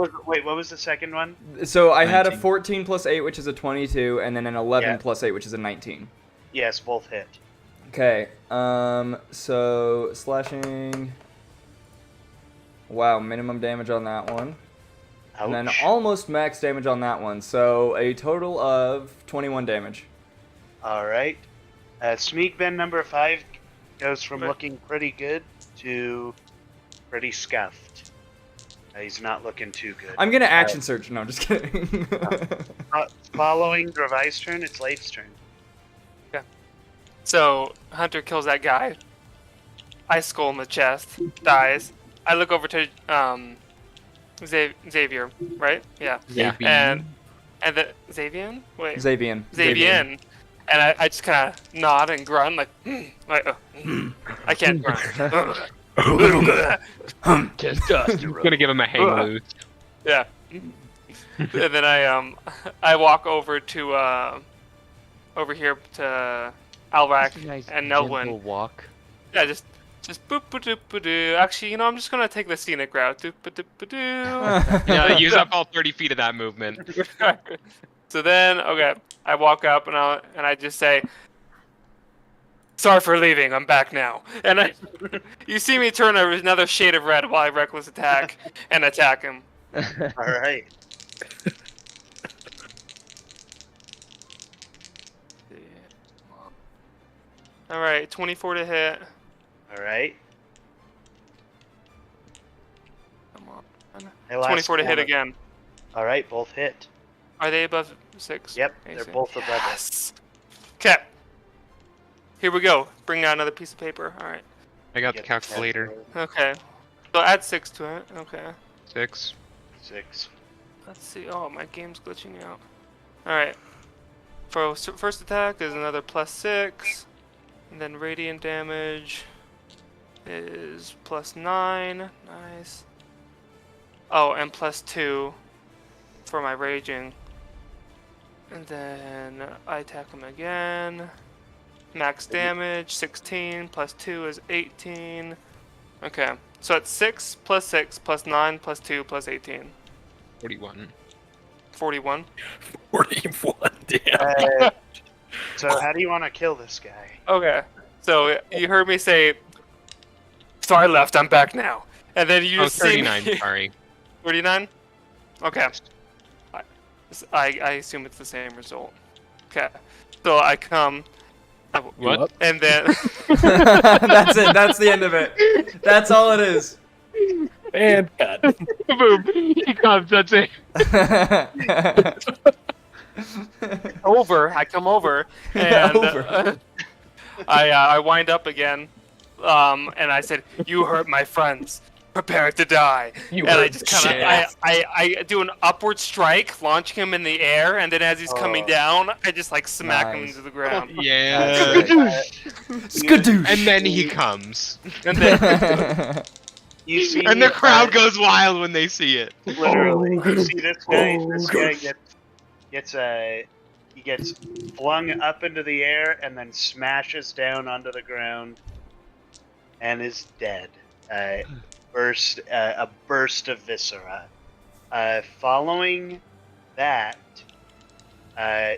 was the second one? So I had a 19. 14 plus 8, which is a 22, and then an 11 Yeah. plus 8, which is a 19. Yes, both hit. Okay. So slashing. Wow, minimum damage on that one. Ouch. And then almost max damage on that one. So a total of 21 damage. All right. Smeagben number 5 goes from Okay. looking pretty good to pretty scuffed. He's not looking too good. I'm gonna action search. No, I'm just kidding. Following Dravai's turn, it's Leif's turn. So Hunter kills that guy. I skull in the chest, dies. I look over to Xavier, right? Yeah. And the Xavier? Wait. Xavier. Xavier. And I just kind of nod and grunt like, I can't grunt. Testosterone. Gonna give him a hang loose. Yeah. And then I walk over to over here to Alrak Nice and gentle Nelwyn. walk. Yeah, just boop ba doop ba doo. Actually, I'm just gonna take the scenic route. Doop ba doop ba doo. Yeah, use up all 30 feet of that movement. So then, okay, I walk up and I just say, "Sorry for leaving. I'm back now." And you see me turn another shade of red while I reckless attack and attack him. All right. All right, 24 to hit. All right. Come on. Hey, last 24 to hit one. again. All right, both hit. Are they above 6? Yep, they're both above it. Yes. Okay. Here we go. Bring out another piece of paper. All right. I got the Get calculator. Okay. So add 6 to it. Okay. 6. 6. Let's see. Oh, my game's glitching out. Alright. For first attack is another +6. And then radiant damage is +9. Nice. Oh, and +2 for my raging. And then I attack him again. Max damage, 16 plus 2 is 18. Okay, so it's 6 plus 6 plus 9 plus 2 plus 18. 41. 41. 41, damn. So how do you want to kill this guy? Okay, so you heard me say, so I left, I'm back now. And then you Oh, just see 39, me. sorry. 39? Okay. I assume it's the same result. Okay, so I come. What? And then. That's it. That's the end of it. That's all it is. And cut. Boom. He comes, that's it. I come over, and Over. I wind up again, and I said, "You hurt my friends. Prepare to die." And I just kind of, I do an upward strike, launching him in the air, and then as he's coming down, I just like smack him Nice. into the ground. Yeah. Skadoosh. And then he comes. And then, You see, And the crowd goes wild when they see it. literally. You see this guy. This guy gets flung up into the air and then smashes down onto the ground, and is dead. A burst of viscera. Following that,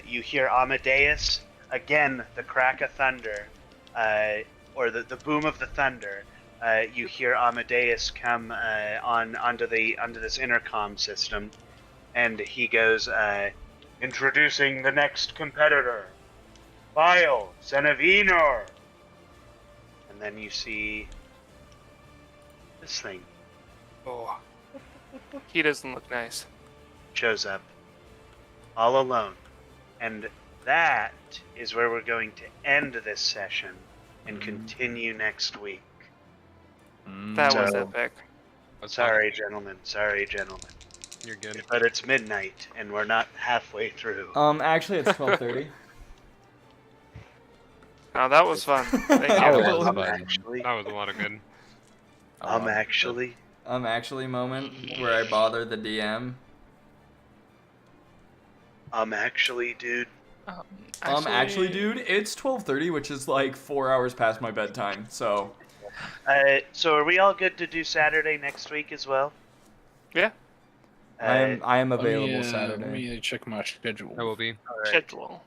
you hear Amadeus again. The crack of thunder, or the boom of the thunder. You hear Amadeus come onto this intercom system, and he goes, introducing the next competitor, Bile Zenevinor. And then you see this thing oh, he doesn't look nice. shows up, all alone, and that is where we're going to end this session and continue next week. That was So- epic. Sorry, gentlemen. Sorry, gentlemen. You're good. But it's midnight, and we're not halfway through. Actually, it's 12:30. Oh, that was fun. Thank That you. was fun. Actually, That was a lot of good. actually, Actually, moment where I bother the DM. actually, dude. Actually, dude, it's 12:30, which is like 4 hours past my bedtime. So, So are we all good to do Saturday next week as well? Yeah. I am Let available me Saturday. check my schedule. That will be. All right. Schedule.